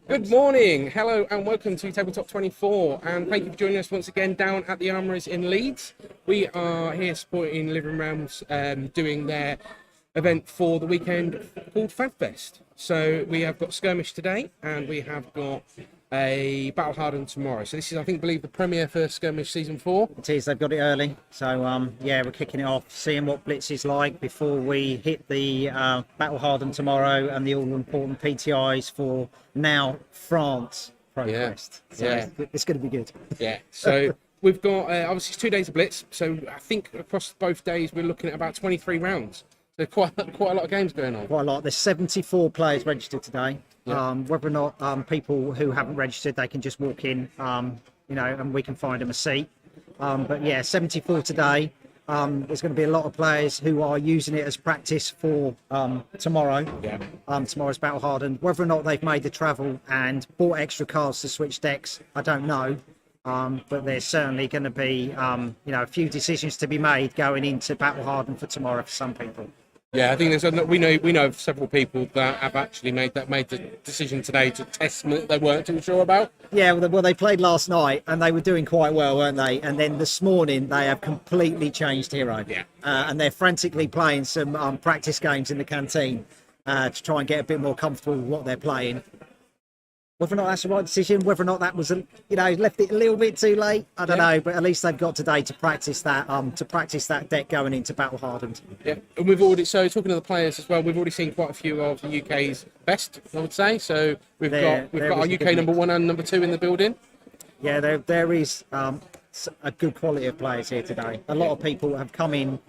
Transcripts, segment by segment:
Good morning, hello and welcome to Tabletop 24, and thank you for joining us once again down at the Armouries in Leeds. We are here supporting Living Realms doing their event for the weekend called FAB Fest. So we have got Skirmish today and we have got a Battle Hardened tomorrow. So this is, I think, believe the premiere for Skirmish Season 4. It is, they've got it early. So, yeah, we're kicking it off, seeing what Blitz is like before we hit the Battle Hardened tomorrow and the all-important PTIs for now France ProQuest. So it's going to be good. Yeah, so we've got, obviously, it's 2 days of Blitz. So I think across both days we're looking at about 23 rounds. So quite a lot of games going on. Quite a lot. There's 74 players registered today. Yeah. Whether or not people who haven't registered, they can just walk in, and we can find them a seat. But yeah, 74 today. There's going to be a lot of players who are using it as practice for tomorrow. Yeah. Tomorrow's Battle Hardened. Whether or not they've made the travel and bought extra cards to switch decks, I don't know. But there's certainly going to be, a few decisions to be made going into Battle Hardened for tomorrow for some people. Yeah, I think we know of several people that have actually made the decision today to test that they weren't too sure about. Yeah, well, they played last night and they were doing quite well, weren't they? And then this morning they have completely changed hero. Yeah. And they're frantically playing some practice games in the canteen to try and get a bit more comfortable with what they're playing. Whether or not that's the right decision, whether or not that was, left it a little bit too late, I don't know. But at least they've got today to practice that deck going into Battle Hardened. Yeah, and we've already, so talking to the players as well, we've already seen quite a few of the UK's best, I would say. So we've got our UK number 1 and number 2 in the building. Yeah, there is a good quality of players here today. A lot of people have come in,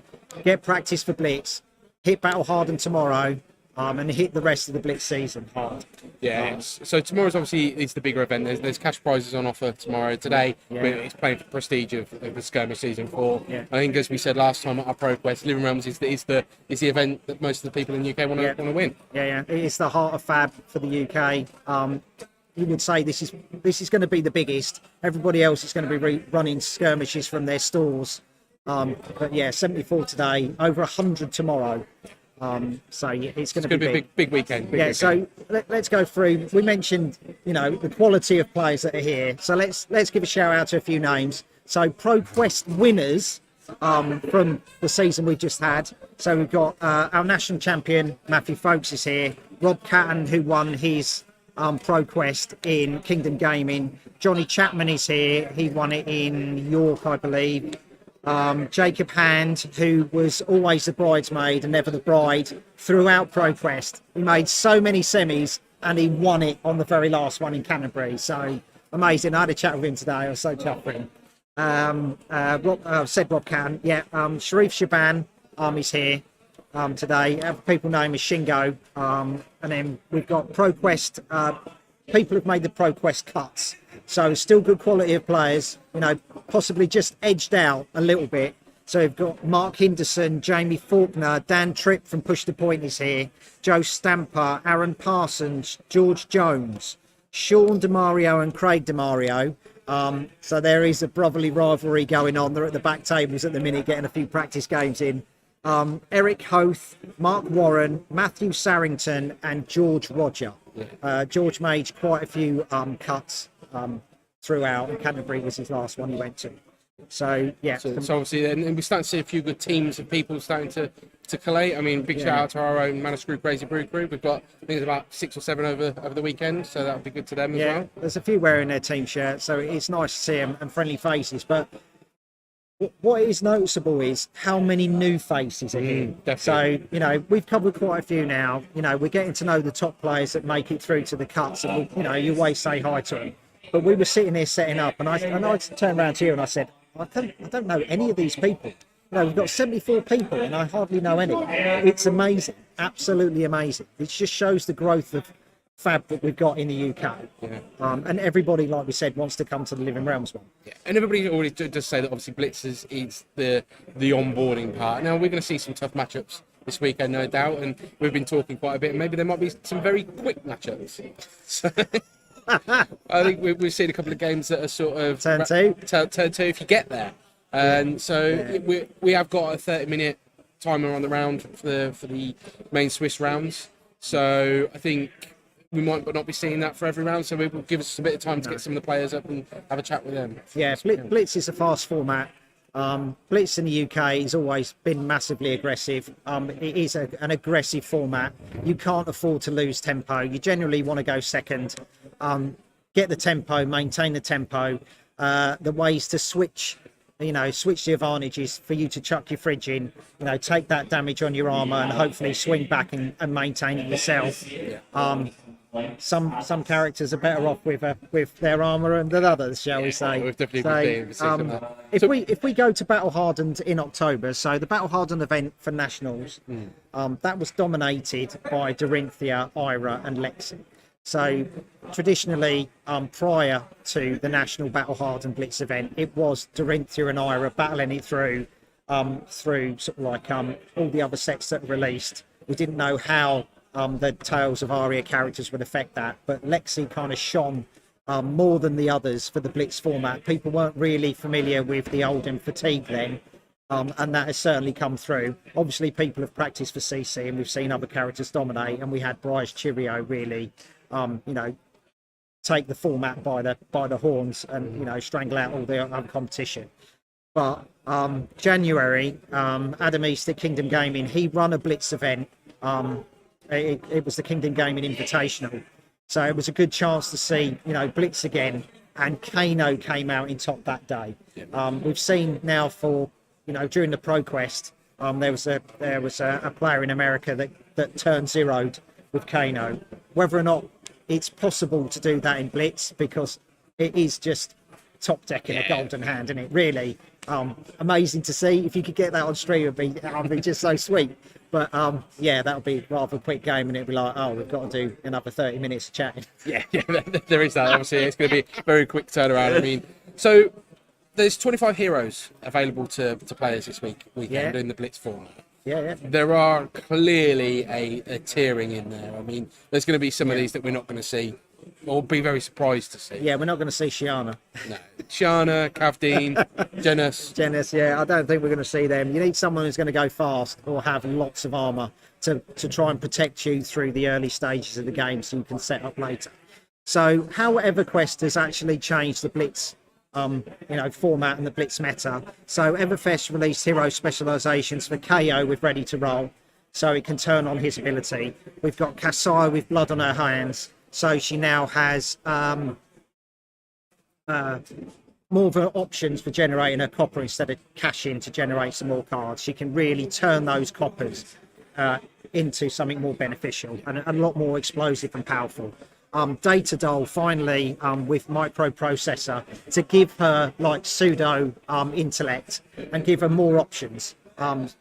get practice for Blitz, hit Battle Hardened tomorrow. And hit the rest of the Blitz season hard. Yeah, so tomorrow's obviously it's the bigger event. There's cash prizes on offer tomorrow. Today, it's playing for the prestige of the Skirmish Season 4. Yeah. I think, as we said last time at our ProQuest, Living Realms is the event that most of the people in the UK want to win. Yeah, it is the heart of FAB for the UK. You would say this is going to be the biggest. Everybody else is going to be running skirmishes from their stores. But yeah, 74 today, over 100 tomorrow. So yeah, it's going to be a big weekend. Weekend. So let's go through. We mentioned, the quality of players that are here. So let's give a shout out to a few names. So ProQuest winners from the season we just had. So we've got our national champion Matthew Folks is here. Rob Catton, who won his ProQuest in Kingdom Gaming. Johnny Chapman is here. He won it in York, I believe. Jacob Hand, who was always the bridesmaid and never the bride throughout ProQuest. He made so many semis and he won it on the very last one in Canterbury. So amazing. I had a chat with him today. I was so chuffed for him. Rob Can. Yeah. Sharif Shaban is here today. People know him as Shingo. And then we've got ProQuest. People have made the ProQuest cuts. So still good quality of players, possibly just edged out a little bit. So we've got Mark Henderson, Jamie Faulkner, Dan Tripp from Push the Point is here, Joe Stamper, Aaron Parsons, George Jones, Sean DeMario and Craig DeMario. So there is a brotherly rivalry going on. They're at the back tables at the minute getting a few practice games in. Eric Hoth, Mark Warren, Matthew Sarrington and George Roger. George made quite a few cuts throughout, and Canterbury was his last one he went to. So yeah. So obviously, and we're starting to see a few good teams of people starting to collate. I mean, big shout out to our own Manor Screw Crazy Brew crew. We've got, I think it's about 6 or 7 over the weekend, so that would be good to them as well. There's a few wearing their team shirts, so it's nice to see them and friendly faces. But what is noticeable is how many new faces are here. Definitely. So, we've covered quite a few now. We're getting to know the top players that make it through to the cuts, and you always say hi to them. But we were sitting here setting up, and I turned around to you and I said, I don't know any of these people. We've got 74 people, and I hardly know any. It's amazing, absolutely amazing. It just shows the growth of FAB that we've got in the UK. Yeah. And everybody, like we said, wants to come to the Living Realms one. Yeah. And everybody already does say that obviously Blitz is the onboarding part. Now we're going to see some tough matchups this weekend, no doubt, and we've been talking quite a bit, and maybe there might be some very quick matchups. So I think we've seen a couple of games that are sort of turn two if you get there. And so we have got a 30-minute timer on the round for the main Swiss rounds. So I think we might not be seeing that for every round, so it will give us a bit of time to get some of the players up and have a chat with them. Yeah, Blitz is a fast format. Blitz in the UK has always been massively aggressive. It is an aggressive format. You can't afford to lose tempo. You generally want to go second, get the tempo, maintain the tempo. The ways to switch the advantages for you to chuck your fridge in, take that damage on your armor and hopefully swing back and maintain it yourself. Some characters are better off with their armor than others, shall we say? We've definitely if we go to Battle Hardened in October, so the Battle Hardened event for Nationals, that was dominated by Dorinthea, Ira, and Lexi. So traditionally, prior to the National Battle Hardened Blitz event, it was Dorinthea and Ira battling it through sort of like all the other sets that were released. We didn't know how the Tales of Aria characters would affect that, but Lexi kind of shone more than the others for the Blitz format. People weren't really familiar with the Oldhim fatigue then, and that has certainly come through. Obviously, people have practiced for CC, and we've seen other characters dominate, and we had Briar's Cheerio really, take the format by the horns and strangle out all the other competition. But January, Adam East at Kingdom Gaming, he run a Blitz event. It was the Kingdom Gaming Invitational, so it was a good chance to see Blitz again, and Kano came out in top that day. We've seen now for during the ProQuest, there was a player in America that turned zeroed with Kano. Whether or not it's possible to do that in Blitz, because it is just top deck in a golden hand, and it really amazing to see. If you could get that on stream, it'd be just so sweet. But that would be rather a quick game, and it'd be like, we've got to do another 30 minutes of chatting. Yeah, there is that. Obviously, it's going to be a very quick turnaround. I mean, so there's 25 heroes available to players this weekend in the Blitz format. Yeah. There are clearly a tiering in there. I mean, there's going to be some of these that we're not going to see, or be very surprised to see. Yeah, we're not going to see Shiana. No, Shiana, Kavdeen, Genis. Yeah, I don't think we're going to see them. You need someone who's going to go fast or have lots of armor to try and protect you through the early stages of the game, so you can set up later. So, how EverQuest has actually changed the Blitz format and the Blitz meta. So Everfest released hero specializations for KO with Ready to Roll, so it can turn on his ability. We've got Kasai with Blood on her hands, so she now has more of her options for generating her copper instead of cash in to generate some more cards. She can really turn those coppers into something more beneficial and a lot more explosive and powerful. Data Doll finally with microprocessor to give her like pseudo intellect and give her more options. And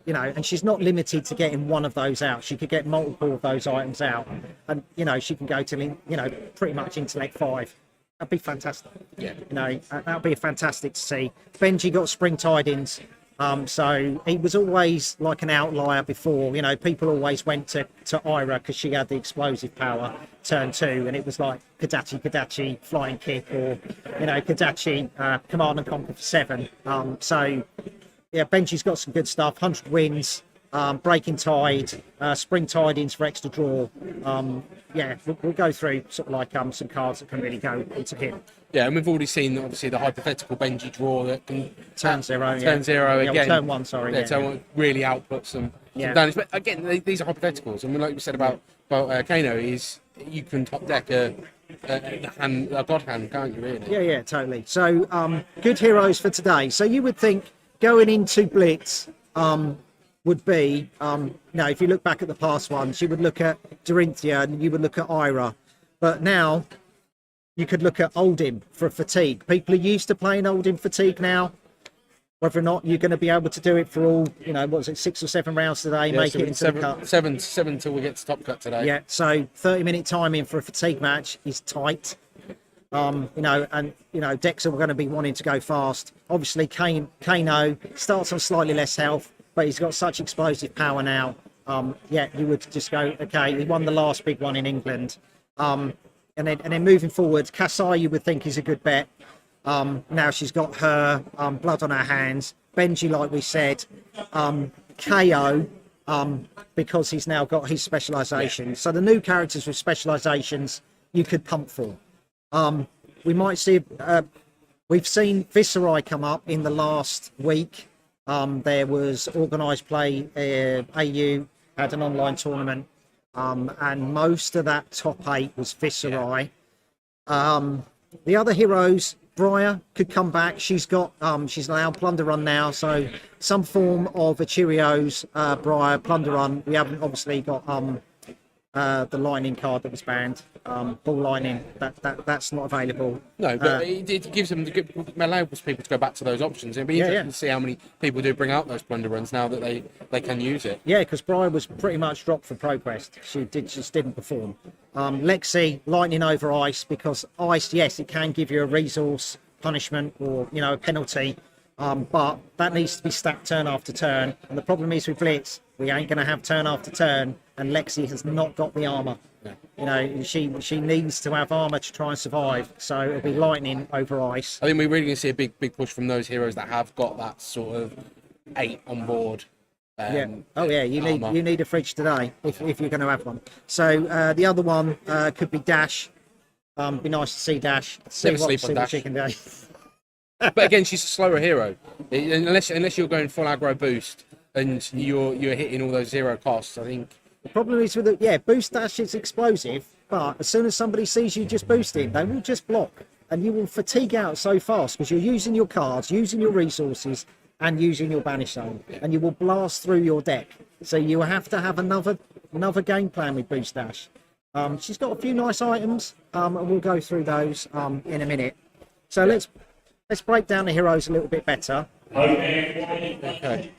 she's not limited to getting one of those out. She could get multiple of those items out, and she can go to pretty much intellect 5. That'd be fantastic. Yeah. That'd be fantastic to see. Benji got spring tidings. So he was always like an outlier before. People always went to Ira because she had the explosive power, turn 2, and it was like Kadachi, flying kick, or Kadachi, command and conquer for 7. Benji's got some good stuff. 100 wins, breaking tide, spring tidings for extra draw. We'll go through sort of like some cards that can really go into him. Yeah, and we've already seen obviously the hypothetical Benji draw that can turn zero again. Turn 1, sorry. Turn 1 really outputs some damage. But again, these are hypotheticals, and like we said about Kano, is you can top deck a god hand, can't you? Really? Yeah, totally. So good heroes for today. So you would think going into Blitz would be if you look back at the past ones, you would look at Dorinthea and you would look at Ira, but now you could look at Oldhim for fatigue. People are used to playing Oldhim fatigue now. Whether or not you're going to be able to do it for all, 6 or 7 rounds today, make it into the cut. Seven till we get to top cut today. Yeah, so 30-minute timing for a fatigue match is tight. Decks are going to be wanting to go fast. Obviously, Kano starts on slightly less health, but he's got such explosive power now. You would just go, okay, he won the last big one in England. And then moving forward, Kasai you would think is a good bet. Now she's got her blood on her hands. Benji, like we said, KO because he's now got his specialisation. So the new characters with specialisations you could pump for. We might see. We've seen Viserai come up in the last week. There was organised play. AU had an online tournament, and most of that top 8 was Viserai. The other heroes, Briar could come back. She's allowed Plunder Run now, so some form of a Cheerios Briar Plunder Run. We haven't obviously got the lightning card that was banned. Ball lightning, that's not available. No, but it gives them allows people to go back to those options. It'd be interesting to see how many people do bring out those plunder runs now that they can use it. Yeah, because Briar was pretty much dropped for ProQuest. She just didn't perform. Lexi, lightning over ice, because ice, yes, it can give you a resource punishment or a penalty, but that needs to be stacked turn after turn. And the problem is with Blitz, we ain't going to have turn after turn, and Lexi has not got the armour. Yeah. She needs to have armour to try and survive, so it'll be lightning over ice. I think we're really going to see a big push from those heroes that have got that sort of 8 on board. You need a fridge today if you're going to have one. So the other one could be Dash. Be nice to see Dash. See what she can do. But again, she's a slower hero. Unless you're going full aggro boost and you're hitting all those 0 costs, I think. The problem is with boost dash is explosive, but as soon as somebody sees you just boosting, they will just block, and you will fatigue out so fast because you're using your cards, using your resources, and using your banish zone, and you will blast through your deck. So you have to have another game plan with boost dash. She's got a few nice items, and we'll go through those in a minute. So let's break down the heroes a little bit better. Okay.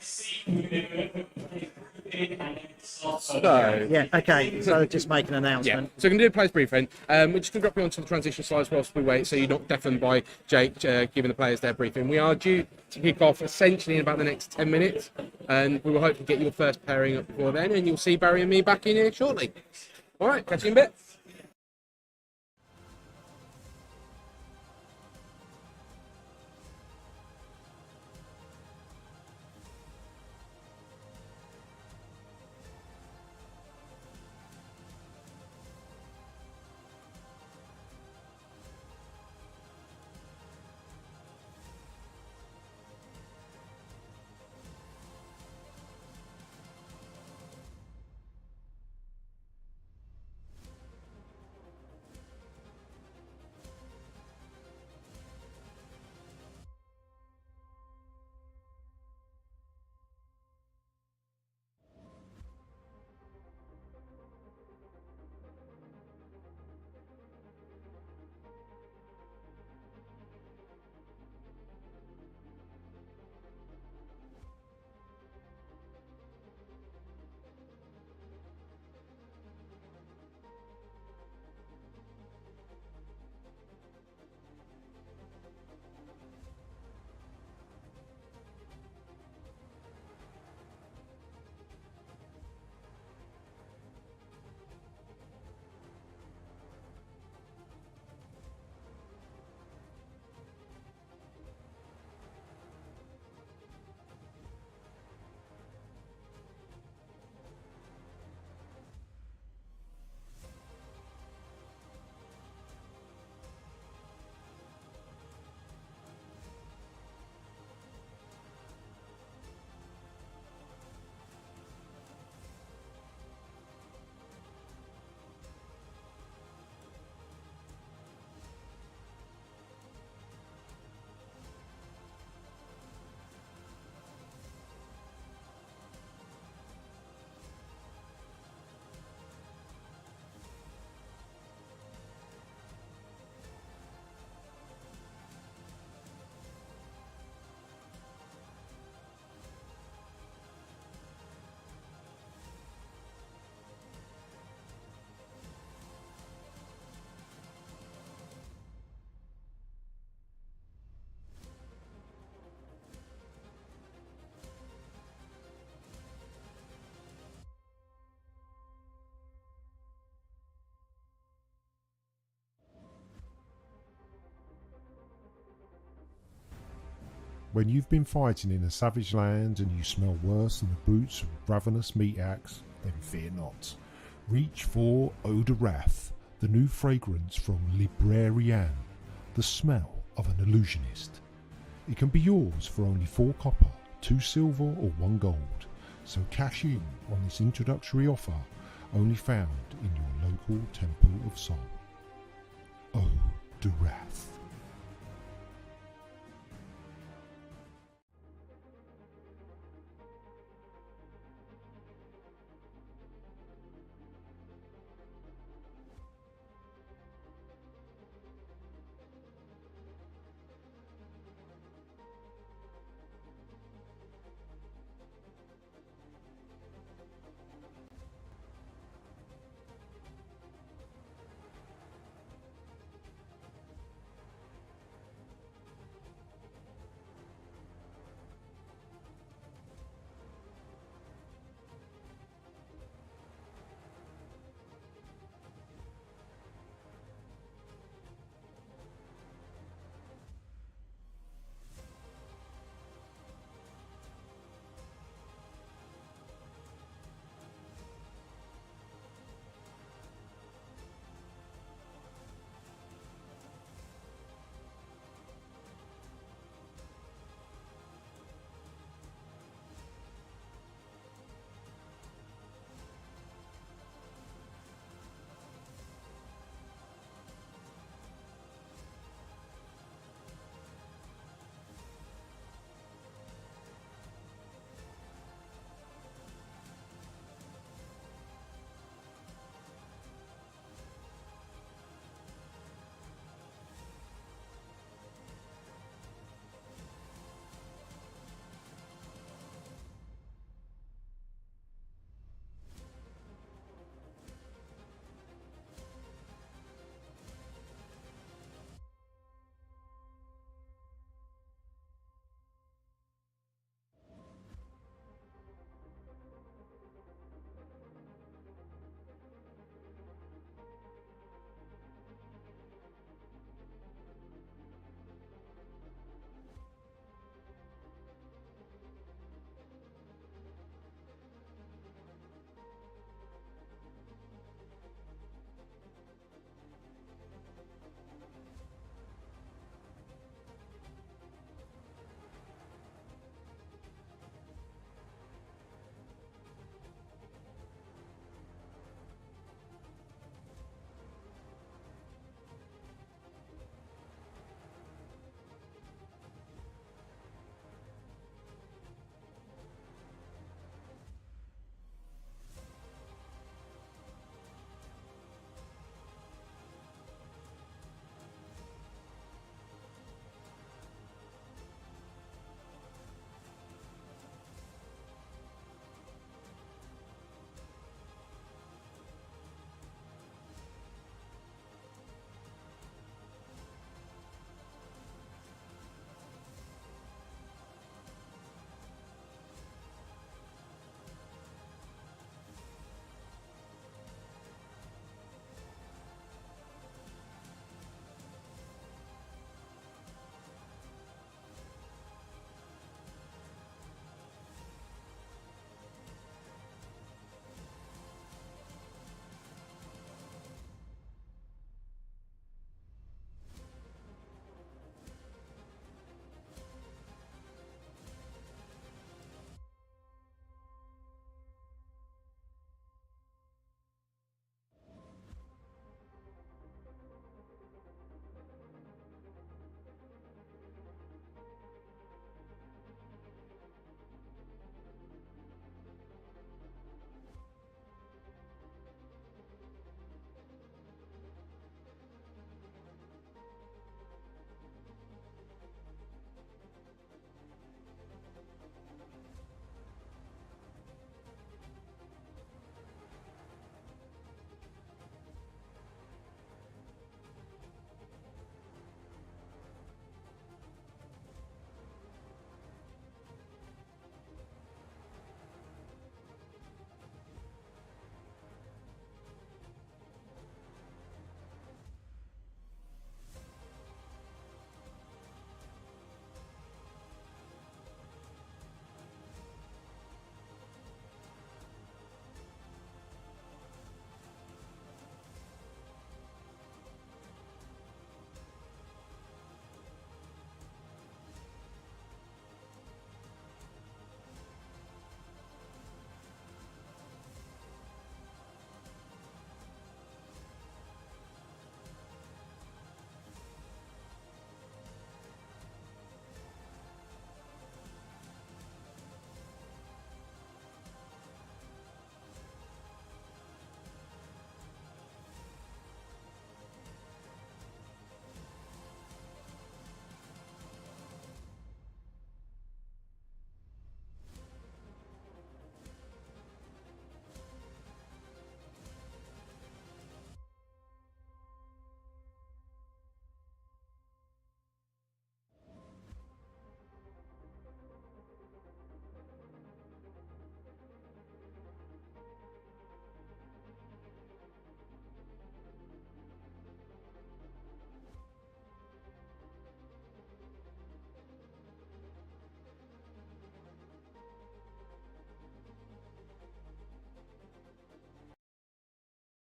So just make an announcement. So we're going to do a players briefing. We're just going to drop you onto the transition slides whilst we wait, so you're not deafened by Jake giving the players their briefing. We are due to kick off essentially in about the next 10 minutes, and we will hopefully get your first pairing up before then, and you'll see Barry and me back in here shortly. All right, catch you in a bit. When you've been fighting in a savage land and you smell worse than the boots of ravenous meat axe, then fear not. Reach for Eau de Wrath, the new fragrance from Librarian, the smell of an illusionist. It can be yours for only 4 copper, 2 silver or 1 gold, so cash in on this introductory offer, only found in your local Temple of Sol. Eau de Wrath.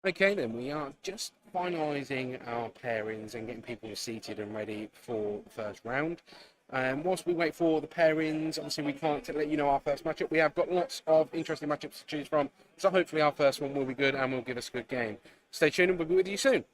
Okay, then we are just finalising our pairings and getting people seated and ready for the first round. Whilst we wait for the pairings, obviously we can't let you know our first matchup. We have got lots of interesting matchups to choose from, so hopefully our first one will be good and will give us a good game. Stay tuned and we'll be with you soon.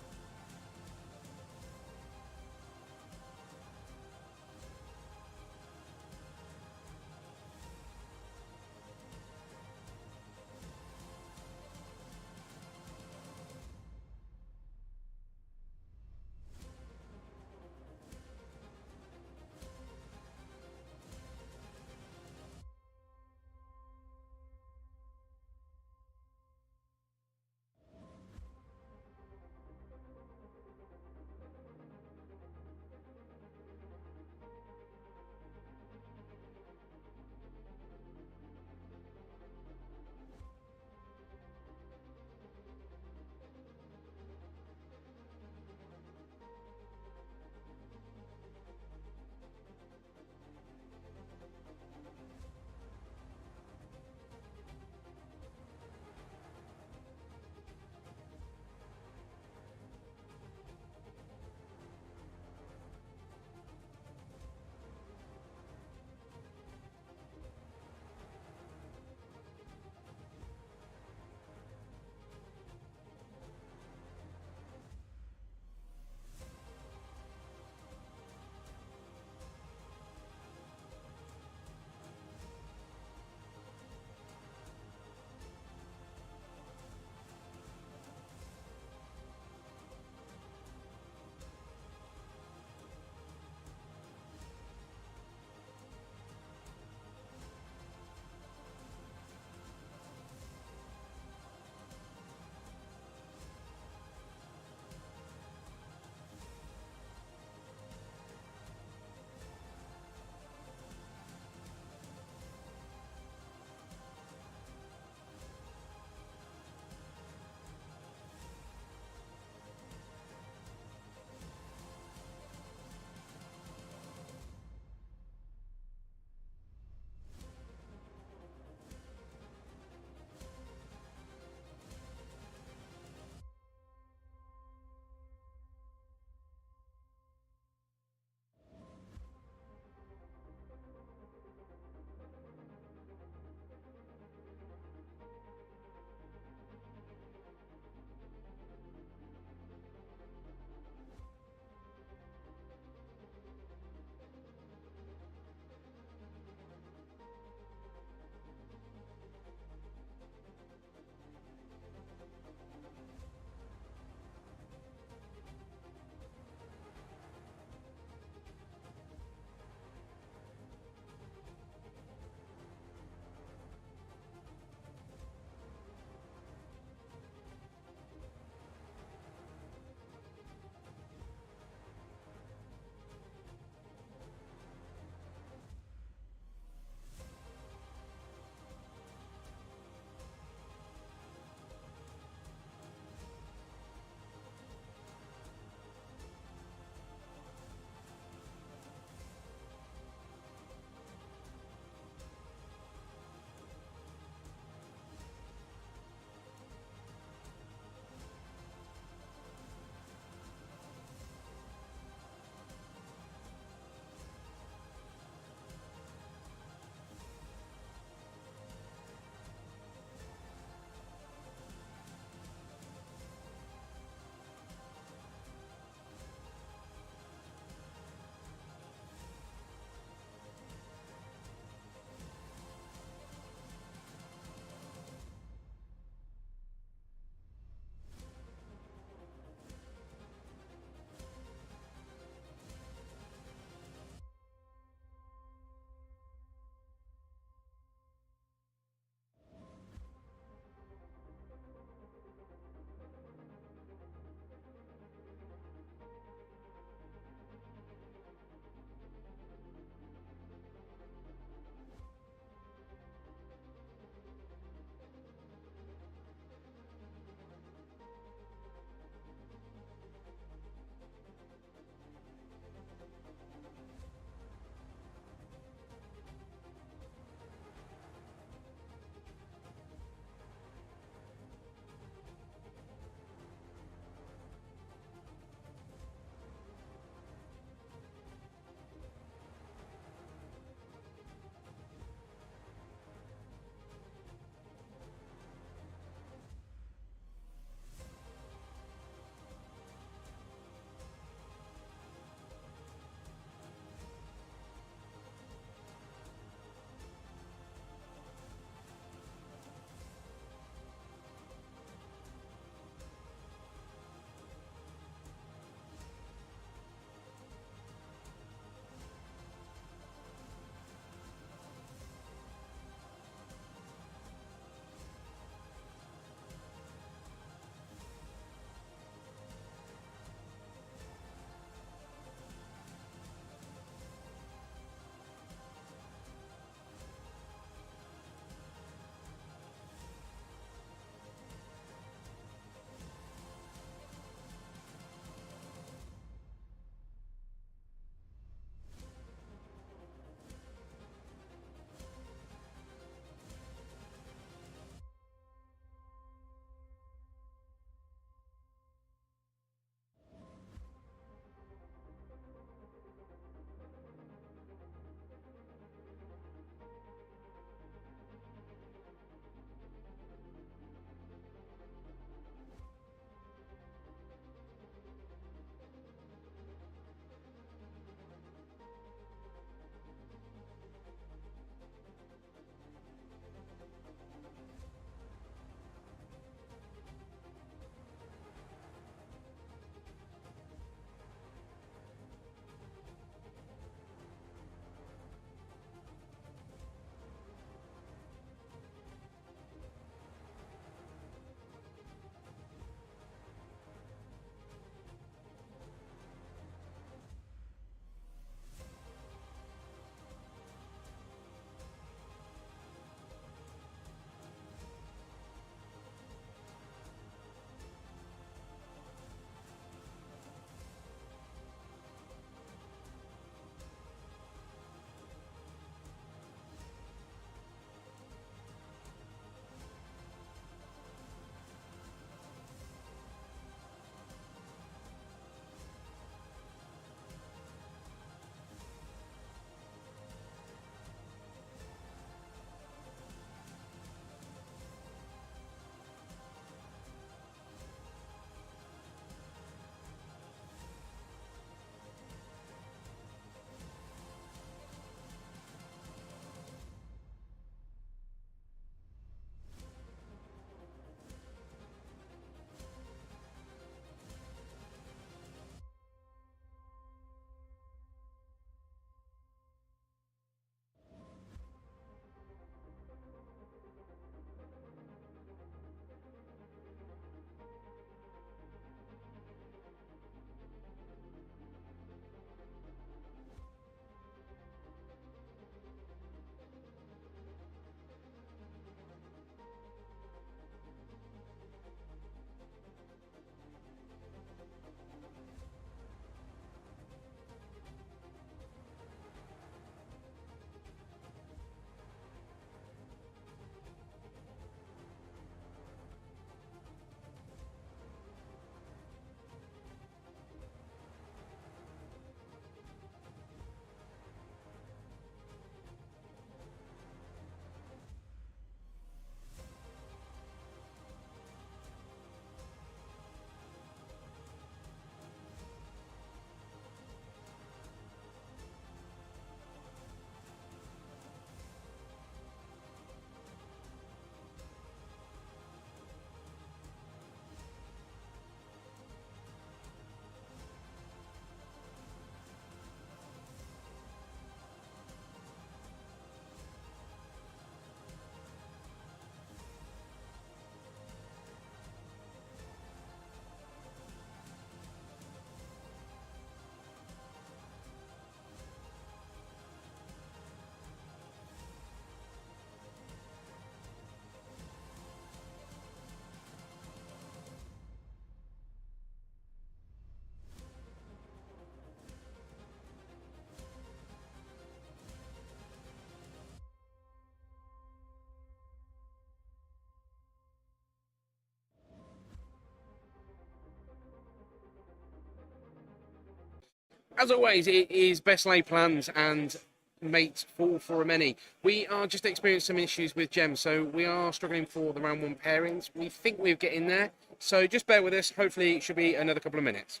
As always, it is best laid plans and mates fall for a many. We are just experiencing some issues with gems, so we are struggling for the round 1 pairings. We think we're getting there, so just bear with us. Hopefully it should be another couple of minutes.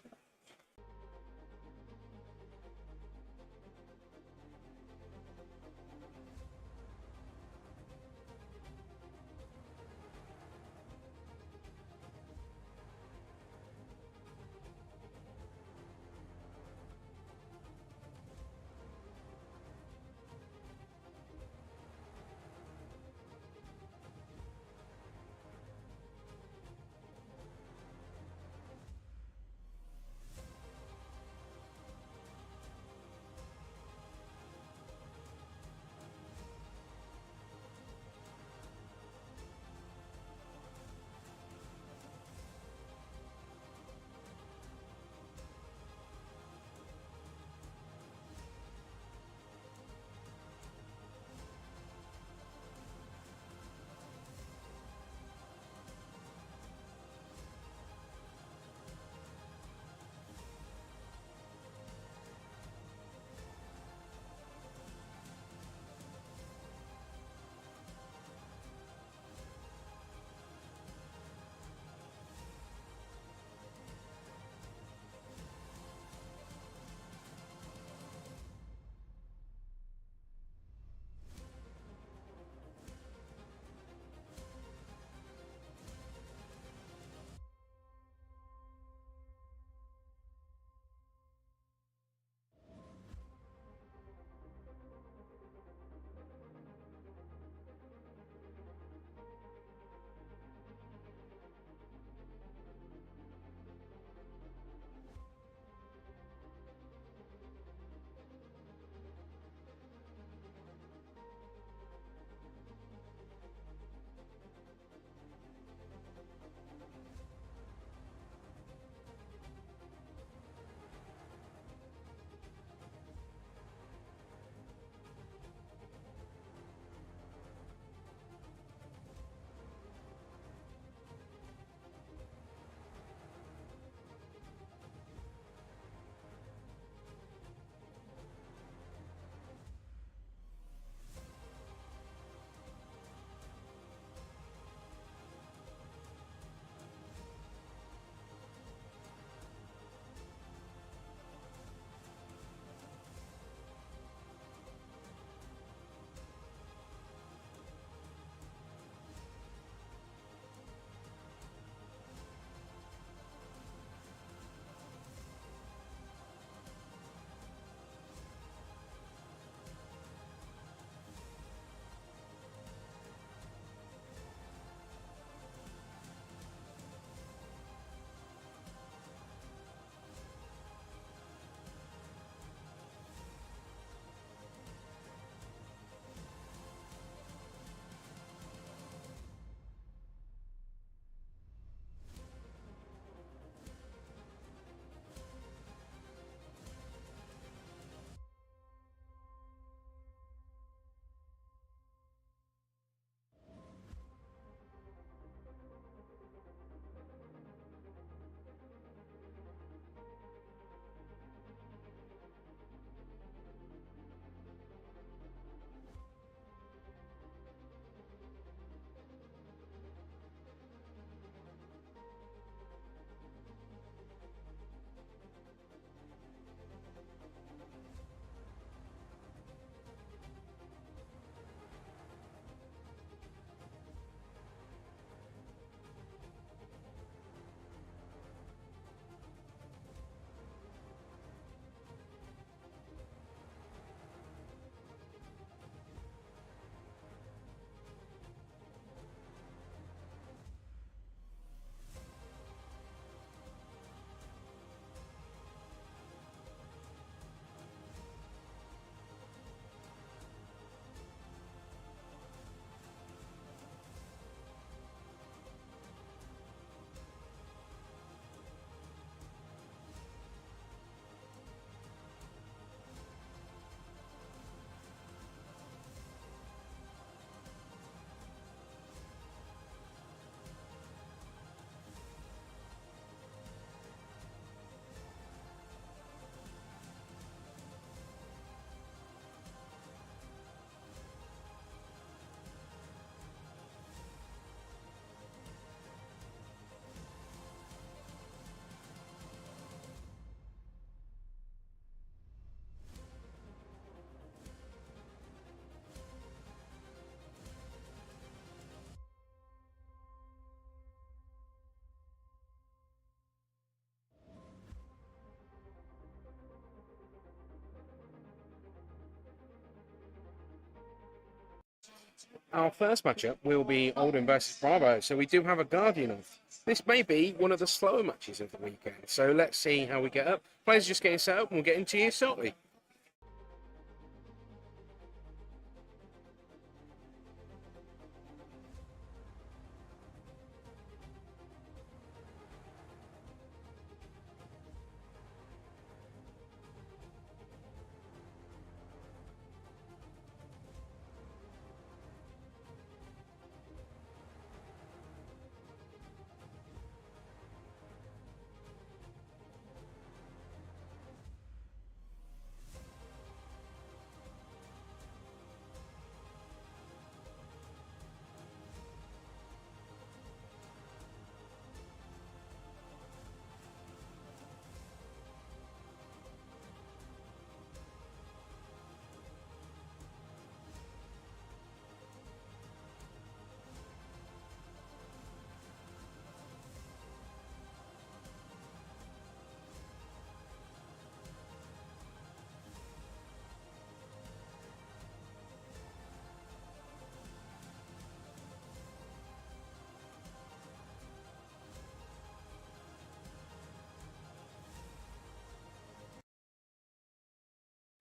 Our first matchup will be Oldhim versus Bravo, so we do have a Guardian off. This may be one of the slower matches of the weekend, so let's see how we get up. Players are just getting set up and we'll get into you shortly.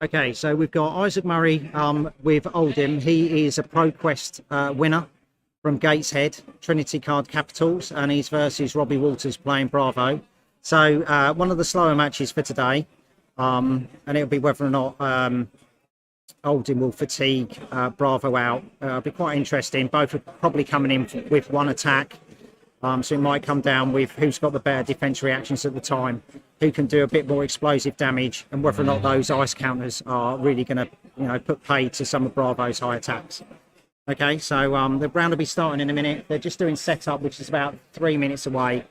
Okay, so we've got Isaac Murray with Oldhim. He is a ProQuest winner from Gateshead, Trinity Card Capitals, and he's versus Robbie Walters playing Bravo. So one of the slower matches for today, and it'll be whether or not Oldhim will fatigue Bravo out. It'll be quite interesting. Both are probably coming in with one attack. So it might come down with who's got the better defense reactions at the time, who can do a bit more explosive damage, and whether or not those ice counters are really going to, put paid to some of Bravo's high attacks. Okay, so the round will be starting in a minute. They're just doing setup, which is about 3 minutes away.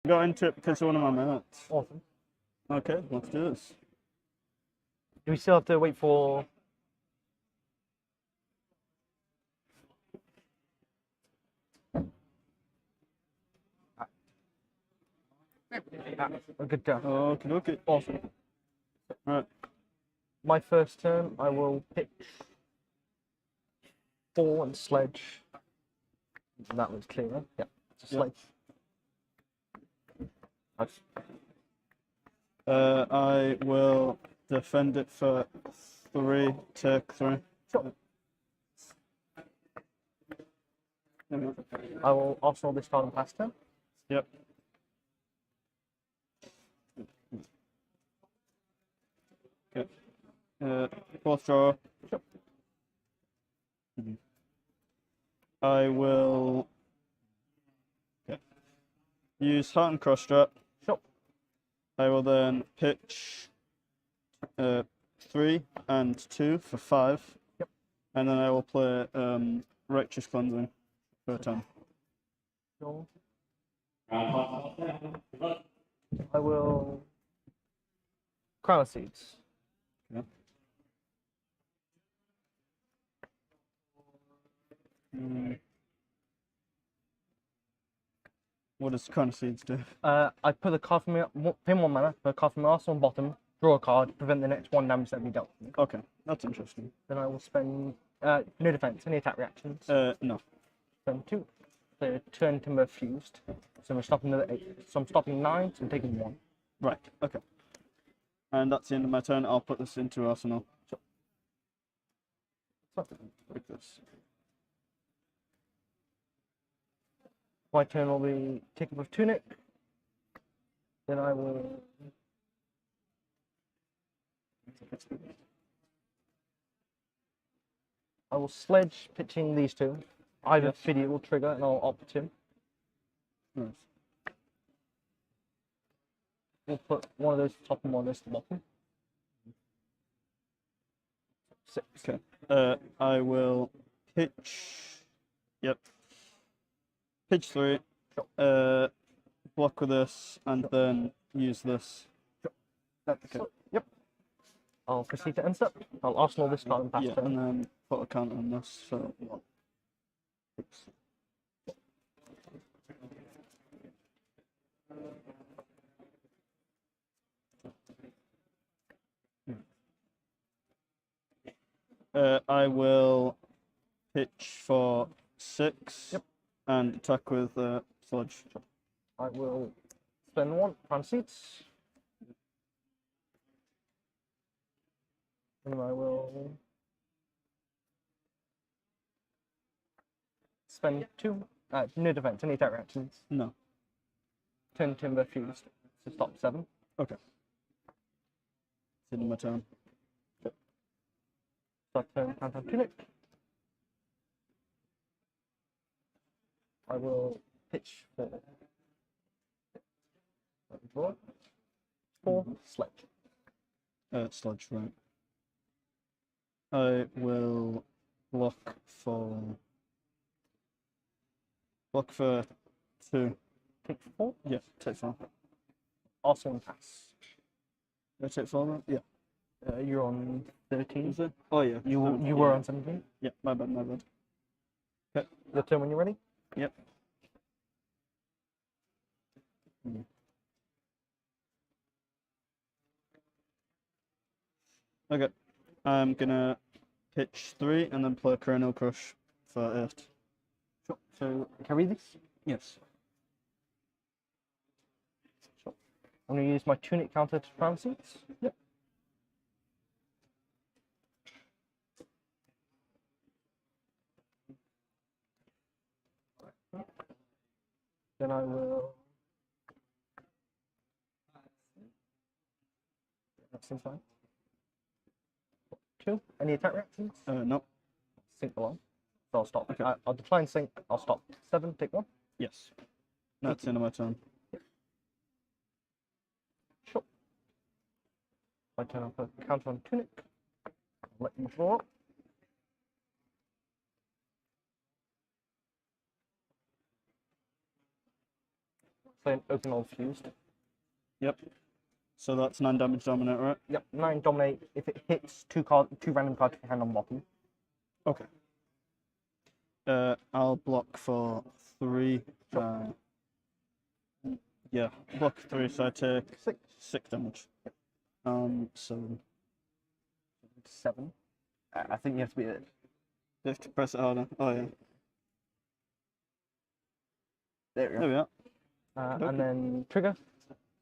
Got into it because of one of my minutes. Awesome. Okay, let's do this. Do we still have to wait for... a good go. Okay, okay. Awesome. Right. My first turn, I will pitch 4 and sledge. That was clear. Yeah, it's a sledge. Nice. I will defend it for 3, take 3. Sure. I will Arsenal this time and pass turn. Yep. Fourth draw. I will use Heart and Cross Strap. Sure. I will then pitch 3 and 2 for 5. Yep. And then I will play Righteous Cleansing for a 10. Sure. I will Crown of Seeds. Yeah. What does Crown of Seeds do? I put the card from my pin 1 mana, put a card from my arsenal on bottom, draw a card, prevent the next 1 damage that we dealt with. Okay, that's interesting. Then I will spend no defense, any attack reactions. No. Spend 2. So turn Timber Fused. So I'm stopping the 8. So I'm stopping 9, so I'm taking 1. Right, okay. And that's the end of my turn. I'll put this into Arsenal. Like this. My turn will be take up with Tunic. Then I will sledge pitching these 2. Either Fiddy will trigger and I'll opt him. Nice. We'll put one of those to top and one of those to bottom. 6. Okay. I will pitch. Yep. Pitch 3. Block with this, and then use this. Okay. Yep. I'll proceed to end step. I'll arsenal this card and pass Yeah, turn. and then put a counter on this. So. Oops. I will pitch for 6. Yep. And attack with sludge. I will spend 1 Crown of Seeds. And I will spend 2. No defense, any attack reactions. No. Turn Timber Fused to stop 7. Okay. It's in my turn. Start turn, counter Tunic. I will pitch 4. Draw. 4, Sledge. Sludge, right. I will block for 2. Take 4. Yeah, take 4. Also pass. Did I take 4 then? Yeah. You're on 13. Is it? Oh yeah. You were on 17. Yeah, my bad, my bad. Okay. Your turn when you're ready. Yep. Okay. I'm gonna pitch 3 and then play Cranial Crush for 8. Sure. So carry this. Yes. Sure. I'm going to use my Tunic counter to Crown Seeds. Yep. Then I will. That seems fine. 2. Any attack reactions? No. Sync along. So I'll stop. Okay. I'll decline sync. I'll stop. 7. Take 1. Yes. That's the end of my turn. Sure. I turn up a counter on Tunic. I'll let you draw. Play an open all fused. Yep. So that's 9 damage dominate, right? Yep, 9 dominate. If it hits 2 random cards you hand on bottom. Okay. I'll block for 3. Yeah, block 3, so I take 6 damage. 7. 7. I think you have to be at. You have to press it harder. Oh yeah. There we go. There we are. And then trigger.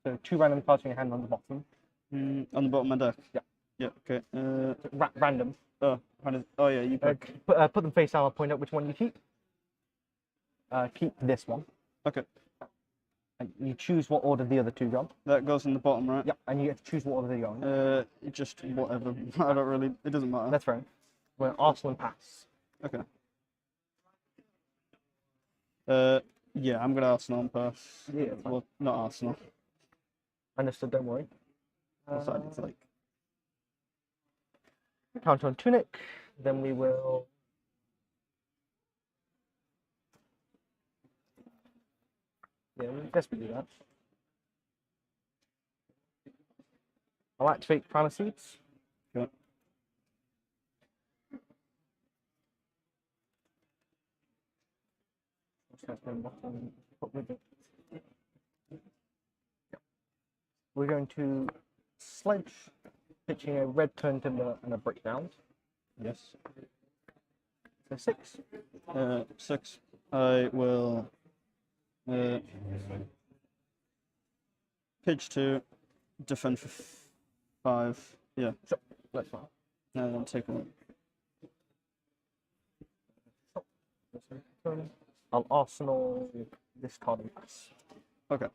So 2 random cards in your hand on the bottom. On the bottom of my deck? Yeah. Yeah, okay. Random. Oh yeah, you pick. Put them face down. I'll point out which one you keep. Keep this one. Okay. And you choose what order the other two go. That goes in the bottom, right? Yep, and you get to choose what order they go in. Just whatever. I don't really. It doesn't matter. That's right. We're Arsenal and pass. Okay. Yeah, I'm gonna Arsenal and pass. Yeah, fine. Well, not Arsenal. Understood, don't worry. What's that? It's like. Counter on Tunic, then we will. Yeah, I guess we do that. I'll activate Primal Seeds. Okay. We're going to sledge, pitching a red turn timber and a breakdown. Yes. So 6. 6. I will. Pitch 2, defend for 5. Yeah. Sure, that's fine. And then take 1. I'll Arsenal this card and pass. Okay.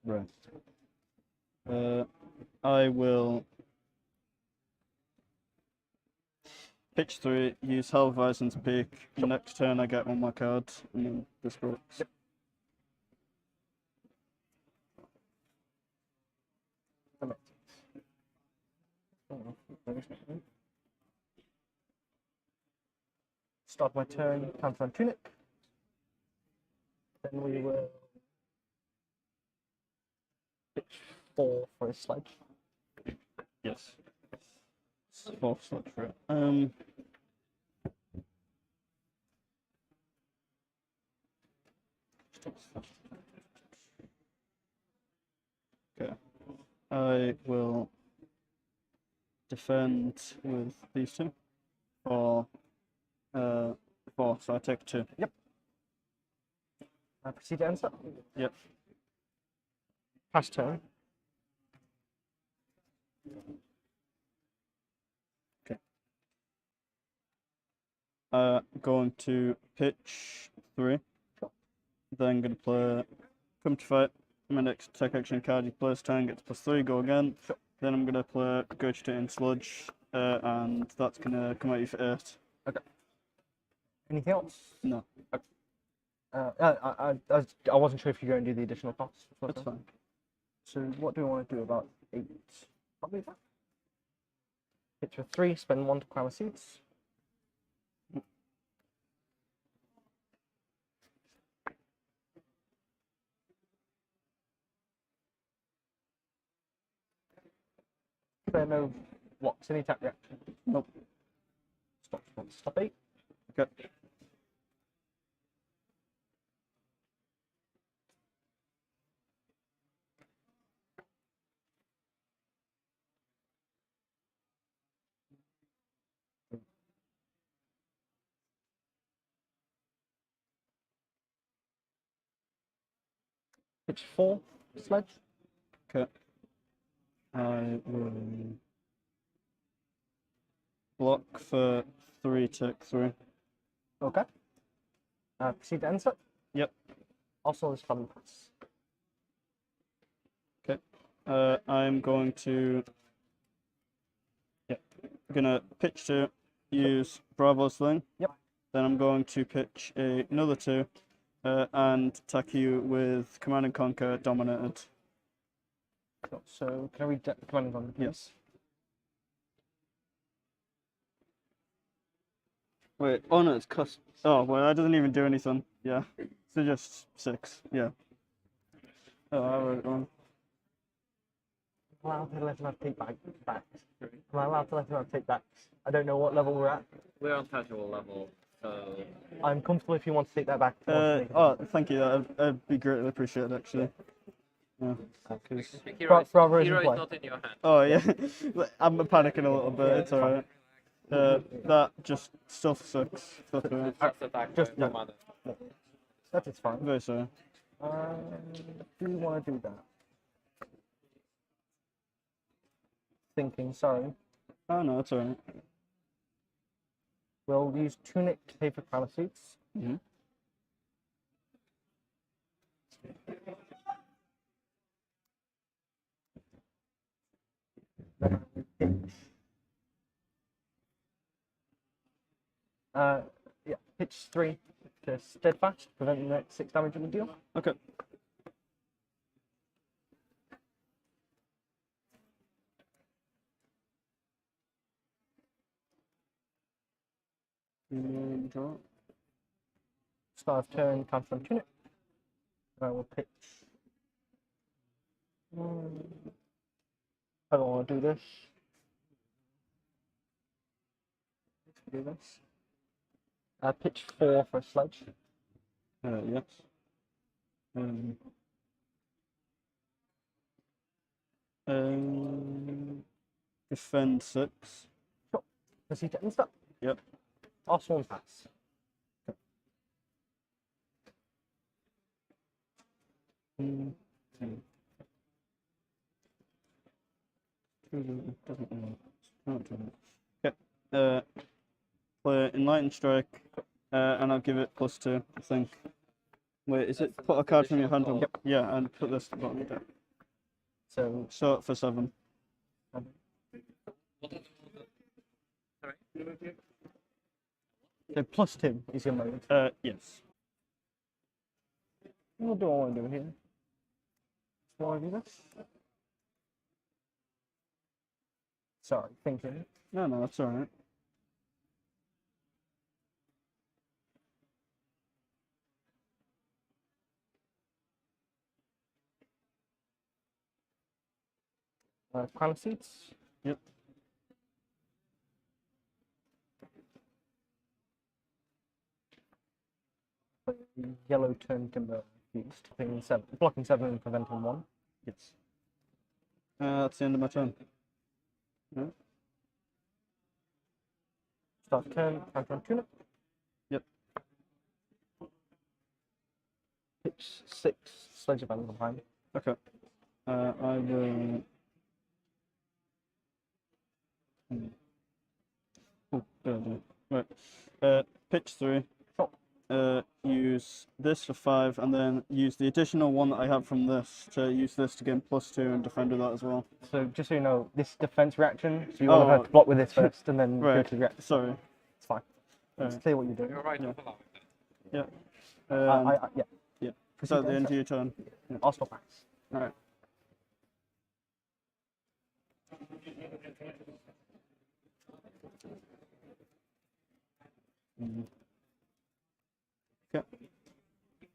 Right. I will pitch 3, use Hellevison's Peak. Next turn I get 1 more card, and then this works. Yep. Start my turn, counter on Tunic. Then we will pitch 4 for a sledge. Yes. 4 slots for it. Okay. I will defend with these 2 for 4, so I take 2. Yep. Proceed to answer. Yep. Pass turn. Okay. Going to pitch 3. Then going to play come to fight. My next attack action card, you place turn, gets +3, go again. Then I'm going to play Regurgitating Sludge, and that's going to come at you for 8. Okay. Anything else? No, I wasn't sure if you're going to do the additional costs. that's fine. So what do we want to do about 8? Probably that. Hit for 3, spend 1 to Primal Seeds. There no what's any attack reaction? Nope. Stop 8. Okay. Pitch 4, sledge. Okay. I will block for 3, take 3. Okay. Proceed to answer. Yep. Also, this card pass. Okay. I'm going to. Yep. Gonna pitch 2, use Bravo's Sling. Yep. Then I'm going to pitch another 2, and attack you with Command and Conquer Dominated. So, can I read that command on? Yes. Wait, oh no, it's cost. Oh, well, that doesn't even do anything. Yeah. So just 6. Yeah. Oh, I wrote it wrong. Am I allowed to let him have take backs? Am I allowed to let him have take backs? I don't know what level we're at. We're on casual level, so I'm comfortable if you want to take that back. Oh, thank you. That'd be greatly appreciated, actually. Yeah. Bravo is in hero play. is not in your hand. Oh, yeah. I'm panicking a little bit. It's alright. That just still for 6. That's all right. First attack, Just- no yeah. matter. That is fine. Very sorry. Do you want to do that? Thinking, sorry. Oh, no, it's alright. We'll use tunic to pay for crown suits. Mm-hmm. Pitch. Yeah, pitch 3 to steadfast, preventing the 6 damage on the deal. Okay. Draw. Start of turn, counter on tunic. I will pitch. I don't want to do this. Do this. Pitch 4 for a sledge. Yes. Defend 6. Sure. Does he get stuff? Yep. Last one pass. Okay. Play Enlightened Strike, and I'll give it +2, I think. Wait, is it put a card from your hand on? Yep. Yeah, and put this at the bottom of the deck. So So for 7. So +2 is your mode. Yes. What do I want to do here? Do I want to do this? Sorry, thinking. No, that's alright. Crown seats. Yep. Yellow turn timber used. Blocking 7 and preventing 1. Yes. That's the end of my turn. Yeah. Start turn, counter on tunic. Yep. Pitch 6, sledge of Oldhim. Okay. I will. Oh, right. Pitch 3. Use this for 5, and then use the additional one that I have from this to use this to gain +2 and defend with that as well. So just so you know, this defense reaction, so you want to block with this first and then go Right. to the reaction. Sorry. It's fine. It's clear what you're doing. You're right. Yeah. Yeah. Yeah. Is that the end of your turn? Yeah. I'll stop max. Alright. Okay.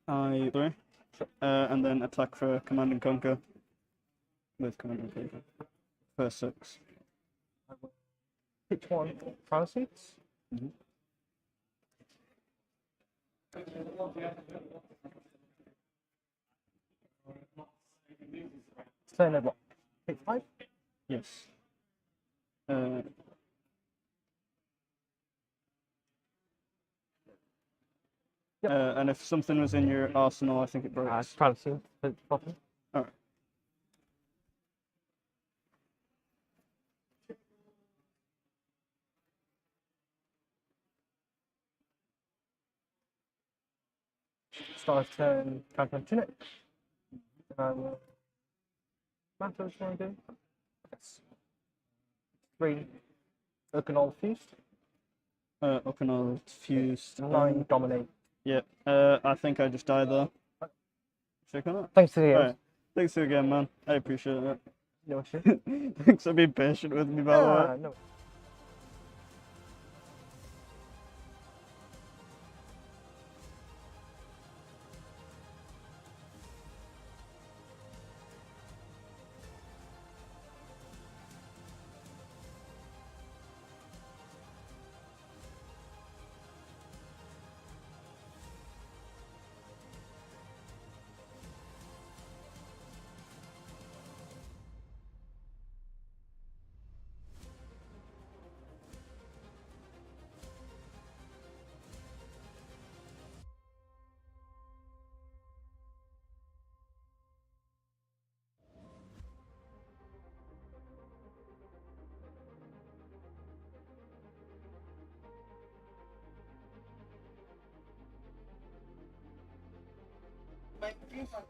I 3. And then attack for Command and Conquer. With Command and Conquer. For 6. Pitch 1, crown seats. Turn a block. Pitch 5. Yes. And if something was in your arsenal, I think it breaks. Crown seats. Bottom. Alright. Start of turn, counter on tunic. Matters you want to do? Yes. 3, Urcanol fused. Okanal fused. 9, dominate. Yeah. I think I just died there. Check on it. Thanks to the Alright. Thanks again, man. I appreciate it. No issue. Thanks for being patient with me, by the way. No.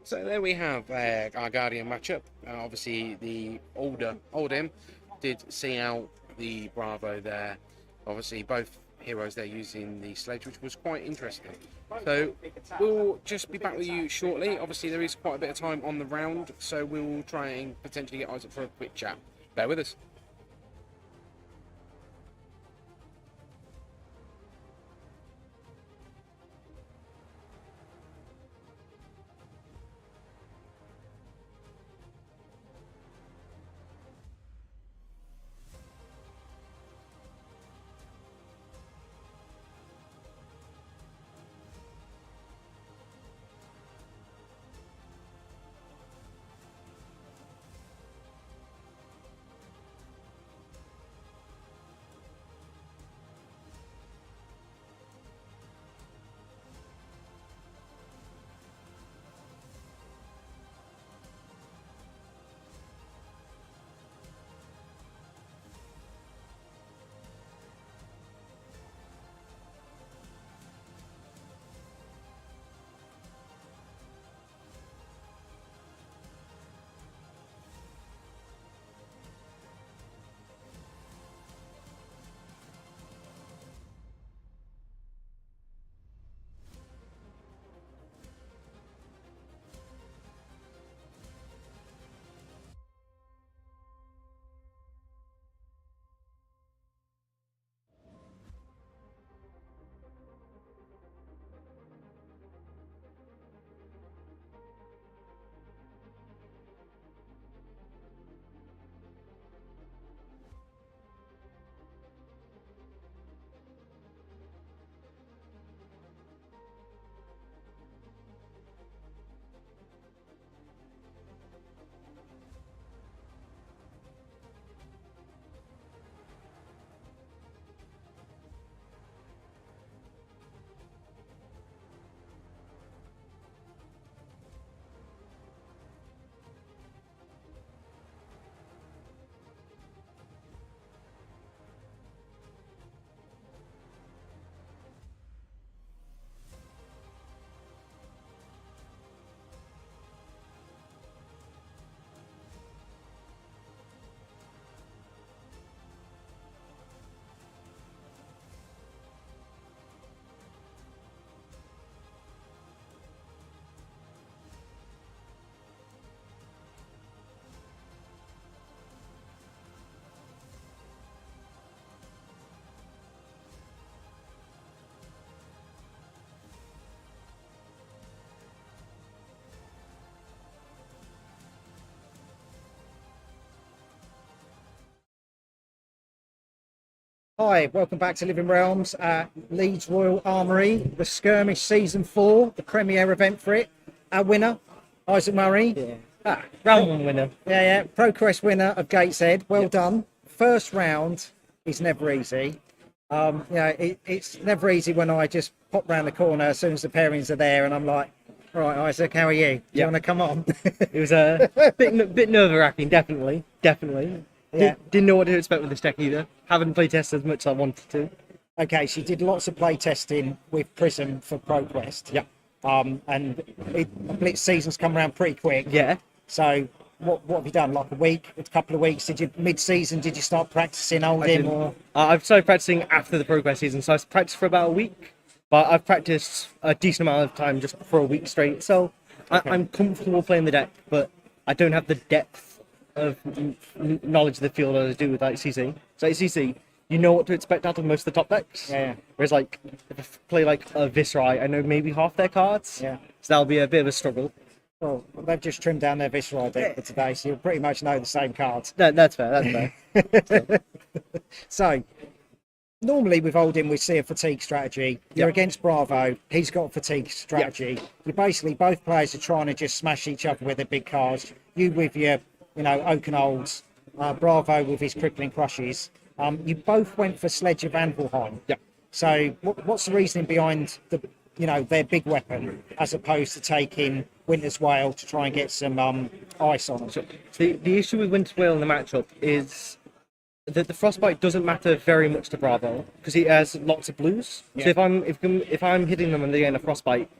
So there we have our Guardian matchup. Obviously, the Oldhim did see out the Bravo there. Obviously, both heroes there using the sledge, which was quite interesting. So we'll just be back with you shortly. Obviously, there is quite a bit of time on the round, so we'll try and potentially get Isaac for a quick chat. Bear with us. Hi, welcome back to Living Realms at Leeds Royal Armoury, the Skirmish Season 4, the premiere event for it. Our winner, Isaac Murray. Yeah. Round 1 winner. Yeah. ProQuest winner of Gateshead. Well done. First round is never easy. It's never easy when I just pop round the corner as soon as the pairings are there and I'm like, all right, Isaac, how are you? Do you want to come on? It was a bit nerve-wracking, definitely. Yeah. Didn't know what to expect with this deck either. Haven't play tested as much as I wanted to. Okay, she did lots of play testing with Prism for ProQuest. Yeah. And Blitz season's come around pretty quick. Yeah. So what have you done? Like a couple of weeks? Did you mid-season? Did you start practicing Oldhim or? I've started practicing after the ProQuest season, so I practiced for about a week. But I've practiced a decent amount of time just for a week straight. So I'm comfortable playing the deck, but I don't have the depth of knowledge of the field as I do with ICC. So ICC, you know what to expect out of most of the top decks. Yeah. Whereas like if I play like a Viserai, I know maybe half their cards. Yeah. So that'll be a bit of a struggle. Well, they've just trimmed down their Viserai deck for today, so you'll pretty much know the same cards. That's fair. So, normally with Oldhim, we see a fatigue strategy. You're against Bravo, he's got a fatigue strategy. You basically, both players are trying to just smash each other with their big cards. You with your, Oak and Olds, Bravo with his crippling crushes. You both went for Sledge of Anvilheim. Yeah. So, what's the reasoning behind their big weapon as opposed to taking Winter's Whale to try and get some ice on them? So the issue with Winter's Whale in the matchup is that the Frostbite doesn't matter very much to Bravo because he has lots of blues. Yeah. So if I'm hitting them and they get a Frostbite,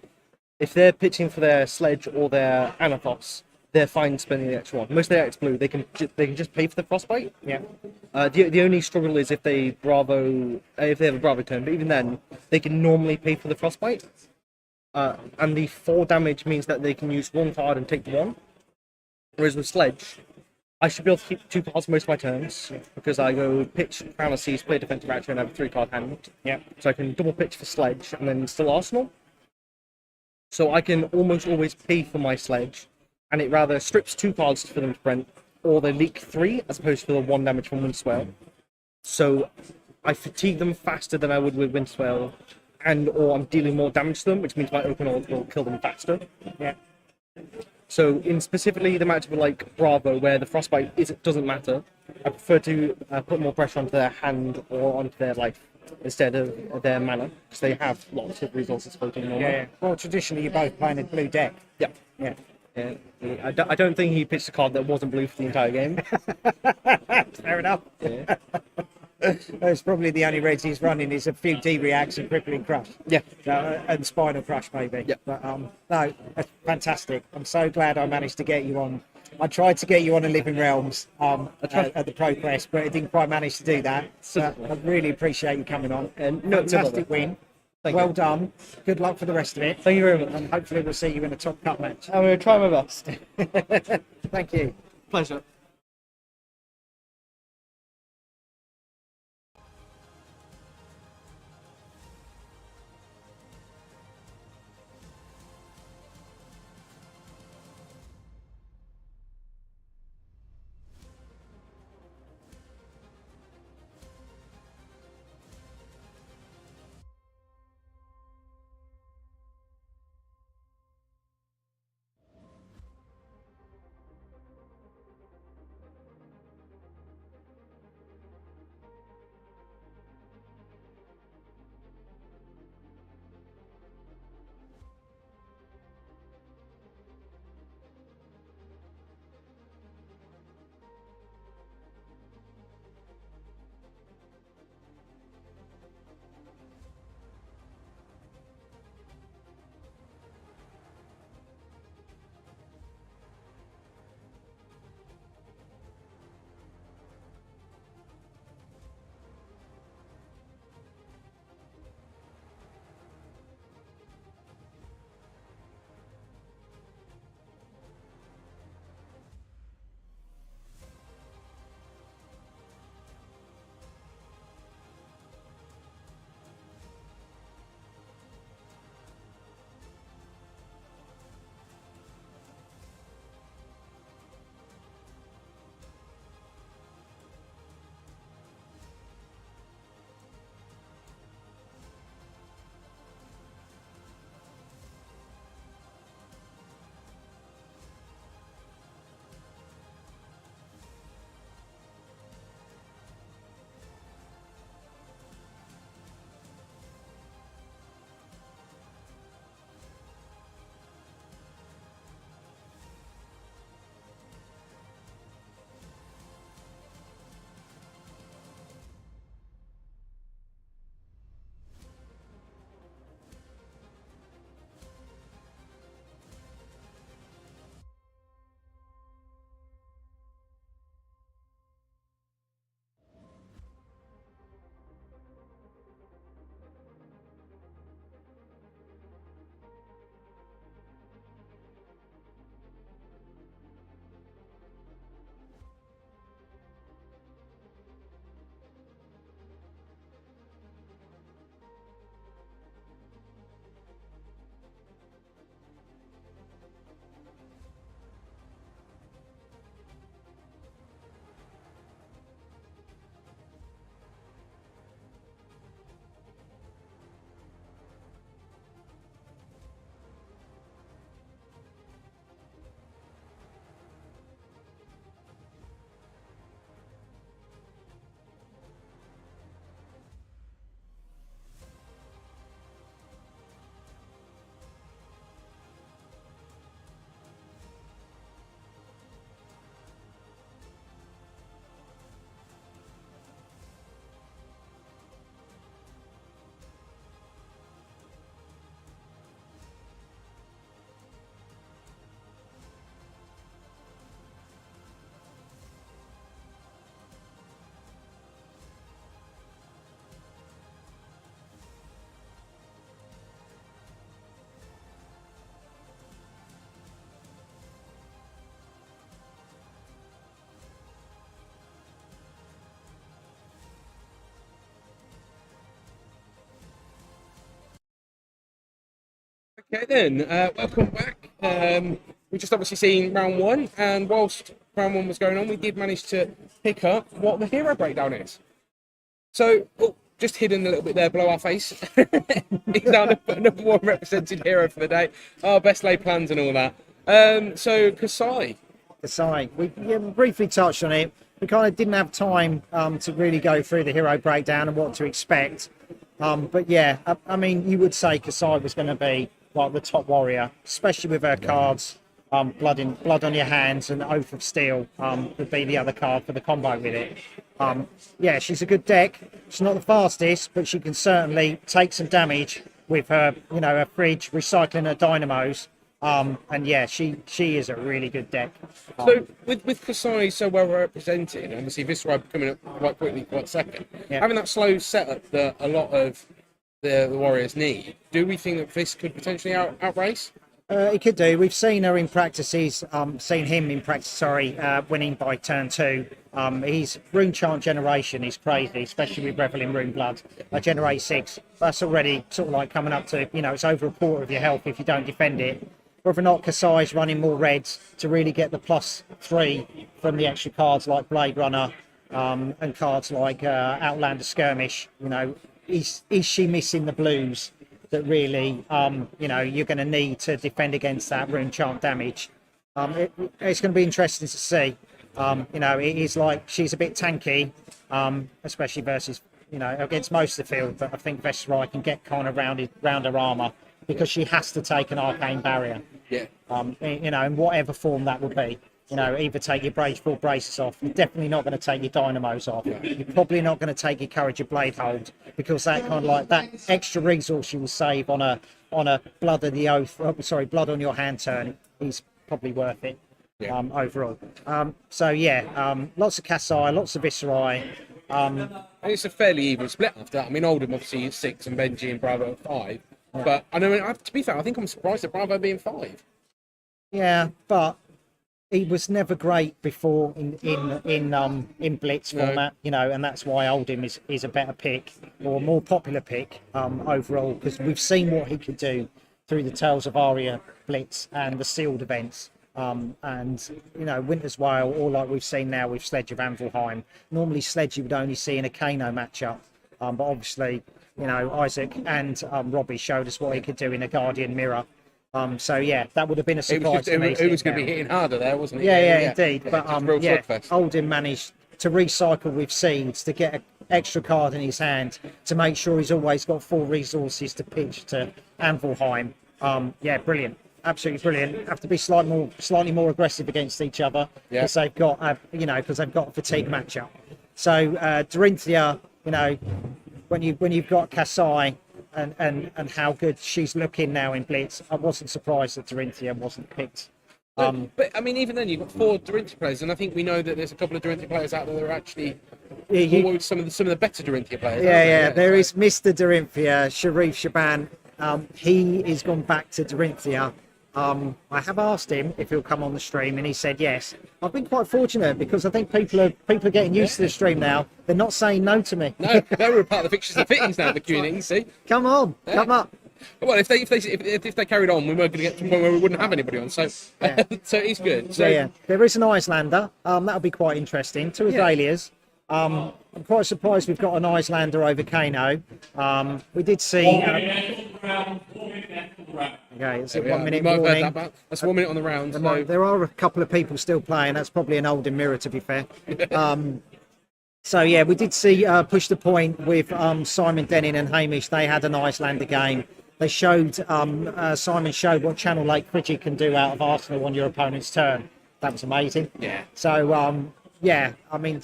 if they're pitching for their sledge or their anathos, they're fine spending the extra one. Most of their X blue, they can just pay for the frostbite. Yeah. The only struggle is if they have a bravo turn, but even then, they can normally pay for the frostbite. And the 4 damage means that they can use 1 card and take the 1. Whereas with sledge, I should be able to keep 2 cards most of my turns because I go pitch, crown of seas, play defensive action, and have a 3-card hand. Yeah. So I can double pitch for sledge and then still arsenal. So I can almost always pay for my sledge, and it rather strips 2 cards for them to print, or they leak 3 as opposed to the 1 damage from Windswell. So I fatigue them faster than I would with Windswell, and or I'm dealing more damage to them, which means my open ult will kill them faster. Yeah. So in specifically the matchup like Bravo, where the frostbite doesn't matter, I prefer to put more pressure onto their hand or onto their life instead of their mana, because they have lots of resources floating normally. Yeah. Well, traditionally you're both playing a blue deck. Yeah. Yeah. Yeah. I don't think he pitched a card that wasn't blue for the entire game. Fair enough. Yeah. That's probably the only reds he's running is a few D-reacts and crippling crush. Yeah. And spinal crush maybe. Yeah. But no, that's fantastic. I'm so glad I managed to get you on. I tried to get you on a Living Realms at the Pro Quest, but I didn't quite manage to do that. So I really appreciate you coming on. And no Fantastic bother. win. Thank Well you. done. Good luck for the rest of it. Thank you very much. And hopefully we'll see you in a top cup match. I'm going to try my best. Thank you. Pleasure. Okay then, welcome back. We've just obviously seen round one, and whilst round one was going on, we did manage to pick up what the hero breakdown is. So, just hidden a little bit there below our face. He's now number one represented hero for the day. Our best laid plans and all that. So, Kasai. Kasai, we briefly touched on it. We kind of didn't have time to really go through the hero breakdown and what to expect. But yeah, I mean, you would say Kasai was going to be like the top warrior, especially with her cards. Blood on your hands and Oath of Steel would be the other card for the combo with it. Yeah, she's a good deck. She's not the fastest, but she can certainly take some damage with her, her fridge, recycling her dynamos. And yeah, she is a really good deck. So with Kasai so well represented, and obviously Viserai coming up quite quickly, quite second, having that slow setup that a lot of the Warriors need, do we think that this could potentially outrace? It could do. We've seen her in practices, winning by turn 2. His rune chant generation is crazy, especially with Reveling Rune Blood. Generate 6. That's already sort of like coming up to, it's over a quarter of your health if you don't defend it. Whether or not Kasai's running more reds to really get the +3 from the extra cards like Blade Runner and cards like Outlander Skirmish, is she missing the blues that really, you're going to need to defend against that rune chant damage? It's going to be interesting to see. It is like she's a bit tanky, especially versus, against most of the field, but I think Viserai can get kind of round her armour because she has to take an arcane barrier. Yeah. In whatever form that would be. Either take your full braces off. You're definitely not going to take your dynamos off. You're probably not going to take your courage of blade hold because that kind of like that extra resource you will save on a blood of the oath. Blood on your hand turn is probably worth it. Yeah. Overall. Lots of Kasai, lots of Viserai. And it's a fairly even split after that. I mean, Oldhim obviously is 6 and Benji and Bravo at 5. Yeah. But I know, to be fair, I think I'm surprised at Bravo being 5. Yeah, but he was never great before in Blitz format, and that's why Oldhim is a better pick or a more popular pick overall because we've seen what he could do through the Tales of Aria Blitz and the sealed events. Winter's Wail, or like we've seen now with Sledge of Anvilheim. Normally Sledge you would only see in a Kano matchup, but obviously, Isaac and Robbie showed us what he could do in a Guardian Mirror. That would have been a surprise to me. It was going to be hitting harder there, wasn't it? Yeah, indeed. But Oldhim managed to recycle with Seeds to get an extra card in his hand to make sure he's always got 4 resources to pitch to Anvilheim. Brilliant. Absolutely brilliant. Have to be slightly more aggressive against each other because they've got a fatigue matchup. So Dorinthea, when you've got Kasai and how good she's looking now in Blitz, I wasn't surprised that Dorinthea wasn't picked. But I mean, even then, you've got 4 Dorinthea players, and I think we know that there's a couple of Dorinthea players out there that are actually some of the better Dorinthea players. There is Mr. Dorinthea, Sharif Shaban. He is gone back to Dorinthea. I have asked him if he'll come on the stream, and he said yes. I've been quite fortunate because I think people are getting used to the stream now. They're not saying no to me. No, we're part of the fixtures and fittings now. The Q&A, you see. Come on, come up. Well, if they carried on, we weren't going to get to the point where we wouldn't have anybody on. So, so it's good. So there is an Icelander. That'll be quite interesting. 2 Azaleas. I'm quite surprised we've got an Icelander over Kano. We did see. Okay, it's a 1 minute warning. That's 1 minute on the round. There are a couple of people still playing. That's probably an Oldhim mirror, to be fair. We did see Push the Point with Simon Denning and Hamish. They had an Icelander game. They showed Simon showed what Channel Lake Frigid can do out of Arsenal on your opponent's turn. That was amazing. Yeah. So I mean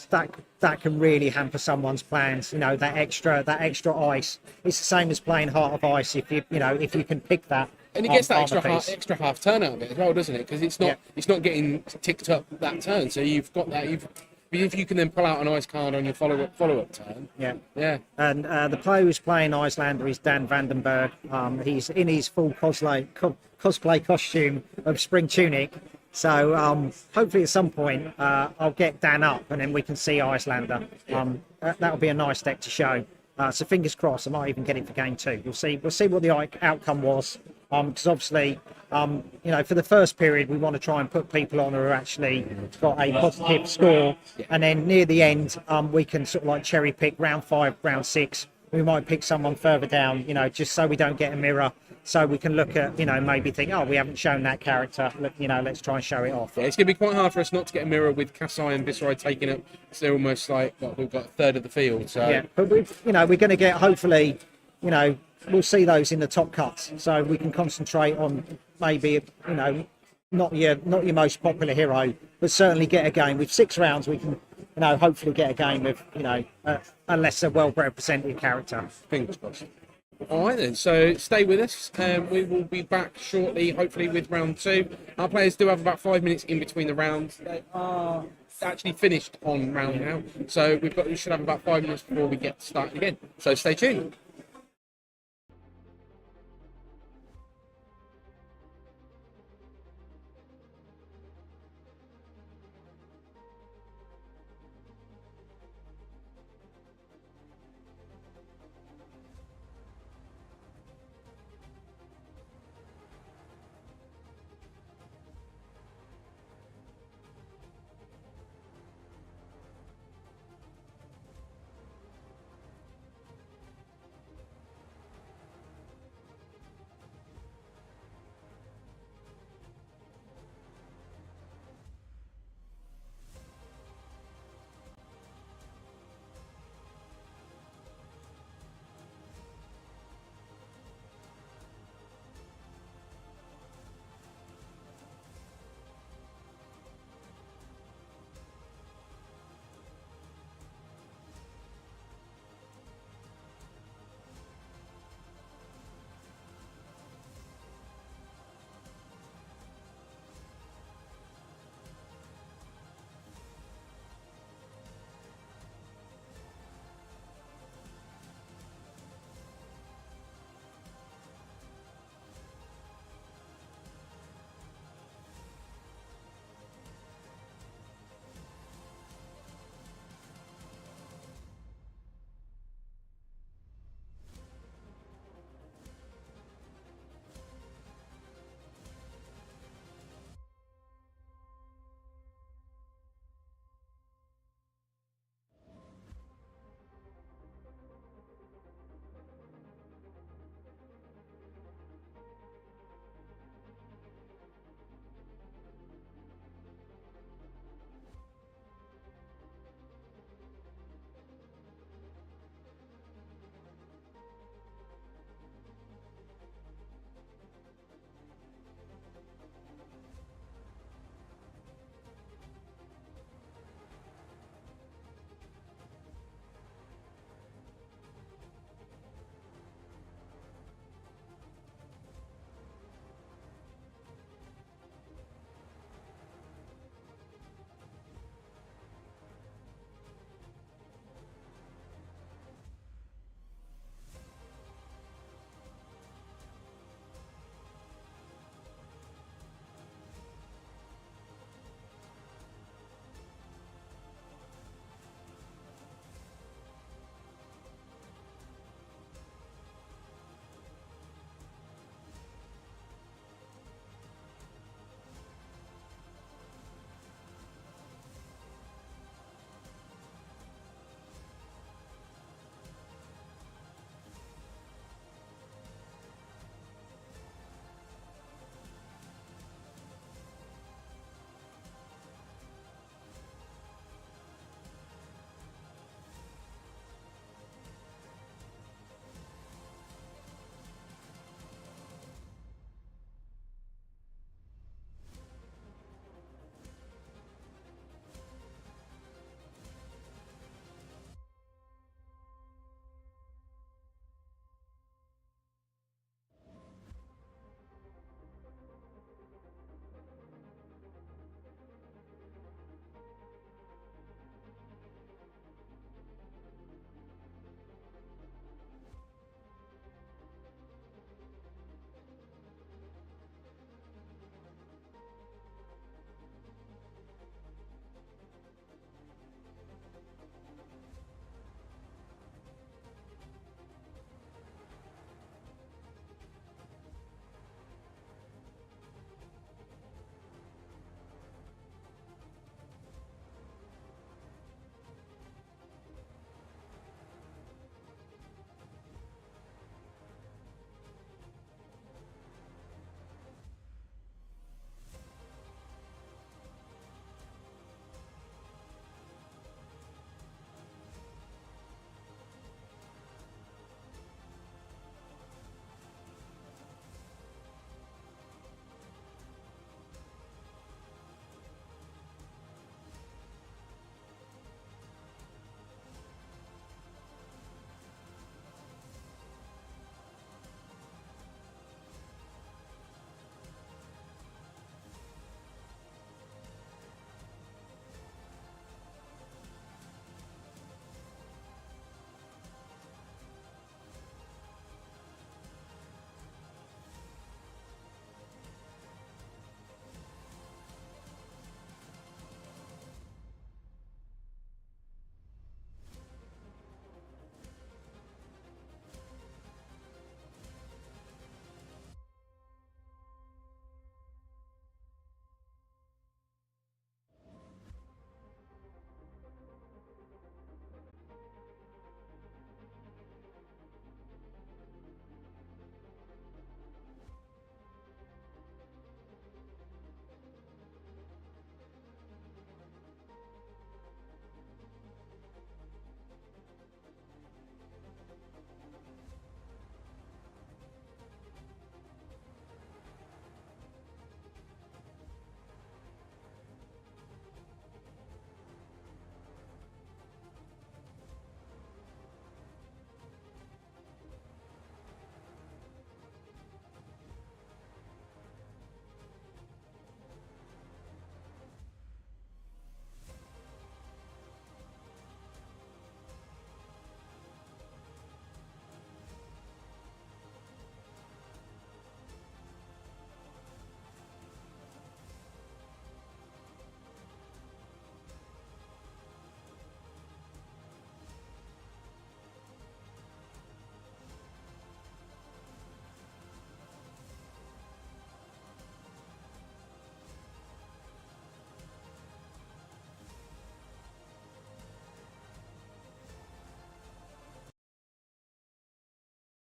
that can really hamper someone's plans. That extra ice. It's the same as playing Heart of Ice if you can pick that. And it gets that extra half turn out of it as well, doesn't it? Because it's not getting ticked up that turn. So you've got that. If you can then pull out an ice card on your follow up turn. Yeah. And the player who's playing Icelander is Dan Vandenberg. He's in his full cosplay costume of Spring Tunic. So hopefully at some point I'll get Dan up and then we can see Icelander. That'll be a nice deck to show. So fingers crossed, I might even get it for game 2. We'll see what the outcome was Because obviously, for the first period, we want to try and put people on who are actually got a positive score, and then near the end, we can sort of like cherry pick round 5, round 6. We might pick someone further down, just so we don't get a mirror. So we can look at, maybe think, oh, we haven't shown that character. Look, let's try and show it off. Yeah, it's going to be quite hard for us not to get a mirror with Kasai and Viserai taking up. So they're almost like, well, we've got a third of the field. So Yeah, but we're going to get, hopefully, we'll see those in the top cuts. So we can concentrate on maybe, not your most popular hero, but certainly get a game with 6 rounds. We can, hopefully get a game with, a lesser well represented character. fingers crossed. All right then, so stay with us. We will be back shortly, hopefully with round 2. Our players do have about 5 minutes in between the rounds. They are actually finished on round now, so we should have about 5 minutes before we get started again. So stay tuned.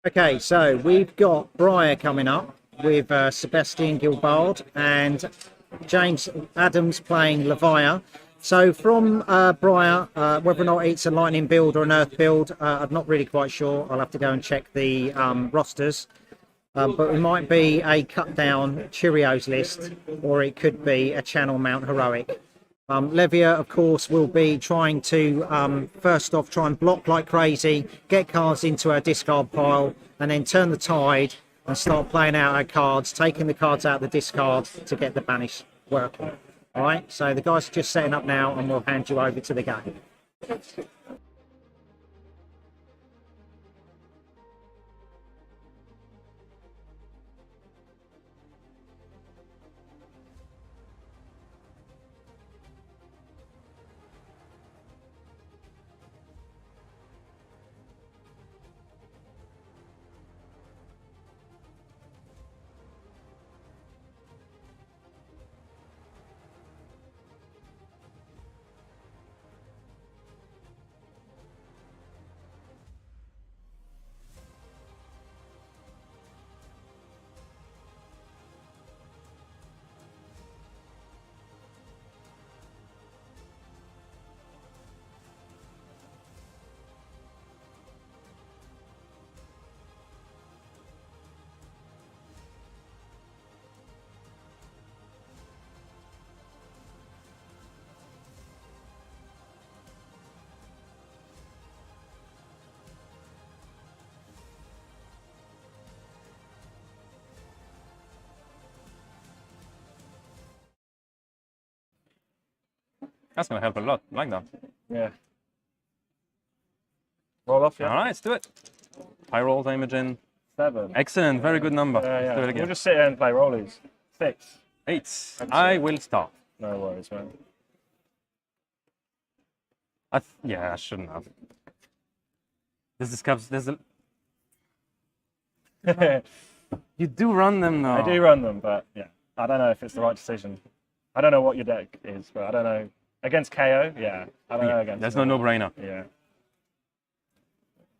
Okay, so we've got Briar coming up with Sebastian Gilbard and James Adams playing Levia. So from Briar, whether or not it's a lightning build or an earth build, I'm not really quite sure. I'll have to go and check the rosters. But it might be a cut down Cheerios list, or it could be a Channel Mount Heroic. Levia, of course, will be trying to first off try and block like crazy, get cards into her discard pile, and then turn the tide and start playing out her cards, taking the cards out of the discard to get the banish working. All right, so the guys are just setting up now, and we'll hand you over to the game. That's going to help a lot. Like that. Yeah. Roll off, yeah. All right, let's do it. High roll damage in. 7. Excellent. Very good number. Yeah, Let's do it We'll again. just sit here and play rollies. 6. 8. I will start. No worries, man. Yeah, I shouldn't have. There's a... You do run them now. I do run them, but yeah, I don't know if it's the right decision. I don't know what your deck is, but I don't know. Against KO, yeah. I don't know against. There's no no-brainer. Yeah.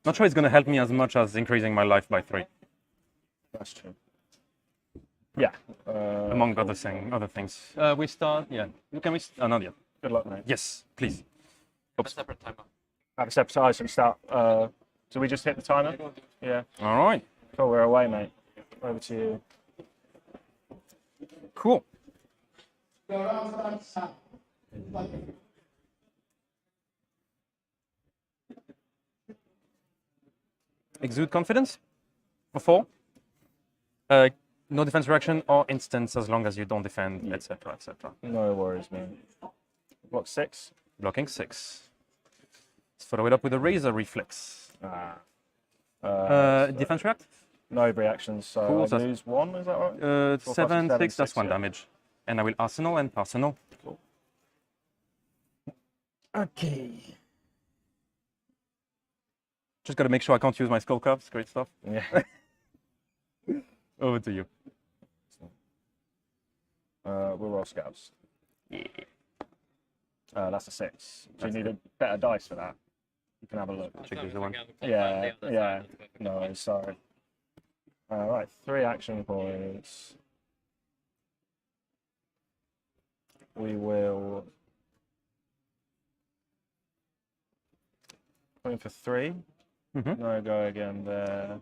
Not sure it's going to help me as much as increasing my life by 3. That's true. Yeah. Among other things. We start. Yeah. Can we? Oh, not yet. Good luck, mate. Yes, please. A separate timer. Have a separate size and start. Do we just hit the timer? Yeah. All right. Cool. We're away, mate. Over to you. Cool. Exude confidence for 4. No defense reaction or instance as long as you don't defend, etc., etc. No worries, man. Block 6. Blocking 6. Let's follow it up with a razor reflex. Defense react? No reactions, so Cool, I so- lose 1. Is that right? 4, 5, 7, 6, 6. That's 6, 1 yeah. damage. And I will arsenal and arsenal. Okay. Just got to make sure I can't use my skull cuffs. Great stuff. Yeah. Over to you. We'll roll scouts. Yeah. That's a 6. Do you need a better dice for that? You can have a look. Check the one. Yeah, yeah. No, sorry. All right, 3 action points. We will going for 3. Mhm. No go again there.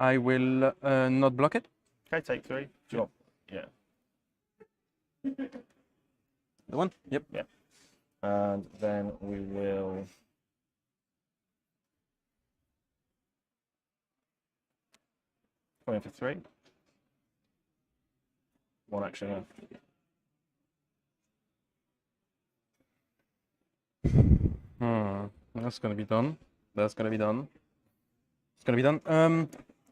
I will not block it. Okay, take 3. Drop. Yeah. The one? Yep. Yeah. And then we will go in for 3. 1 action left. That's gonna be done. That's gonna be done. It's gonna be done.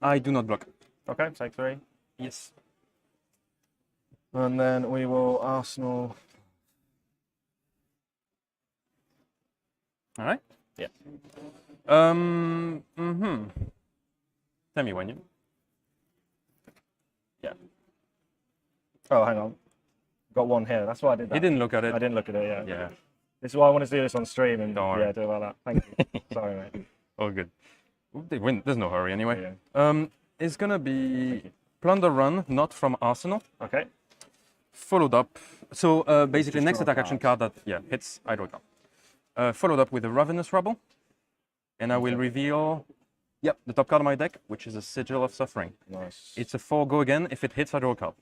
I do not block. Okay, take 3. Yes. And then we will Arsenal. All right. Yeah. Tell me when you. Yeah. Oh, hang on. Got 1 here. That's why I did that. He didn't look at it. I didn't look at it, yeah. Yeah. This is why I want to do this on stream and Don't worry. yeah, do it like that. Thank you. Sorry, mate. All good. They win. There's no hurry anyway. Yeah. It's gonna be Plunder Run, not from Arsenal. Okay. Followed up. So basically, Just next draw attack action card that hits, I draw a card. Followed up with a Ravenous Rubble, and I will reveal. Yep, the top card of my deck, which is a Sigil of Suffering. Nice. It's a 4 go again. If it hits, I draw a card.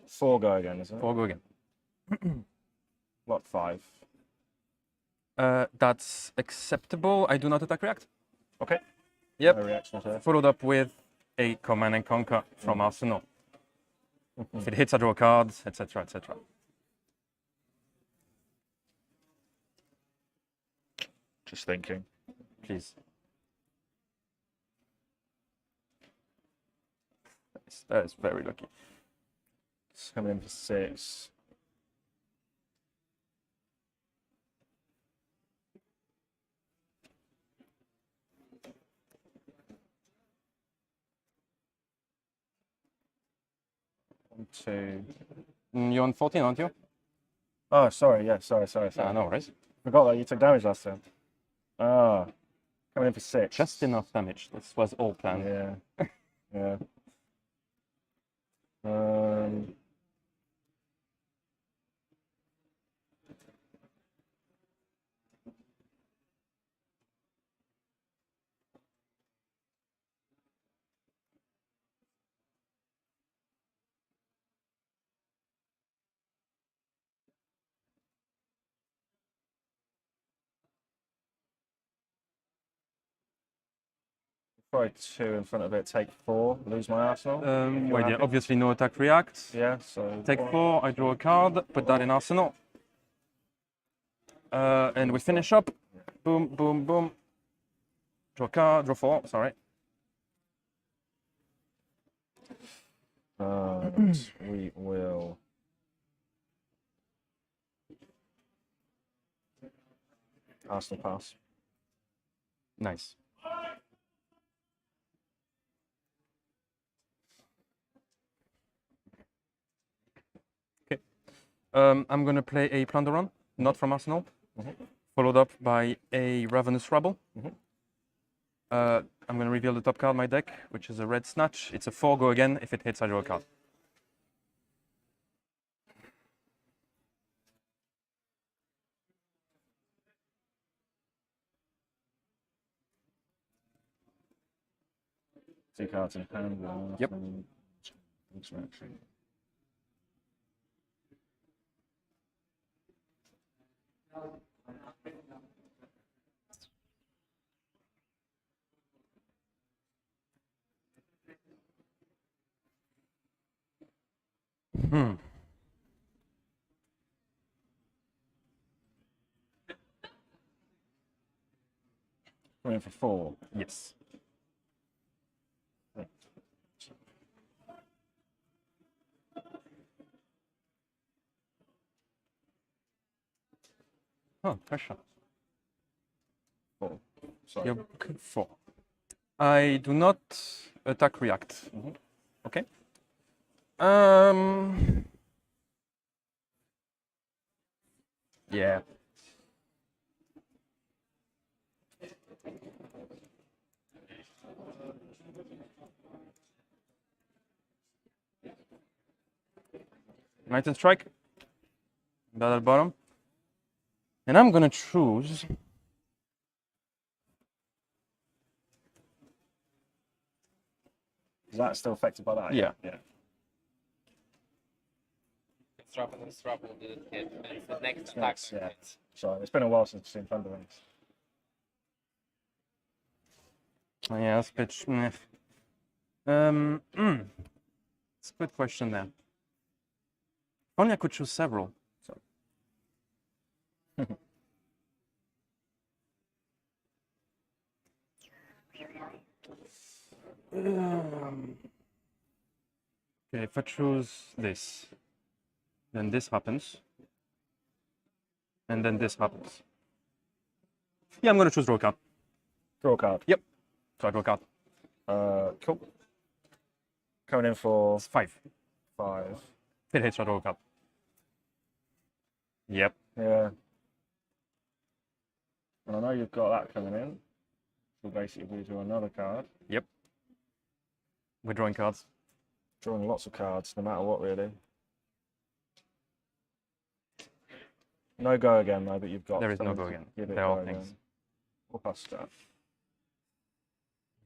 Four go again, isn't it? 4 go again. What, 5? That's acceptable. I do not attack react. Okay. Yep. No reaction to Followed up with a Command and Conquer from Arsenal. If it hits, I draw a card, etc., etc. Just thinking. Please. That is very lucky. It's coming in for 6. Two. You're on 14, aren't you? Oh, sorry. Yeah, sorry. No worries. Forgot that you took damage last time. Ah, coming in for 6. Just enough damage. This was all planned. Yeah. Yeah. Probably 2 in front of it. Take 4. Lose my Arsenal. Well, yeah, obviously no attack react. Yeah. So Take 4, I draw a card, put that in Arsenal. And we finish up. Boom, boom, boom. Draw a card, draw 4, sorry. we will. Arsenal pass. Nice. Okay. I'm going to play a Plunder Run, not from Arsenal, followed up by a Ravenous Rubble. I'm going to reveal the top card of my deck, which is a Red Snatch. It's a 4 go again. If it hits, I draw a card. Two cards in hand. Yep. Interaction. Going for 4. Yes. Oh, pressure. 4. Sorry. You're 4. I do not attack react. Okay. Yeah. Knight and strike. That at bottom. And I'm gonna choose. Is that still affected by that? Yeah. Yeah. Struggle and struggle the hit, and it's the next attack. Yeah. Sorry, it's been a while since I've seen Thunder Rings. Oh, yeah, that's a bit. It's a good question there. If only I could choose several. So. Okay, if I choose this, then this happens. And then this happens. Yeah, I'm gonna choose draw card. Draw a card. Yep. So I draw a card. Cool. Coming in for It's 5. 5. If it hits, I draw a card. Yep. Yeah. And I know you've got that coming in. We'll basically do another card. Yep. We're drawing cards. Drawing lots of cards, no matter what, really. No go again, though, but you've got. There is no something go to again. give it They're all go things. again. Or pass stuff.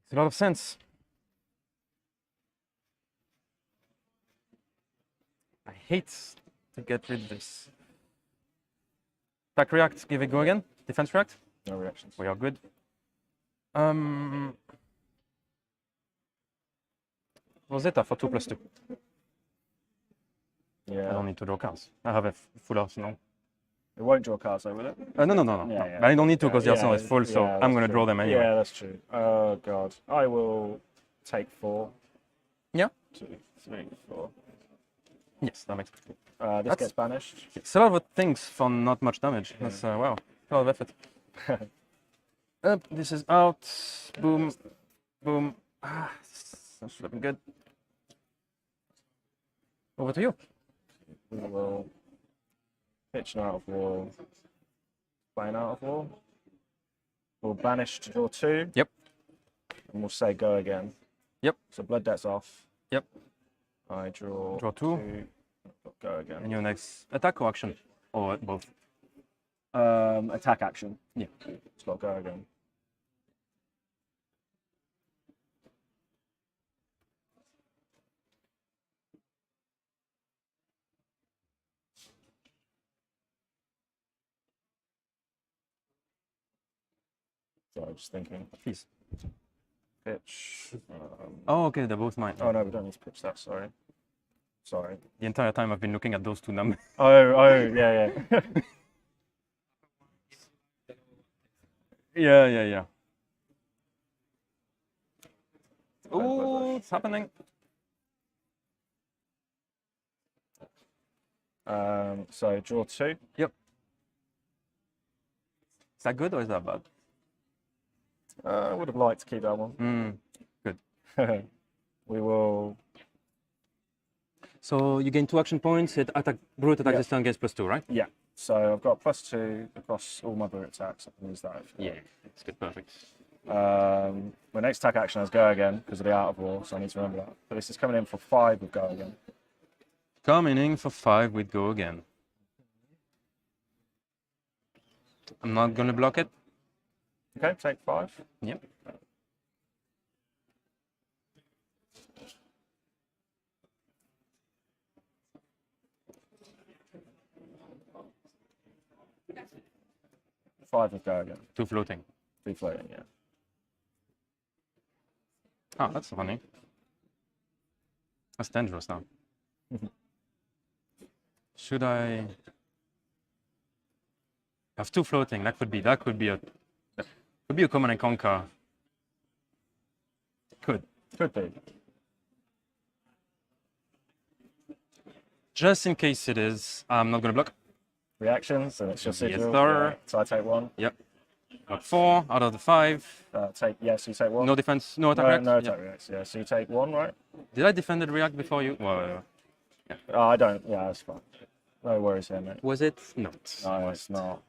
It's a lot of sense. I hate to get rid of this. Attack react, give it go again. Defense react. No reactions. We are good. Rosetta for 2+2. I Yeah. don't need to draw cards. I have a full arsenal. It won't draw cards, though, will it? No. Yeah. But I don't need to because the Yeah, arsenal is full, so yeah, I'm that's going to true. draw them anyway. Yeah, that's true. Oh, God. I will take 4. Yeah. 2, 3, 4. Yes, that makes sense. This gets banished. It's a lot of things for not much damage. That's, wow, a lot of effort. This is out. Boom. Boom. That should have been good. Over to you. We will pitch an out of war. Play an out of war. We'll banish to draw 2. Yep. And we'll say go again. Yep. So blood debt's off. Yep. I draw, Draw 2. 2. Go again. And your next attack or action? Or both? Attack action. Yeah. It's got go again. So I'm just thinking. Please. Pitch. Oh, okay, they're both mine. Oh no, we don't need to pitch that. Sorry. The entire time I've been looking at those two numbers. Oh, yeah. Yeah. Oh, it's happening. So draw 2. Yep. Is that good or is that bad? I would have liked to keep that one. Good. We will. So you gain 2 action points. It attack brute attack this turn gets +2, right? Yeah. So I've got +2 across all my brute attacks. I can use that. Yeah, it's good, perfect. My next attack action has go again because of the out of war, so I need to remember that. But this is coming in for 5 with go again. Coming in for 5 with go again. I'm not gonna block it. Okay, take 5. Yep. Five with go again. 2 floating. 3 floating, yeah. Ah, that's funny. That's dangerous now. Should I have 2 floating? That could be a command and conquer. Could be. Just in case it is, I'm not gonna block. Reactions, and it's your sigil. Yes, sir. Yeah. So I take 1. Yep. Got 4 out of the 5. So you take 1. No defense, no attack react? No Yeah. attack reacts, yeah. So you take 1, right? Did I defend the react before you? Well, Oh, I don't. Yeah, that's fine. No worries here, mate. was it? No. No, it's not.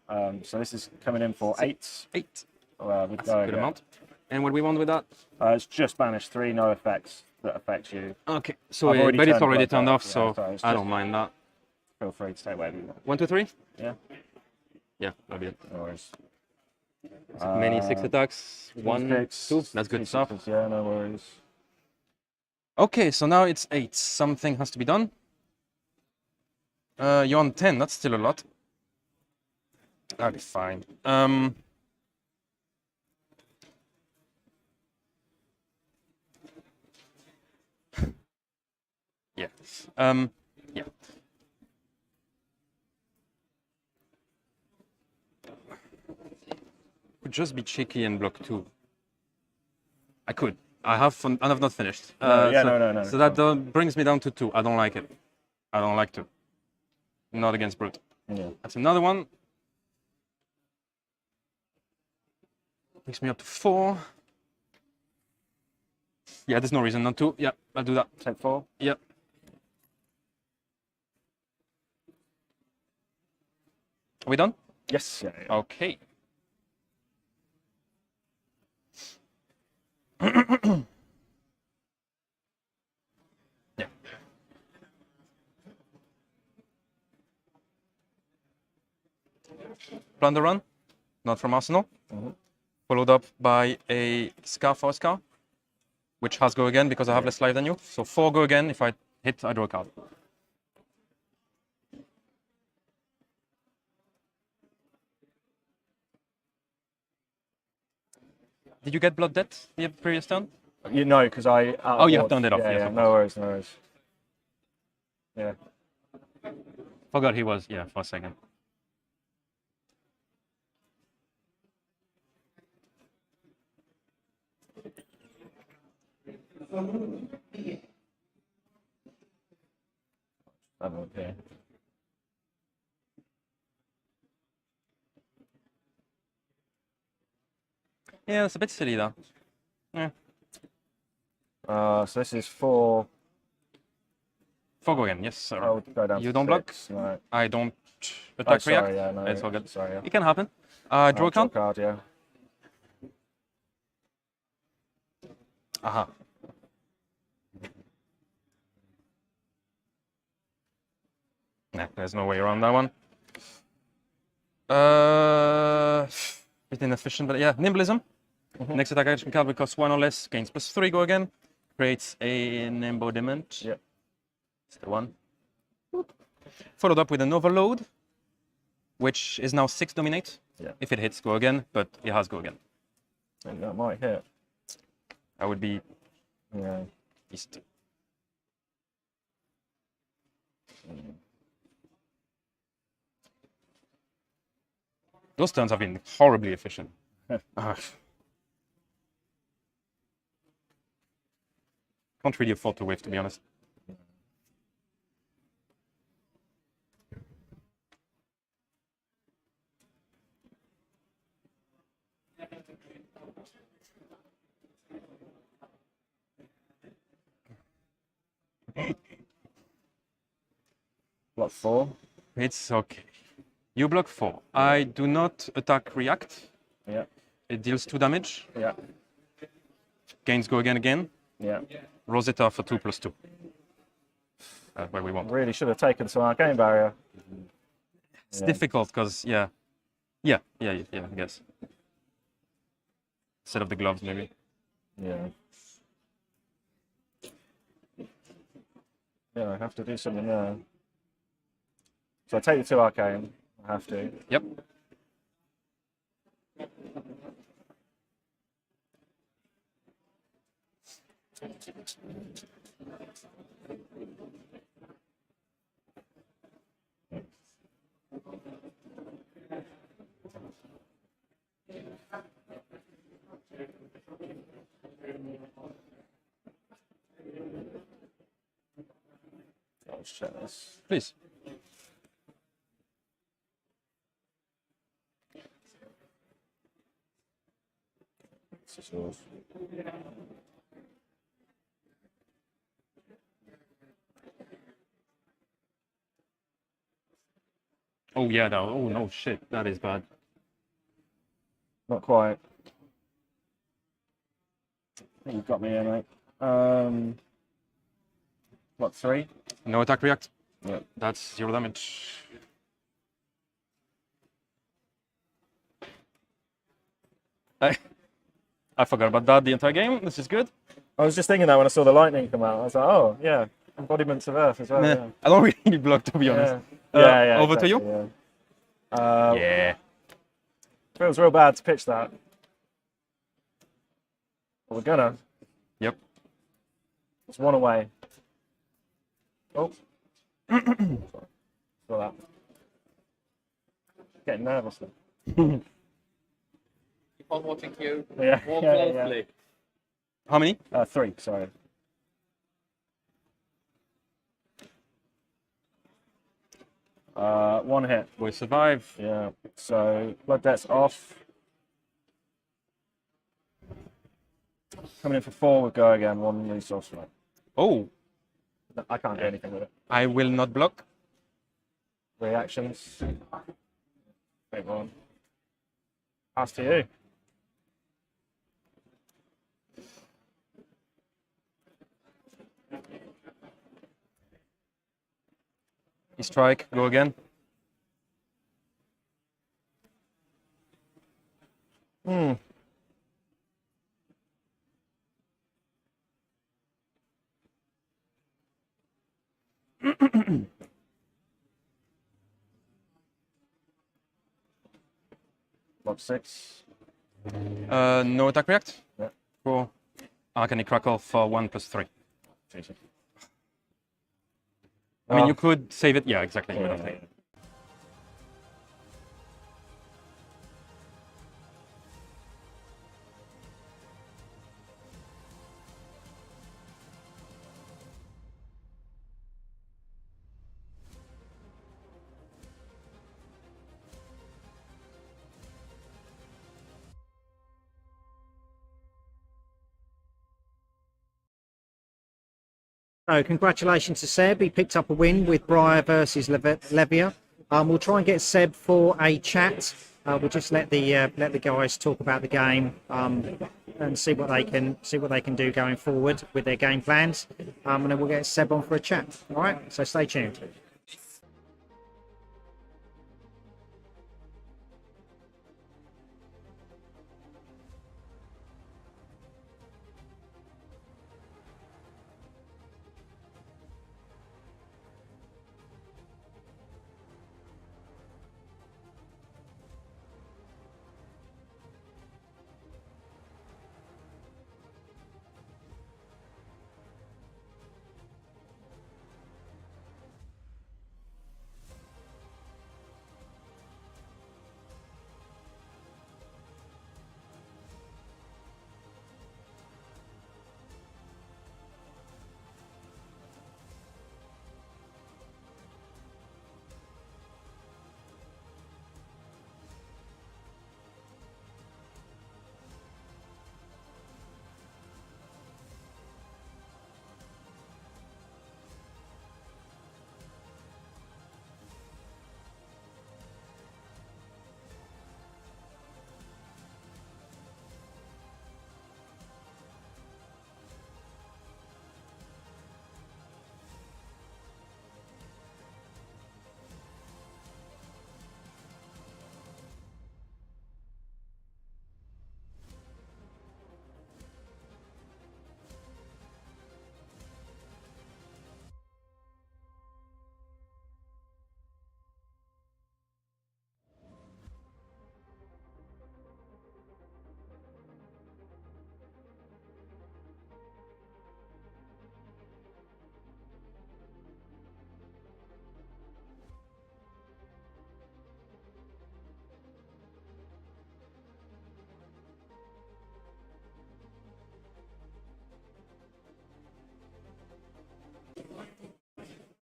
So this is coming in for 8. 8. With That's go a good again. amount. And what do we want with that? It's just banish 3, no effects that affect you. Okay. So I've already but it's turned already blood turned off, off, yeah, so so it's I just- don't mind that. Feel free to take whatever you want. 1, 2, 3. Yeah, Yeah, that'll be it. no worries. Many 6 attacks. 1, 6, 2. That's good 2 stuff. sixes, yeah, no worries. Okay, so now it's 8. Something has to be done. You're on 10. That's still a lot. That'll be fine. Yeah. Yeah. Could just be cheeky and block 2. I could. I have not finished. No. So that brings me down to 2. I don't like it. I don't like 2. Not against brute. Yeah. That's another one. Takes me up to 4. Yeah, there's no reason not to. Yeah, I'll do that. Take 4. Yep. Are we done? Yes. Yeah. yeah. Okay. Yeah. Plunder run, not from Arsenal. Followed up by a Scar for a Scar, which has go again because I have less life than you. So 4 go again. If I hit, I draw a card. Did you get Blood Debt the previous turn? You know, because I. Oh, you have done it off. Yeah, Yes, yeah. of No worries. No worries. Yeah. Forgot he was, yeah, for a second. Okay. Yeah, it's a bit silly though. Yeah. So this is 4. 4 go again, yes, sir. I'll go down. You to don't block? 6. No. I don't Oh, attack sorry. react. Yeah. No. It's all good. Sorry. Yeah. It can happen. Draw a card. card. Yeah. Aha. Nah, there's no way around that one. Bit inefficient, but yeah, Nimblism. Next attack action card will cost 1 or less, gains +3, go again. Creates an embodiment. Yep. It's the one. Followed up with an Overload, which is now 6 dominate. Yeah. If it hits, go again, but it has go again. I think that might hit. I would be Yeah. east. Those turns have been horribly efficient. Can't really afford to whiff, to be honest. What 4? It's okay. You block 4. I do not attack react. Yeah. It deals 2 damage. Yeah. Gains go again. Yeah. Rosetta for 2/2. That's where we want. Really should have taken some arcane barrier. It's difficult because, yeah, I guess. Instead of the gloves, maybe. Yeah. Yeah, I have to do something there. So I take the 2 arcane. I have to. Yep. Let's check this. Please. This is yours. Oh, yeah, no. Oh, no, shit. That is bad. Not quite. I think you've got me here, mate. What, 3? No attack react. Yep. That's 0 damage. I forgot about that the entire game. This is good. I was just thinking that when I saw the lightning come out. I was like, oh, yeah. Embodiments of Earth as well. Nah, Yeah. I don't really block, to be honest. Yeah, over to you? exactly, Yeah. Yeah. Feels real bad to pitch that. But we're gonna. Yep. It's 1 away. Oh. Sorry. Saw that. Getting nervous. Keep on watching you Yeah. more yeah. closely. How many? 3, sorry. One hit. We survive. Yeah. So blood debt's off. Coming in for 4 with go again. 1 resource right. Oh, I can't do anything with it. I will not block. Reactions. move on. Pass to you. You strike, go again. Block 6. No attack react. Yeah. For Arcanic Crackle for 1+3. Jesus. I mean, you could save it. Yeah, exactly. You would have taken it. So congratulations to Seb. He picked up a win with Briar versus Levia. We'll try and get Seb for a chat. We'll just let the guys talk about the game and see what they can do going forward with their game plans. And then we'll get Seb on for a chat. All right. So stay tuned.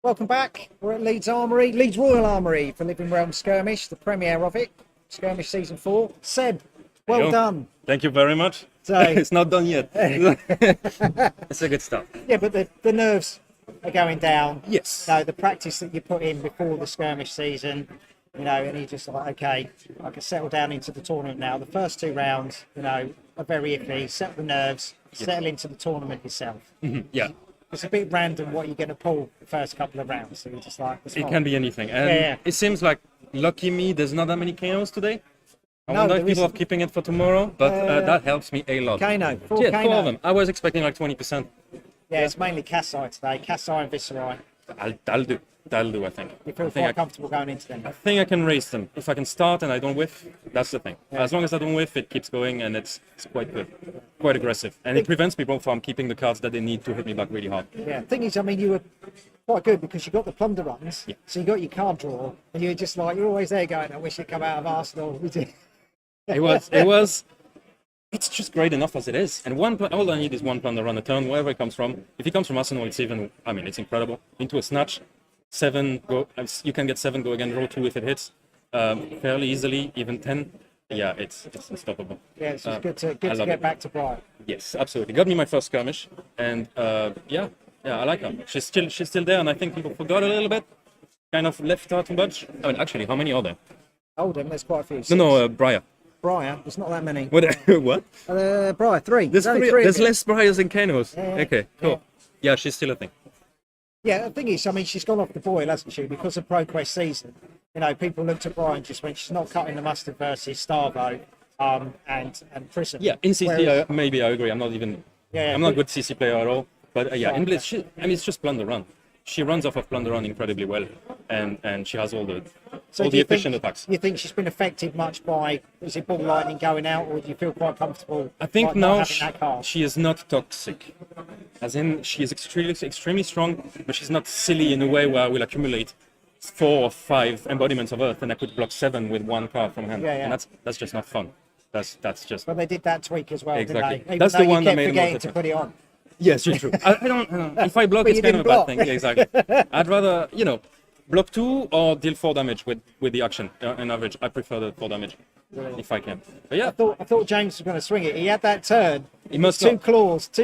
Welcome back. We're at Leeds Armoury, Leeds Royal Armoury for Living Realm Skirmish, the premiere of it. Skirmish Season 4. Seb, well done. Thank you very much. So, It's not done yet. It's a good start. yeah, but the nerves are going down. Yes. You know, the practice that you put in before the skirmish season, you know, and you're just like, okay, I can settle down into the tournament now. The first 2 rounds, you know, are very iffy. Settle the nerves, settle into the tournament yourself. Yeah. It's a bit random what you're going to pull the first couple of rounds. So you're just like, it's It fine. can be anything. And Yeah. it seems like, lucky me, there's not that many KOs today. I No, wonder if there people are isn't. keeping it for tomorrow, but that helps me a lot. Kano, 4 Yeah, Kano. 4 of them. I was expecting like 20%. Yeah, it's mainly Kasai today. Kasai and Viserai. I'll do. That'll do, I think. You feel I think quite comfortable going into them. I think I can raise them. If I can start and I don't whiff, that's the thing. As long as I don't whiff, it keeps going and it's quite good. Quite aggressive. And it prevents people from keeping the cards that they need to hit me back really hard. Yeah, thing is, I mean, you were quite good because you got the plunder runs, Yeah. so you got your card draw, and you were just like, you're always there going, I wish you'd come out of Arsenal. It was. It's just great enough as it is. And all I need is one plunder run a turn, wherever it comes from. If it comes from Arsenal, it's even, I mean, it's incredible. Into a snatch, 7 go, you can get 7 go again, roll 2 if it hits. Fairly easily, even 10. Yeah, it's unstoppable. Yeah, it's just good to I love get it. back to Briar. Yes, absolutely. Got me my first skirmish, and yeah, I like her. She's still there, and I think people forgot a little bit. Kind of left her too much. I mean, actually, how many are there? Oldhim, there's quite a few. No, Six. no, Briar. Briar, there's not that many. What? What? Briar, 3. There's only three, 3 of there's them. less Briars than Kanos. Yeah, Okay, cool. Yeah, she's still a thing. Yeah, the thing is, I mean, she's gone off the boil, hasn't she? Because of ProQuest season. You know, people looked at Briar and just went, she's not cutting the mustard versus Starvo and Prism. Yeah, in CC, Whereas- maybe I agree. I'm not even. Yeah, I'm not a good CC player at all. But yeah, Right, in Blitz, I mean, it's just Plunder Run. She runs off of Plunder Run incredibly well, and she has all the So do the you efficient think, attacks. You think she's been affected much by, is it Ball Lightning going out, or do you feel quite comfortable? I think like, now not having that card? she is not toxic. As in, she is extremely strong, but she's not silly in a way where I will accumulate 4 or 5 embodiments of Earth and I could block 7 with 1 card from hand. Yeah, yeah. And that's just not fun. That's just. But they did that tweak as well, Exactly. didn't they? Even That's though the you one that kept made the most forgetting to difference. put it on. Yes, you're true. I don't. If I block, But it's you kind of a didn't bad block. thing. Yeah, exactly. I'd rather, block 2 or deal 4 damage with the action. On average, I prefer the 4 damage if I can. But yeah, I thought James was going to swing it. He had that turn. he must Two not.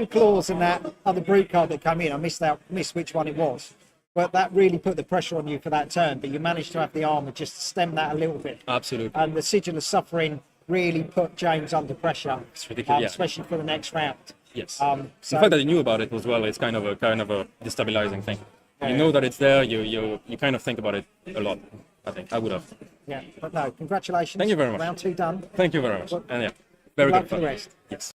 claws, and that other brute card that came in. I missed which one it was. But that really put the pressure on you for that turn. But you managed to have the armor just to stem that a little bit. Absolutely. And the Sigil of Suffering really put James under pressure, It's ridiculous. Yeah. especially for the next round. Yes. So, The fact that he knew about it as well, it's kind of a destabilizing thing. You know that it's there. You kind of think about it a lot. I think I would have. yeah, but no, congratulations. Thank you very much. Round 2 done. Thank you very much. Well, And yeah, very Good luck good for fun. the rest. Yes.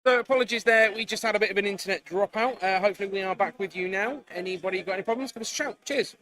So apologies there, we just had a bit of an internet dropout. Hopefully we are back with you now. Anybody got any problems? Give us a shout. Cheers.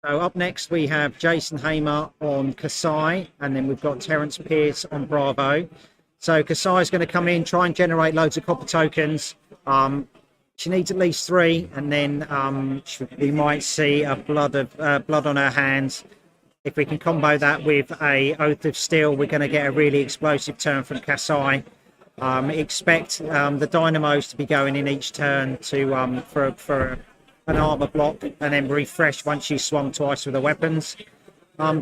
So up next we have Jason Hamer on Kasai, and then we've got Terence Pearce on Bravo. So Kasai is going to come in, try and generate loads of copper tokens. She needs at least 3, and then we might see a blood on her hands. If we can combo that with a Oath of Steel, we're going to get a really explosive turn from Kasai. Expect the dynamos to be going in each turn to for an armor block, and then refresh once she's swung twice with the weapons.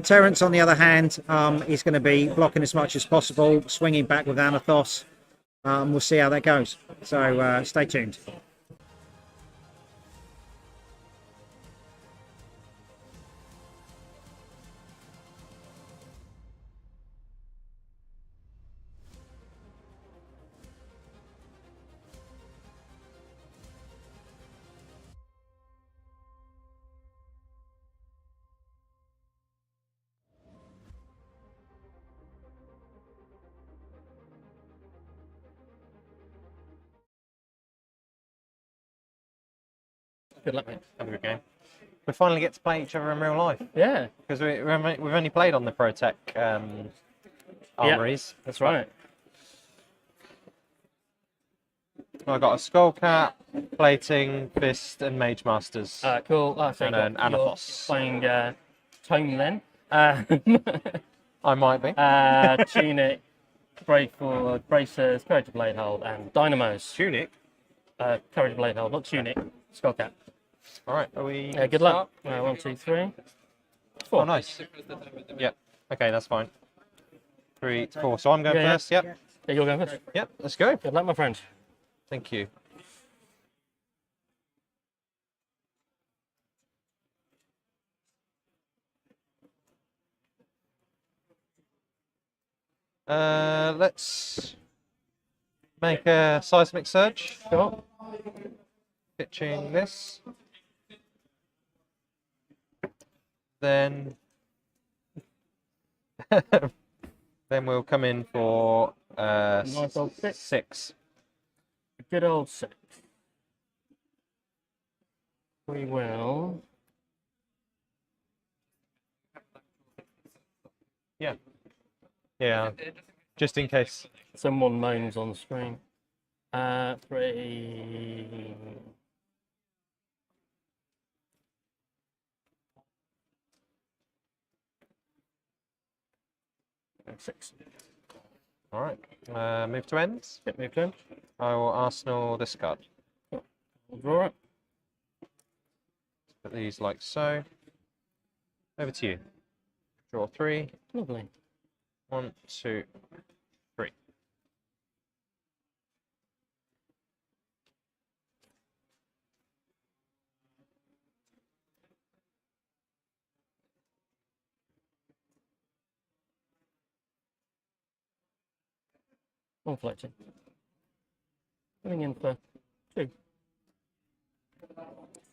Terence, on the other hand, is going to be blocking as much as possible, swinging back with Anathos. We'll see how that goes. So stay tuned. Good luck, mate. Have a good game. We finally get to play each other in real life Yeah, because we've only played on the ProTech Armouries. that's right. I got a skull cap, plating, fist, and mage masters. Cool. I think And an you're Anathos. playing Tome then. I might be. Tunic, Breakford, Bracers, Courage of Blade Hold, and Dynamos. Tunic. Courage of Blade Hold, not Tunic. Skullcap. All right. Are we? Good luck. 1, 2, 3, 4. Oh, nice. Yep. Okay, that's fine. 3, 4. So I'm going Yeah, yeah. first. Yep. Yeah, you're going first. Yep. Let's go. Good luck, my friend. Thank you. Let's make a seismic surge. Sure. Pitching this. Then then we'll come in for Nice old 6. 6. Good old 6. We will. Yeah. Yeah. Just in case. Someone moans on the screen. 3. And 6. All right. Move to ends. Get moved in. I will Arsenal this card. We'll draw it. Put these like so. Over to you. Draw 3. Lovely. 1, 2, 3. One fletching. Coming in for 2.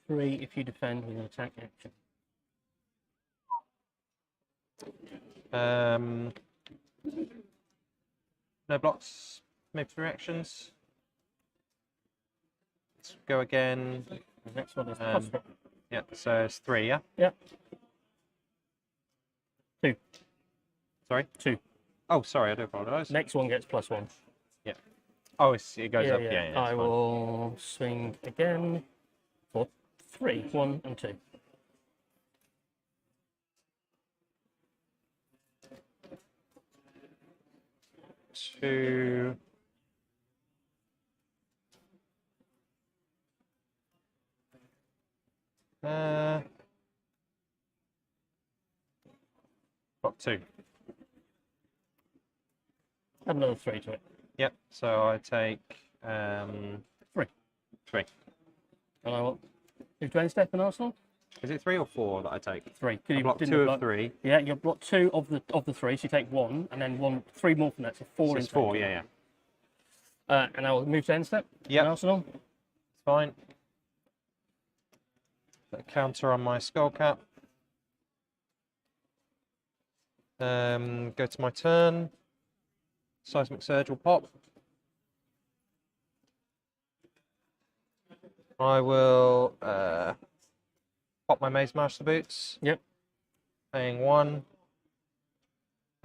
3 if you defend with an attack action. No blocks. Move 3 actions. Let's go again. The next one is plus 1. Yeah, so it's 3, yeah? Yeah. 2. Sorry? 2. Oh, sorry, I do apologise. Next one gets plus 1. Yeah. Oh, it goes up. Yeah, I will swing again for 3. 1 and 2. Two. Block 2. Add another 3 to it. Yep. So I take 3. 3. And I will move to end step in Arsenal. Is it 3 or 4 that I take? 3. I block 2 of 3. Yeah, you block 2 of the 3, so you take 1, and then 3 more from that, so 4 So in it's 4, total. yeah. And I will move to end step. Yep. In Arsenal. It's fine. Put a counter on my skull cap. Go to my turn. Seismic Surge will pop. I will pop my Maze Master Boots. Yep. Paying 1.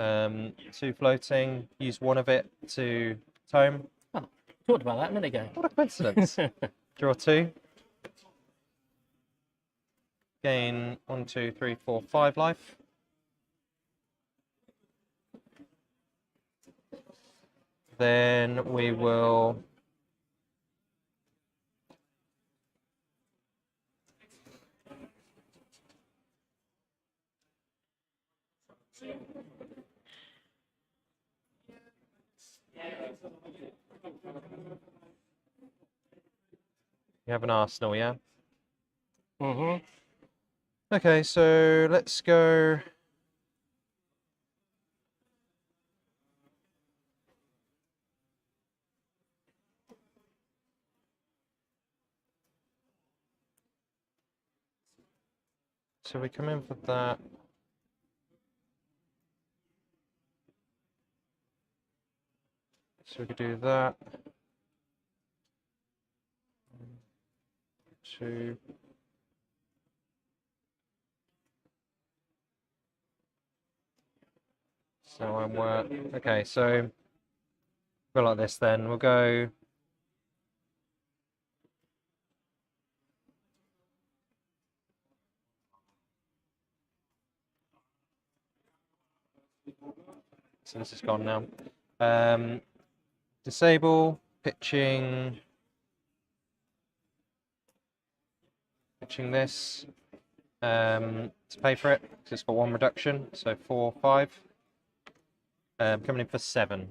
2 floating. Use 1 of it to tome. Oh, talked about that a minute ago. What a coincidence. Draw 2. Gain 1, 2, 3, 4, 5 life. Then we will you have an Arsenal, yeah? Mm-hmm. Okay, so let's go. So we come in for that. So we could do that. 2. So I'm work. Okay, so go like this then. We'll go. So this is gone now. Disable, pitching this to pay for it because it's got 1 reduction, so 4, 5. Coming in for 7.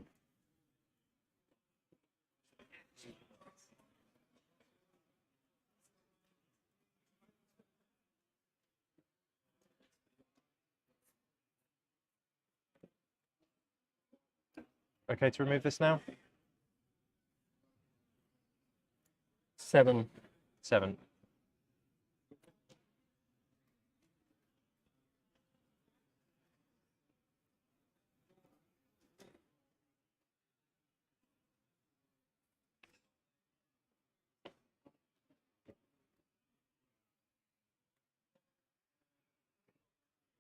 Okay to remove this now? 7. 7.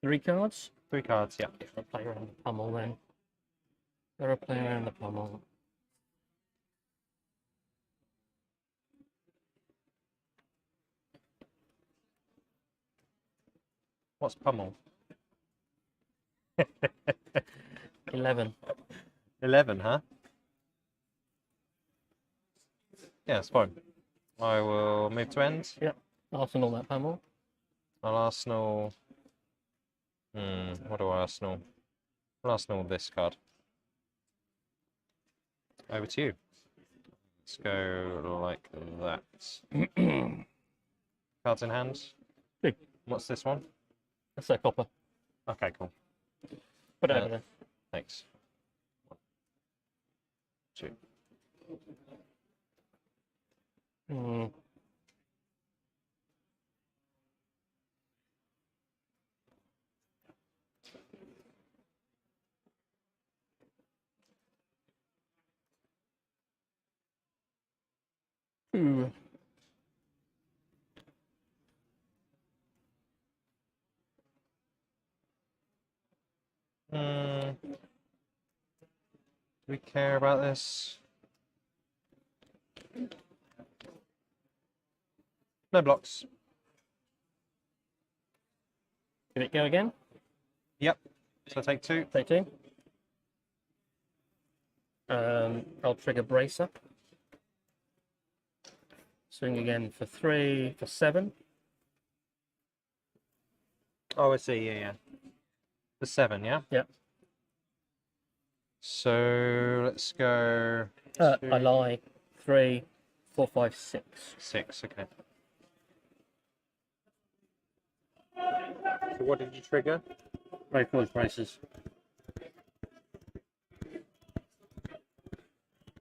Three cards. 3 cards, yeah. I'll play around the pummel then. Gotta play around the pummel. What's pummel? 11. 11, huh? Yeah, it's fine. I will move to end. Yep. Arsenal that pummel. I'll Arsenal. What do I Arsenal? I'll Arsenal this card. Over to you. Let's go like that. Cards in hand. Big. What's this one? That's a copper. Okay, cool. Put it over there. Thanks. 1, 2. Hmm. Ooh. Do we care about this? No blocks. Did it go again? Yep. So take 2. Take 2. I'll trigger bracer. Swing again for 3 for 7. Oh, I see. Yeah. The 7, yeah? Yep. So let's go. I lie. 3, 4, 5, 6. 6, okay. So what did you trigger? Very forward braces.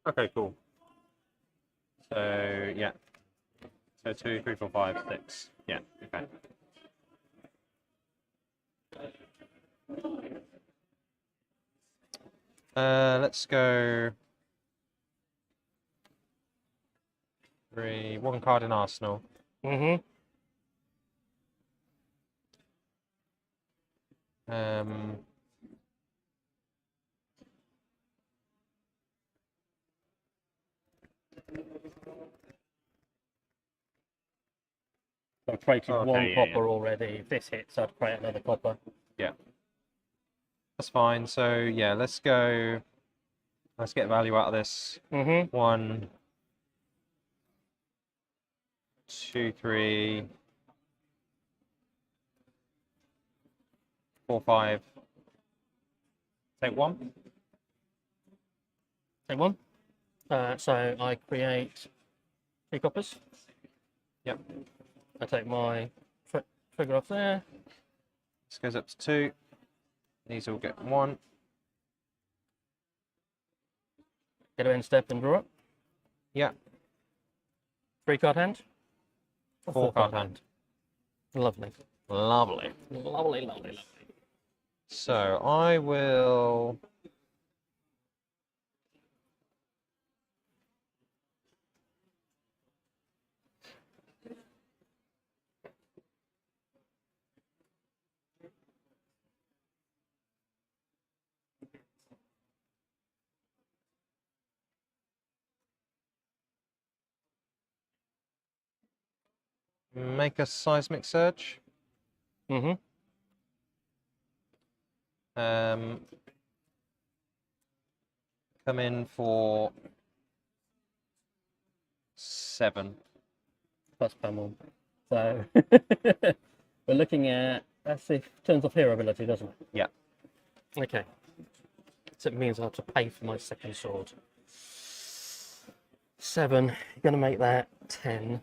Okay, cool. So, yeah. So 2, 3, 4, 5, 6. Yeah, okay. Let's go 3, 1 card in Arsenal. Mm-hmm. So I've created Okay, one yeah, copper already. If this hits, I'd create another copper. Yeah. That's fine. So, yeah, let's go. Let's get value out of this. Mm-hmm. 1, 2, 3, 4, 5. Take 1. Take 1. So I create 3 coppers. Yep. I take my trigger off there. This goes up to 2. These all get 1. Get to end step and draw it. Yeah. 3 card hand. 4 card hand. Lovely. Lovely. Lovely, lovely, lovely. So I will. Make a seismic surge. Mm-hmm. Come in for 7. Plus pummel. So we're looking at, let's see, turns off hero ability, doesn't it? Yeah. Okay. So it means I have to pay for my second sword. 7. You're going to make that 10.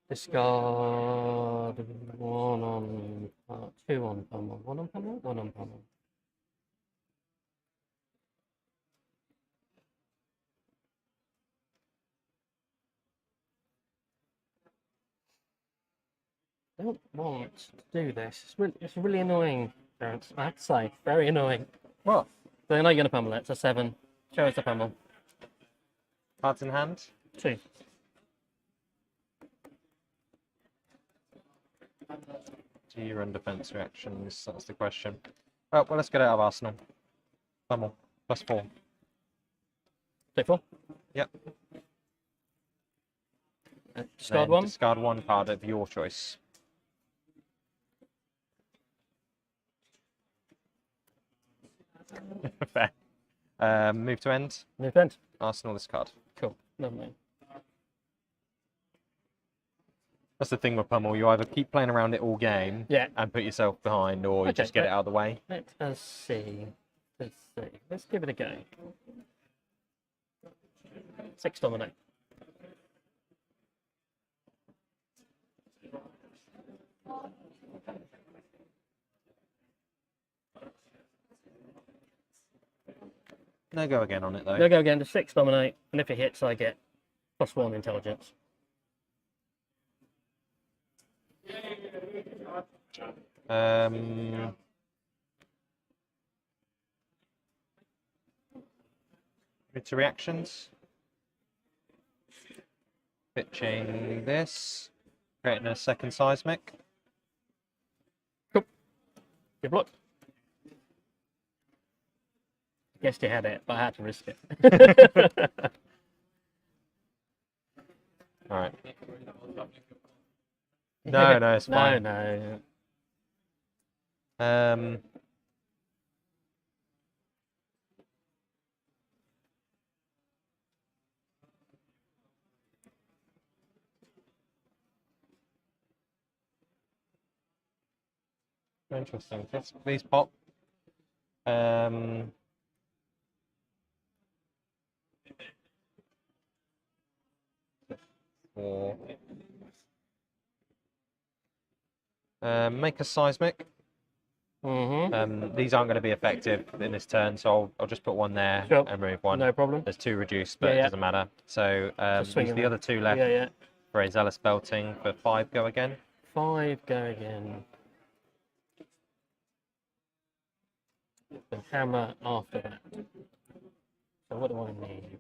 Discard 1 on 2 on pummel. 1 on pummel? 1 on pummel. I don't want to do this. It's really annoying, parents. I have to say, very annoying. What? So I know you're going to pummel it. It's a 7. Show us the pummel. Cards in hand. 2. Do you run defense reactions? That's the question. Oh, well, let's get out of Arsenal. Pummel. +4. Take 4. Yep. Discard Then 1. Discard 1 card of your choice. Fair. Move to end. Move end. Arsenal this card. Cool. Never mind. That's the thing with pummel. You either keep playing around it all game and put yourself behind, or you just get it out of the way. Let us see. Let's give it a go. 6 dominate. No go again on it though. No go again to 6 dominate, and if it hits, I get +1 intelligence. To reactions. Pitching this. Creating a second seismic. Cool. Good luck. Guessed you had it, but I had to risk it. Alright. No, it's fine. No. Interesting. Please pop. Four. Make a seismic. These aren't going to be effective in this turn, so I'll just put 1 there and remove 1. No problem. There's 2 reduced, but it doesn't matter. So use the other 2 left for a zealous belting for 5 go again. 5 go again. The hammer after that. So what do I need?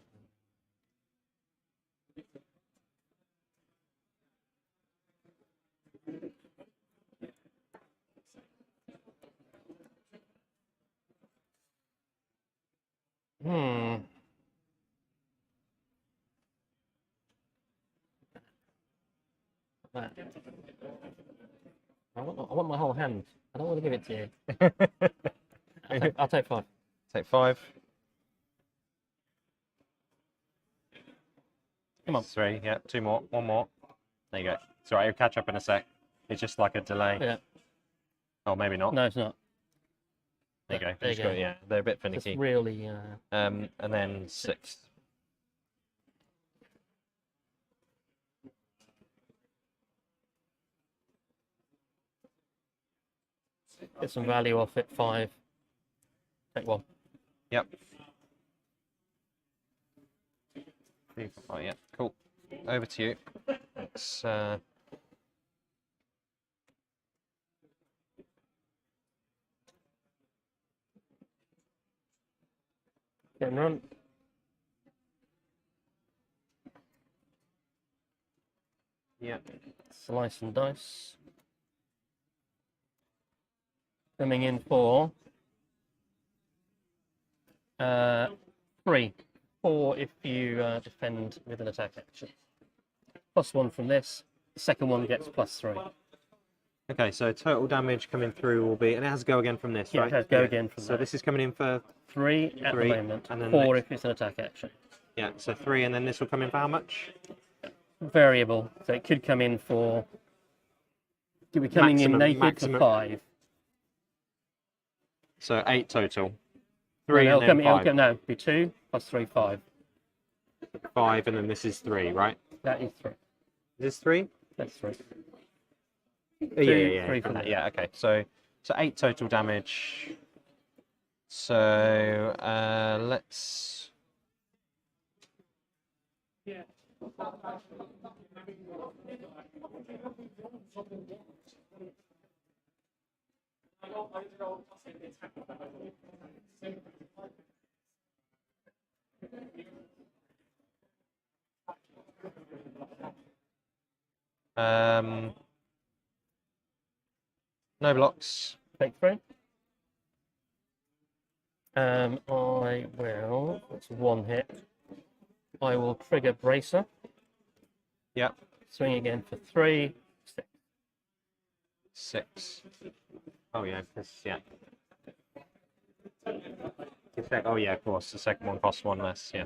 That. I want my whole hand. I don't want to give it to you. I'll take 5. Take 5. Come on. 3, yeah, 2 more, 1 more. There you go. It's alright, you'll catch up in a sec. It's just like a delay. Yeah. Oh, maybe not. No, it's not. There you go. There you go. Yeah, they're a bit finicky. Just really. And then 6. Get some value off it. 5. Take 1. Yep. Oh yeah, cool. Over to you. Let's Get and run. yeah. Slice and dice. Coming in for 3. 4 if you defend with an attack action. +1 from this. The second one gets +3. Okay, so total damage coming through will be, and it has to go again from this, Yeah, right? it has to go again from So that. this is coming in for 3 at 3, the moment. and then 4 next- if it's an attack action. yeah. So 3, and then this will come in for how much? Variable. So it could come in for. Could be coming Maximum- in naked maximum. for 5. So 8 total. No, 3 it'll and then come, it'll 5. come, no, be 2 +3, 5. 5, and then this is 3, right? That is 3. Is this 3? That's 3. Oh, yeah. 3 from for that, that. yeah, okay. So 8 total damage. So let's. No blocks. Take 3. I will. That's 1 hit. I will trigger Bracer. Yep. Swing again for 3. 6. 6. Oh yeah, yeah. Oh yeah, of course. The second one costs 1 less. Yeah.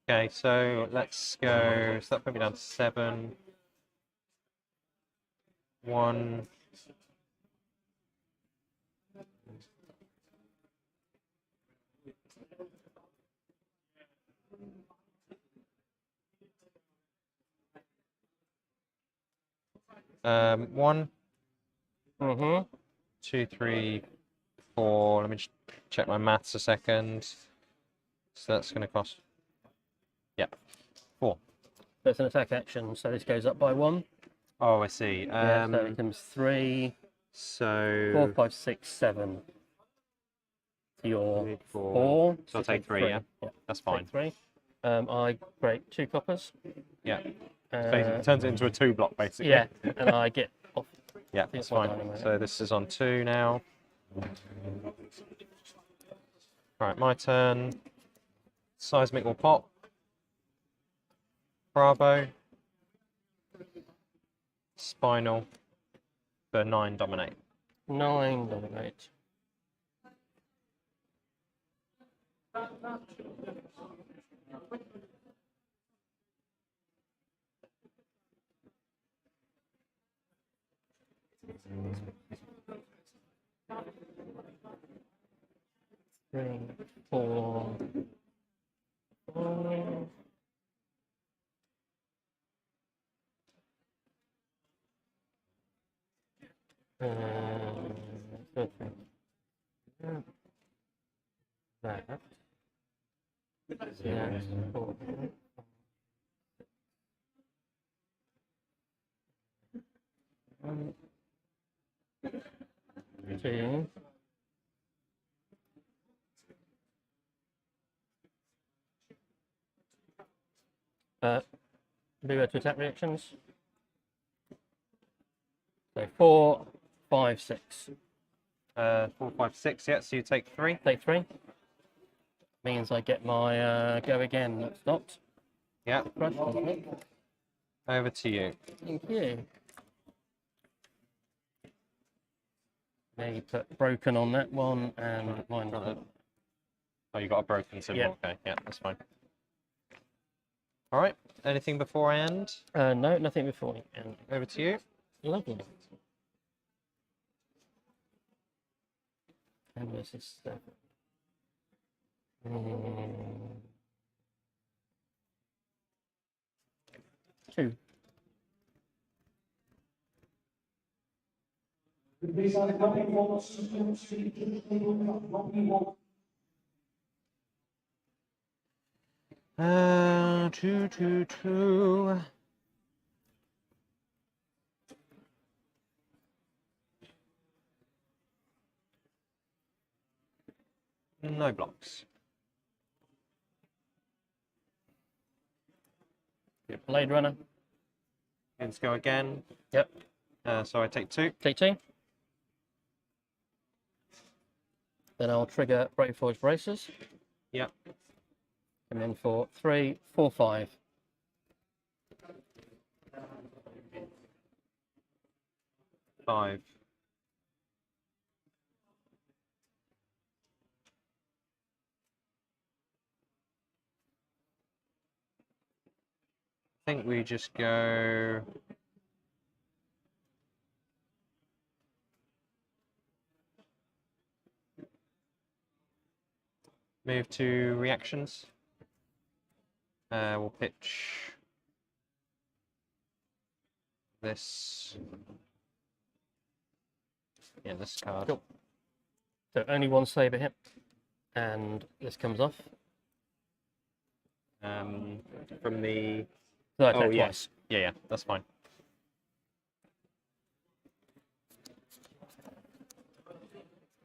Okay, so let's go. So that put me down to 7. 1. One, Mm-hmm. 2, 3, 4. Let me just check my maths a second. So that's going to cost. Yeah, 4. That's an attack action, so this goes up by 1. Oh, I see. Yeah, so it becomes 3, So 4, 5, 6, 7. So you're 3, 4. 4. So I'll take 3, yeah? That's fine. Take 3. I break 2 coppers. Yeah. Basically, turns it into a 2 block, basically. Yeah, and I get off. Yeah, that's fine. So this is on 2 now. Right, my turn. Seismic will pop. Bravo. Spinal. For 9 dominate. 9 dominate. Three, 4, 5. That. Yes. 4. 1, 2. Do to attack reactions. So 4, 5, 6. 4, 5, 6, yeah, so you take 3. Take 3. Means I get my go again. That's stopped. Yeah. Crush, doesn't it? Over to you. Thank you. Maybe put broken on that one and mine. Oh, you got a broken symbol. Yeah. Okay, yeah, that's fine. All right. Anything before I end? No, nothing before you end. Over to you. Lovely. And this is 7. 2. Two. No blocks. Blade Runner. Let's go again. Yep. So I take 2. Take 2. Then I'll trigger Brave Forge Braces. Yep. Come in for 3, 4, 5. Five. I think we just go. Move to reactions. We'll pitch this. Yeah, this card. Cool. So only one saber hit, and this comes off. From the. So I attack Oh, twice. Yeah, that's fine.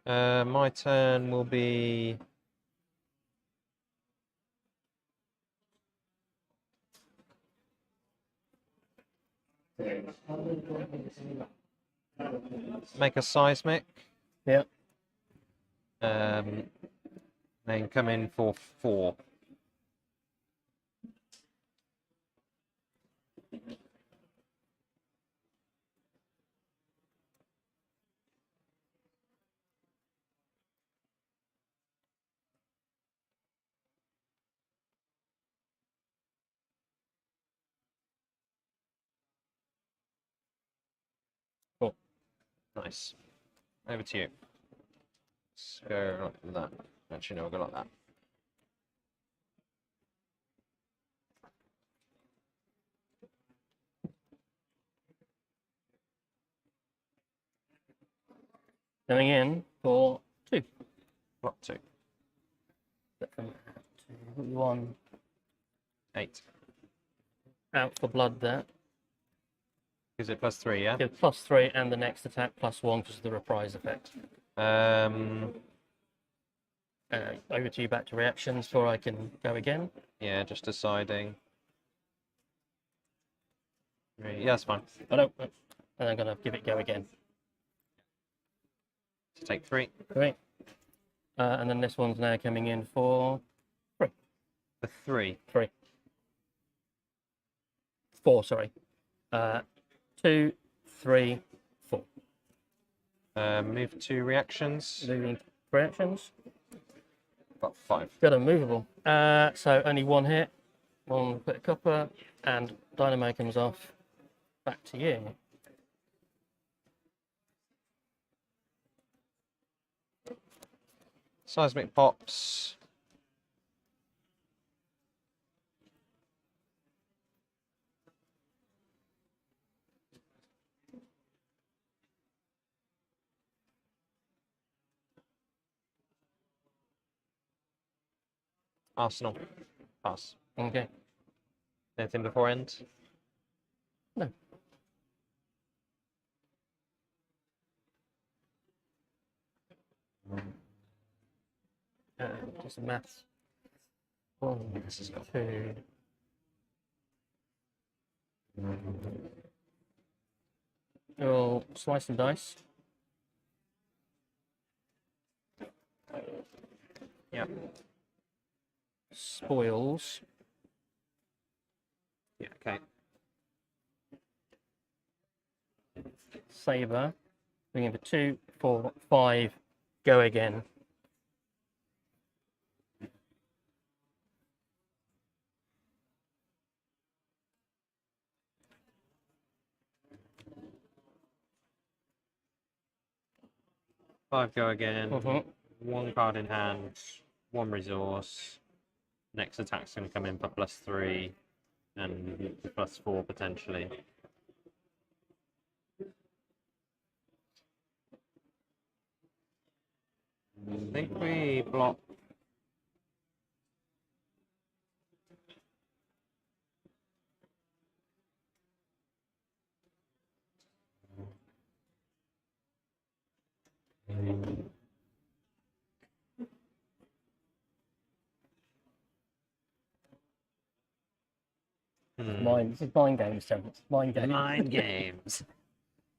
My turn will be. Make a seismic. Yep. Then come in for 4. Cool. Nice. Over to you. Let's go like that. Actually, no, we'll go like that. Coming in for 2. Block 2. 1. 8. Out for blood there. Is it +3, yeah? Give +3 and the next attack +1 because of the reprise effect. Over to you back to reactions before I can go again. Yeah, just deciding. Yeah, that's fine. I don't, and I'm going to give it go again. So take 3. Great. And then this one's now coming in for 3. For 3. 3. 4, sorry. 2, 3, 4. Move to reactions. Moving reactions. Got 5. Got a movable. So only 1 hit. 1 bit of copper, and Dynamo comes off. Back to you. Seismic pops. Arsenal. Pass. Okay. Anything before end? No. Just maths. 1, 2. We'll slice and dice. Yeah. Spoils. Yeah, okay. Saber. Bring in for 2, 4, 5. Go again. Five go again. Mhm. 1 card in hand. 1 resource. Next attack's going to come in for +3 and +4 potentially. I think we block. Mine. This is mind games, Tim. It's mind games. Mind games.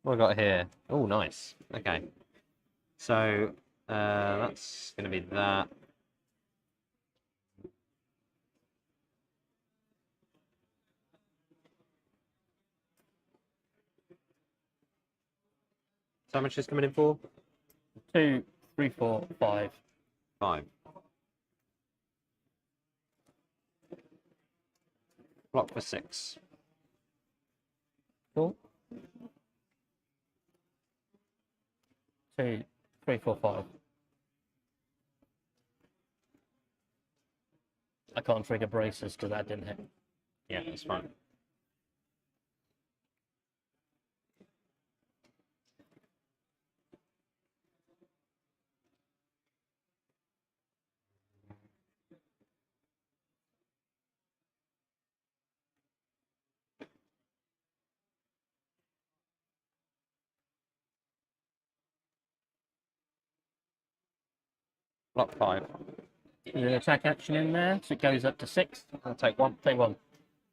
What have I got here? Oh, nice. Okay. So that's going to be that. So how much is coming in for? 2, 3, 4, 5. 5. Block for 6. Cool. 2, 3, 4, 5. I can't trigger braces because that didn't hit. Yeah, that's fine. Block 5. There's an attack action in there, so it goes up to 6. I'll take 1. Take 1.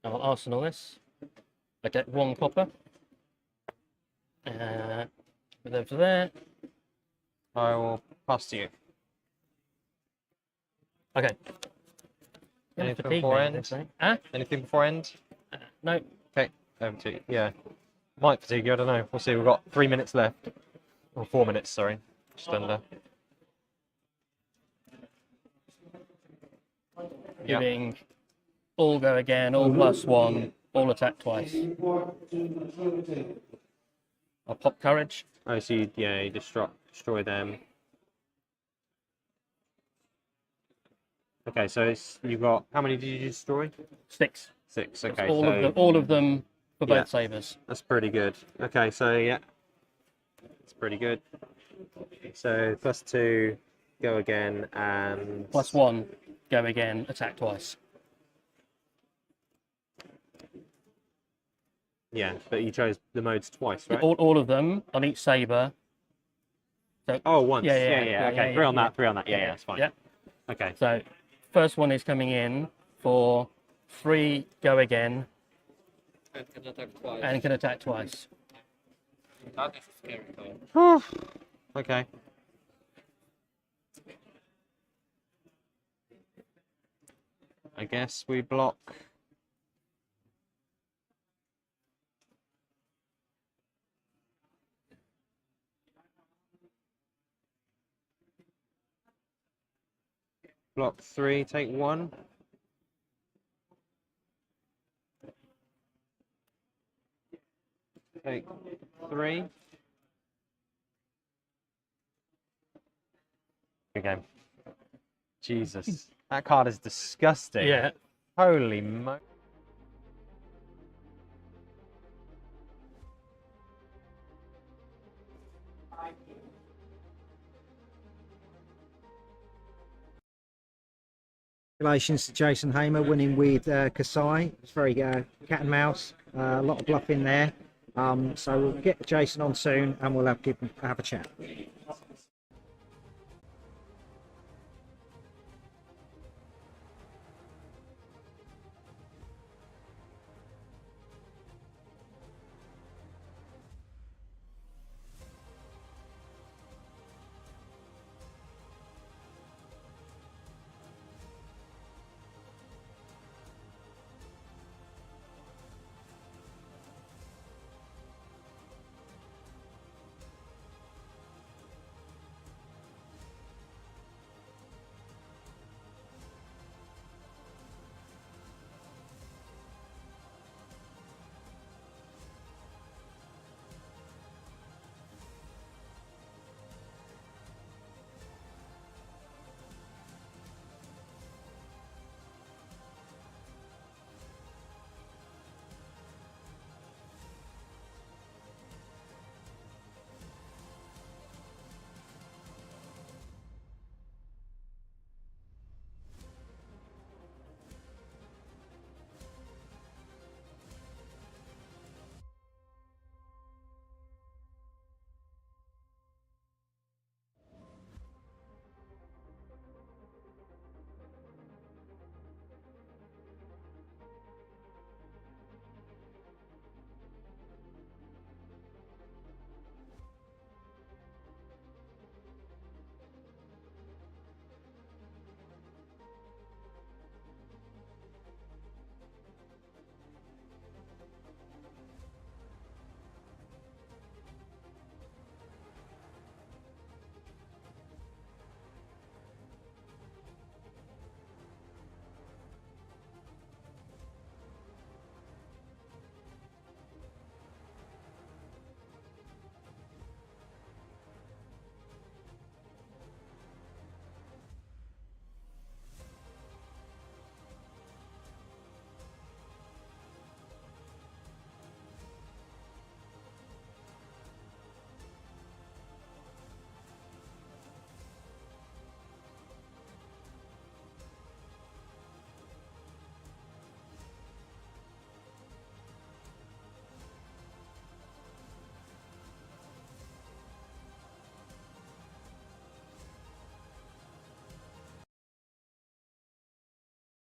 I'll arsenal this. I get 1 copper. Move over to there. I will pass to you. Okay. Anything Fatigue before me, end? they say. Huh? Anything before end? No. Okay, over to you. Yeah. Might fatigue you, I don't know. We'll see. We've got 3 minutes left. Or 4 minutes, sorry. Just under. Giving all go again, all +1, all attack twice. I'll pop courage. Oh, so you destroy them. Okay, so you've got, how many did you destroy? 6. 6, That's okay. all of them for Yeah. both sabers. That's pretty good. Okay, so yeah. It's pretty good. So +2, go again, and... +1, go again, attack twice. Yeah, but you chose the modes twice, right? All of them on each saber. So, Oh, once. Yeah, Okay, yeah, 3 on yeah. that, 3 on that. Yeah, that's fine. Yeah. Okay. So, first one is coming in for 3, go again, And can attack twice. and can attack twice. That is a scary card. Okay. I guess we block. Block 3, take 1. Take 3. Good game. Jesus. That card is disgusting. Yeah. Holy mo. Congratulations to Jason Hamer winning with Kasai. It's very cat and mouse, a lot of bluff in there. So we'll get Jason on soon and we'll have a chat.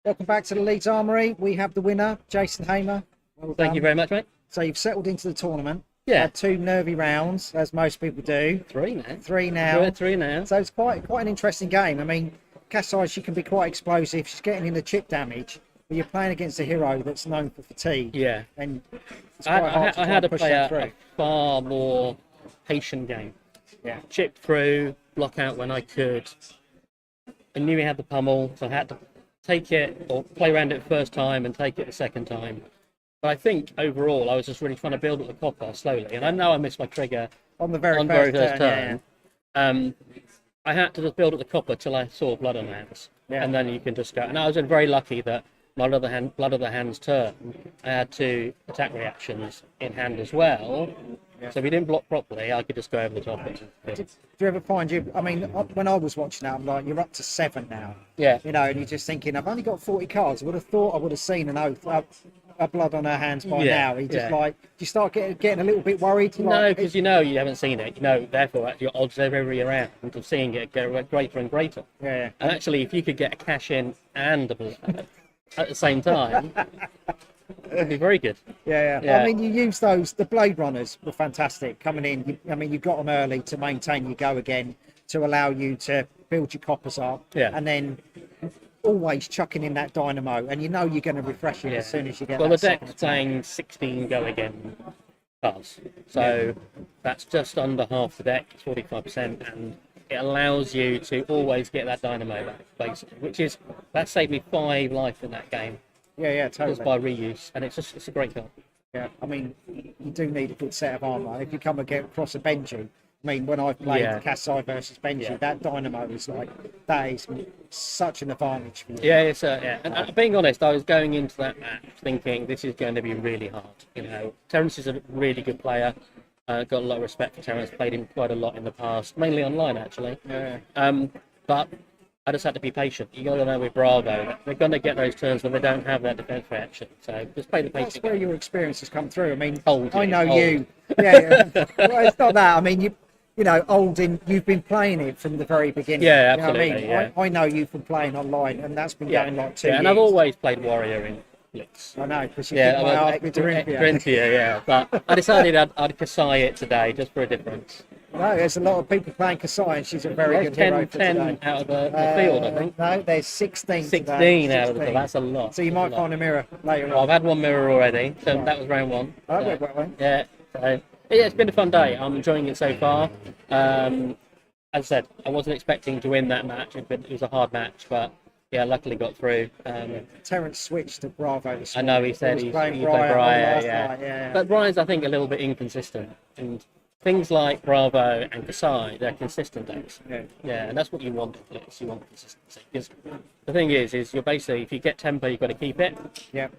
Welcome back to the Leeds Armoury. We have the winner, Jason Hamer. Well Thank you done. very much, mate. So you've settled into the tournament. Yeah. Had 2 nervy rounds, as most people do. 3 now. 3 now. We're 3 now. So it's quite an interesting game. I mean, Kasai, she can be quite explosive. She's getting in the chip damage, but you're playing against a hero that's known for fatigue. Yeah. And it's quite hard to I try had and to push play that a through. far more patient game. Yeah. Chip through, block out when I could. I knew he had the pummel, so I had to take it or play around it the first time and take it the second time. But I think overall, I was just really trying to build up the copper slowly. And I know I missed my trigger On the very on first very first turn. turn. I had to just build up the copper till I saw blood on hands, Yeah. and then you can just go. And I was very lucky that my blood of the hands turn, I had 2 attack reactions in hand as well. Yeah. So if he didn't block properly, I could just go over the top. Do you ever find I mean, when I was watching that, I'm like, you're up to 7 now. Yeah. You know, and you're just thinking, I've only got 40 cards. I would have thought I would have seen an oath, a blood on her hands by Yeah, now. You just yeah. like, do you start getting a little bit worried? No, Like, because you know you haven't seen it. You know, therefore, your odds every round of seeing it get greater and greater. Yeah. And actually, if you could get a cash in and a blood at the same time, it'd be very good. Yeah. Yeah. I mean, you use those. The Blade Runners were fantastic coming in. I mean, you got them early to maintain your go again, to allow you to build your coppers up. Yeah. And then always chucking in that dynamo, and you know you're going to refresh it Yeah. as soon as you get. Well, the that second deck's attack. playing 16 go again cards, so that's just under half the deck. It's 45%, and it allows you to always get that dynamo back, basically, which is that saved me 5 life in that game Yeah, totally. just by reuse, and it's a great card. Yeah, I mean, you do need a good set of armour. If you come across a Benji, I mean, when I've played Yeah. Kasai versus Benji, Yeah. that dynamo is like, that is such an advantage for you. Yeah, it's And being honest, I was going into that match thinking this is going to be really hard. You know, Terence is a really good player. Got a lot of respect for Terence. Played him quite a lot in the past, mainly online actually. Yeah. But I just had to be patient. You got to know with Bravo, they're going to get those turns when they don't have that defense reaction. So just play the That's patient where game. your experience has come through. I mean, Old, I know old. you. Yeah. Well, it's not that. I mean, you know, Oldhim, you've been playing it from the very beginning. Yeah, You know what I absolutely, mean? yeah. I know you from playing online, and that's been going like 2 Yeah, years. and I've always played Warrior in Blitz. I know, because you Yeah, keep my heart with Dorinthea. Dorinthea, yeah. But I decided I'd Kasai it today just for a difference. No, there's a lot of people playing Kasai, and she's a very There's good hero for 10 today. out of the field, I think. No, there's 16 today. 16 out of the 16. That's a lot. So you That's might a lot. find a mirror later Well, on. I've had 1 mirror already, so that was round 1. Oh, So, wait, wait, wait. yeah, so, yeah, it's been a fun day. I'm enjoying it so far. As I said, I wasn't expecting to win that match. It was a hard match, but yeah, luckily got through. Terence switched to Bravo this I morning. know he said was he playing played Briar Briar, last yeah. night, yeah. But Brian's, I think, a little bit inconsistent. And things like Bravo and Kasai, they're consistent decks. Yeah. And that's what you want. You want consistency. Because the thing is you're basically, if you get tempo, you've got to keep it. Yeah.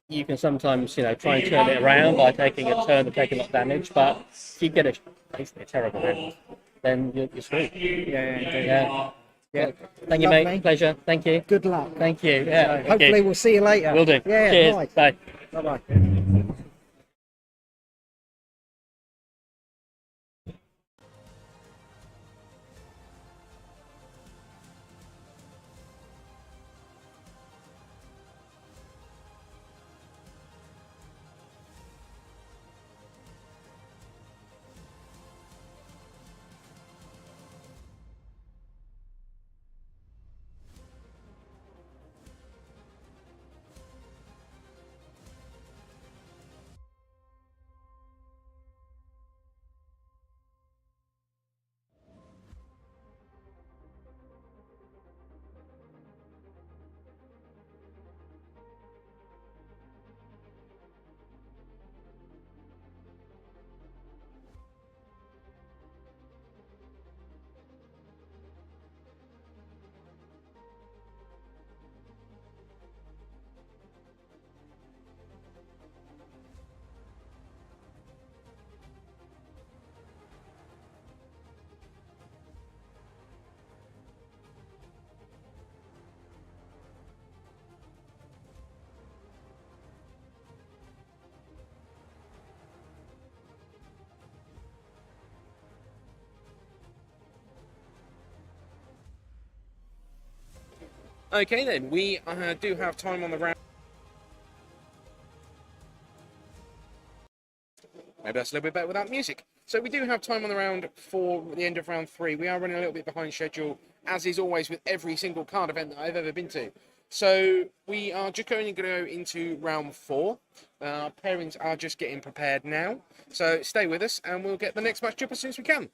You can sometimes, try and turn it around by taking a turn and taking a lot of damage. But if you get basically a terrible hand, then you're screwed. Yeah, indeed. Yeah. Yeah. Thank you, Lovely. mate. Pleasure. Thank you. Good luck. Thank you. So Yeah. thank hopefully you. we'll see you later. Will do. Yeah, Cheers. nice. Bye. Bye-bye. Okay then, we do have time on the round. Maybe that's a little bit better without music. So we do have time on the round for the end of round 3. We are running a little bit behind schedule, as is always with every single card event that I've ever been to. So we are just going to go into round 4. Pairings are just getting prepared now. So stay with us and we'll get the next match up as soon as we can.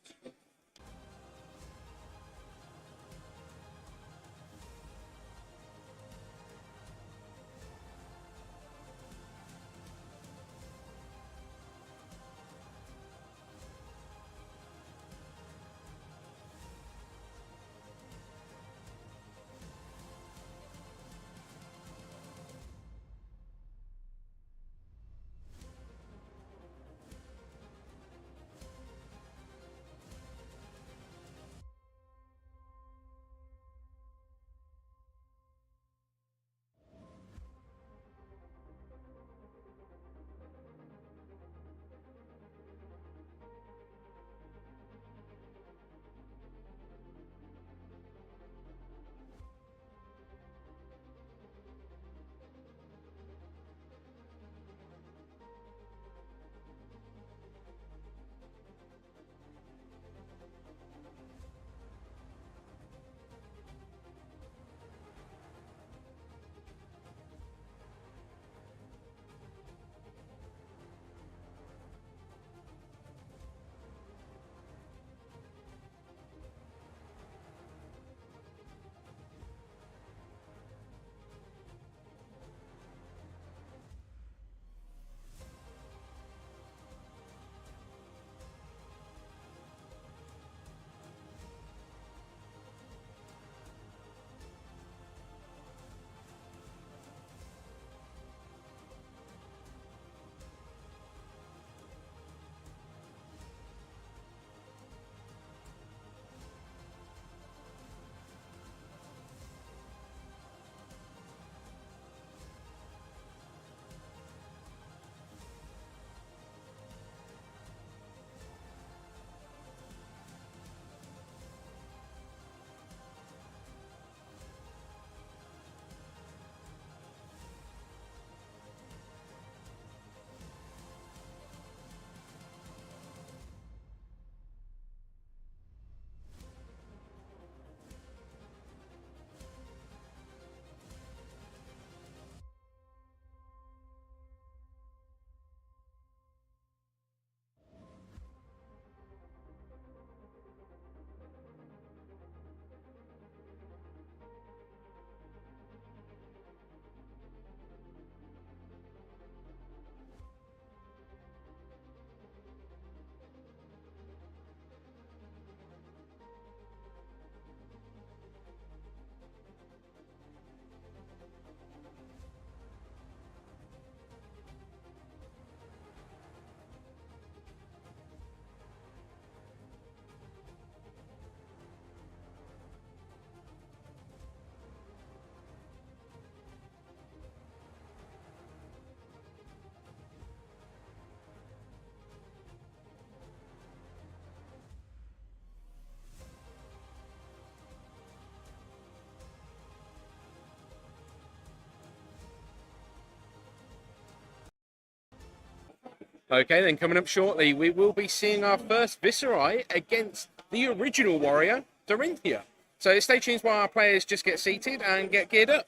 Okay, then coming up shortly, we will be seeing our first Viserai against the original warrior, Dorinthea. So stay tuned while our players just get seated and get geared up.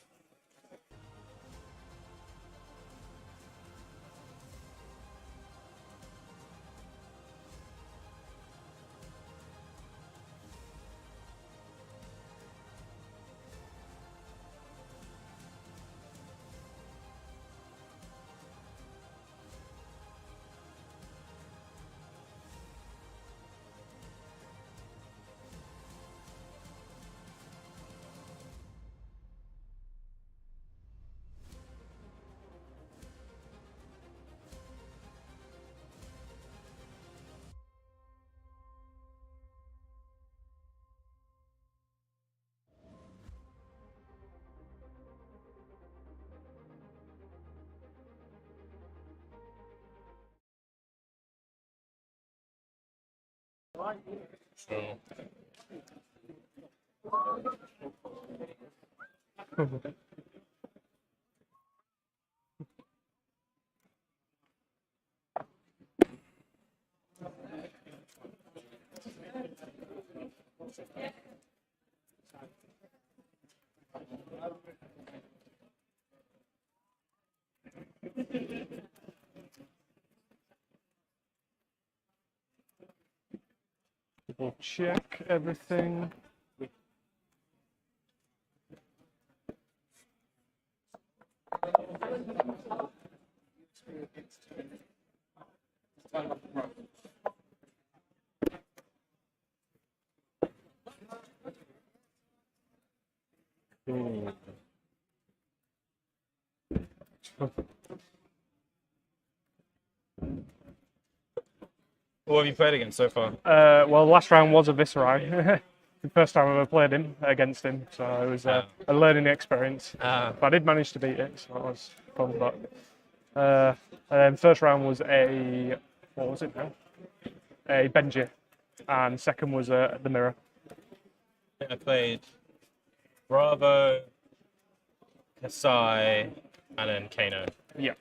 We'll check everything. What have you played against so far? Well, last round was a Viserai. The first time I ever played him against him, so it was a learning experience. But I did manage to beat it, so it was fun. But and then first round was a what was it now? A Benji, and second was the Mirror. I played Bravo, Kasai, and then Kano. Yeah,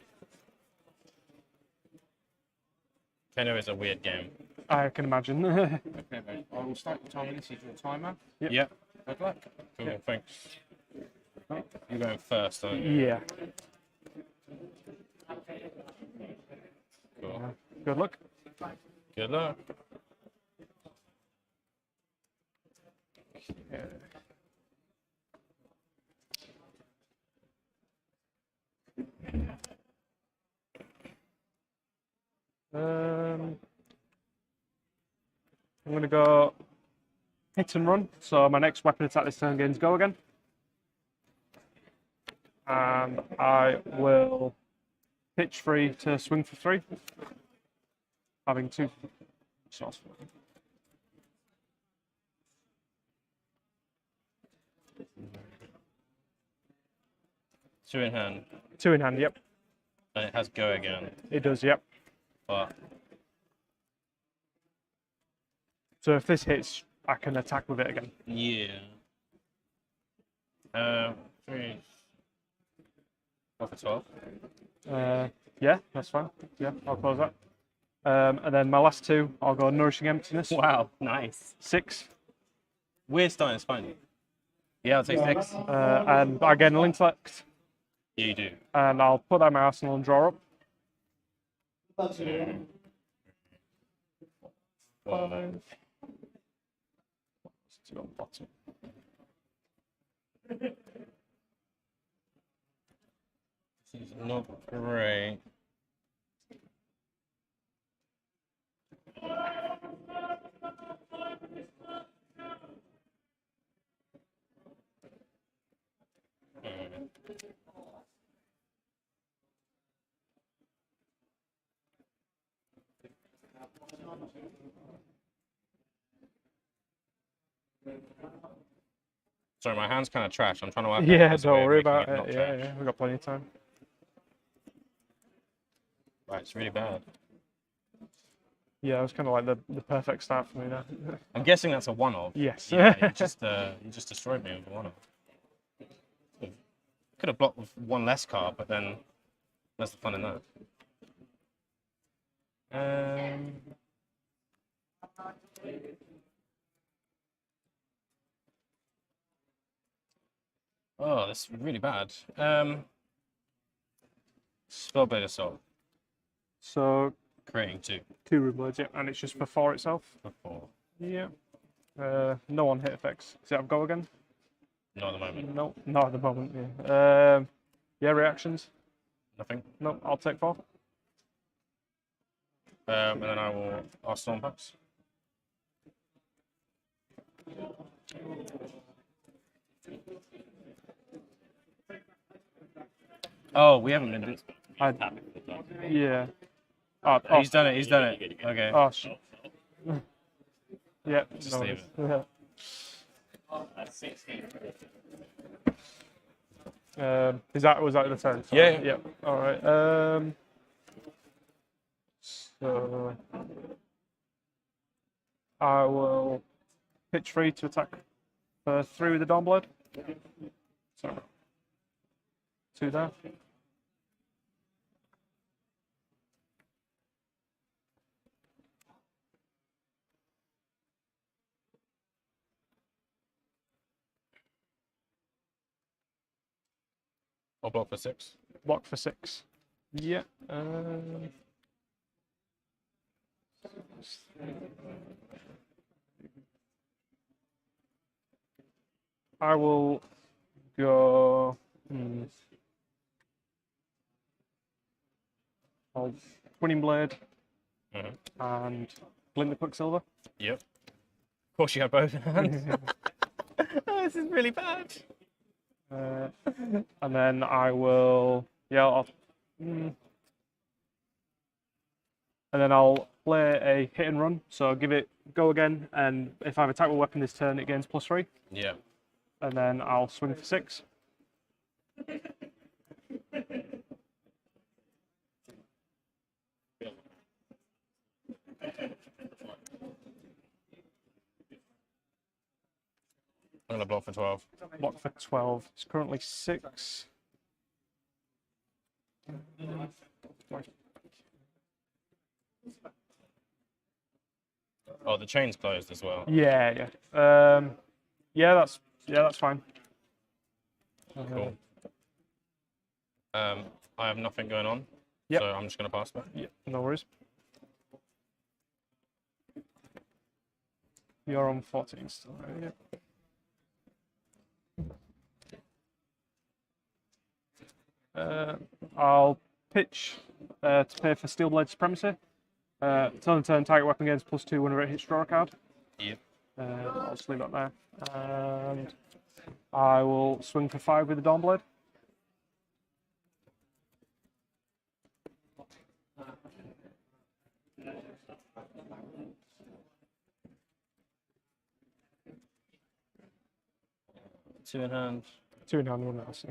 Kano is a weird game. I can imagine. Okay, mate. I will start your timer. This is your timer. Yeah. Good luck. Cool, thanks. You're going first, aren't you? Yeah. Cool. Good luck. Good luck. I'm going to go hit and run. So my next weapon attack this turn gains go again. And I will pitch 3 to swing for 3. Having 2 shots. 2 in hand. 2 in hand, yep. And it has go again. It does, yep. But So if this hits, I can attack with it again. yeah. 3. 4 for 12. Yeah, that's fine. Yeah, I'll close that. And then my last 2, I'll go Nourishing Emptiness. Wow, nice. 6. We're starting to find it. Yeah, I'll take 6. And I get an intellect. Yeah, you do. And I'll put that in my arsenal and draw up. 2, 4. Let's go bottom. This is not great. Sorry, my hand's kind of trash. I'm trying to work out Yeah, the best way don't of worry making about not it. Yeah, trash. yeah, we've got plenty of time. Right, it's really bad. Yeah, it was kind of like the perfect start for me there. I'm guessing that's a one-off. Yes. Yeah, you just destroyed me with a one-off. Could have blocked with 1 less card, but then that's the fun in that. Oh, that's really bad. Spellblade Assault, So creating 2 2 Rublades, yeah, and it's just for 4 itself. for 4. Yeah. No one hit effects. Does it have go again? Not at the moment. No, not at the moment. Yeah. Yeah, reactions. Nothing. No, I'll take 4. And then I will Storm Pucks. Oh, we haven't been. Yeah. He's done it. He's done it. Okay. Oh, yeah. Just no leave worries. Was that the turn? Sorry. Yeah. Yeah. All right. So I will pitch 3 to attack for 3 with the Dawnblade. Sorry. 2 there. I'll block for 6. Block for 6. Yeah. I will go. I'll Winning Blade and Glint the Quicksilver. Yep. Of course, you have both in hand. Oh, this is really bad. And then I will. Yeah. And then I'll play a hit and run. So give it go again, and if I have attack with weapon this turn, it gains +3. Yeah. And then I'll swing for 6. I'm gonna block for 12. Block for 12. It's currently 6. Oh, the chain's closed as well. Yeah. Yeah, that's fine. Cool. I have nothing going on, Yep. so I'm just gonna pass back. Yeah, no worries. You're on 14 still, right? Yeah. I'll pitch to pay for Steel Blade Supremacy. Turn target weapon gains +2 whenever it hits draw a card. Yep. I'll just leave that there. And I will swing for 5 with the Dawnblade. Two in hand. 2 in hand, 1 else.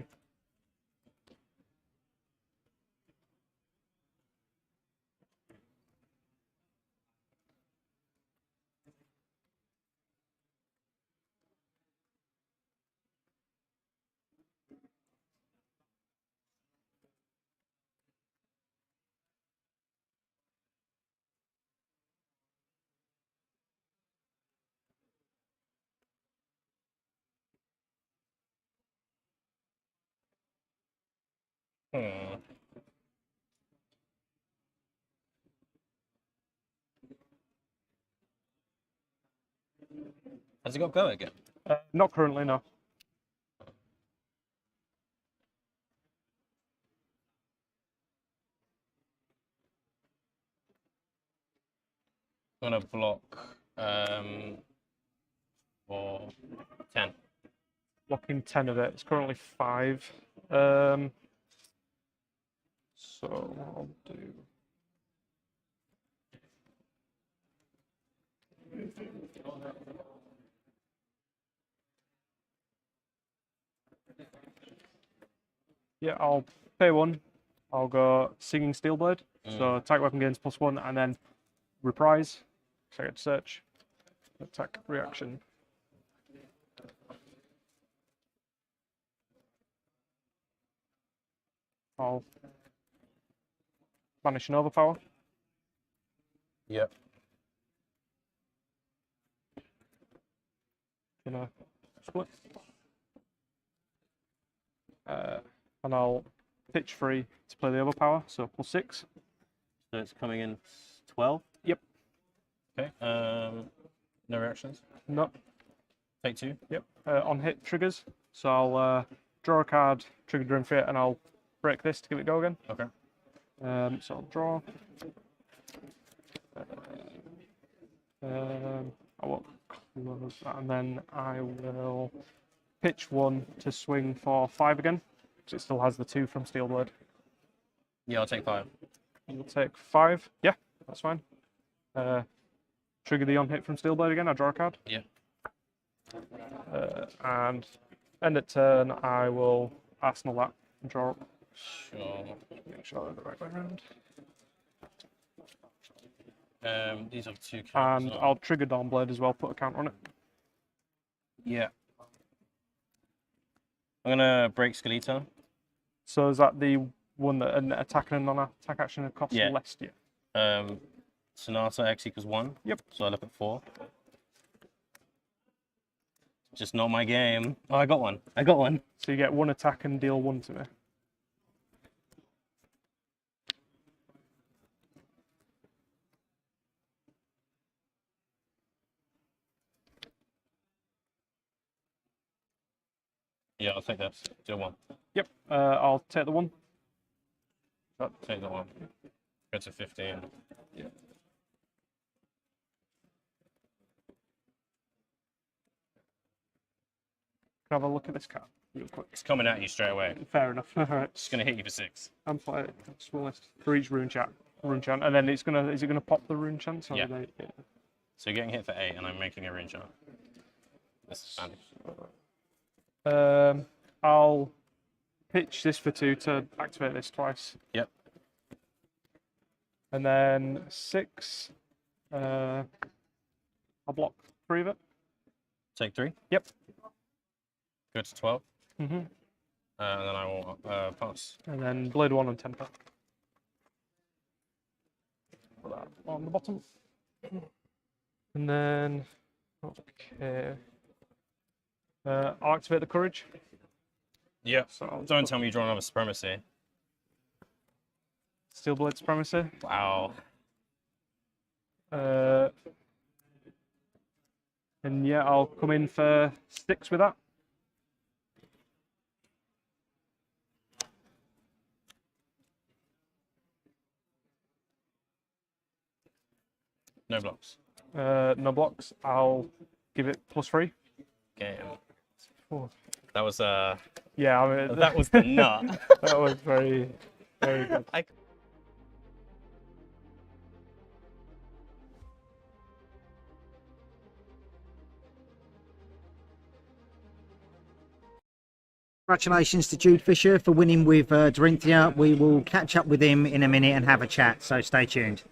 Has he got go again? Not currently, no. I'm gonna block for 10. Blocking 10 of it. It's currently 5. So what I'll do. Yeah, I'll pay 1. I'll go Singing Steelblade. So attack weapon gains +1, and then reprise. So I get to search. Attack reaction. I'll banish an overpower. Yep. Gonna split. And I'll pitch 3 to play the overpower, so +6. So it's coming in 12. Yep. Okay. No reactions. No. Take 2. Yep. On hit triggers, so I'll draw a card, trigger Dorinthea, and I'll break this to give it go again. Okay. So I'll draw. I will close that, and then I will pitch 1 to swing for 5 again, because it still has the 2 from Steelblade. Yeah, I'll take 5. You'll take 5. Yeah, that's fine. Trigger the on hit from Steelblade again. I draw a card. Yeah. And end at turn, I will arsenal that and draw up. Sure. Make sure they're the right way around. These are 2 cards. And I'll trigger Dawnblade as well, put a counter on it. Yeah. I'm gonna break Skeleton. So is that the one that an attack and a non-attack action would cost Yeah. less? Yeah. Sonata X equals 1. Yep. So I look at 4. Just not my game. Oh, I got one. I got one. So you get 1 attack and deal 1 to me. Yeah, I'll take that. Do 1. Yep. I'll take the 1. Take that 1. Go to 15. Yeah. Can I have a look at this card real quick? It's coming at you straight away. Fair enough. All right. It's going to hit you for 6. I'm fine. Smallest for each rune chant, and then is it gonna pop the rune chants? Or Yeah. yeah. So you're getting hit for 8, and I'm making a rune chant. This is standard. I'll pitch this for 2 to activate this twice. Yep. And then 6. I'll block 3 of it. Take 3. Yep. Go to 12. Mhm. And then I will pass. And then blade 1 and temper. Put that on the bottom. And then okay. I'll activate the courage. Yeah. So Don't tell me you draw another supremacy. Steel blade supremacy. Wow. And yeah, I'll come in for 6 with that. No blocks. No blocks. I'll give it +3. Game. Oh. That was Yeah, I mean, that was the nut. That was very, very good. Congratulations to Jude Fisher for winning with Dorinthea. We will catch up with him in a minute and have a chat, so stay tuned.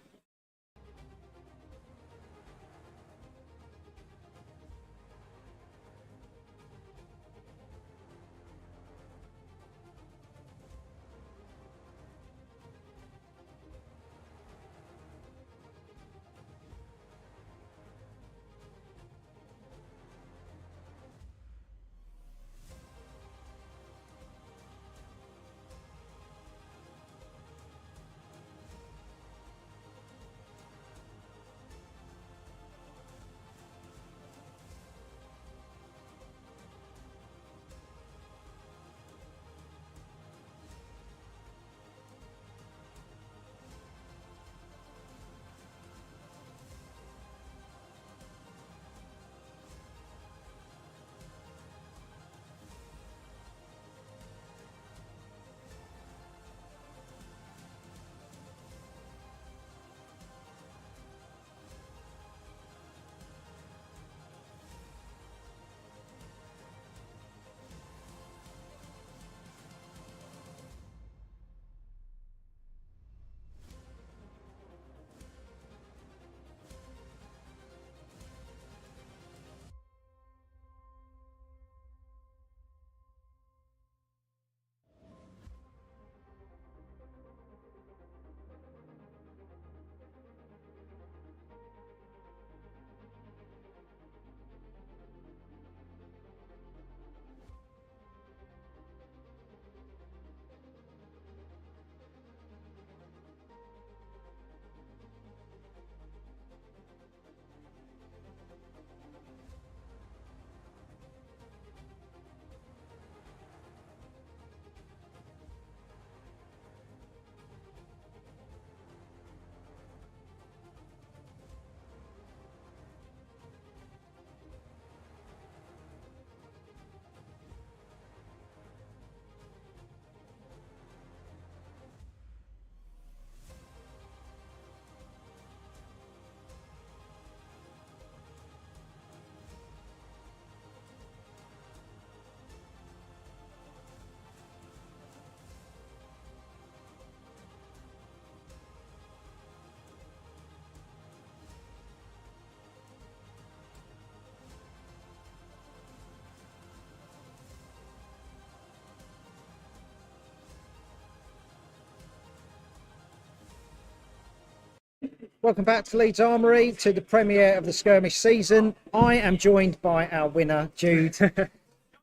Welcome back to Leeds Armoury, to the premiere of the Skirmish season. I am joined by our winner, Jude.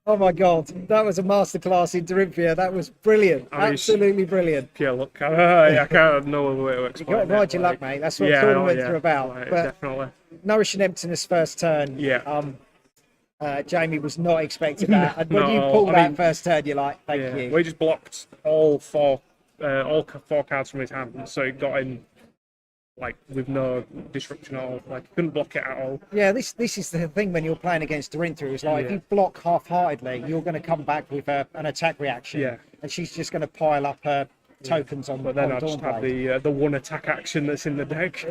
Oh my God, that was a masterclass in Dorinthea. That was brilliant, absolutely brilliant. Pure luck. I can't know other way to explain You've got to ride your luck, mate. That's what tournaments are about. Like, but definitely. Nourishing Emptiness first turn. Yeah. Jamie was not expecting that. And when Not you at all. pull I that mean, first turn, you're like, thank you. We just blocked all four cards from his hand, so it got in like with no disruption at all. Like you couldn't block it at all. Yeah, this is the thing when you're playing against Dorinthea. It's like if you block half-heartedly, you're going to come back with an attack reaction. Yeah. And she's just going to pile up her tokens on. But then I on just had Dawnblade. the one attack action that's in the deck.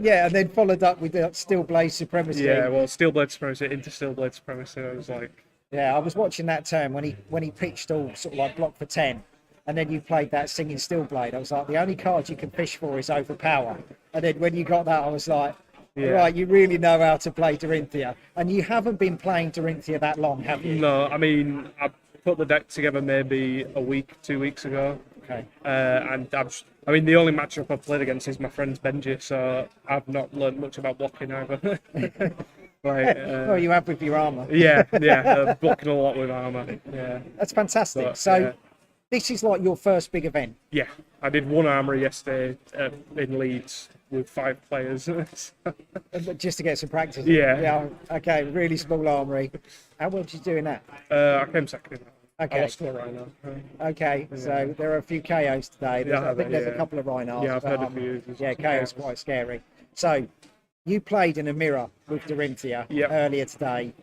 Yeah, and then followed up with the Steel Blaze Supremacy. Yeah, well, Steel Blade Supremacy into Steel Blade Supremacy. I was like, yeah, I was watching that turn when he pitched all sort of like block for 10, and then you played that Singing Steel Blade. I was like, the only card you can fish for is Overpower. And then when you got that, I was like, right, you really know how to play Dorinthea. And you haven't been playing Dorinthea that long, have you? no, I mean, I put the deck together maybe a week, 2 weeks ago. Okay. And I mean, the only matchup I've played against is my friend's Benji, so I've not learned much about blocking either. Well, you have with your armour. Yeah, blocking a lot with armour. Yeah, that's fantastic. But, so, this is like your first big event. Yeah, I did one armoury yesterday in Leeds with 5 players. Just to get some practice. Yeah. Yeah. Okay. Really small armoury. How well did you do in that? I came second in that. Okay. I lost to a Rhino. Okay, so there are a few KOs today. I think there's a couple of Rhinos. Yeah, I've heard a few. Yeah, KO's quite scary. So, you played in a mirror with Dorinthea earlier today.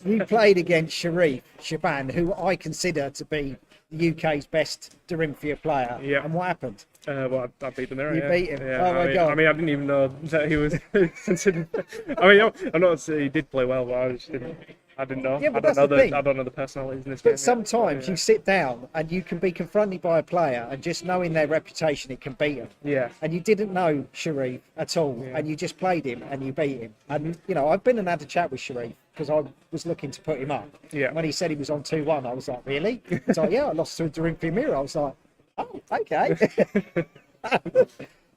You played against Sharif Shaban, who I consider to be the UK's best Dorinthea player. Yeah. And what happened? Well, I beat the mirror. You beat him. Yeah, Oh my God. I mean, I didn't even know that he was considered. I mean, I'm not saying he did play well, but I just didn't. I didn't know. Yeah, but I that's the thing. I don't know the personalities in this game. But sometimes you sit down and you can be confronted by a player, and just knowing their reputation, it can beat them. Yeah. And you didn't know Sharif at all, and you just played him and you beat him. And you know, I've been and had a chat with Sharif because I was looking to put him up. Yeah. When he said he was on 2-1, I was like, really? He's like, yeah, I lost to a Dorinthea mirror. I was like, oh, okay.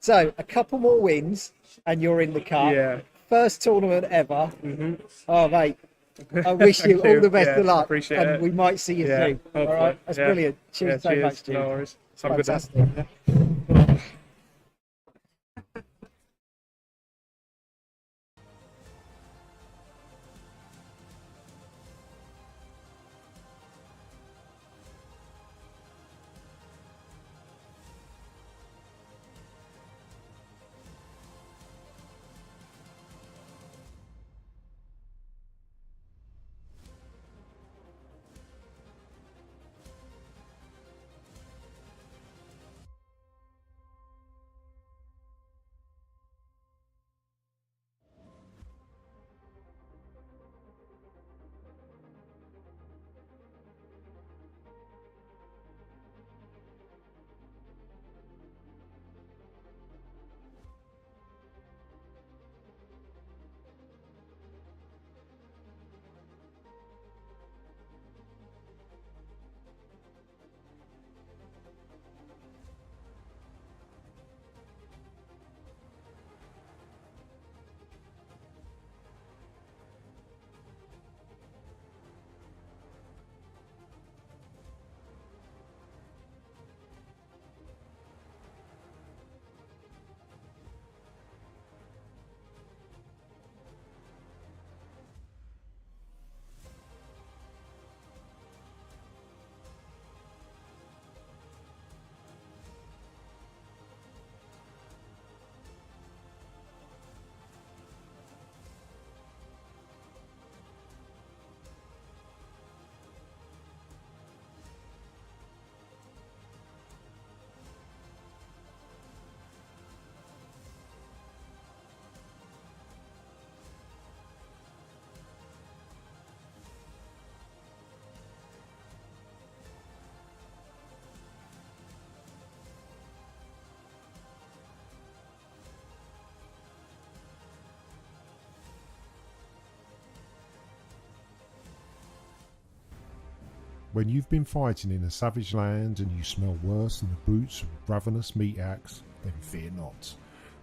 So a couple more wins, and you're in the cup. Yeah. First tournament ever. Oh, mate. I wish you all the best of luck, appreciate and it. we might see you soon. All right, that's brilliant. Cheers so much, Jude. No worries. Have a good day. Fantastic. When you've been fighting in a savage land and you smell worse than the boots of a ravenous meat axe, then fear not.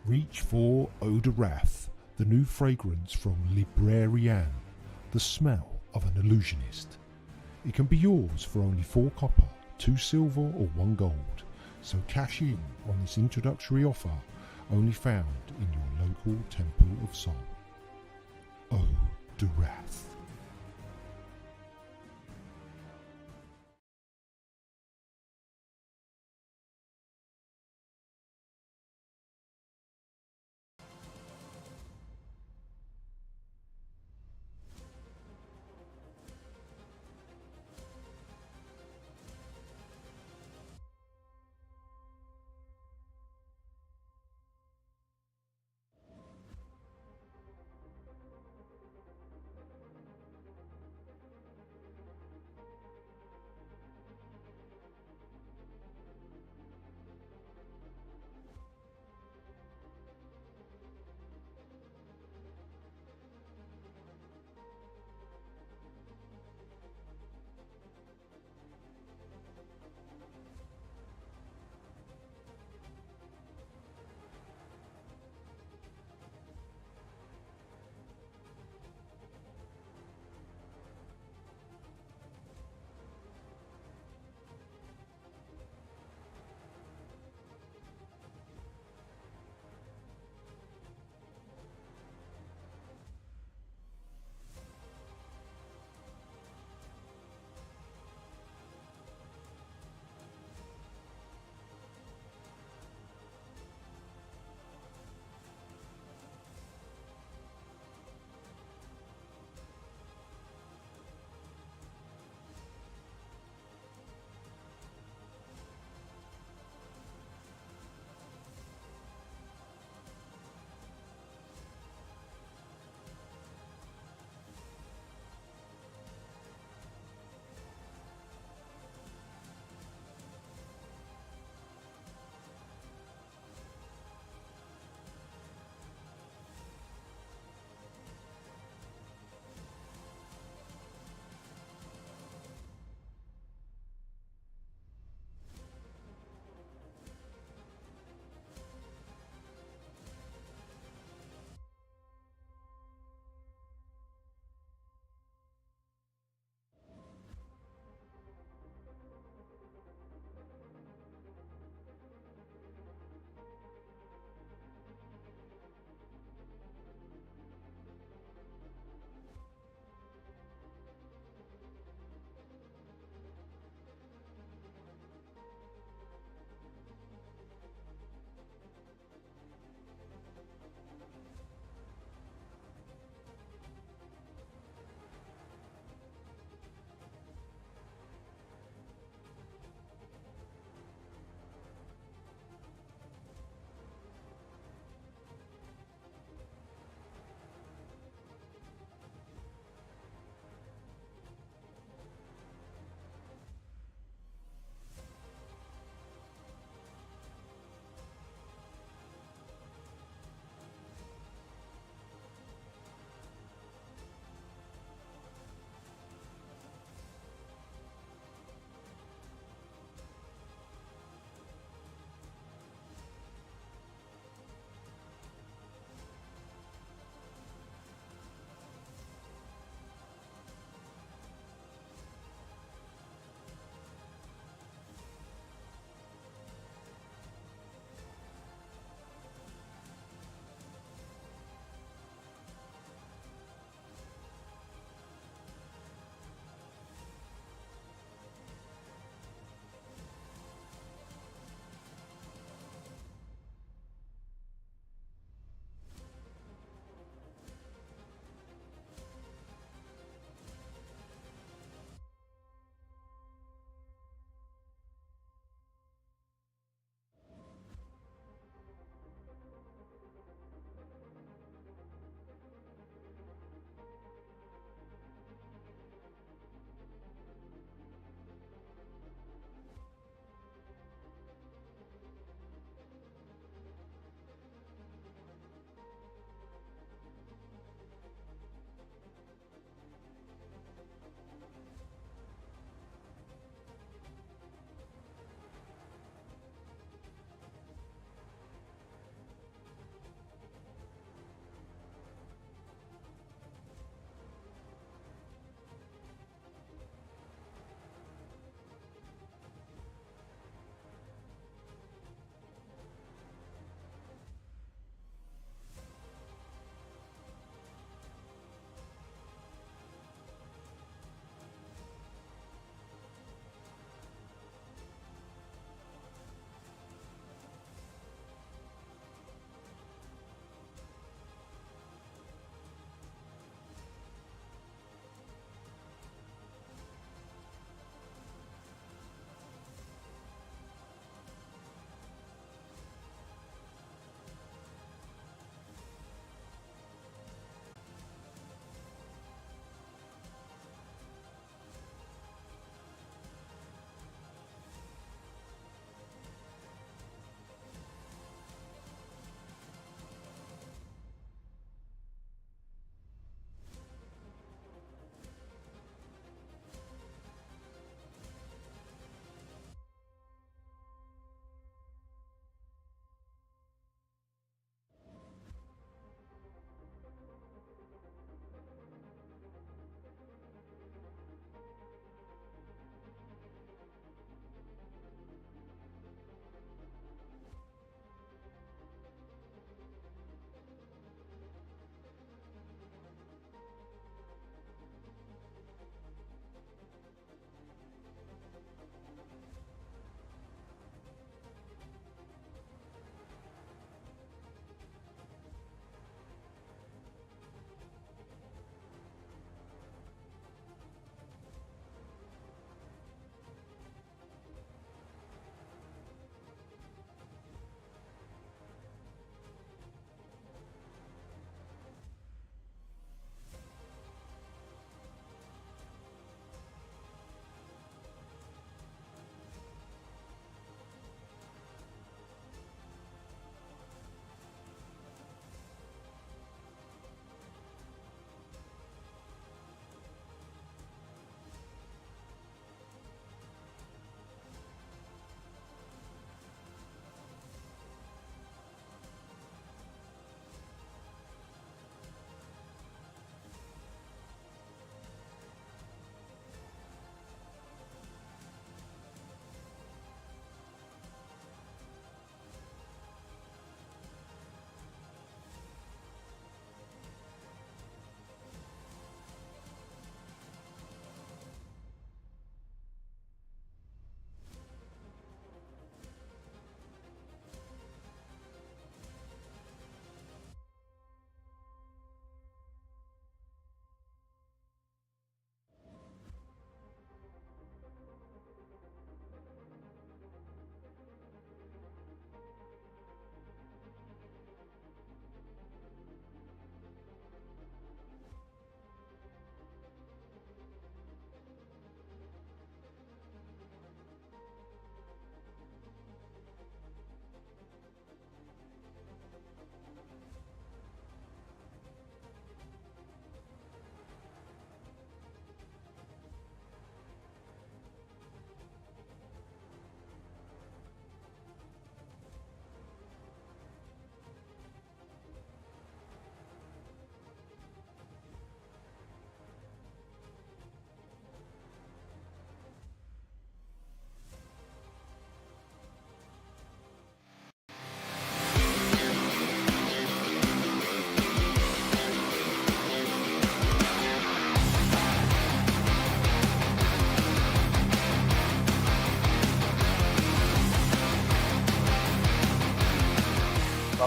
Reach for Eau de Wrath, the new fragrance from Librarian, the smell of an illusionist. It can be yours for only 4 copper, 2 silver or 1 gold, so cash in on this introductory offer only found in your local Temple of Soul. Eau de Wrath.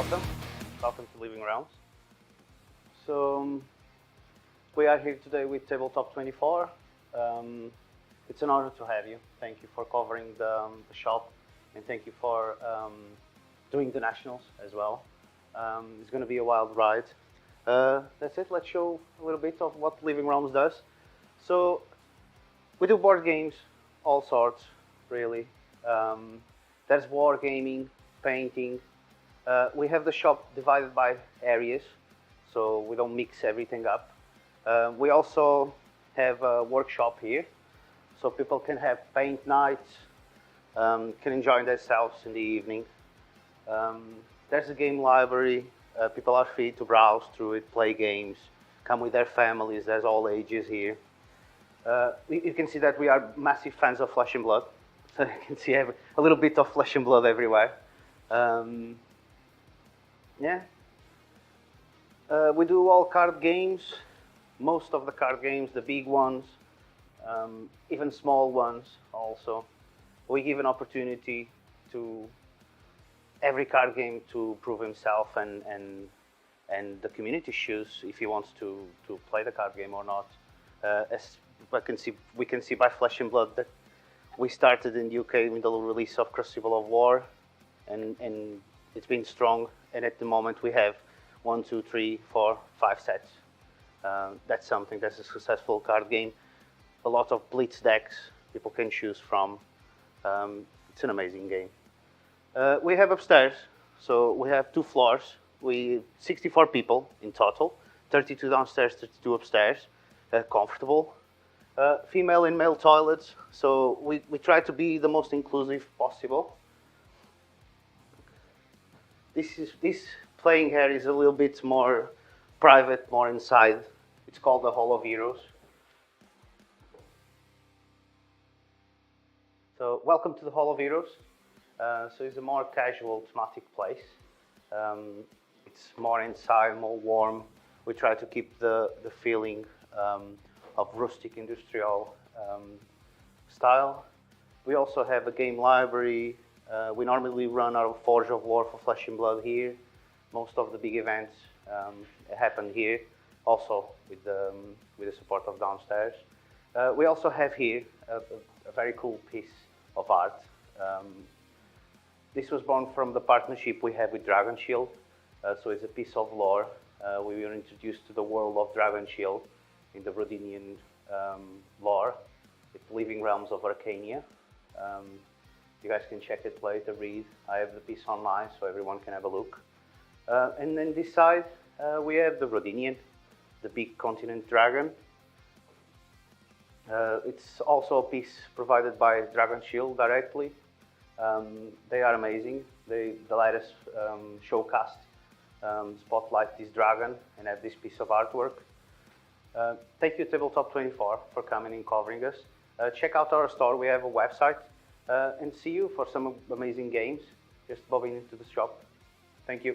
welcome. Welcome to Living Realms. So, we are here today with Tabletop 24. It's an honor to have you. Thank you for covering the shop, and thank you for doing the Nationals as well. It's going to be a wild ride. That's it. Let's show a little bit of what Living Realms does. So, we do board games, all sorts, really. There's wargaming, painting. We have the shop divided by areas, so we don't mix everything up. We also have a workshop here, so people can have paint nights, can enjoy themselves in the evening. There's a game library. People are free to browse through it, play games, come with their families. There's all ages here. You can see that we are massive fans of Flesh and Blood. So you can see a little bit of Flesh and Blood everywhere. Yeah. We do all card games. Most of the card games, the big ones, even small ones also. We give an opportunity to every card game to prove himself, and the community choose if he wants to play the card game or not. As we can see by Flesh and Blood that we started in the UK with the release of Crucible of War, and it's been strong. And at the moment we have 1, 2, 3, 4, 5 sets. That's something. That's a successful card game. A lot of blitz decks people can choose from. It's an amazing game. We have upstairs, so we have 2 floors. 64 people in total, 32 downstairs, 32 upstairs, comfortable. Female and male toilets, so we try to be the most inclusive possible. This playing area is a little bit more private, more inside. It's called the Hall of Heroes. So welcome to the Hall of Heroes. So it's a more casual, thematic place. It's more inside, more warm. We try to keep the feeling of rustic industrial style. We also have a game library. We normally run our Forge of War for Flesh and Blood here. Most of the big events happen here, also with the support of downstairs. We also have here a very cool piece of art. This was born from the partnership we have with Dragon Shield. So it's a piece of lore. We were introduced to the world of Dragon Shield in the Rhodinian lore. It's Living Realms of Arcania. You guys can check it later, read. I have the piece online so everyone can have a look. And then this side, we have the Rhodinian, the big continent dragon. It's also a piece provided by Dragon Shield directly. They are amazing. They let us showcast, spotlight this dragon and have this piece of artwork. Thank you, Tabletop 24, for coming and covering us. Check out our store. We have a website. And see you for some amazing games. Just bobbing into the shop. Thank you.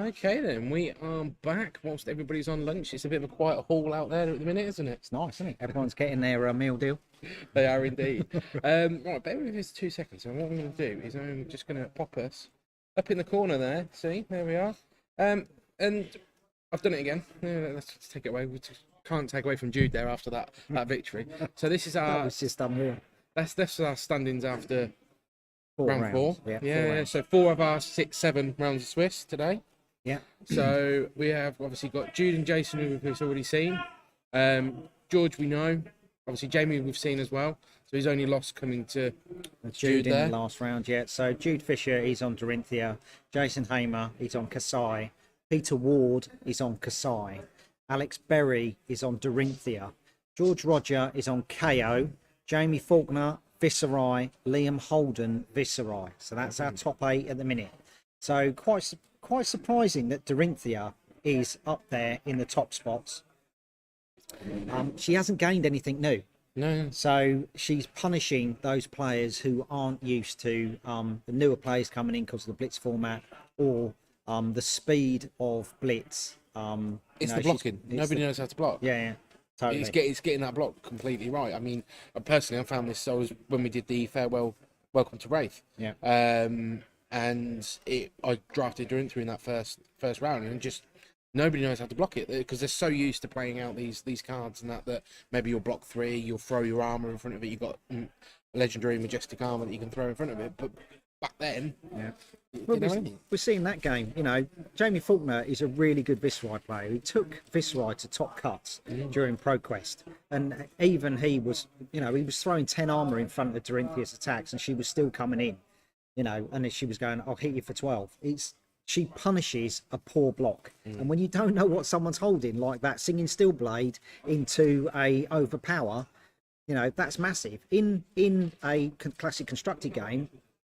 Okay then, we are back whilst everybody's on lunch. It's a bit of a quiet hall out there at the minute, isn't it? It's nice, isn't it? Everyone's getting their meal deal. They are indeed. Right, bear with us 2 seconds. So what I'm going to do is I'm just going to pop us up in the corner there. See, there we are. And I've done it again. Let's just take it away. We just can't take away from Jude there after that victory. So this is our. That was just unreal. That's our standings after round rounds. 4. Yeah, Yeah, rounds. so 4 of our 6-7 rounds of Swiss today. Yeah. So we have obviously got Jude and Jason, who we've already seen. George, we know. Obviously, Jamie, we've seen as well. So he's only lost coming to Jude in there. the last round yet. So Jude Fisher, he's on Dorinthea. Jason Hamer, he's on Kasai. Peter Ward is on Kasai. Alex Berry is on Dorinthea. George Roger is on KO. Jamie Faulkner, Viserai. Liam Holden, Viserai. So that's our top 8 at the minute. So quite surprising that Dorinthea is up there in the top spots. She hasn't gained anything new. No. So she's punishing those players who aren't used to the newer players coming in because of the blitz format or the speed of blitz. It's the blocking. Nobody knows how to block. Yeah, totally. It's getting that block completely right. I mean, personally, I found this. I was when we did the farewell, welcome to Wraith. Yeah. And I drafted Dorinthea in that first round, and just nobody knows how to block it because they're so used to playing out these cards and that maybe you'll block 3, you'll throw your armor in front of it. You've got legendary majestic armor that you can throw in front of it, but back then, Well, we're seeing that game. You know, Jamie Faulkner is a really good Viserai player. He took Viserai to top cuts during ProQuest, and even he was throwing 10 armor in front of Dorinthea's attacks, and she was still coming in. You know, and she was going, "I'll hit you for 12." She punishes a poor block, and when you don't know what someone's holding, like that singing steel blade into a overpower, you know that's massive. In a classic constructed game,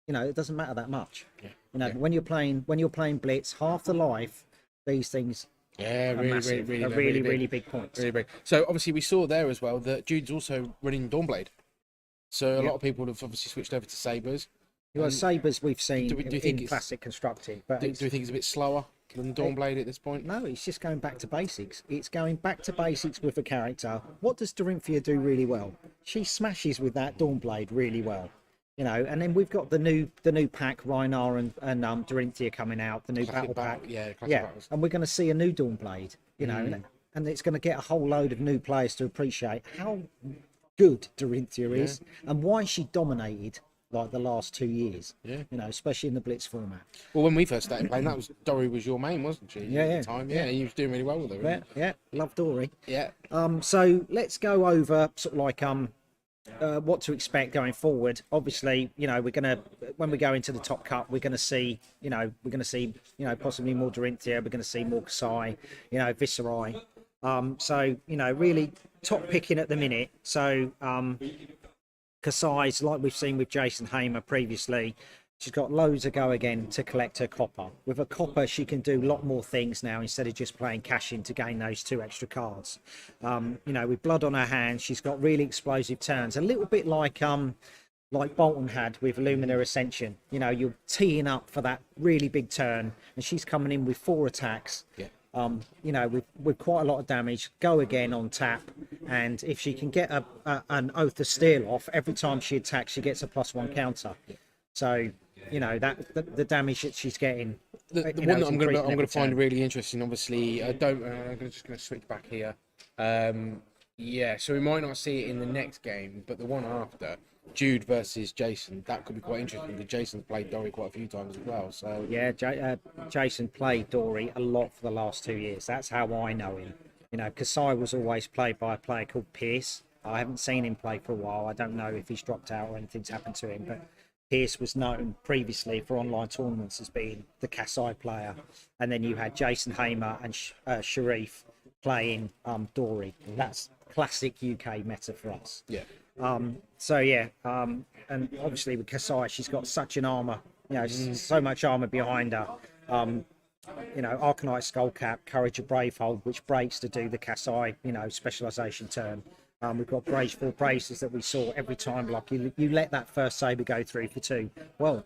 you know it doesn't matter that much. You know, when you're playing blitz, half the life, these things. Yeah, really big points. Really big. So obviously we saw there as well that Jude's also running Dawnblade. So a lot of people have obviously switched over to Sabres. Well, Sabres we've seen do you think in classic constructed, but do you think it's a bit slower than Dawnblade at this point? No, it's just going back to basics. It's going back to basics with a character. What does Dorinthea do really well? She smashes with that Dawnblade really well. You know, and then we've got the new pack, Rhinar and Dorinthea coming out, the new Classic battle pack. Classic battles. And we're going to see a new Dawnblade, you know, and it's going to get a whole load of new players to appreciate how good Dorinthea is and why she dominated like the last 2 years. Yeah. You know, especially in the blitz format. Well, when we first started playing, Dory was your main, wasn't she? Yeah, At the time, and you was doing really well with her. Yeah, love Dory. Yeah. So let's go over sort of like what to expect going forward. Obviously, you know, when we go into the top cut, we're gonna see possibly more Dorinthea, we're gonna see more Kasai, you know, Viserai. So, you know, really top picking at the minute. So Kasai's, like we've seen with Jason Hamer previously, she's got loads of go again to collect her copper. With a copper, she can do a lot more things now instead of just playing cash in to gain those 2 extra cards. You know, with blood on her hands, she's got really explosive turns, a little bit like Bolton had with Lumina Ascension. You know, you're teeing up for that really big turn, and she's coming in with 4 attacks. Yeah. You know, with quite a lot of damage, go again on tap, and if she can get an Oath of Steel off every time she attacks, she gets a +1 counter. So, you know, that the damage that she's getting. The one that I'm going to find really interesting. Obviously, I'm just going to switch back here. So we might not see it in the next game, but the one after, Jude versus Jason, that could be quite interesting because Jason's played Dory quite a few times as well. So yeah, Jason played Dory a lot for the last 2 years. That's how I know him. You know, Kasai was always played by a player called Pierce. I haven't seen him play for a while. I don't know if he's dropped out or anything's happened to him, but Pierce was known previously for online tournaments as being the Kasai player. And then you had Jason Hamer and Sharif playing Dory. That's classic UK meta for us. Yeah. And obviously with Kasai, she's got such an armor, you know, so much armor behind her. You know, Arcanite Skullcap, Courage of Bravehold, which breaks to do the Kasai, you know, specialization turn. We've got Brage 4 braces that we saw every time. Like you let that first saber go through for 2. Well,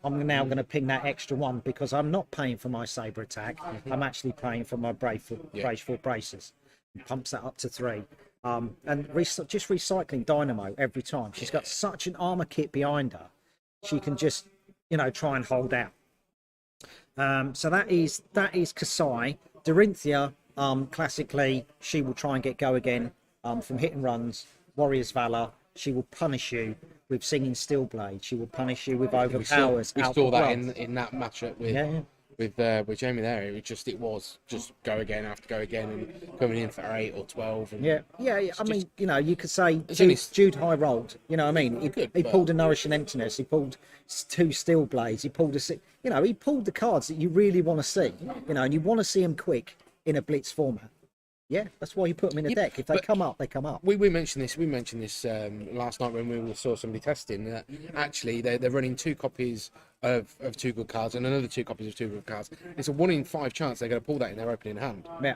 I'm now going to ping that extra 1 because I'm not paying for my saber attack. I'm actually paying for my Brage 4 braces. It pumps that up to 3. And just recycling Dynamo every time. She's got such an armor kit behind her. She can just, try and hold out. So that is Kasai. Dorinthea, classically, she will try and get go again from hit and runs. Warrior's Valor. She will punish you with Singing Steelblade. She will punish you with Overpowers. We saw that in that matchup with Jamie there. It was just go again after go again and coming in for 8 or 12. And I mean, you could say Jude high rolled. You know what I mean? He pulled a Nourish and Emptiness. He pulled 2 Steel Blades. He pulled he pulled the cards that you really want to see. And you want to see them quick in a blitz format. Yeah, that's why you put them in a deck. If they come up, they come up. We mentioned this. We mentioned this last night when we saw somebody testing that actually they're running 2 copies of 2 good cards and another 2 copies of 2 good cards. It's a 1 in 5 chance they're going to pull that in their opening hand. Yeah.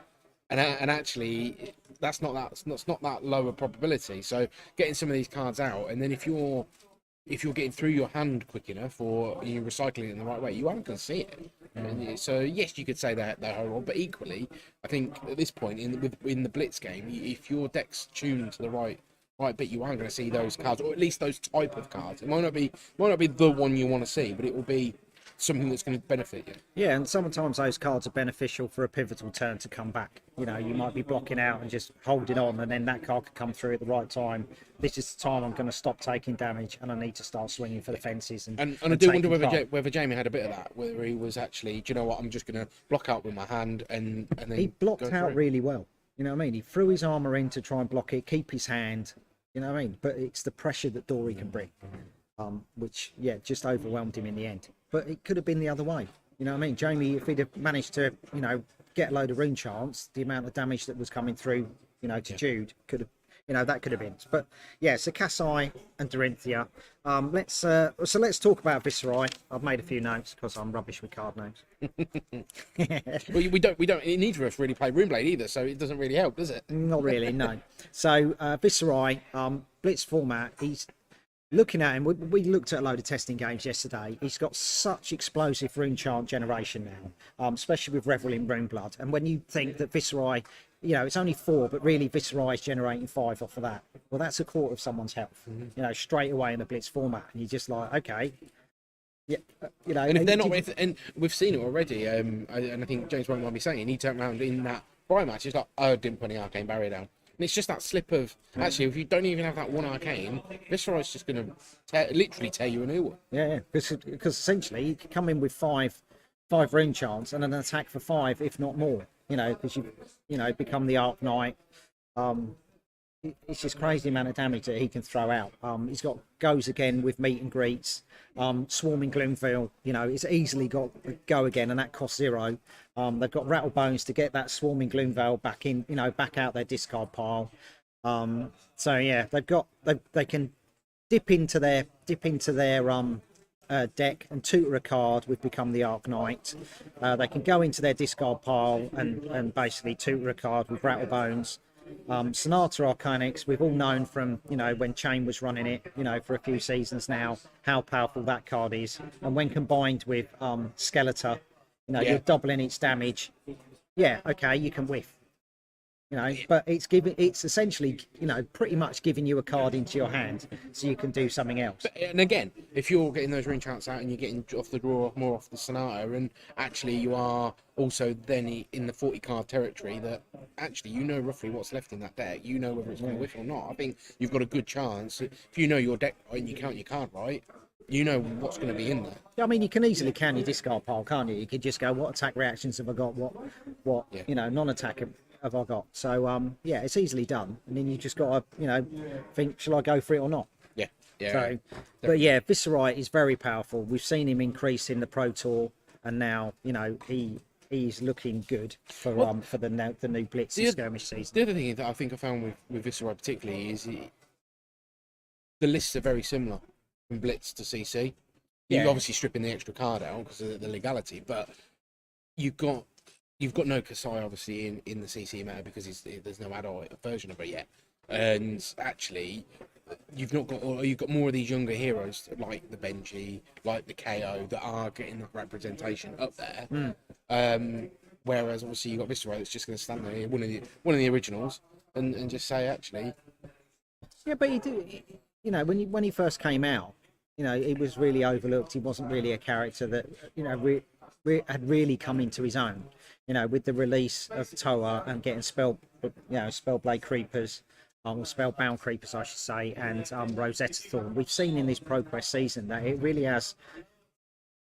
And actually, that's not that low a probability. So getting some of these cards out, and then if you're getting through your hand quick enough or you're recycling it in the right way, you aren't going to see it. So yes, you could say they're horrible, but equally, I think at this point in the blitz game, if your deck's tuned to the right bit, you aren't going to see those cards, or at least those type of cards. It might not be the one you want to see, but it will be something that's going to benefit you. Yeah, and sometimes those cards are beneficial for a pivotal turn to come back. You might be blocking out and just holding on, and then that card could come through at the right time. This is the time I'm going to stop taking damage, and I need to start swinging for the fences. And I do wonder whether Jamie had a bit of that, whether he was actually, do you know what, I'm just going to block out with my hand and then he blocked out really well. You know what I mean? He threw his armor in to try and block it, keep his hand. You know what I mean? But it's the pressure that Dory can bring, which just overwhelmed him in the end. But it could have been the other way. You know what I mean? Jamie, if he'd have managed to, get a load of rune chants, the amount of damage that was coming through, to Jude could have, that could have been. But so Kasai and Dorinthea. Let's talk about Viserai. I've made a few notes because I'm rubbish with card names. Well, we don't. Neither of us really play Runeblade either, so it doesn't really help, does it? Not really, no. So Viserai, blitz format. He's looking at him. We looked at a load of testing games yesterday. He's got such explosive rune chant generation now, especially with Revel in Runeblood. And when you think that Viserai, it's only 4, but really Viserai is generating 5 off of that. Well, that's a quarter of someone's health, straight away in the blitz format. And you're just like, okay. Yeah, and if they're not, and we've seen it already, and I think James won't mind me saying, he turned around in that Briar match, he's like, I didn't put any arcane barrier down. And it's just that slip of, actually, if you don't even have that 1 arcane, Viserai's just going to literally tear you a new one. Yeah, because essentially you can come in with 5 rune chants and an attack for 5, if not more. Because you become the Arc Knight. It's just crazy amount of damage that he can throw out. He's got goes again with meet and greets. Swarming Gloomville, it's easily got go again, and that costs 0. They've got Rattle Bones to get that Swarming Gloomville back in, back out their discard pile. So yeah, they can dip into their deck and tutor a card with Become the Arc Knight. They can go into their discard pile and basically tutor a card with Rattle Bones. Sonata Arcanix, we've all known from when Chain was running it for a few seasons now how powerful that card is, and when combined with Skeletor, you're doubling its damage. Okay, you can whiff, but it's essentially pretty much giving you a card into your hand so you can do something else. And again, if you're getting those rune chants out and you're getting off the draw more off the Sonata, and actually you are also then in the 40 card territory that actually roughly what's left in that deck, whether it's going to whiff or not. I think you've got a good chance if you know your deck right and you count your card right, what's going to be in there. I mean, you can easily count your discard pile, can't you? You could just go, what attack reactions have I got, what non-attack have I got? So it's easily done, and then you just got to think, shall I go for it or not? So, but yeah, Viserai is very powerful. We've seen him increase in the Pro Tour, and now he's looking good for the new Blitz and Skirmish season. The other thing that I think I found with Viserai particularly is the lists are very similar from Blitz to CC. You're obviously stripping the extra card out because of the legality, but you've got no Kasai obviously in the CC meta because there's no adult version of it yet. and actually you've got more of these younger heroes like the Benji, like the KO, that are getting that representation up there. Whereas obviously you've got Viserai that's just going to stand there, one of the originals, and just say actually. Yeah, but he did. You know, when he first came out, you know, he was really overlooked. He wasn't really a character that, you know, had really come into his own. You know, with the release of Toa and getting Spellblade Creepers, or Spellbound Creepers, I should say, and Rosetta Thorn. We've seen in this ProQuest season that it really has,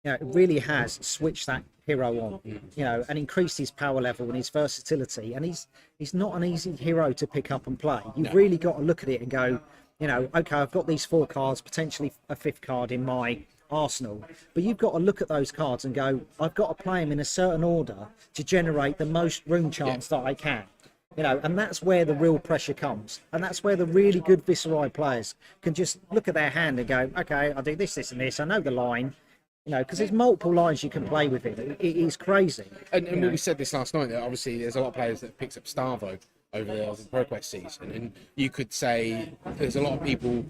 you know, it really has switched that hero on, you know, and increased his power level and his versatility. And he's not an easy hero to pick up and play. You've really got to look at it and go, you know, okay, I've got these 4 cards, potentially a 5th card in my arsenal, but you've got to look at those cards and go, I've got to play them in a certain order to generate the most rune chance that I can. You know, and that's where the real pressure comes, and that's where the really good Viserai players can just look at their hand and go, okay, I'll do this, this, and this. I know the line, you know, because there's multiple lines you can play with it. It is crazy. And we said this last night, that obviously there's a lot of players that picked up Starvo over the ProQuest season, and you could say there's a lot of people.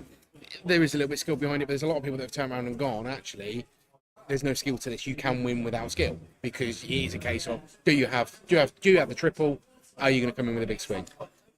There is a little bit of skill behind it, but there's a lot of people that have turned around and gone, actually, there's no skill to this. You can win without skill, because it is a case of do you have the triple? Are you going to come in with a big swing?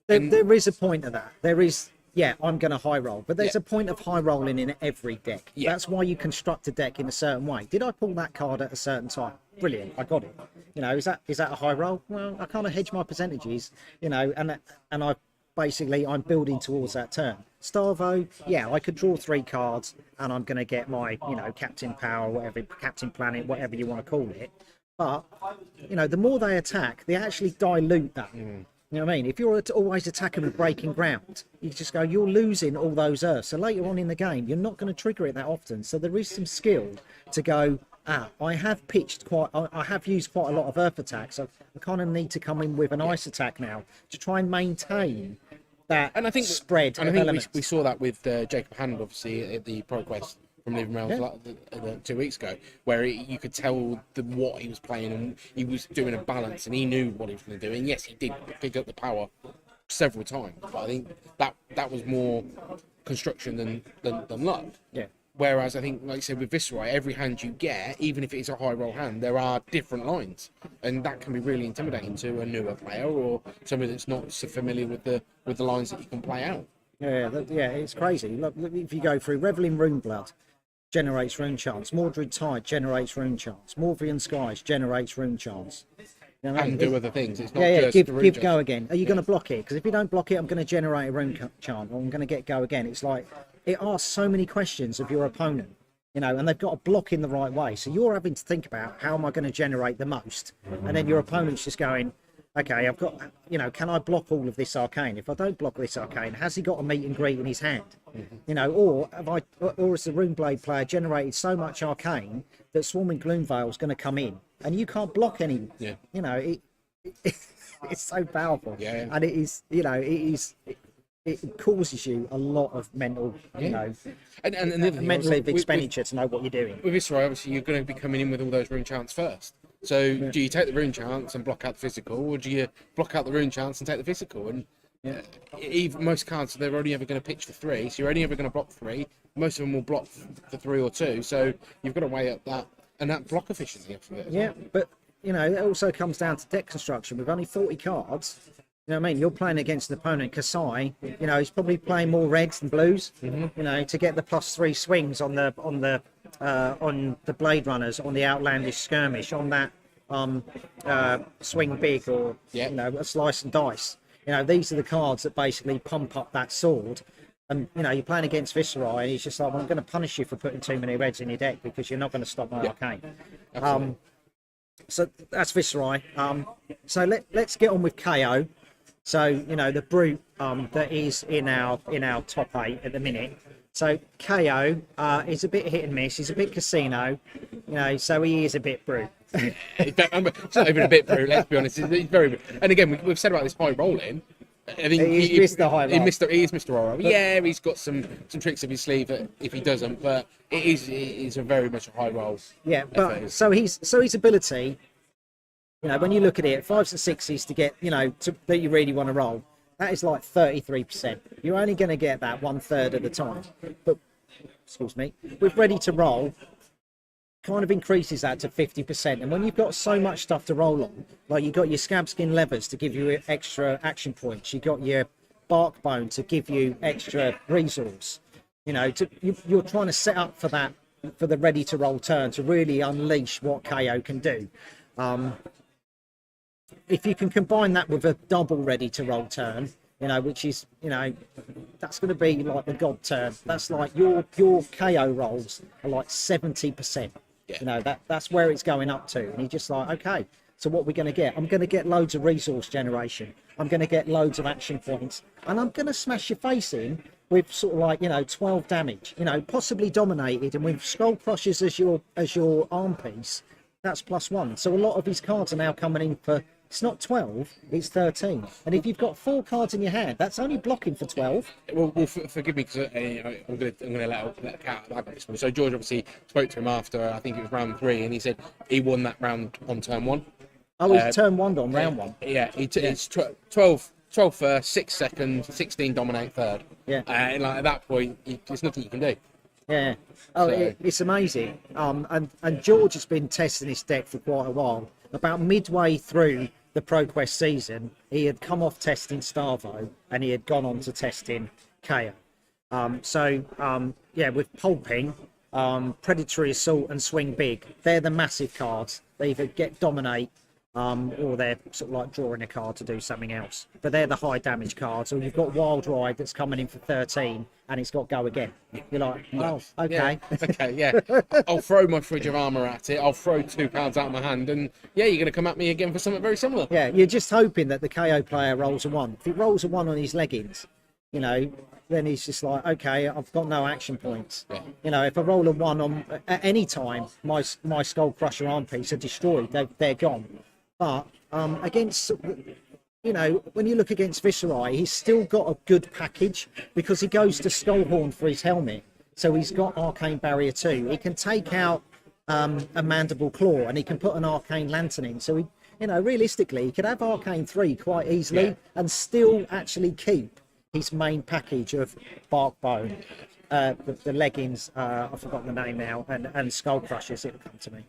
There is a point of that. There is, yeah, I'm going to high roll, but there's a point of high rolling in every deck. That's why you construct a deck in a certain way. Did I pull that card at a certain time? Brilliant, I got it. You know, is that a high roll? Well, I kind of hedge my percentages, you know, and I'm building towards that turn. Starvo, yeah, I could draw 3 cards and I'm going to get my, you know, Captain Power, whatever, Captain Planet, whatever you want to call it. But, you know, the more they attack, they actually dilute that. You know what I mean? If you're always attacking with breaking ground, you just go, you're losing all those earths. So later on in the game, you're not going to trigger it that often. So there is some skill to go, I have I have used quite a lot of earth attacks. I kind of need to come in with an ice attack now to try and maintain that spread. And I think we saw that with Jacob Hand, obviously, at the ProQuest from Living Realms 2 weeks ago, where you could tell what he was playing, and he was doing a balance, and he knew what he was going to do. And yes, he did pick up the power several times, but I think that was more construction than luck. Yeah. Whereas I think, like you said, with Viserai, every hand you get, even if it is a high roll hand, there are different lines, and that can be really intimidating to a newer player or somebody that's not so familiar with the lines that you can play out. Yeah, it's crazy. Look, if you go through Reveling Runeblood, generates rune chance. Mordred Tide generates rune chance. Morvian Skies generates rune chance. You know, and do other things. It's not just give go again. Are you going to block it? Because if you don't block it, I'm going to generate a rune chant, or I'm going to get go again. It's like it asks so many questions of your opponent, you know, and they've got to block in the right way. So you're having to think about how am I going to generate the most, and then your opponent's just going, okay, I've got, you know, can I block all of this arcane? If I don't block this arcane, has he got a meet and greet in his hand? You know, or has the Runeblade player generated so much arcane that Swarming Gloomveil is going to come in, and you can't block any. Yeah. You know, it's so powerful. Yeah. And it is, you know, it causes you a lot of mental, you know, and mental expenditure to know what you're doing. With Viserai, obviously, you're going to be coming in with all those rune chants first. So do you take the rune chants and block out the physical, or do you block out the rune chants and take the physical? And even most cards, they're only ever going to pitch for 3, so you're only ever going to block 3. Most of them will block for 3 or 2, so you've got to weigh up that block efficiency of it. Yeah, but you know, it also comes down to deck construction. With only 40 cards, you know what I mean? You're playing against an opponent, Kasai. You know, he's probably playing more reds than blues. You know, to get the +3 swings on the Blade Runners, on the Outlandish Skirmish, on that swing big, or you know, a slice and dice. You know, these are the cards that basically pump up that sword. And you know, you're playing against Viserai, and he's just like, well, I'm going to punish you for putting too many reds in your deck because you're not going to stop my arcane. So that's Viserai. So let's get on with KO. So you know, the brute that is in our top 8 at the minute. So KO is a bit hit and miss. He's a bit casino, you know. So he is a bit brute. It's not even a bit brute. Let's be honest. He's very. And again, we've said about this high rolling. I think he missed the high roll. He is Mr. Roll. Yeah, he's got some tricks up his sleeve if he doesn't, but it is a very much a high roll. Yeah, but so his ability, you know, when you look at it, 5s and 6s to get, you know, that you really want to roll. That is like 33%. You're only going to get that 1/3 of the time. But, excuse me, with ready to roll, kind of increases that to 50%. And when you've got so much stuff to roll on, like you've got your scab skin levers to give you extra action points, you've got your bark bone to give you extra resource, you know, you're trying to set up for that, for the ready to roll turn to really unleash what KO can do. If you can combine that with a double ready to roll turn, you know, which is, you know, that's going to be like the god turn. That's like your KO rolls are like 70%. Yeah. You know, that's where it's going up to. And you're just like, okay, so what we're going to get? I'm going to get loads of resource generation. I'm going to get loads of action points. And I'm going to smash your face in with sort of like, you know, 12 damage, you know, possibly dominated. And with Skull Crushers as your arm piece, that's +1. So a lot of his cards are now coming in for, it's not 12, it's 13. And if you've got 4 cards in your hand, that's only blocking for 12. Well, forgive me because I'm going to let the cat out of the bag this one. So George obviously spoke to him after, I think it was round 3, and he said he won that round on turn 1. Oh, he's turn 1 on round 1. Yeah, it's 12 first, 6 second, 16 dominate third. Yeah. And like at that point, there's nothing you can do. Yeah. Oh, So- it's amazing. And George has been testing this deck for quite a while. About midway through the ProQuest season, he had come off testing Starvo and he had gone on to testing KO. Yeah, with Pulping, Predatory Assault and Swing Big, they're the massive cards. They either get dominate or they're sort of like drawing a card to do something else. But they're the high damage cards. Or you've got Wild Ride that's coming in for 13 and it's got Go Again. You're like, oh, okay. Yeah. Okay, yeah. I'll throw my fridge of armour at it. I'll throw 2 cards out of my hand, and yeah, you're going to come at me again for something very similar. Yeah, you're just hoping that the KO player rolls a 1. If he rolls a 1 on his leggings, you know, then he's just like, okay, I've got no action points. Yeah. You know, if I roll a 1 on at any time, my Skull Crusher arm piece are destroyed. They're gone. But against, you know, when you look against Viserai, he's still got a good package because he goes to Skullhorn for his helmet. So he's got Arcane Barrier 2. He can take out a Mandible Claw and he can put an Arcane Lantern in. So, he, you know, realistically, he could have Arcane 3 quite easily and still actually keep his main package of Bark Bone, the leggings, I've forgotten the name now, and Skull Crushers, it'll come to me.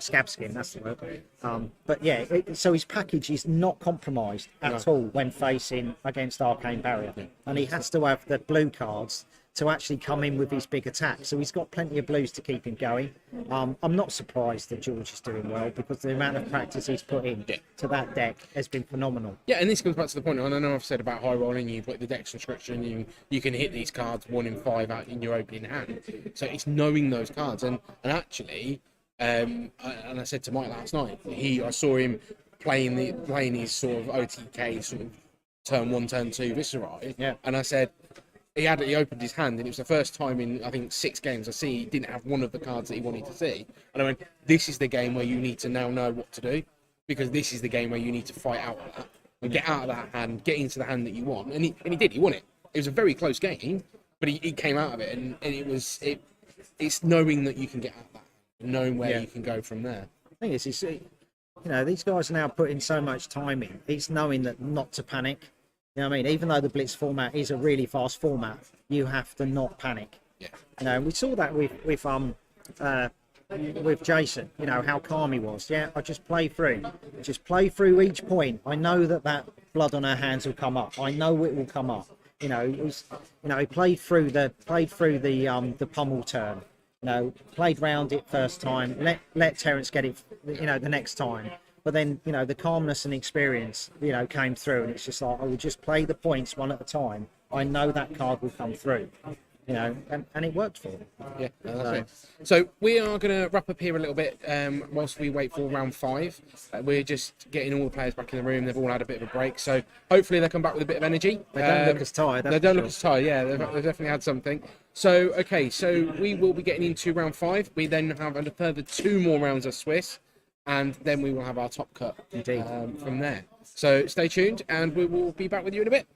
Scab Skin, that's the word. But yeah, so his package is not compromised at all when facing against Arcane Barrier. And he has to have the blue cards to actually come in with his big attack. So he's got plenty of blues to keep him going. I'm not surprised that George is doing well because the amount of practice he's put in to that deck has been phenomenal. Yeah, and this comes back to the point, and I know I've said about high rolling, you've got the deck construction, you can hit these cards 1 in 5 out in your opening hand. So it's knowing those cards, and actually, and I said to Mike last night, I saw him playing his sort of OTK sort of turn 1, turn 2 Viserai, and I said, he opened his hand, and it was the first time in I think 6 games I see he didn't have one of the cards that he wanted to see. And I went, this is the game where you need to now know what to do, because this is the game where you need to fight out of that and get out of that hand, get into the hand that you want. And he did. He won it. It was a very close game, but he came out of it, and it's knowing that you can get out of that, and knowing where you can go from there. The thing is, you know, these guys are now putting so much time in. It's knowing that not to panic. You know what I mean? Even though the Blitz format is a really fast format, you have to not panic. Yeah. You know, we saw that with Jason. You know how calm he was. Yeah, I just play through each point. I know that blood on our hands will come up. I know it will come up. You know, he played through the pummel turn. You know, played round it first time. Let Terence get it. You know, the next time. But then, you know, the calmness and experience, you know, came through, and it's just like, I will just play the points one at a time. I know that card will come through, you know, and it worked for him. Yeah, no, that's it. So we are going to wrap up here a little bit whilst we wait for round 5. We're just getting all the players back in the room. They've all had a bit of a break, so hopefully they'll come back with a bit of energy. They don't look as tired. They don't look as tired, yeah. They've definitely had something. So, okay, so we will be getting into round 5. We then have a further 2 more rounds of Swiss, and then we will have our top cut from there. So stay tuned, and we will be back with you in a bit.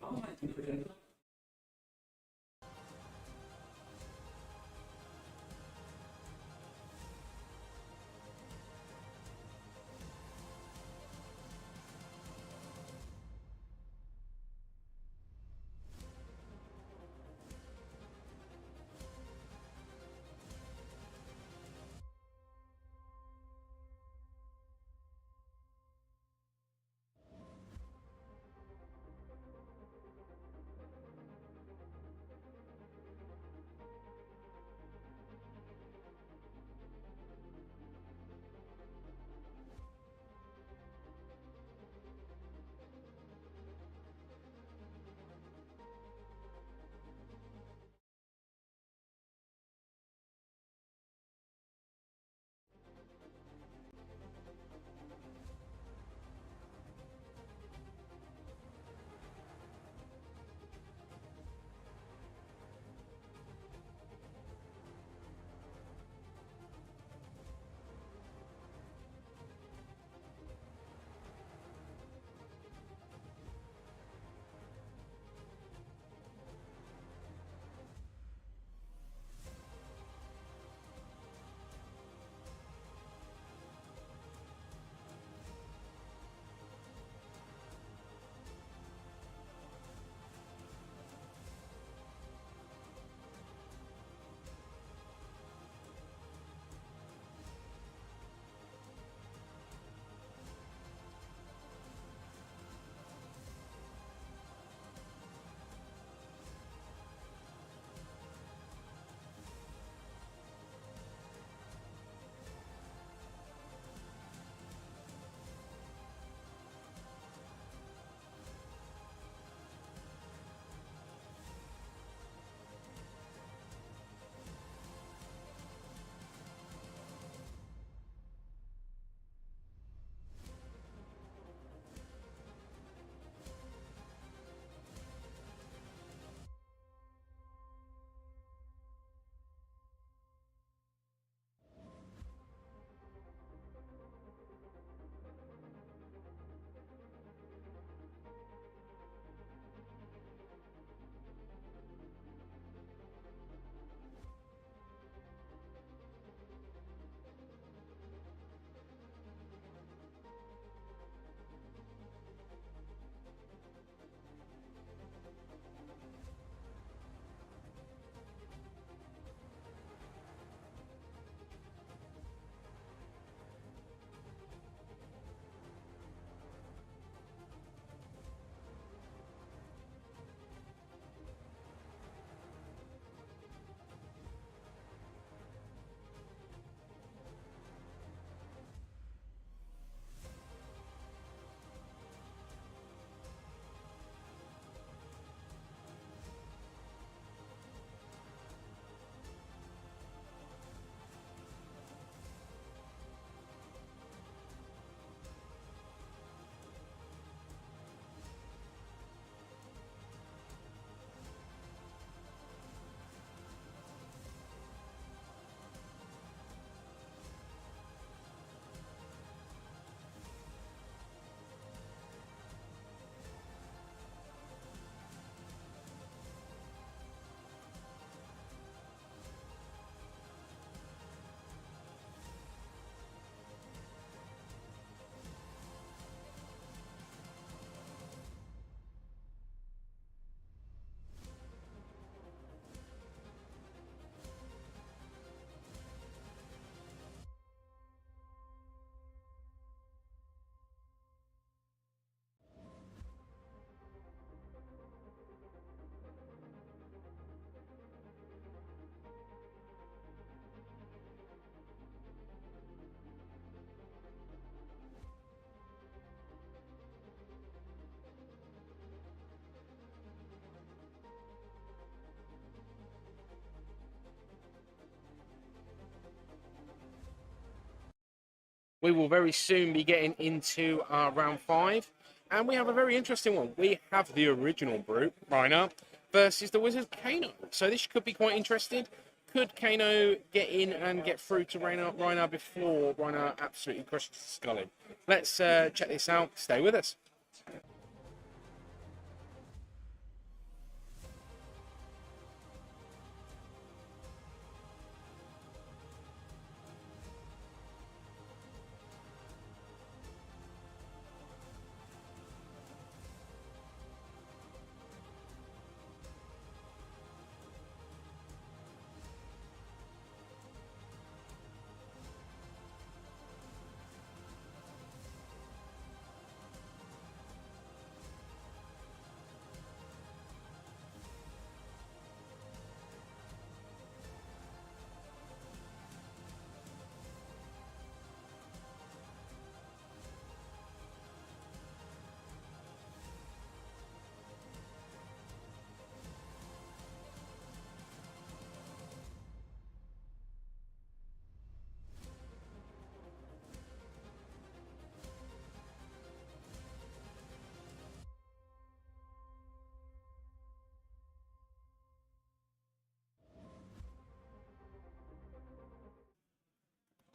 We will very soon be getting into our round 5. And we have a very interesting one. We have the original brute, Briar, versus the wizard, Kano. So this could be quite interesting. Could Kano get in and get through to Reinar before Reinar absolutely crushes the skull in? Let's check this out. Stay with us.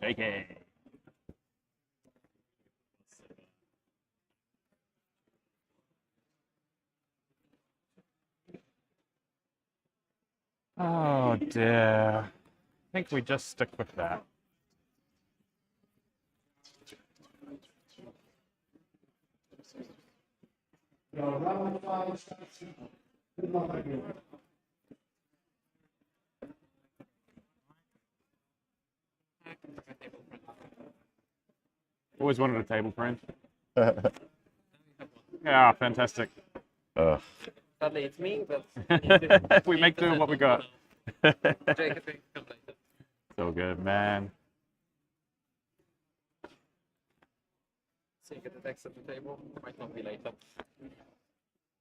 Take it. Oh dear. I think we just stick with that. Always wanted a table print. Yeah, fantastic. Sadly, it's me, but we make do with what we got. Jacob can come later. So good, man. So you get the text at the table. Might not be later.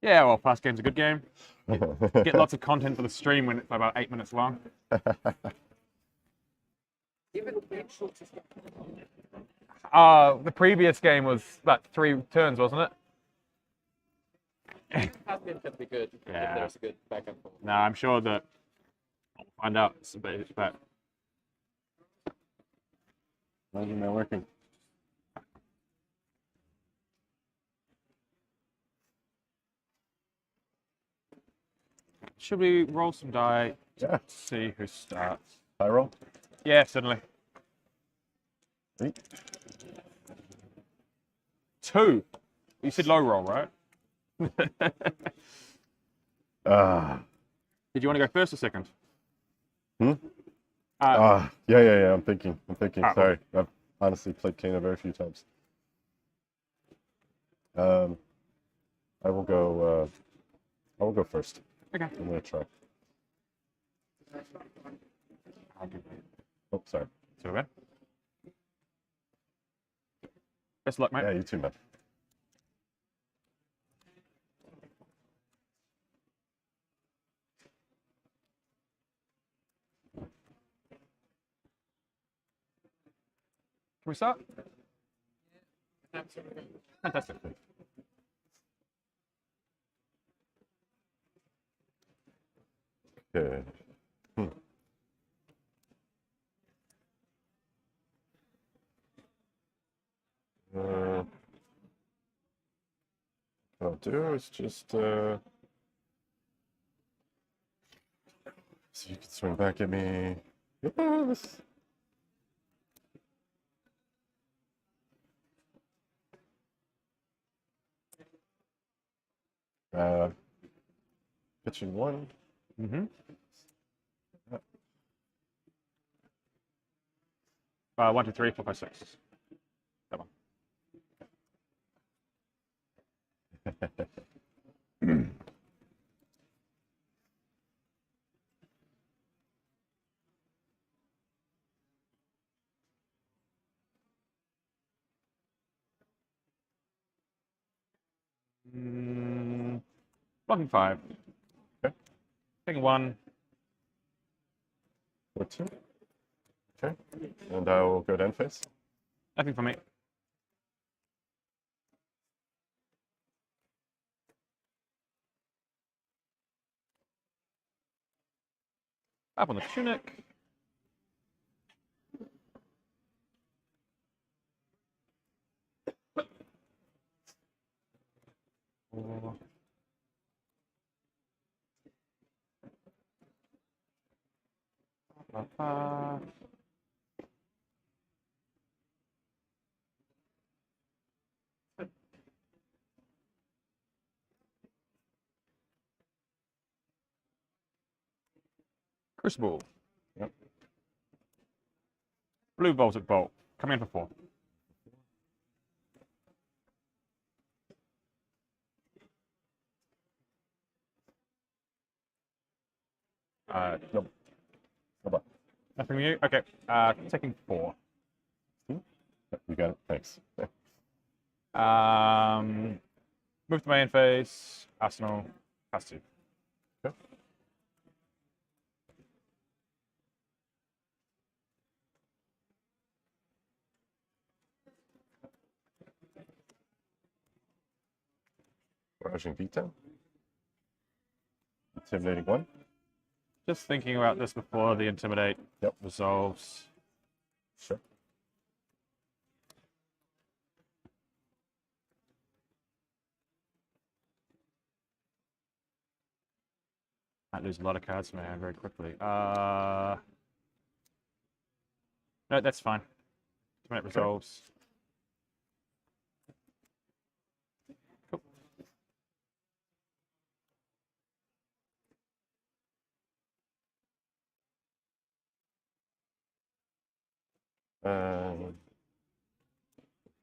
Yeah, well, fast game's a good game. Get lots of content for the stream when it's about 8 minutes long. The previous game was about 3 turns, wasn't it? Fast game can be good if there's a good back and forth. No, I'm sure that I'll find out. But why isn't that working? Should we roll some die to see who starts? I roll? Yeah, certainly. 2. You said low roll, right? Did you want to go first or second? Yeah. I'm thinking. Sorry, I've honestly played Kano very few times. I will go first. Okay. I'm gonna try. Oh, sorry. So bad. Best of luck, mate. Yeah, you too, man. Can we start? Absolutely. Fantastic. Good. What I'll do is just so you can swing back at me. Yes. Pitching 1. Mm-hmm. 1, 2, 3, 4, 5, 6. That one. Blocking 5. Okay. Taking 1. 4, 2. Okay. And I will go to end phase. Nothing for me. Up on the tunic. Four. Crucible. Yep. Blue Voltic Bolt. Coming in for 4. Nope. Nope. Nothing from you? Okay. Taking 4. You got it. Thanks. Move to main phase. Arsenal. Pass 2. Okay. Rushing Vita. Intimidating 1. Just thinking about this before the Intimidate resolves. Sure. Might lose a lot of cards from my hand very quickly. No, that's fine. Intimidate resolves. Cool.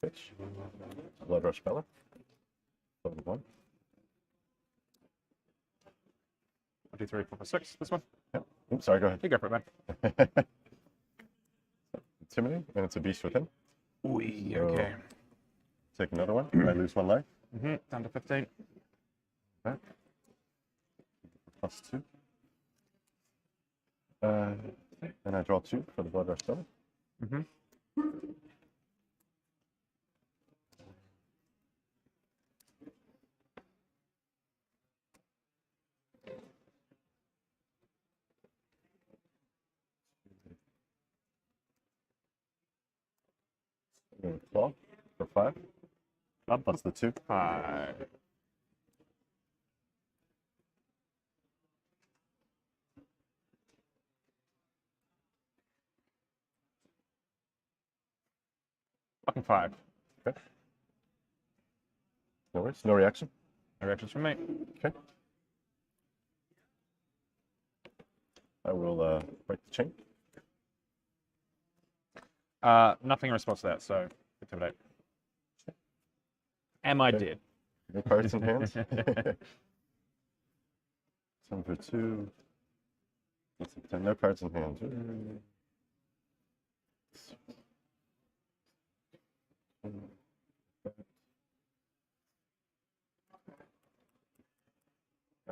Pitch. Blood Rush Bella. 1. 1, 2, 3, 4, 5, 6. This one. Yep. Oops, sorry, go ahead. You go for it, man. Intimidate, and it's a beast within. Ooh, okay. Take another one. I lose 1 life. Down to 15. Back. +2. And I draw 2 for the Blood Rush Bella. Claw for 5. Plus the 2. 5. Fucking 5. Okay. No worries. No reaction. No reactions from me. Okay. I will break the chain. Nothing in response to that, so Intimidate. Am I dead? No cards in hand. 7 for 2. 10. No cards in hand.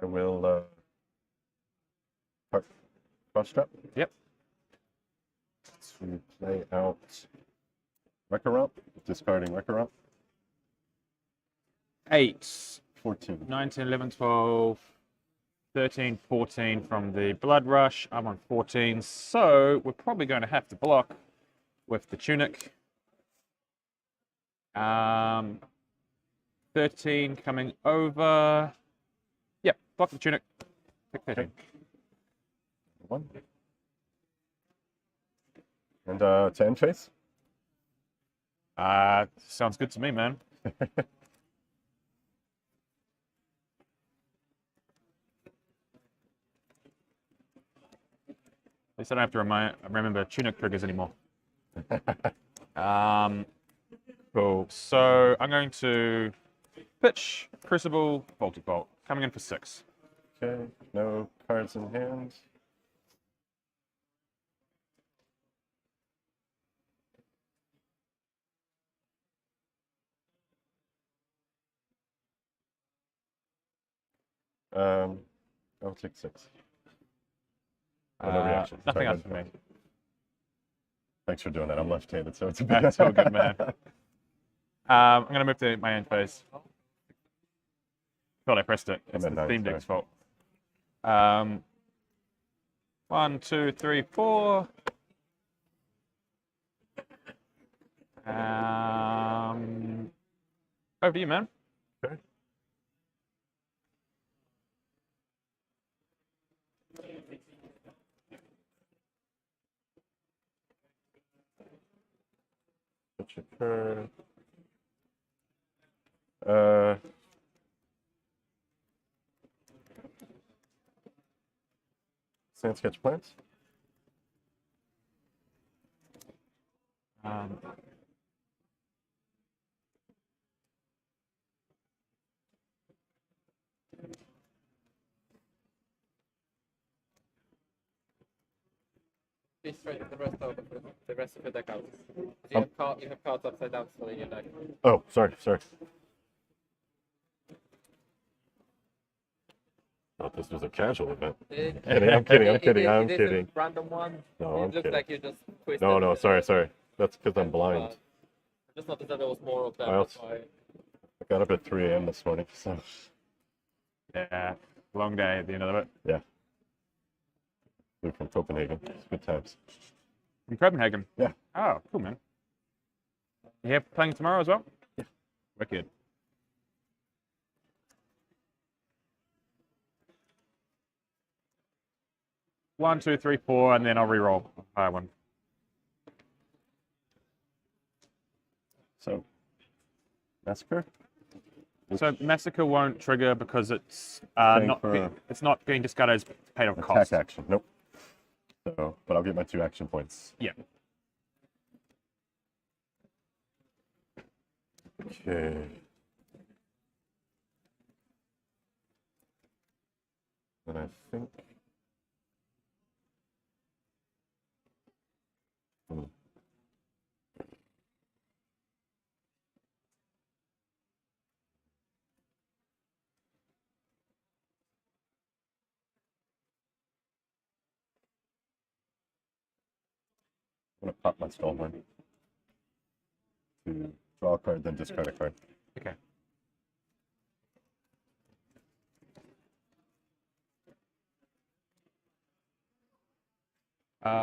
I will cross strap. Yep. To play out Wrecker Romp, discarding Wrecker Romp. 8. 14. 19, 11, 12, 13, 14 from the Blood Rush. I'm on 14, so we're probably going to have to block with the Tunic. 13 coming over. Yep, block the Tunic. Pick 13. Okay. 1. And to end phase? Sounds good to me, man. At least I don't have to remember Tunic triggers anymore. Cool. So I'm going to pitch Crucible, Voltic Bolt, coming in for 6. Okay, no cards in hand. I'll take 6. No reaction. Nothing Sorry, else for me. Thanks for doing that. I'm left-handed, so it's a bit. That's all good, man. I'm going to move to my end phase. Thought I pressed it. It's the Steam Deck's fault. 1, 2, 3, 4. Over to you, man. Okay. What's your turn? Sand sketch plants. Just straight the rest of the deck out. You have cards upside down still in your deck. Oh, sorry. Thought this was a casual event. I'm kidding. I'm kidding. Random one. No, I'm looks kidding. like you just twisted. No, sorry. That's because I'm blind. I just noticed that there was more of them. I got up at 3 a.m. this morning, so. Yeah, long day at the end of it. Yeah. We're from Copenhagen. It's good times. From Copenhagen? Yeah. Oh, cool, man. You here playing tomorrow as well? Yeah. Wicked. One, two, three, four, and then I'll re-roll a higher one. So, Massacre? So Massacre won't trigger because it's it's not being discarded as paid off cost. Attack action. Nope. So, but I'll get my 2 action points. Yeah. Okay. And I think. I'm going to pop my Stallhorn to draw a card, then discard a card. Okay.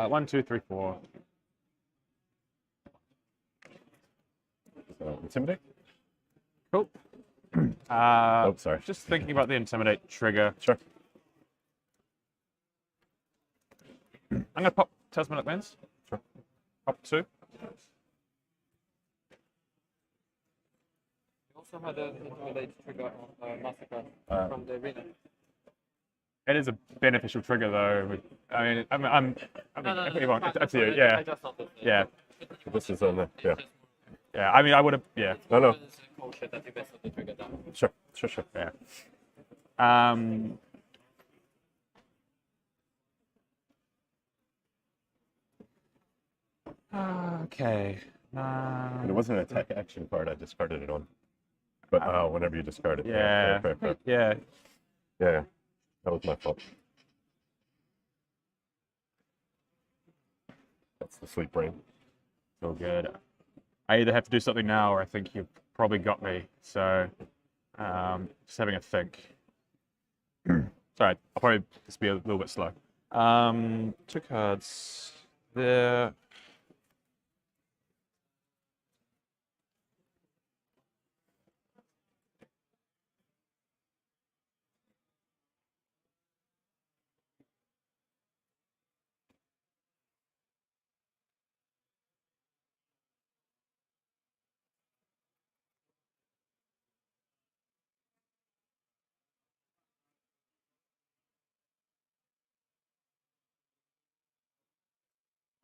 One, two, three, four. So, Intimidate? Cool. Oh, sorry. Just thinking about the Intimidate trigger. Sure. I'm going to pop Tasmanic Lens. Sure. Pop 2. You also had a intimidate trigger on Massacre from the arena. It is a beneficial trigger, though. I'm if you want, it's up to you. I Yeah. just noticed it. Yeah. This is on the. Yeah. Yeah. I mean, I would have. Yeah. No. It's a cool shit that you messed up the trigger down. Sure. Yeah. Okay. And it wasn't an attack action card. I discarded it on. But whenever you discard it. Yeah. Fair. Yeah. Yeah. That was my fault. That's the sleep brain. So good. I either have to do something now, or I think you've probably got me. So, just having a think. Sorry, I'll probably just be a little bit slow. 2 cards there.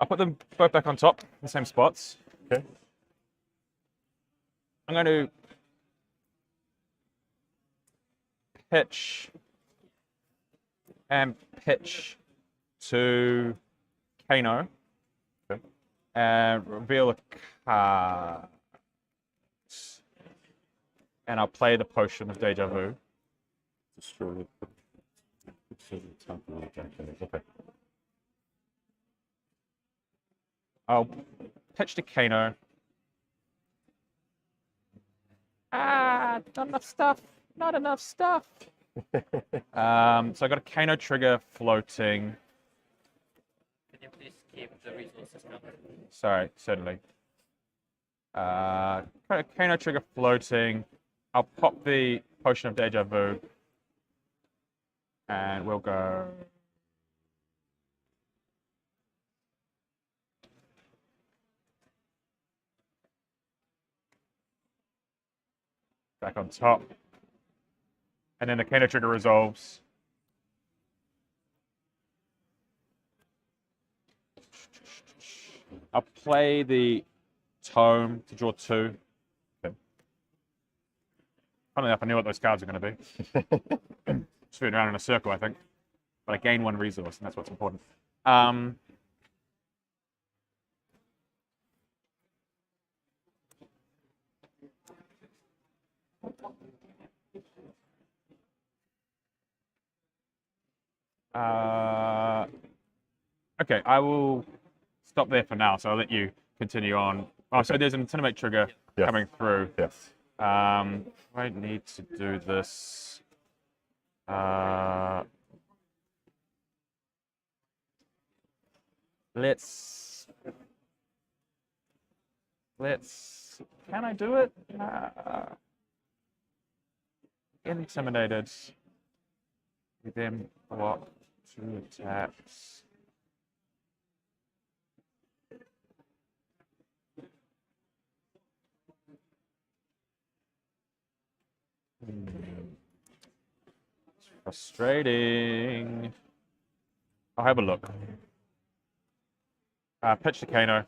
I'll put them both back on top, the same spots. Okay. I'm going to pitch and pitch to Kano. Okay. And reveal a card. And I'll play the Potion of Deja Vu. Destroy it. Okay. I'll pitch to Kano. Not enough stuff. Not enough stuff. So I got a Kano trigger floating. Can you please keep the resources now? Sorry, certainly. Kano trigger floating. I'll pop the Potion of Deja Vu. And we'll go. Back on top. And then the Kano trigger resolves. I'll play the Tome to draw 2. Okay. Funnily enough, I knew what those cards were going to be. Spinning around in a circle, I think. But I gain 1 resource, and that's what's important. Okay, I will stop there for now, so I'll let you continue on. Oh, so there's an Intimidate trigger coming through. Yes. I need to do this. Let's. Can I do it? Intimidated. We then block 2 attacks. It's frustrating. I'll have a look. Pitch to Kano.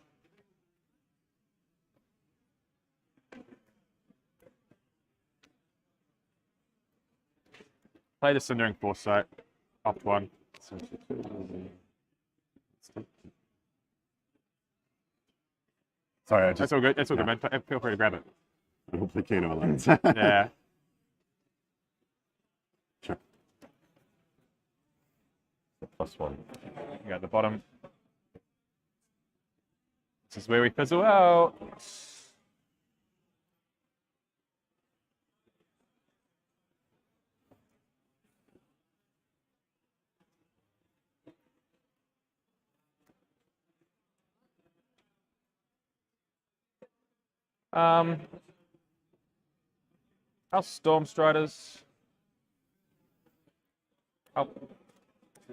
Play the Cindering Foresight. Opt 1. Sorry, I just. That's all good. That's all good, man. Feel free to grab it. Hopefully Kano allows. Yeah. Sure. +1. You got the bottom. This is where we fizzle out. Our Storm Striders. I'll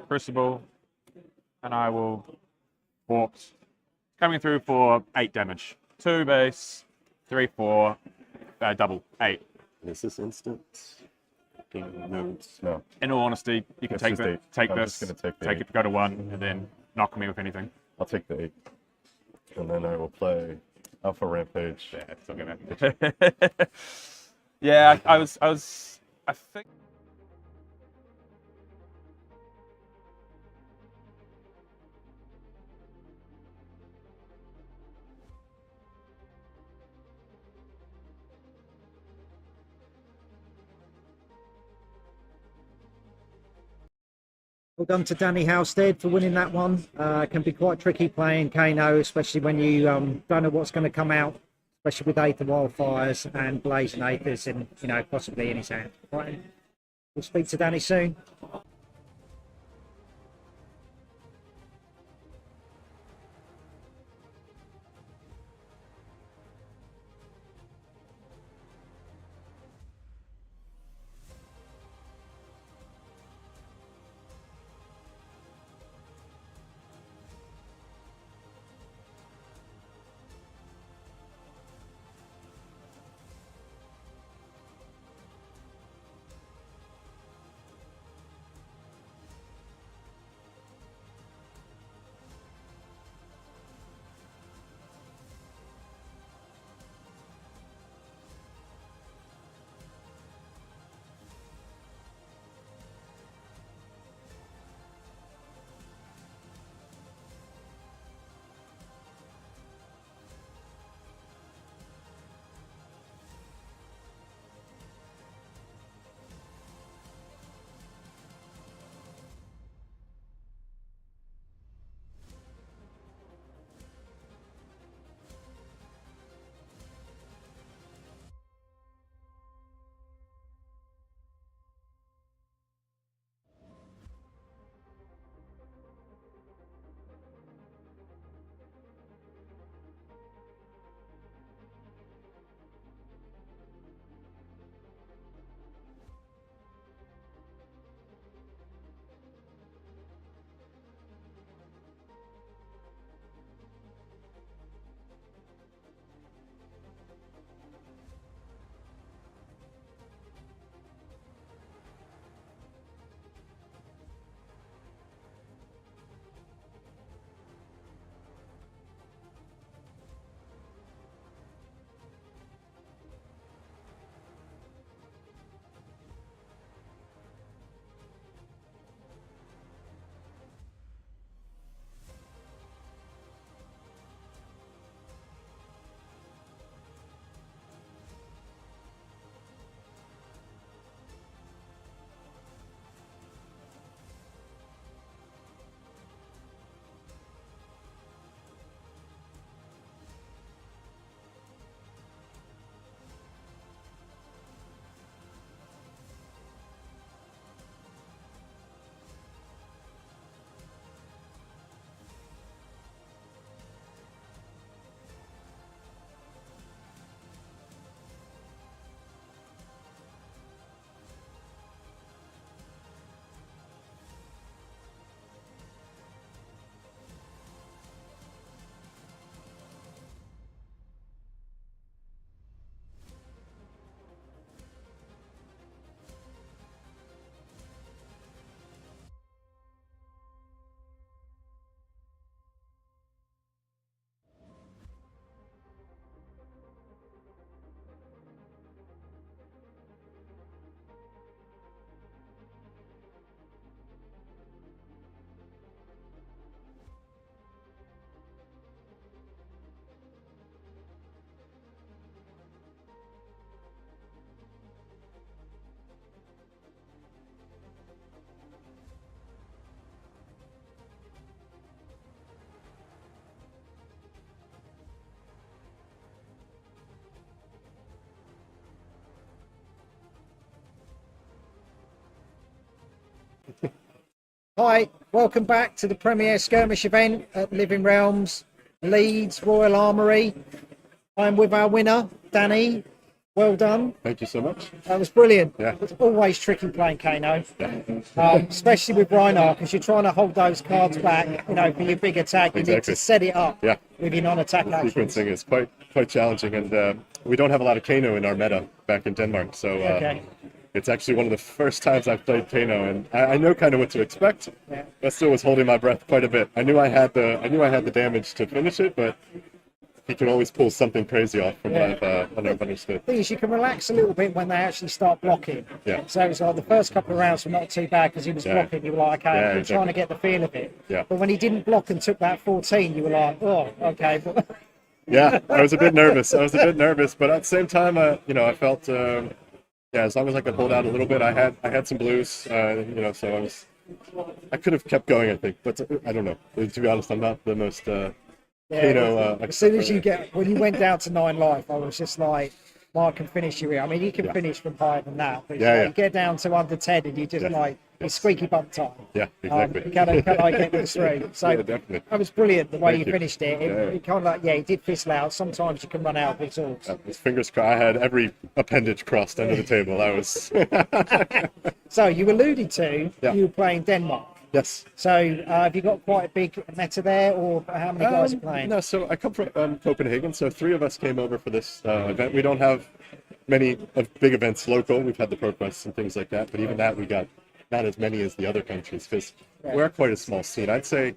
Crucible. And I will Warped. Coming through for 8 damage. 2 base, 3, 4, double, 8. Is this instant? No, it's no. In all honesty, you can It's take just the, 8. take I'm this, just gonna take the take 8. it, go to 1, and then knock me with anything. I'll take the 8. And then I will play Alpha Rampage. Yeah, it's okay, man. Yeah, I think. Well done to Danny Howstead for winning that one. Can be quite tricky playing Kano, especially when you don't know what's going to come out, especially with Aether Wildfires and Blazing Aethers and, possibly in his hand. Right. We'll speak to Danny soon. Hi, welcome back to the premier skirmish event at Living Realms, Leeds, Royal Armoury. I'm with our winner, Danny. Well done. Thank you so much. That was brilliant. Yeah. It's always tricky playing Kano, Yeah. especially with Rhinar, because you're trying to hold those cards back, for your big attack. You need Exactly. to set it up Yeah. with your non-attack actions. Sequencing is quite challenging, and we don't have a lot of Kano in our meta back in Denmark, so Okay. it's actually one of the first times I've played Kano, and I know kind of what to expect, Yeah. but still was holding my breath quite a bit. I knew I had the damage to finish it, but he can always pull something crazy off from what I've understood. The thing is, you can relax a little bit when they actually start blocking. Yeah. So it's like the first couple of rounds were not too bad because he was Yeah. blocking. You were like, okay, Yeah, I'm exactly. trying to get the feel of it. Yeah. But when he didn't block and took that 14, you were like, oh, okay. But Yeah, I was a bit nervous. But at the same time, I felt, as long as I could hold out a little bit, I had some blues, so I could have kept going, I think, but I don't know. To be honest, I'm not the most as soon as when you went down to 9 life, I was just like, Mark can finish you here. I mean, he can finish from higher than that, but you get down to under 10 and you just it's squeaky bum time. Yeah, exactly. Can I get this through? So definitely. that was brilliant the way Thank you you. finished it. It kind of he did fizzle out. Sometimes you can run out of resource. Fingers crossed. I had every appendage crossed under the table. That was. So you alluded to you were playing Denmark. Yes. So have you got quite a big meta there, or how many guys are playing? No, so I come from Copenhagen, so 3 of us came over for this event. We don't have many big events local. We've had the ProQuests and things like that, but even that we got not as many as the other countries because we're quite a small scene. I'd say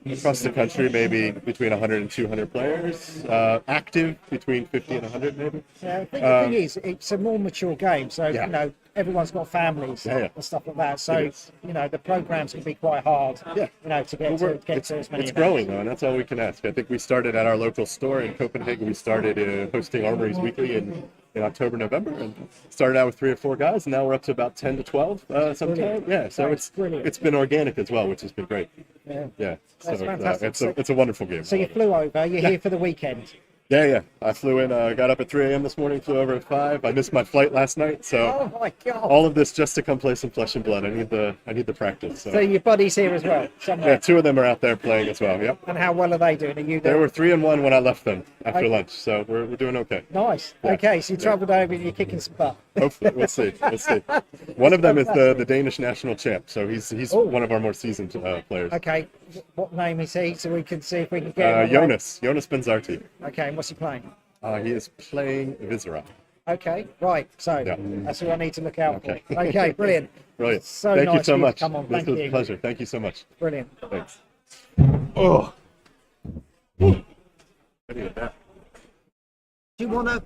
across the country, maybe between 100 and 200 players. Active between 50 and 100, maybe. Yeah, I think the thing is, it's a more mature game, so everyone's got families and stuff like that. So the programs can be quite hard. To get to as many. It's growing though, and that's all we can ask. I think we started at our local store in Copenhagen. We started hosting Armories weekly in October, November, and started out with 3 or 4 guys, and now we're up to about 10 to 12 sometimes. Yeah, so it's been organic as well, which has been great. Yeah. So That's fantastic. it's a wonderful game. So you flew over. You're here for the weekend. Yeah. I flew in, got up at 3 a.m. this morning, flew over at 5. I missed my flight last night, so Oh my God. all of this just to come play some Flesh and Blood. I need the practice. So your buddies here as well, somewhere. Yeah, 2 of them are out there playing as well. Yep. And how well are they doing? Are you They there? were 3-1 when I left them after Okay. lunch, so we're doing okay. Nice. Yeah. Okay, so you travelled over and you're kicking some butt. Hopefully, we'll see. One of them is the Danish national champ, so he's one of our more seasoned players. Okay, what name is he? So we can see if we can get him. Jonas Benzarti. Okay, and what's he playing? He is playing Viserai. Okay, right. So that's who I need to look out for. Okay, brilliant. Brilliant. So Thank nice you so of you to much. come on. This Thank was you. a pleasure. Thank you so much. Brilliant. Thanks. Oh. Look at that. Do you want to?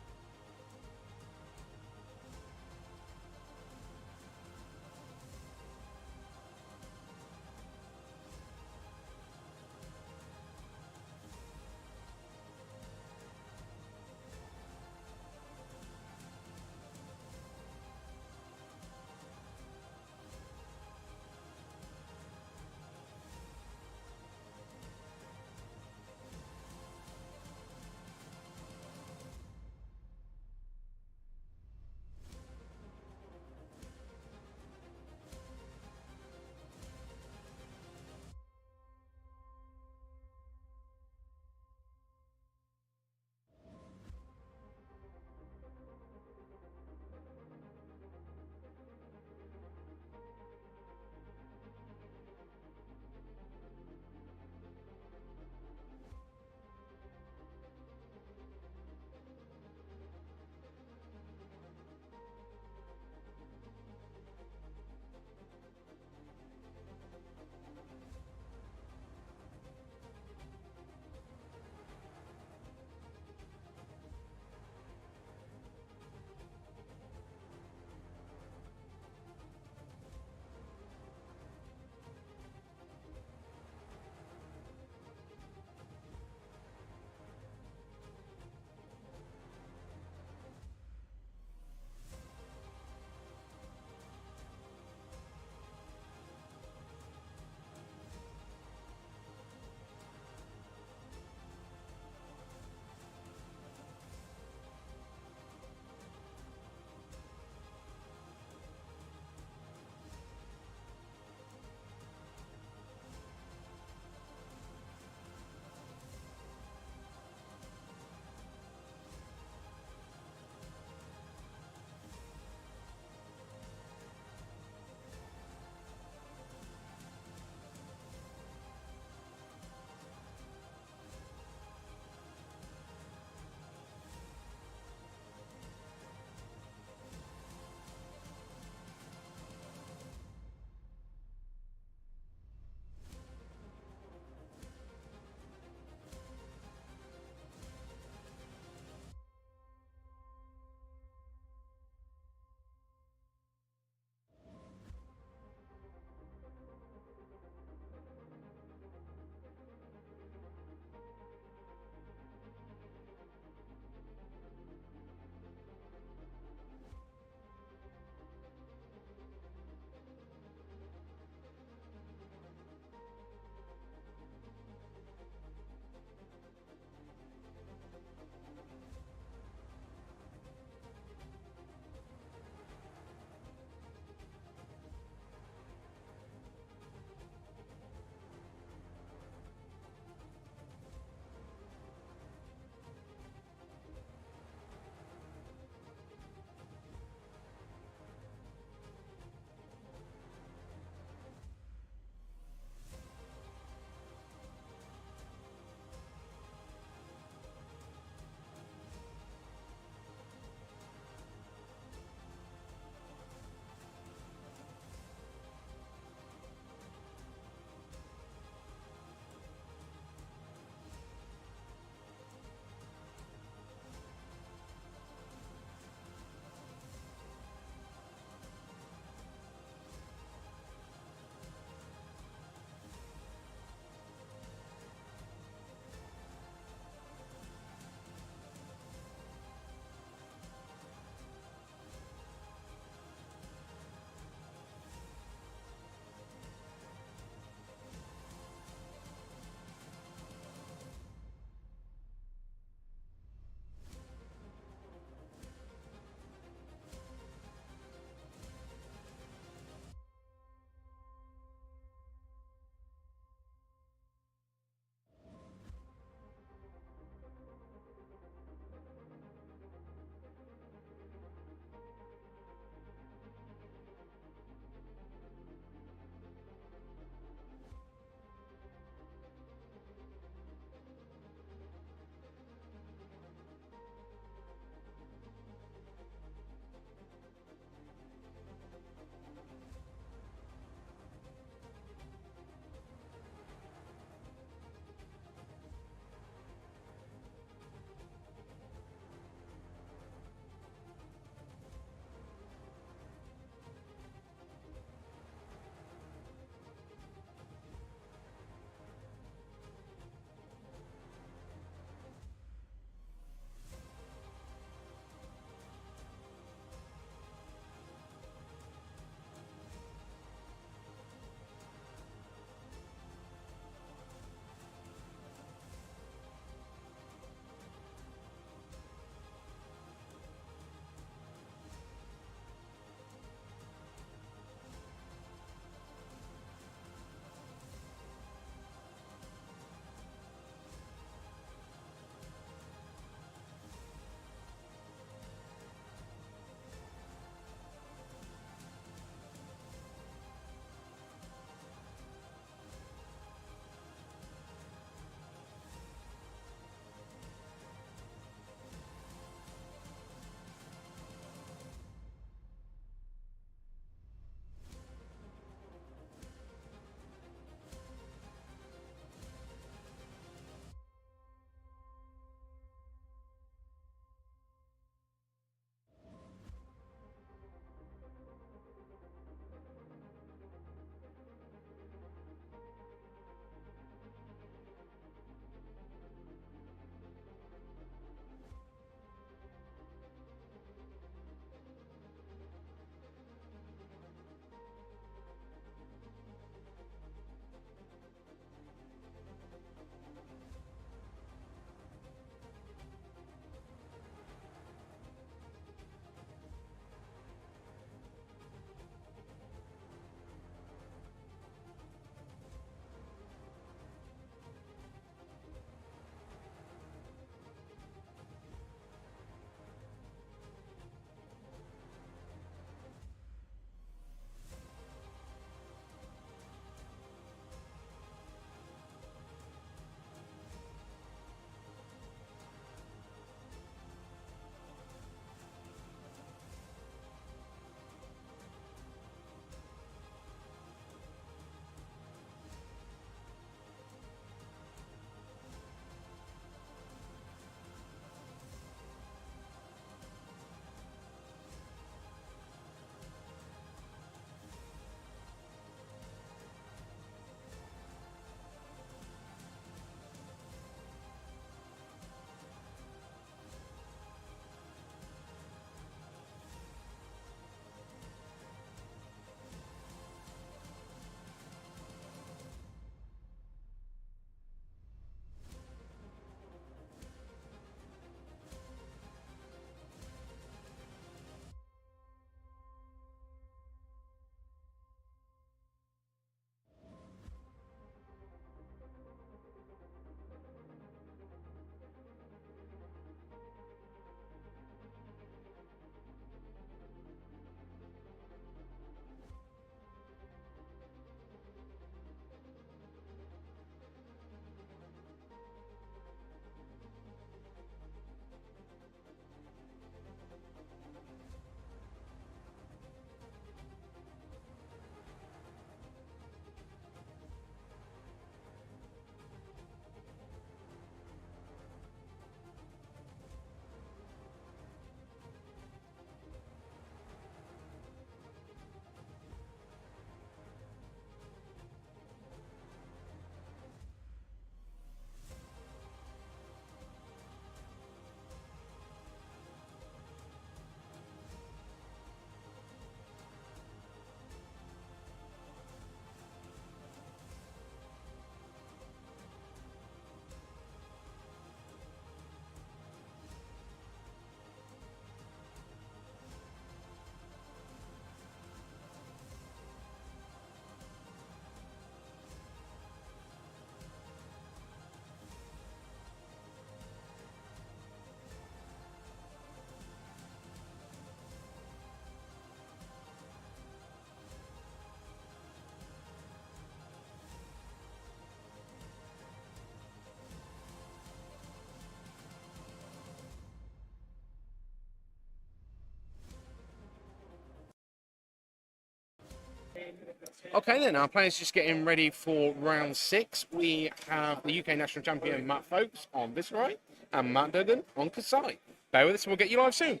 Okay then, our players just getting ready for round 6. We have the UK national champion Matt Folks on Viserai and Matt Dudden on Kasai. Bear with us and we'll get you live soon.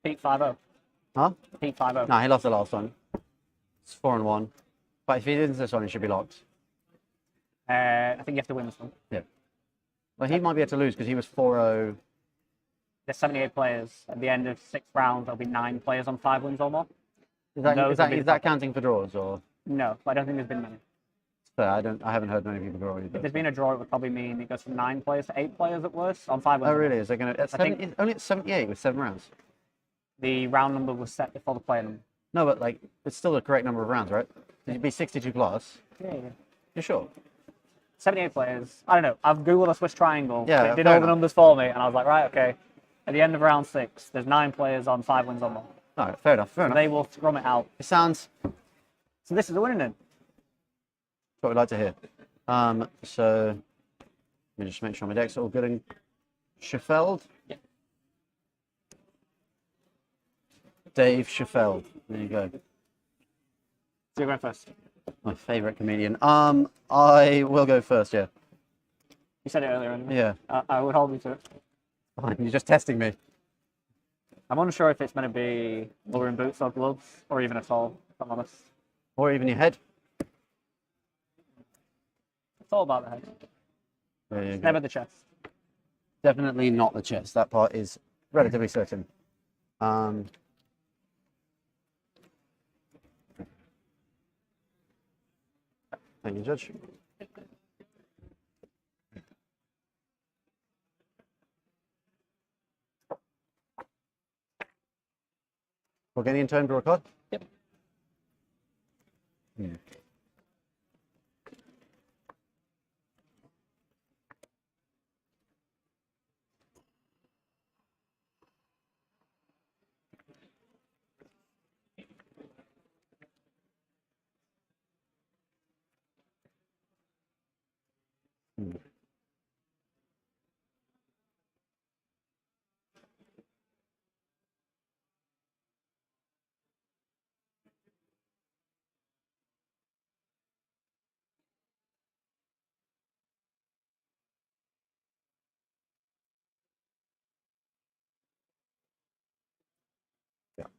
Pete 5-0. Huh? Pete 5-0. No, he lost the last one. It's 4-1. But if he wins this one, he should be locked. I think you have to win this one. Yeah. Well, he might be able to lose because he was 4-0. There's 78 players. At the end of 6 rounds, there'll be 9 players on 5 wins or more. Is that, Those is that, will be is the that counting for draws or? No, I don't think there's been many. So I haven't heard many people draw either. If there's been a draw, it would probably mean it goes from 9 players to 8 players at worst on 5 wins. Oh or really? more. Is there gonna? It's I think- it's only at 78 with 7 rounds. The round number was set before the player number. No, but like it's still the correct number of rounds, right? It'd be 62 plus. Yeah. You're sure? 78 players. I don't know. I've googled a Swiss triangle. Yeah, It did fair all enough. the numbers for me, and I was like, right, okay. At the end of round 6, there's 9 players on 5 wins or more. All right, fair enough. Fair So enough. they will scrum it out. It sounds. So this is the winning then. What we'd like to hear. So let me just make sure my deck's all good and Scheffeld. Yeah. Dave Scheffeld. There you go. So you're going first. My favourite comedian. I will go first. Yeah. You said it earlier. Anyway. Yeah. I would hold you to it. Fine. You're just testing me. I'm unsure if it's going to be lowering boots or gloves, or even at all, if I'm honest. Or even your head. It's all about the head. There you It's go. never the chest. Definitely not the chest. That part is relatively certain. Thank you, Judge. We're getting in turn to record? Yep.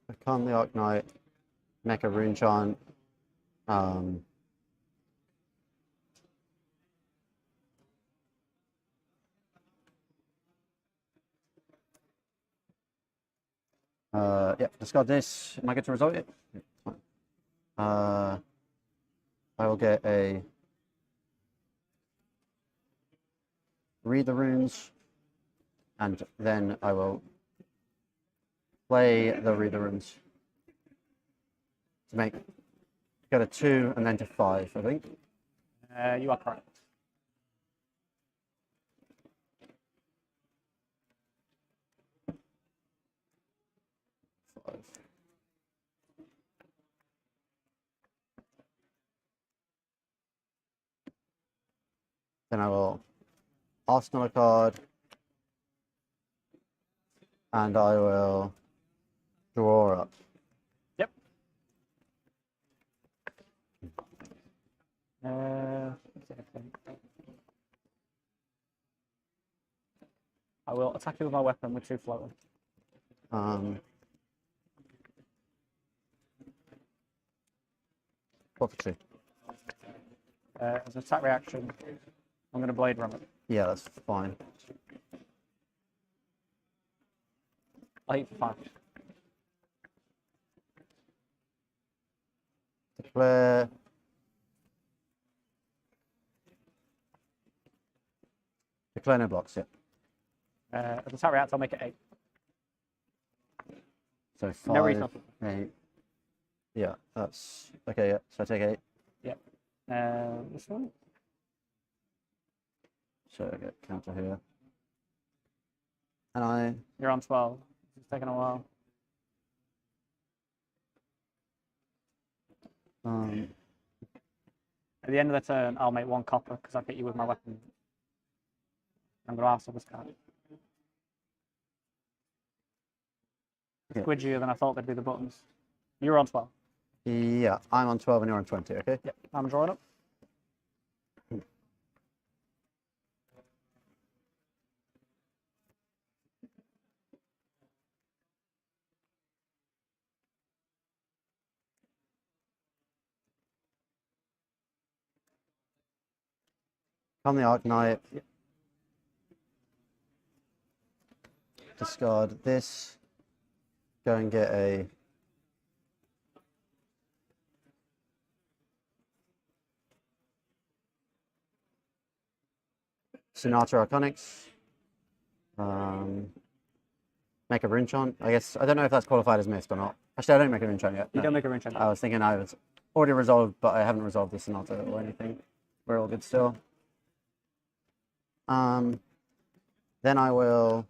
I can't the Arc Knight, Mecha Rune Chant. Yeah, discard this. Am I good to resolve it? Yeah, fine. I will get a read the runes, and then I will play the read the runes to make go to 2 and then to 5. I think. You are correct. Then I will arsenal a card, and I will draw up. Yep. Let's see if I can- I will attack you with my weapon with 2 floating. What for 2? As an attack reaction, I'm going to blade ram it. Yeah, that's fine. I'll hit for 5. Declare. Declare no blocks, yeah. As a attack react, I'll make it 8. So 5, No reason. 8. Yeah, that's okay. Yeah, so I take 8. Yep. This one. So I get counter here. And You're on 12. It's taking a while. At the end of the turn, I'll make 1 copper because I've hit you with my weapon. I'm going to ask for this card. Yeah. Squidgier than I thought they'd be the buttons. You're on 12. yeah, I'm on 12 and you're on 20. Okay. Yep. I'm drawing up. On the Arknight. Discard this. Go and get a Sonata Arconics. Make a rune chant. I guess I don't know if that's qualified as missed or not. Actually, I don't make a rune chant yet. You don't make a rune chant. I was thinking I was already resolved, but I haven't resolved the Sonata or anything. We're all good still. Then I will.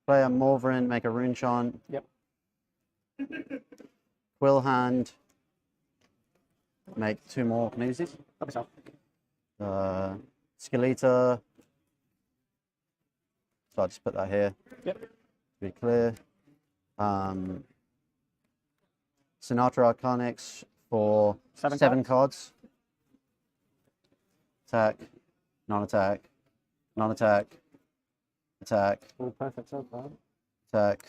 Play a Morvrin, make a rune chant. Yep. Quill hand. Make 2 more Knuses. Help Skeleta. So I'll just put that here. Yep. To be clear. Sinatra Arconics for 7 cards. Attack, non-attack, non-attack, attack, All perfect so far. attack,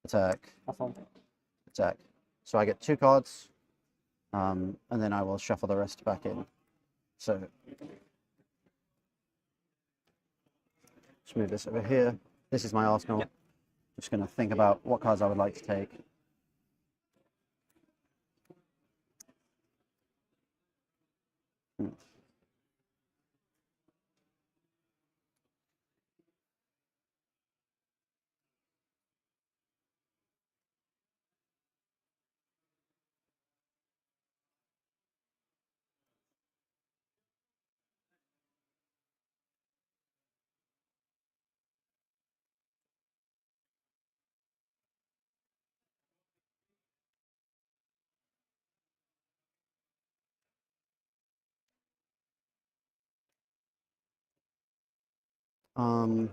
attack, That's all. attack. So I get 2 cards, and then I will shuffle the rest back in. So just move this over here. This is my arsenal. Yep. I'm just going to think about what cards I would like to take.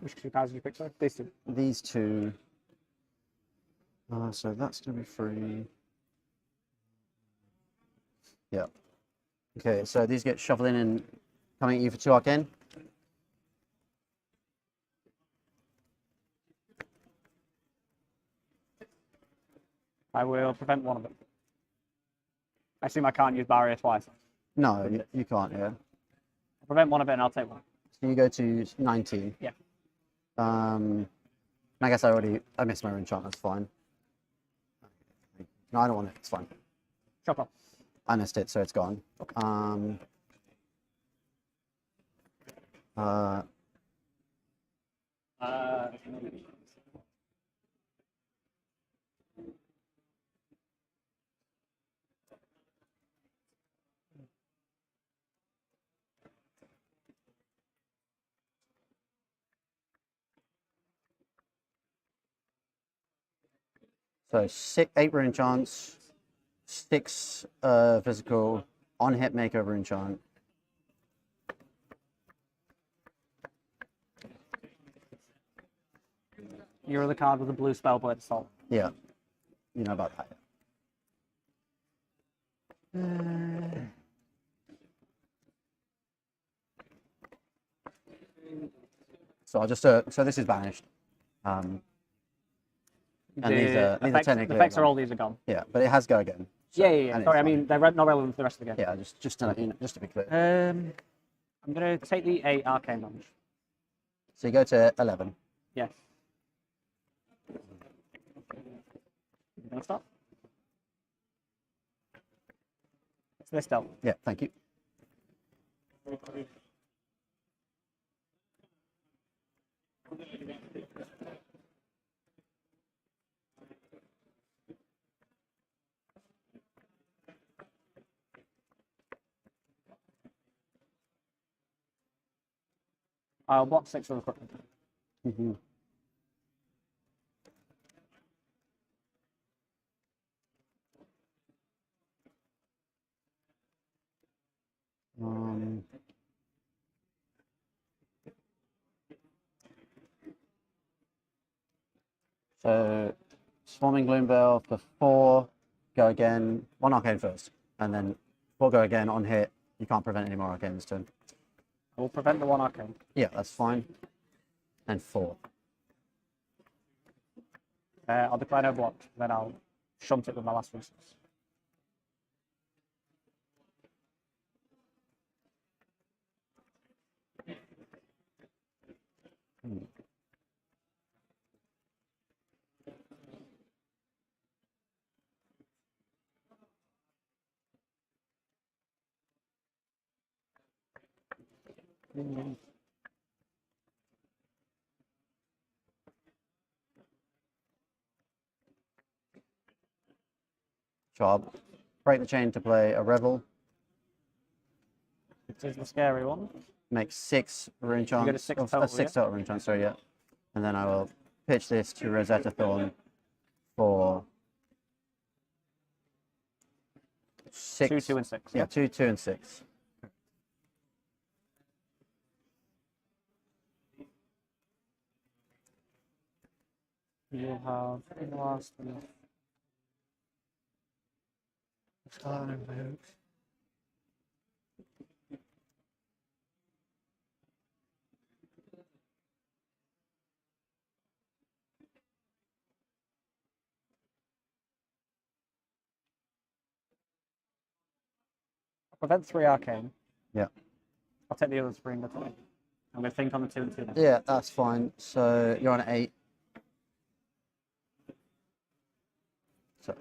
Which 2 cards did you pick, sorry? These 2. These 2. So that's going to be 3. Yeah. Okay, so these get shuffled in and coming at you for 2 arcane. I will prevent 1 of them. I assume I can't use barrier twice. No, you can't, yeah. I'll prevent 1 of it and I'll take 1. So you go to 19. Yeah. I guess I missed my enchant, that's fine. No, I don't want it, it's fine. Chop off. I missed it, so it's gone. So 8 rune enchants, 6 physical, on hit make over enchant. You're the card with the blue spellblade assault. Yeah, you know about that. So I'll just so this is banished. And these are technically the effects are all these are gone. Yeah, but it has go again. So, Yeah. Sorry, I mean they're not relevant to the rest of the game. Yeah, just to be clear. I'm gonna take the 8 arcane damage. So you go to 11. Yes. You gonna stop? This dealt. Yeah, thank you. I'll block 6 with equipment. Mm-hmm. So, Swarming Gloomveil for 4, go again, 1 arcane first, and then 4 go again on hit. You can't prevent any more arcane this turn. I will prevent the 1 arcane. Yeah, that's fine. And 4. I'll declare no block, then I'll shunt it with my last resource. Job. Break the chain to play a Revel. This is the scary one. Make 6 rune You get a chance. 6 total, 6 yeah? total rune chance, sorry, yeah. And then I will pitch this to Rosetta Thorn for 6. 2, 2, and 6. Yeah, 2, 2, and 6. You'll have in the last one. Prevent 3 arcane. Yeah. I'll take the other spring. That's fine. I'm going to think on the 2 and 2 now. Yeah, that's fine. So you're on 8. So,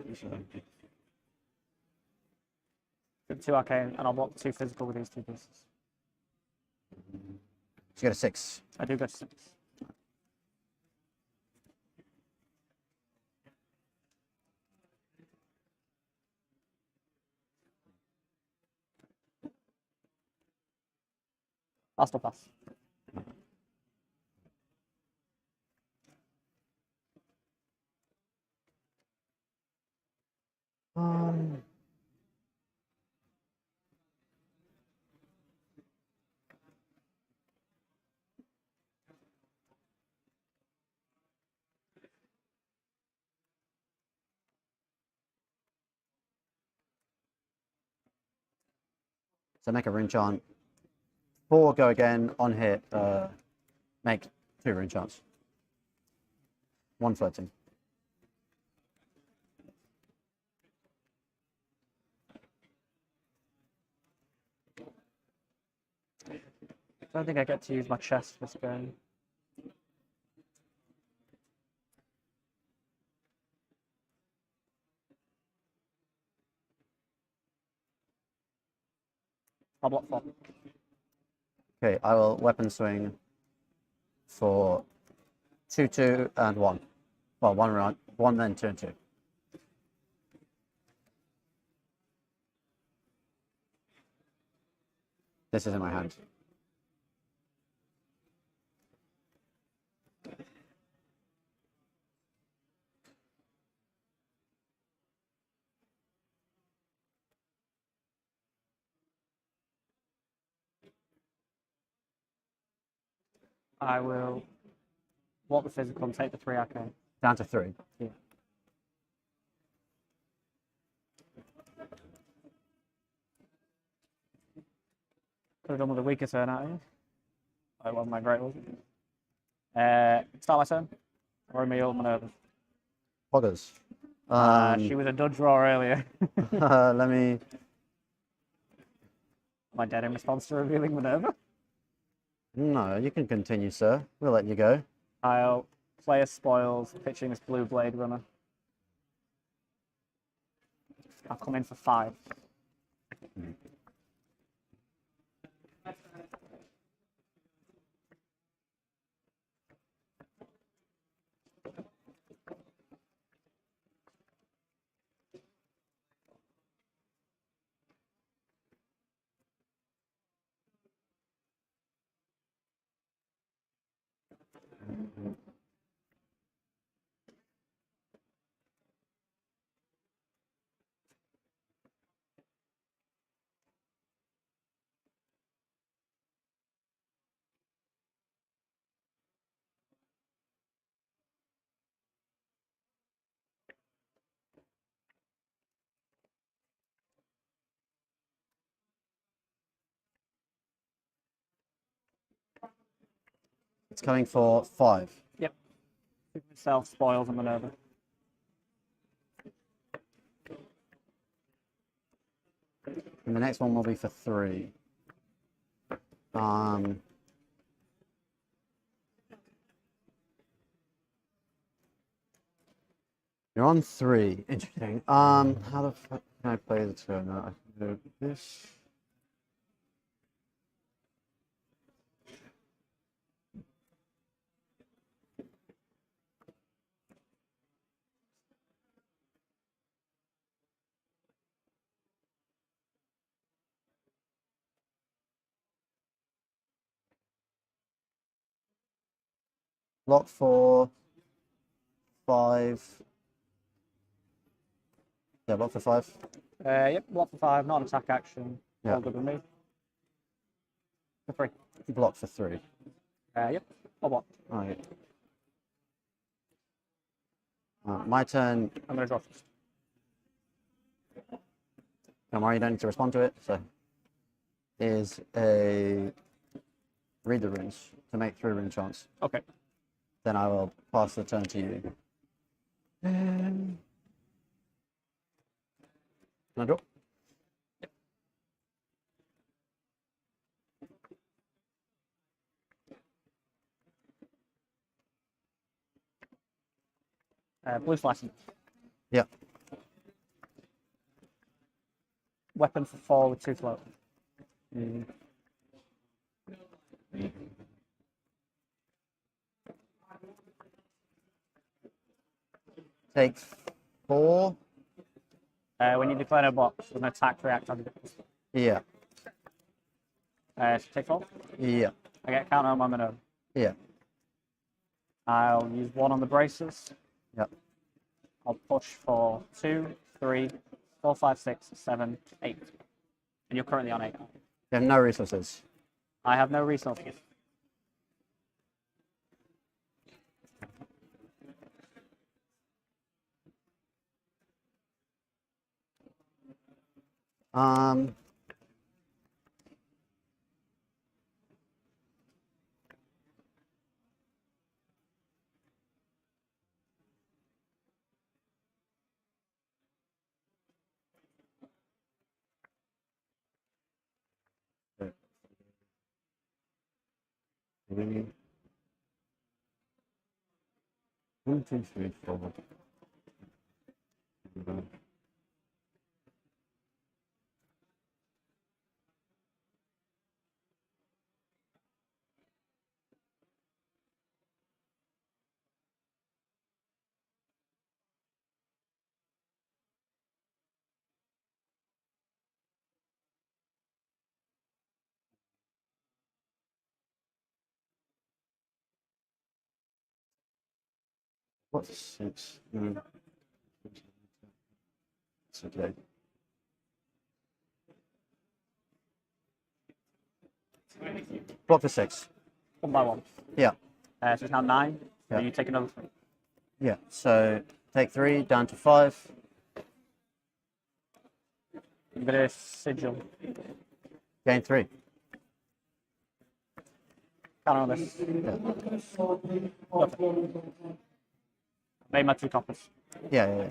2 arcane, and I'll block 2 physical with these 2 pieces. So you get a 6. I do get 6. I'll still pass. So make a rune chant. 4 go again on hit. Make 2 rune chants. 1 flirting. I don't think I get to use my chest this game. I'll block 4. Okay, I will weapon swing for 2, 2, and 1. Well, 1 round, 1, then 2 and 2. This is in my hand. I will block the physical and take the 3 arcane. Down to 3. Yeah. Could have done with a weaker turn out here. That wasn't that great, was it? Start my turn. Or me all Minerva. Poggers. She was a dud draw earlier. Let me. Am I dead in response to revealing Minerva? No, you can continue, sir. We'll let you go. I'll play a spoils, pitching this blue blade runner. I'll come in for 5. It's coming for 5. Yep. Self spoils and maneuver. And the next one will be for 3. You're on 3. Interesting. How the fuck can I play the turn? I can do this. Block for 5. Yeah, block for 5. Yep, block for 5, not an attack action. Yeah. All good with me. For 3. Block for 3. Yep, or block. Alright. My turn. I'm going to draw first. Don't worry, you don't need to respond to it. So, is a read the runes to make 3 rune chance. Okay. Then I will pass the turn to you. Can I draw? Blue slicing. Yeah. Weapon for 4 with 2 float. Take 4. When you declare a box with an attack react on it. Yeah. So take 4. Yeah. I get a counter on my maneuver. Yeah. I'll use 1 on the braces. Yep. I'll push for 2, 3, 4, 5, 6, 7, 8. And you're currently on 8. You have no resources. I have no resources. Three. 1, 2, 3, 4. What's 6? No. It's okay. Block for 6. 1 by 1. Yeah. So it's now 9. So Yeah. you take another 3. Yeah. So take 3 down to 5. I'm going to sigil. Gain 3. Counter on this. Made my 2 coppers. Yeah, yeah, yeah.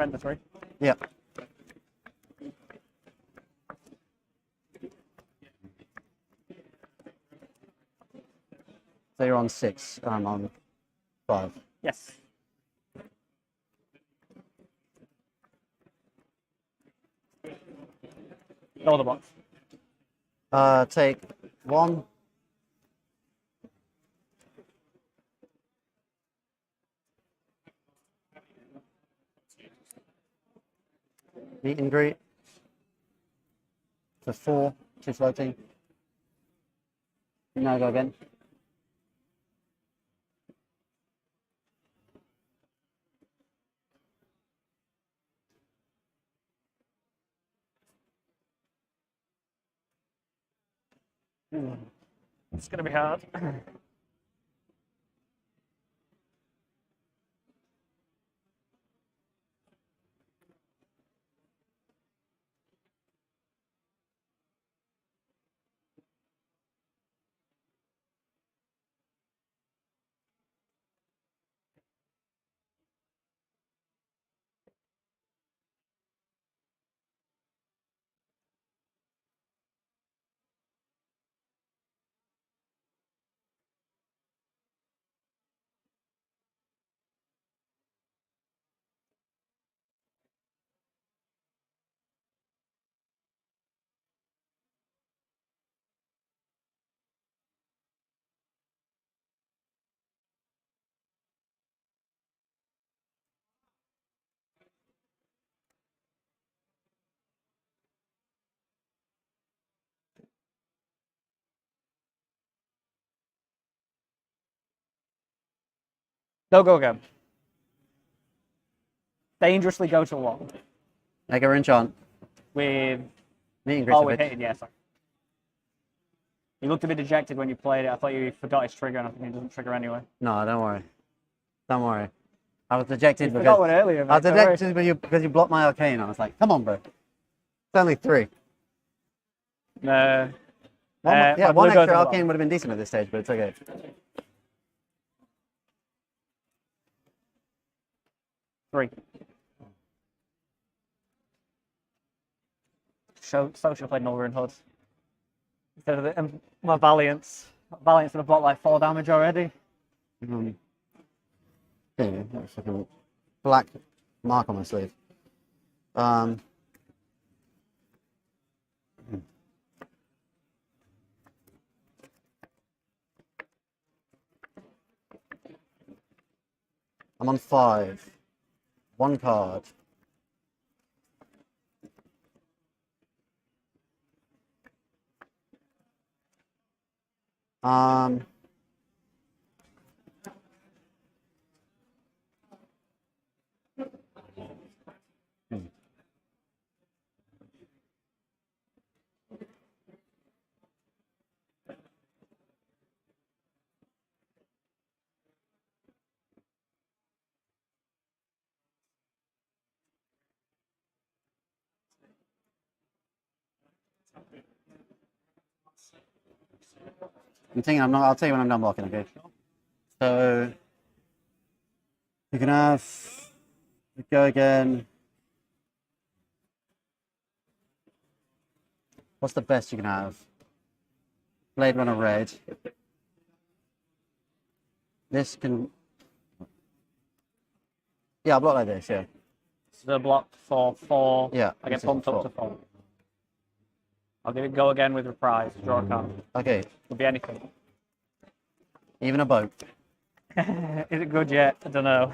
Spend the 3. Yeah. So you're on 6, and I'm on 5. Yes. No other box. Take 1. Meet and greet. For 4, 2 floating. Now go again. It's going to be hard. They'll go again. Dangerously go to 1. Make a enchant. With... Meet and greet. Oh, with hitting, yeah, sorry. You looked a bit dejected when you played it. I thought you forgot his trigger, and I think it doesn't trigger anyway. No, don't worry. Don't worry. I was dejected You because forgot one earlier, mate, I was don't worry. dejected because you blocked my arcane. I was like, come on, bro. It's only 3. No. Yeah, my one blue goes extra on the arcane would have been decent at this stage, but it's okay. Three. Social played Northern Hood. Instead of my Valiants. Valiants would have bought like 4 damage already. Okay, that's like a black mark on my sleeve. I'm on 5. 1 card. I'm thinking I'm not. I'll tell you when I'm done blocking. Okay. So you can have go again. What's the best you can have? Blade Runner red. This can. Yeah, I'll block like this. Yeah. So block for 4. Yeah. I get this is pumped up 4. to 4. I'll give it go again with reprise. Draw a card. Okay. Could be anything. Even a boat. Is it good yet? I don't know.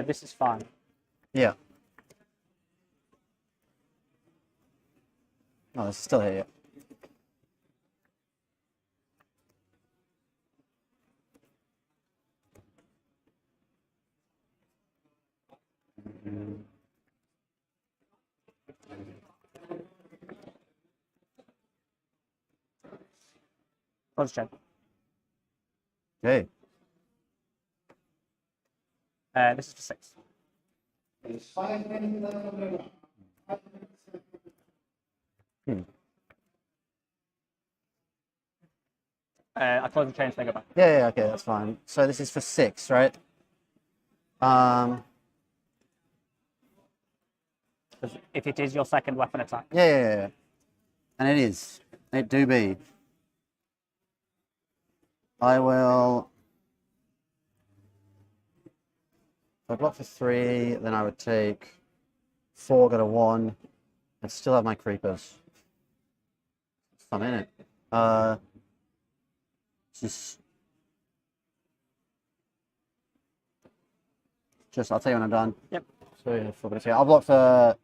This is fine. Yeah. Oh, this is still here. Let's check. Okay. This is for 6. I close the chain, so they go back. Yeah, okay, that's fine. So this is for 6, right? 'Cause if it is your second weapon attack. Yeah. And it is. It do be. I will. If I block for 3, then I would take 4, go to 1. I'd still have my creepers. I'm in it. Just I'll tell you when I'm done. Yep. So yeah, 4 minutes here. I'll block for.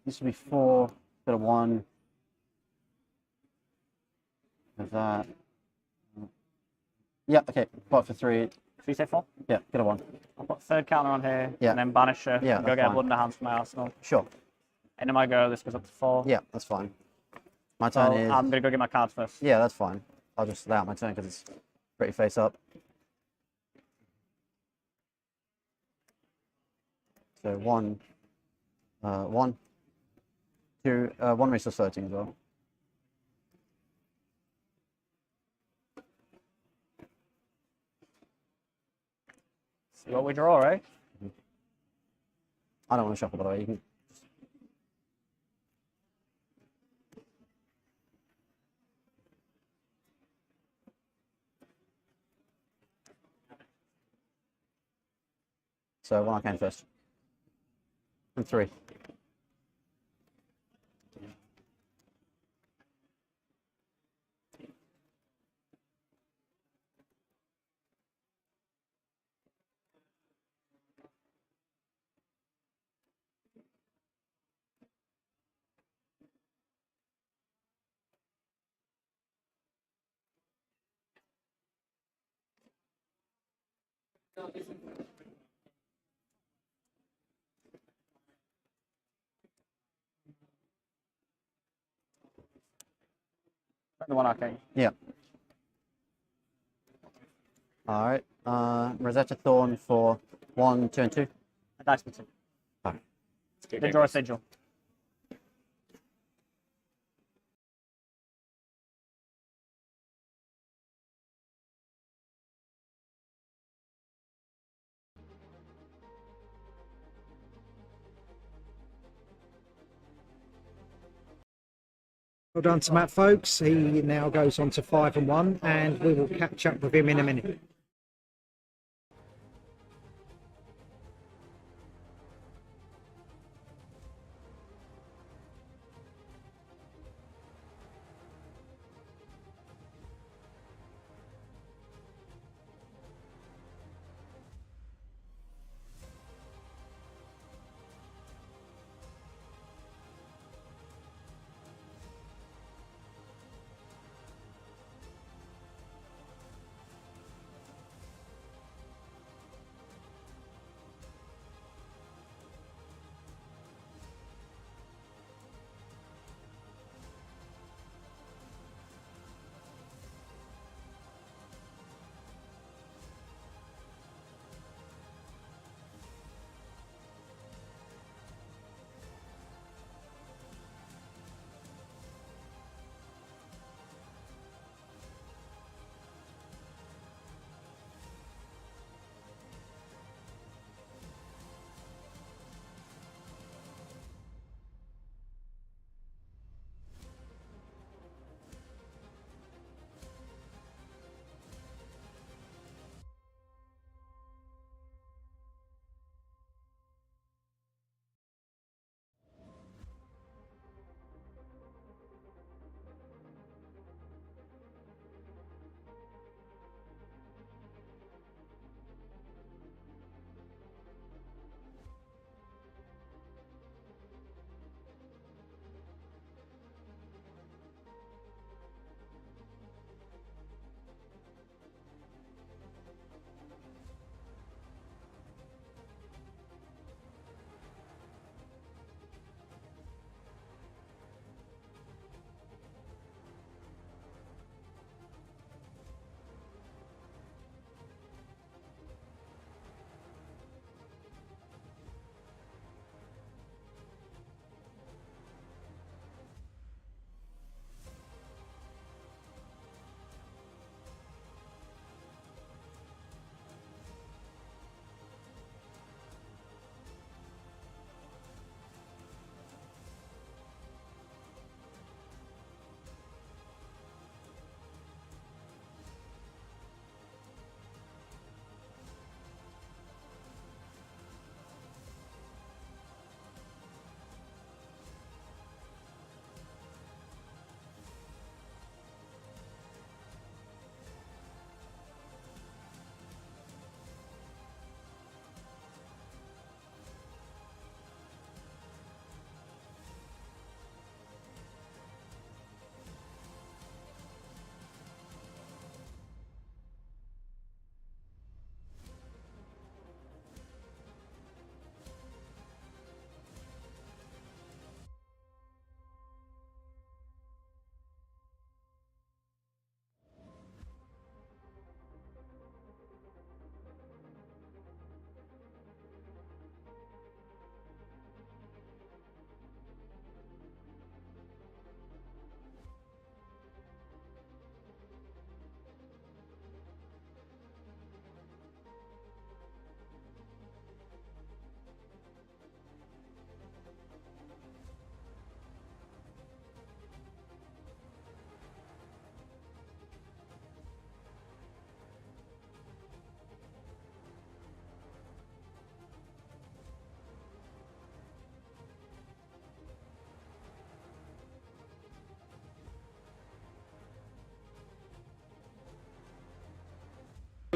This would be 4, go to 1. With that. Yeah, okay. Block for 3. So you say 4? Yeah, go to 1. I'll put third counter on here, Yeah. and then banish her, Yeah, and go that's get a fine. Blunderhounds from my arsenal. Sure. End of my go, this goes up to 4. Yeah, that's fine. My So turn is. I'm going to go get my cards first. Yeah, that's fine. I'll just lay out my turn because it's pretty face up. So 1, 2, 1 resource 13 as well. See what we draw, eh? I don't want to shuffle, by the way. You can. So 1 arcane first. And 3. The 1 arcane. Yeah. All right. Rosetta Thorn for 1, 2, and 2. A dice for 2. All right. Then draw a sigil. Well done to Matt, folks. He now goes on to 5 and 1, and we will catch up with him in a minute.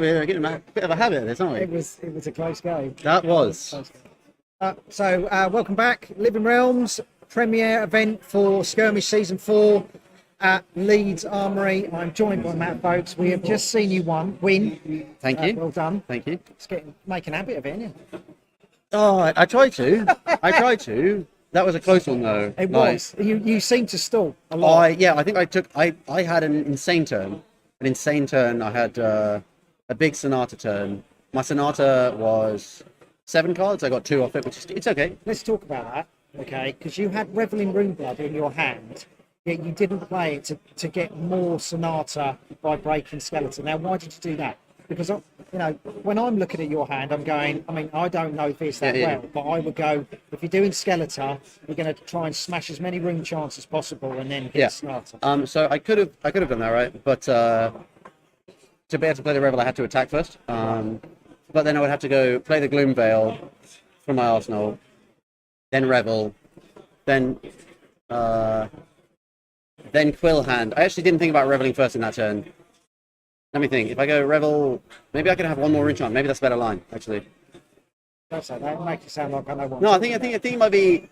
we're getting a bit of a habit of this, aren't we? It was a close game. That was. Welcome back, Living Realms premiere event for Skirmish Season 4 at Leeds Armoury. I'm joined by Matt Folks. We have just seen you win. Thank you. Well done. Thank you. It's making a habit of it, isn't it? Oh, I tried to. I tried to. That was a close one, though. It was. You seem to stall a lot. I think I had an insane turn. An insane turn. I had a big Sonata turn. My Sonata was 7 cards. I got 2 off it, which is it's okay. Let's talk about that, okay? Because you had Reveling Runeblood in your hand, yet you didn't play it to get more Sonata by breaking Skeleton. Now, why did you do that? Because when I'm looking at your hand, I'm going. I mean, I don't know this that well, but I would go. If you're doing Skeletor, you're going to try and smash as many rune chants as possible, and then hit Sonata. So I could have done that, right? But to be able to play the Revel, I had to attack first. But then I would have to go play the Gloom Veil from my arsenal, then Revel, then Quill Hand. I actually didn't think about Reveling first in that turn. Let me think. If I go Revel, maybe I could have 1 more rune chant. Maybe that's a better line, actually. That's like that. Make it sound like I know what. No, I think you might be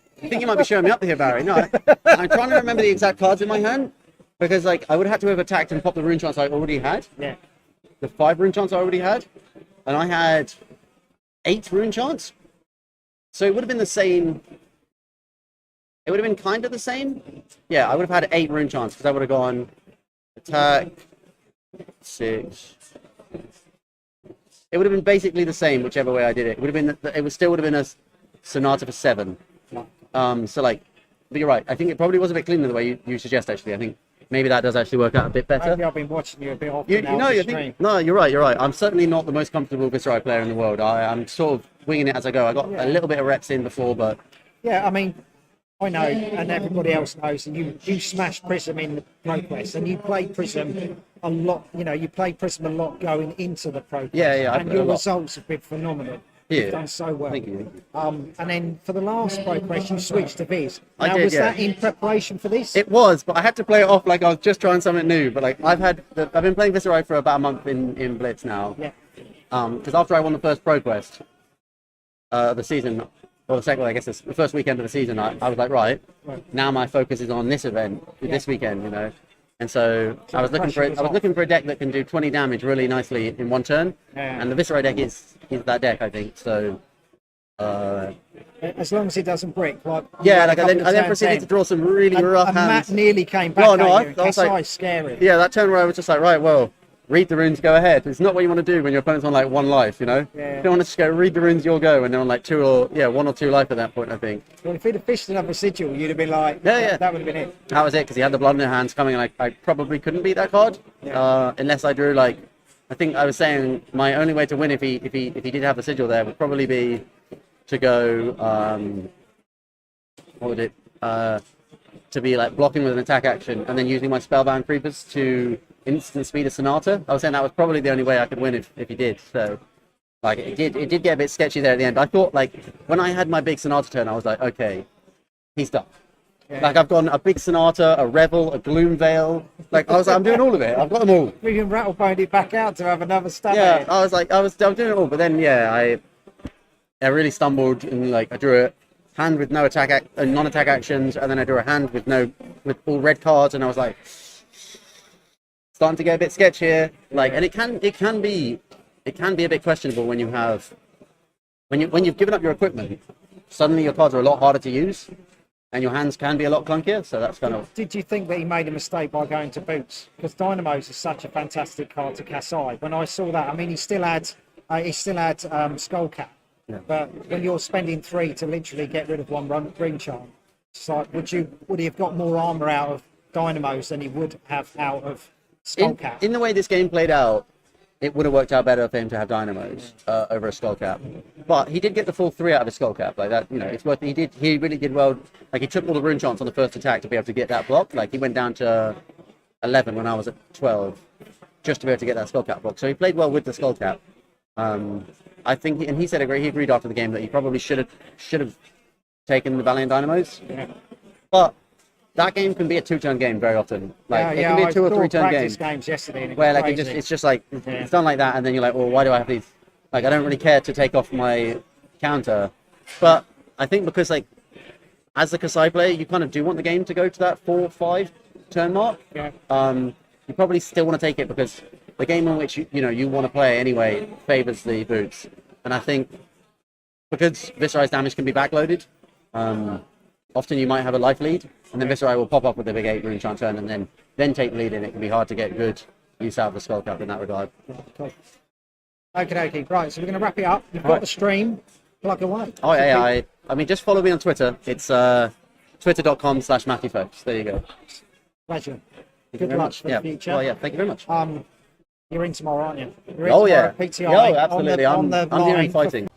showing me up here, Barry. No, I'm trying to remember the exact cards in my hand because I would have to have attacked and popped the rune chants I already had. Yeah. The 5 rune chants I already had, and I had 8 rune chants. So it would have been the same. It would have been kind of the same. Yeah, I would have had 8 rune chants because I would have gone attack. 6. It would have been basically the same whichever way I did it. It would have been. It would still would have been a Sonata for 7. But you're right. I think it probably was a bit cleaner the way you suggest. Actually, I think maybe that does actually work out a bit better. Maybe I've been watching you a bit often No, you're right. You're right. I'm certainly not the most comfortable Viserai player in the world. I'm sort of winging it as I go. I got a little bit of reps in before, but yeah, I mean. I know, and everybody else knows, and you smashed Prism in the ProQuest, and you played Prism a lot. You played Prism a lot going into the ProQuest. Yeah, and your results have been phenomenal. Yeah. You've done so well. Thank you. And then for the last ProQuest, you switched to Viz. I Now, did, was yeah. that in preparation for this? It was, but I had to play it off like I was just trying something new. But I've been playing Viserai for about a month in Blitz now. Yeah. Because after I won the first ProQuest of the season. Or the second, I guess it's the first weekend of the season. I was like, right, now my focus is on this event, this weekend, And so I was looking for a deck that can do 20 damage really nicely in 1 turn, and the Viserai deck is that deck, I think. So as long as it doesn't brick, I then proceeded to draw some really rough hands. Matt nearly came back. I was like, scary. Yeah, that turn where I was just like, right, well. Read the runes, go ahead. It's not what you want to do when your opponent's on 1 life, Yeah. You don't want to just go read the runes, you'll go, and they're on 1 or 2 life at that point, I think. Well, if he'd have fished another sigil, you'd have been like, that would have been it. That was it, because he had the blood in their hands coming, and I probably couldn't beat that card, unless I drew I think I was saying my only way to win if he did have the sigil there would probably be to go, to be blocking with an attack action, and then using my spellbound creepers to instant speed a Sonata. I was saying that was probably the only way I could win if he did. So it did get a bit sketchy there at the end. I thought when I had my big Sonata turn, I was like, okay, he's done. Yeah. I've gone a big Sonata, a Revel, a Gloom Veil. I was like, I'm doing all of it. I've got them all. We can rattle-boned it back out to have another stab. Yeah, I was doing it all, but then I really stumbled and I drew a hand with no non-attack actions, and then I drew a hand with all red cards, and I was like, starting to get a bit sketch here. And it can be a bit questionable when you've given up your equipment. Suddenly your cards are a lot harder to use, and your hands can be a lot clunkier. So that's kind of. Did you think that he made a mistake by going to boots? Because Dynamos is such a fantastic card to Kasai. When I saw that, I mean, he still had Skullcap. Yeah. But when you're spending 3 to literally get rid of 1 ring charm, it's like, would he have got more armor out of Dynamos than he would have out of Skullcap? In the way this game played out, it would have worked out better for him to have Dynamos over a Skullcap. But he did get the full 3 out of his Skullcap. It's worth. He really did well. He took all the rune chants on the first attack to be able to get that block. He went down to 11 when I was at 12, just to be able to get that Skullcap block. So he played well with the Skullcap. I think, and he said he agreed after the game that he probably should have taken the Valiant Dynamos. Yeah. But that game can be a 2-turn game very often. Like it yeah, can be a I 2 or saw 3-turn game. practice games yesterday, and it where was like crazy. it's just like it's done like that, and then you're like, well, why do I have these? Like I don't really care to take off my counter, but I think because like as the Kasai player, you kind of do want the game to go to that 4-5 turn mark. Yeah. You probably still want to take it because the game in which you want to play anyway favors the boots, and I think because Viserai's damage can be backloaded, often you might have a life lead, and then Viserai will pop up with a big 8 rune chant turn, and then take the lead, and it can be hard to get good use out of the Skull Cap in that regard. Cool. Okay, right. So we're going to wrap it up. You've got the stream. Plug away. Oh yeah, I mean, just follow me on Twitter. It's twitter.com/MatthewFolks. There you go. Pleasure. Thank you Good very luck much. for Yeah. the future. Oh yeah, thank you very much. You're in tomorrow, aren't you? You're in Oh tomorrow yeah. at PTI, Oh, absolutely. on the I'm here line in for fighting.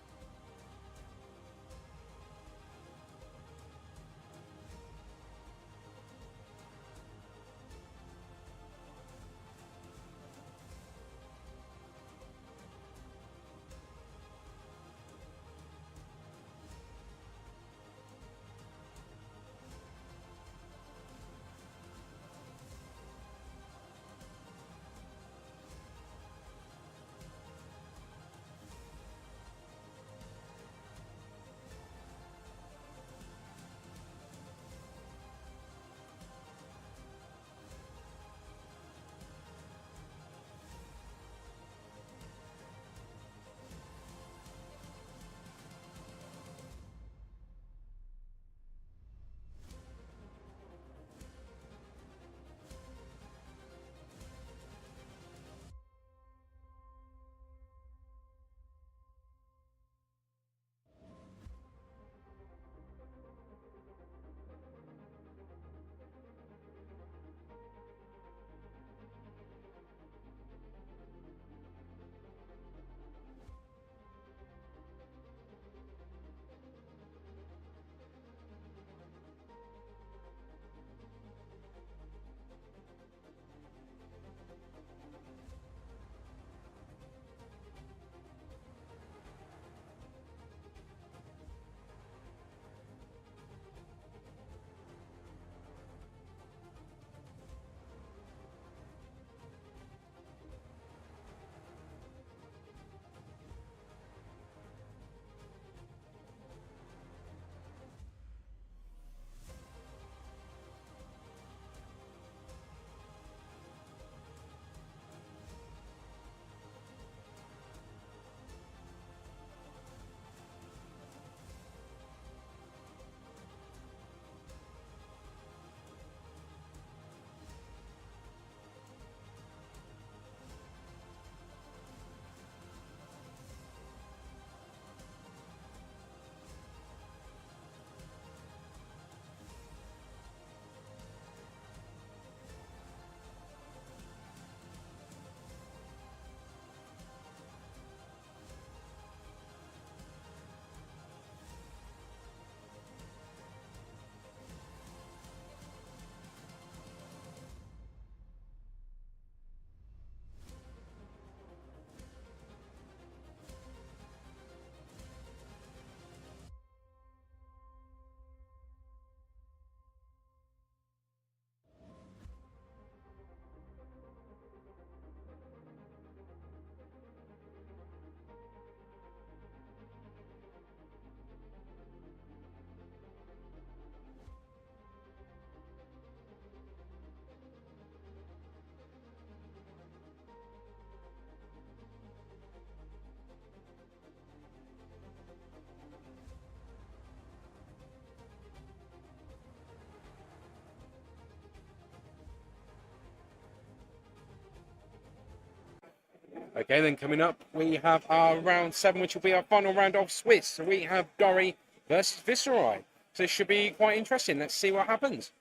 Okay, then coming up, we have our round 7, which will be our final round of Swiss. So we have Dory versus Viserai. So this should be quite interesting. Let's see what happens.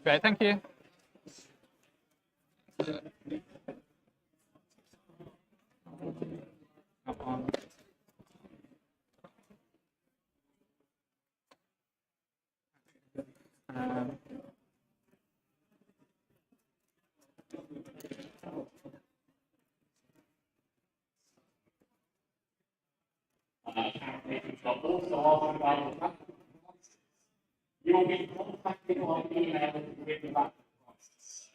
Great, thank you. Um, You will be contacted on email with the back requests.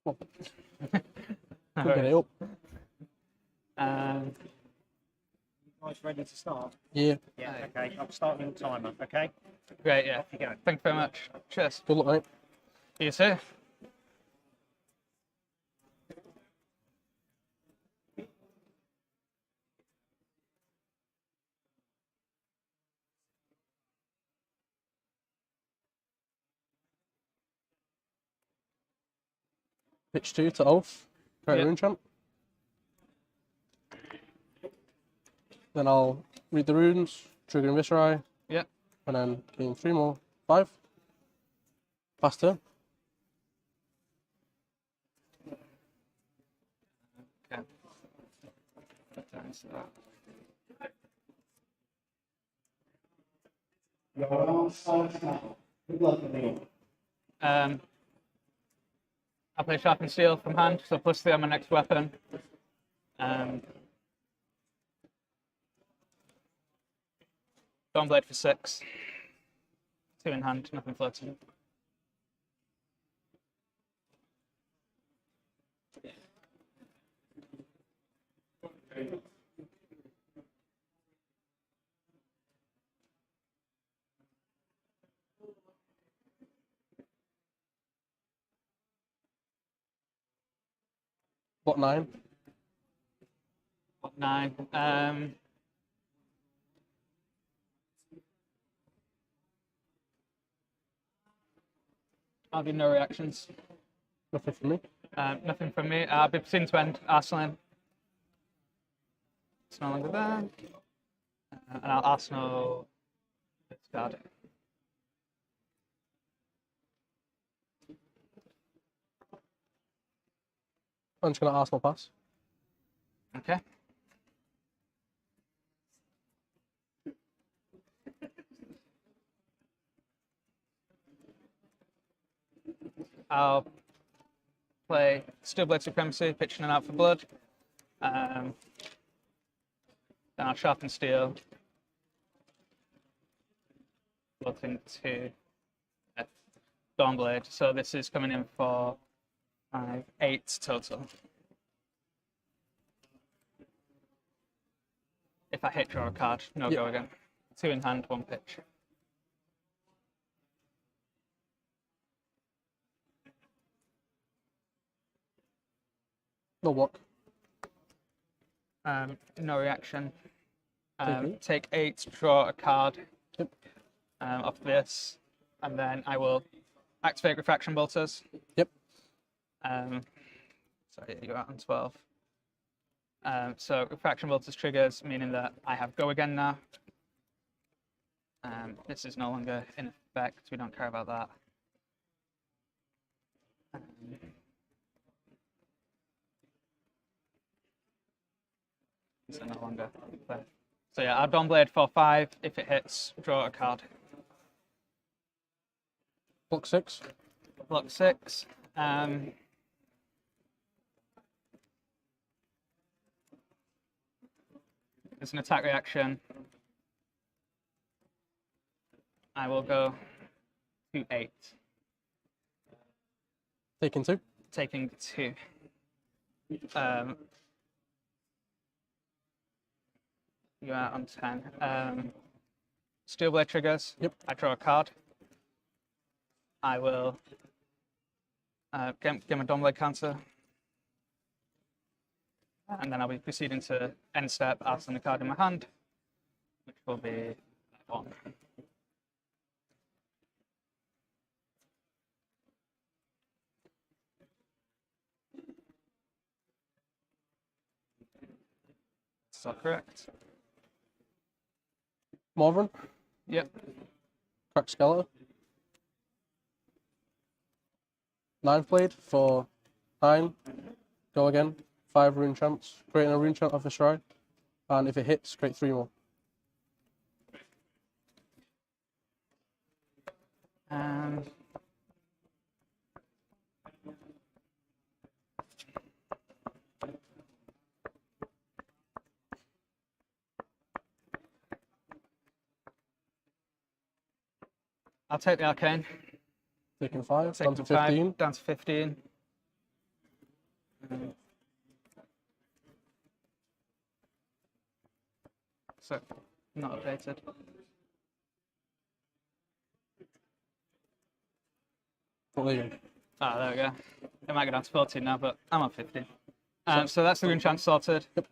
Look it up. You guys ready to start? Yeah. Yeah, okay. I'm starting the timer, okay? Great, yeah. Off you go. Thank you very much. Cheers. Good luck, mate. You too. Pitch 2 to Ulf. Create Yeah. a rune champ. Then I'll read the runes, trigger in Viserai. Yeah. And then gain 3 more. 5. Pass turn. Okay. I'll play Sharp and Steel from hand, so +3 on my next weapon. Dawnblade for 6. 2 in hand, nothing floating. What 9? What 9? I'll be no reactions. Nothing from me. Nothing from me. I'll be between to end Arsenal. It's no longer there. And I'll Arsenal discard it. I'm just going to Arsenal pass. Okay. I'll play Steelblade Supremacy, pitching it out for blood. Then I'll Sharpen Steel. Looking to Dawnblade. So this is coming in for 5, 8 total. If I hit, draw a card, no go again. 2 in hand, 1 pitch. No walk. No reaction. Take 8, draw a card off this, and then I will activate Refraction Bolters. Yep. Sorry, you go out on 12. So Refraction Bolters triggers, meaning that I have go again now. This is no longer in effect, we don't care about that. These are no longer there. So yeah, I'll Dawnblade for 5. If it hits, draw a card. Block 6. Block 6. It's an attack reaction. I will go to 8. Taking 2. Taking 2. You are on 10. Steelblade triggers. Yep. I draw a card. I will get my Dawnblade counter. And then I'll be proceeding to end step, asking the card in my hand, which will be 1. Is that correct? Morven, Yep. Crack Skeleton. Ninth Blade for 9. Go again. 5 rune chance. Creating a rune chant of Viserai. And if it hits, create 3 more. I'll take the arcane. Taking 5, down to Taking 5, 15. down to 15. So, not updated. What are you? Ah, there we go. It might go down to 14 now, but I'm on 15. So that's the rune chance sorted. Yep.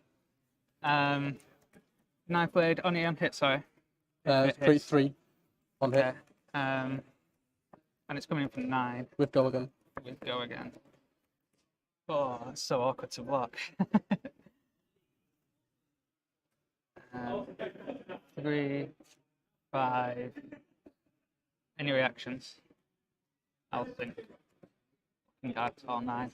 Knife blade on EM hit, sorry. Create 3 on hit. Okay. And it's coming in for 9. With go again. With go again. Oh, that's so awkward to block. 3, 5. Any reactions? I'll think. Can guard to all 9.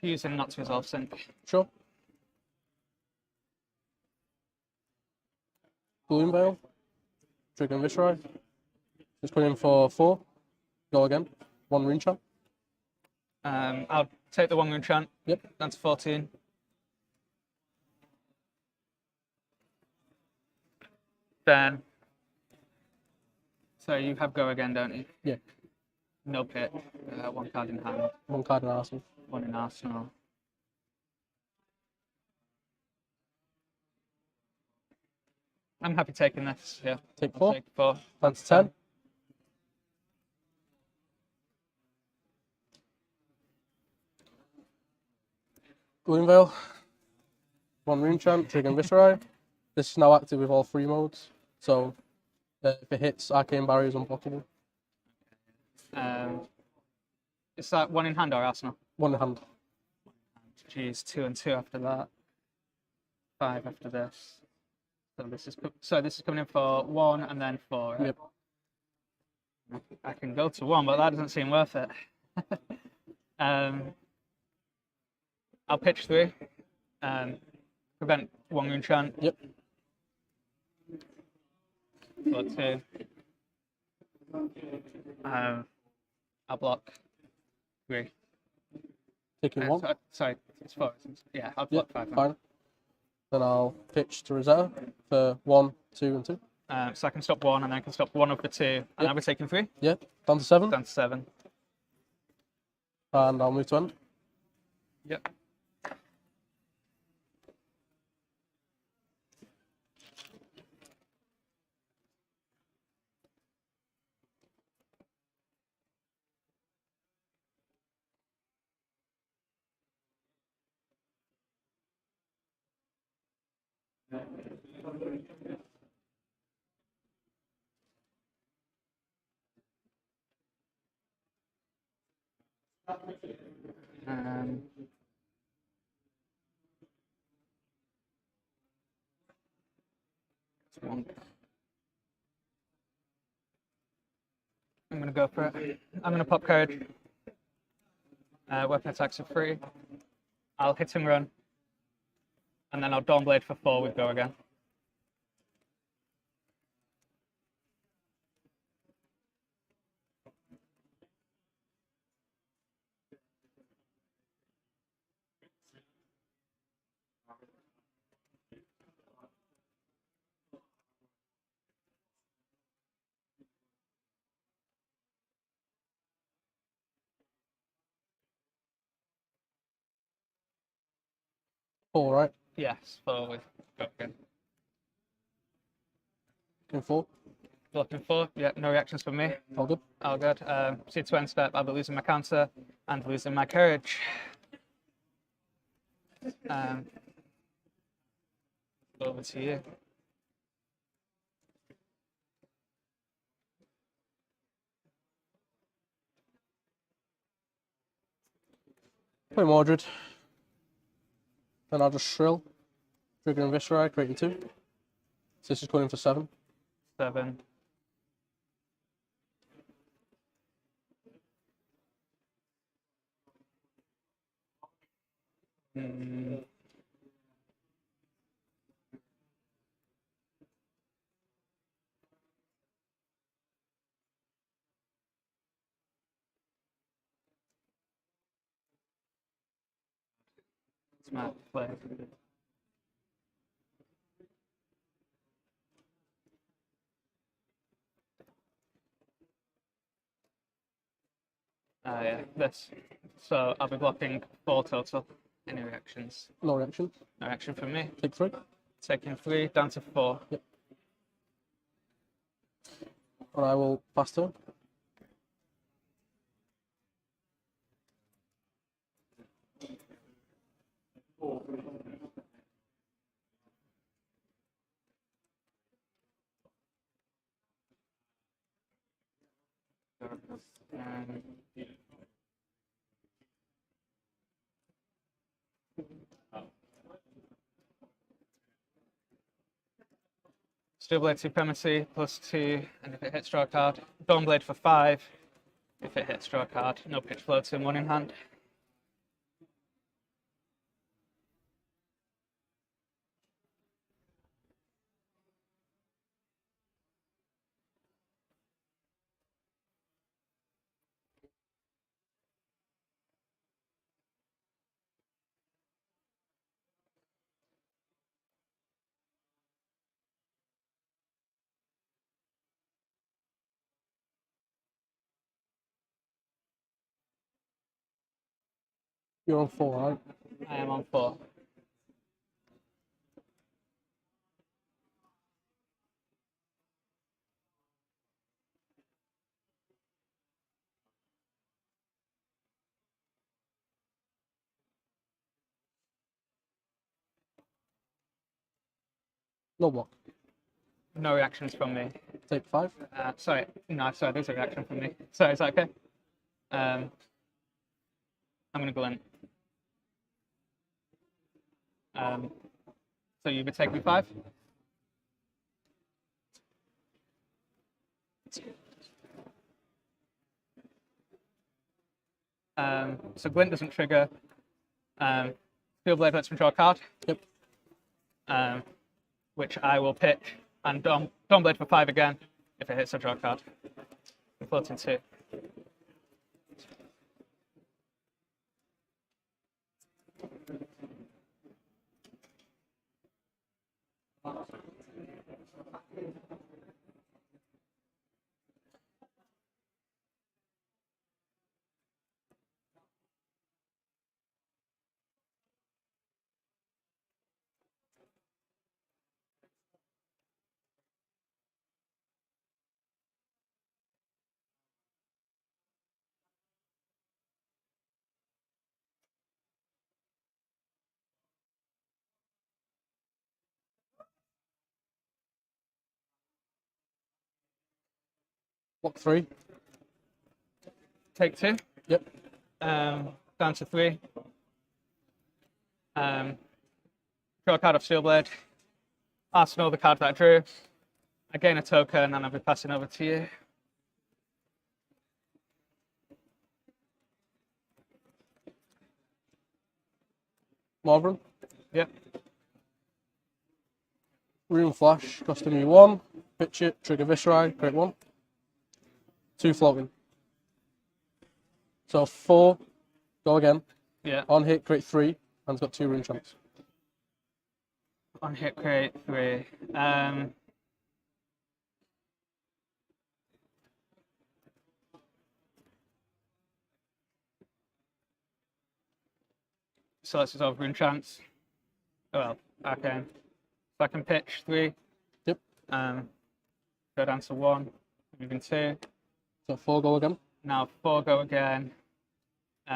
Choosing not to resolve sync. Sure. Balloon Veil. Triggering Viserai. Just going in for 4. Go again. 1 rune chant. I'll take the 1 rune chant. Yep. Down to 14. Then. So you have go again, don't you? Yeah. No pit. 1 card in hand. 1 card in arsenal. 1 in arsenal. I'm happy taking this. Yeah. Take I'll 4. Take 4. Down to 10. Balloon Veil. 1 rune chant, triggering Viserai. This is now active with all 3 modes. So if it hits, Arcane Barrier is unblockable. Is that 1 in hand or arsenal? 1 in hand. Geez, 2 and 2 after that. 5 after this. So this is coming in for 1 and then 4. Right? Yep. I can go to 1, but that doesn't seem worth it. I'll pitch 3. Prevent 1 rune chant. Yep. For 2. I'll block 3. Taking 1. Sorry, it's 4. Yeah, I'll block 5. Fine. Then I'll pitch to Rosetta for 1, 2, and 2. So I can stop 1 and then I can stop 1 of the 2. And I'll be taking 3. Yeah, down to 7. Down to 7. And I'll move to end. Yep. I'm going to go for it. I'm going to pop code. Weapon attacks are free. I'll hit and run. And then I'll Dawnblade for 4 with go again. All right. Yes, 4 with go again. In 4. Blocking 4. Yeah, no reactions from me. All good. All good. See to end step. I'll be losing my counter and losing my courage. Over to you. Play Mordred. Then I'll just Shrill. Trigger and Viserai, creating 2. So this is going for 7. 7. Mm. Smart play. Yeah, this. So I'll be blocking 4 total. Any reactions? No reaction. No action from me. Take 3. Taking 3, down to 4. Yep. And I will pass turn. Steelblade Supremacy +2, and if it hits, draw a card. Dawnblade for 5. If it hits, draw a card. No pitch floats in 1 in hand. You're on 4, right? I am on 4. No block. No reactions from me. Take 5. Sorry, no, sorry, there's a reaction from me. Sorry, is that okay? I'm going to go in. So you would take me 5? So Glint doesn't trigger. Steelblade lets me draw a card. Yep. Which I will pitch. And Dawnblade for 5 again. If it hits, I draw a card. I'm floating 2. Block 3. Take 2. Yep. Down to 3. Draw a card off Steelblade. Arsenal the card that I drew. I gain a token and I'll be passing over to you. Marlborough. Yep. Rune Flash, costing me 1. Pitch it, trigger Viserai, create 1. 2 floating. So 4, go again. Yeah. On hit, create 3, and it's got 2 rune chunks. On hit, create 3. So this is over in chance. Oh well, arcane. So I can pitch 3. Yep. Go down to 1. Moving 2. So 4, go again. Now 4, go again. Do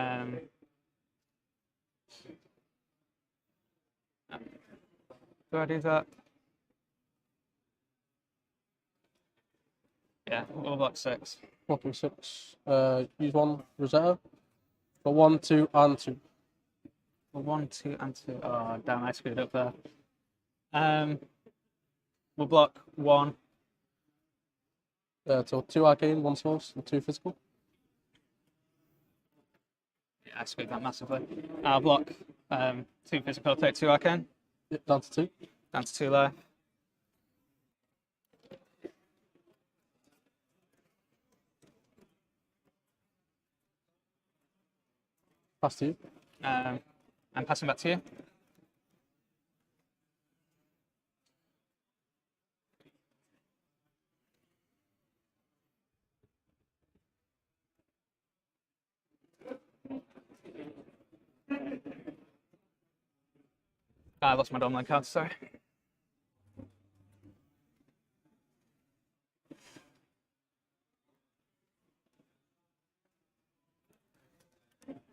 I do that? Yeah, we'll block 6. Blocking 6. Use 1 Rosetta. Got 1, 2, and 2. Well, 1, 2, and 2. Oh, damn, I screwed up there. We'll block 1. So 2 arcane, 1 source, and 2 physical. Yeah, I screwed that massively. I'll block 2 physical, take 2 arcane. Yep, down to 2. Down to 2 life. Pass to you. I'm passing back to you. I lost my dominant card, sorry.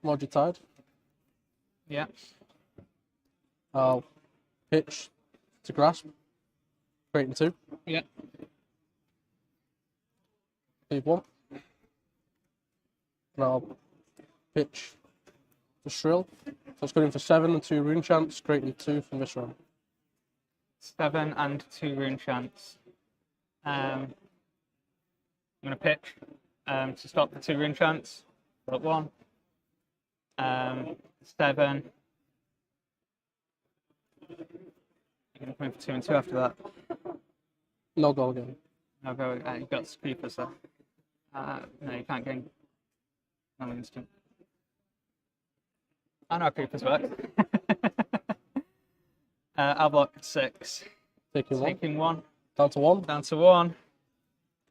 Roger Tide. Yeah. I'll pitch to grasp. Creating 2. Yeah. Leave 1. And I'll pitch to Shrill. So it's going for 7 and 2 rune chance, creating 2 from this round. 7 and 2 rune chance. I'm going to pitch to stop the 2 rune chance. Put 1. 7. You're going to come in for 2 and 2 after that. No go again. No go. You've got creepers there. No, you can't gain. No instant. I know how creepers work. I'll block 6. Taking 1. Taking 1. Down to 1. Down to 1.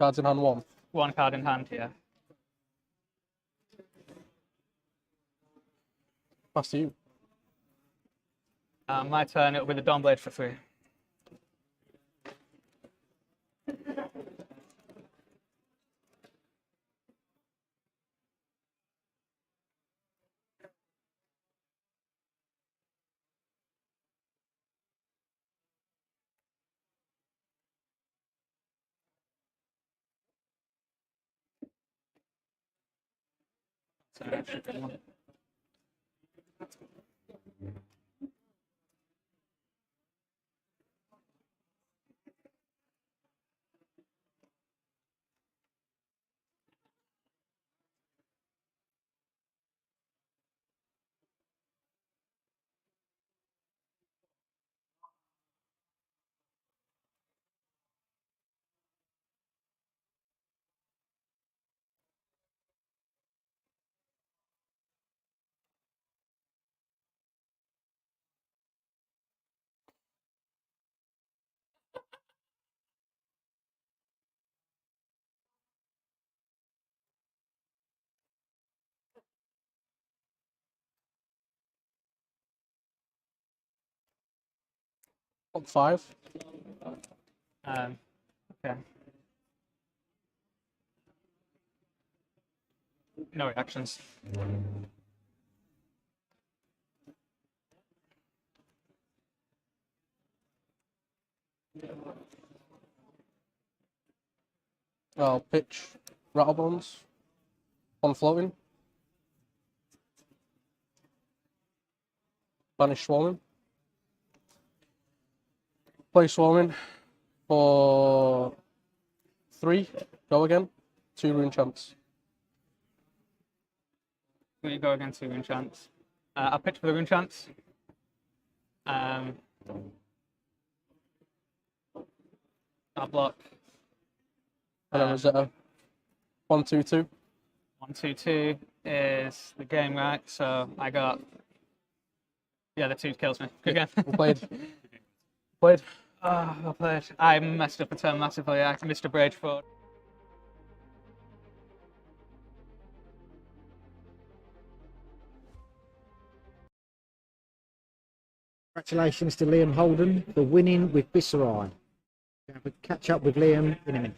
Cards in hand 1. 1 card in hand here. Pass to you. My turn, it'll be the Dawnblade for 3. So that should be 1. Block 5. Okay. No reactions. I'll pitch Rattlebones. 1 floating. Banish Swarming. Play Swarming for 3. Go again. 2 rune chance. Will you go again 2 rune chance? I'll pitch for the rune chance. I'll block. And then Rosetta. 1, 2, 2. 1, 2, 2 is the game, right? So I got. Yeah, the 2 kills me. Good game. Well played. Played. Oh, well played. I messed up a turn massively. I missed a Brage Ford. Congratulations to Liam Holden for winning with Viserai. We'll have a catch up with Liam in a minute.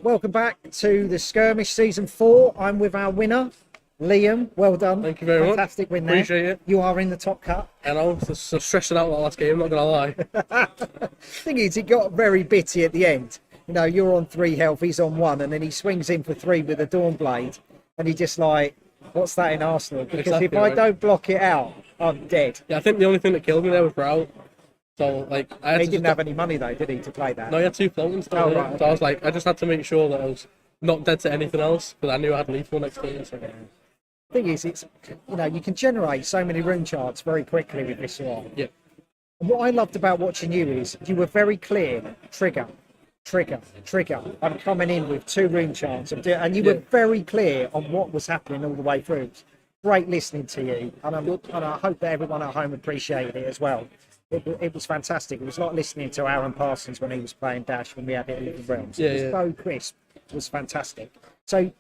welcome back to the Skirmish Season 4. I'm with our winner, Liam. Well done. Thank you very much. Fantastic win there. Appreciate it. You are in the top cut. And I was so stressing out that last game, not going to lie. Thing is, he got very bitty at the end. You know, you're on 3 health, he's on 1, and then he swings in for 3 with a Dawn Blade, and he just like, what's that in Arsenal? Because Exactly if I right. don't block it out, I'm dead. Yeah, I think the only thing that killed me there was Brow. So, like, I had He to didn't just- have any money though, did he, to play that? No, he had 2 floating still. Oh, yeah. right, So I was okay. like, I just had to make sure that I was not dead to anything else, because I knew I had lethal next turn. So. Thing is, it's, you know, you can generate so many rune charts very quickly with this one. Yeah. And what I loved about watching you is you were very clear. Trigger. I'm coming in with 2 rune charts, and you were very clear on what was happening all the way through. Great listening to you, and I hope that everyone at home appreciated it as well. It was fantastic. It was like listening to Aaron Parsons when he was playing Dash when we had it in the realms. Yeah, It was yeah. so crisp. It was fantastic. So,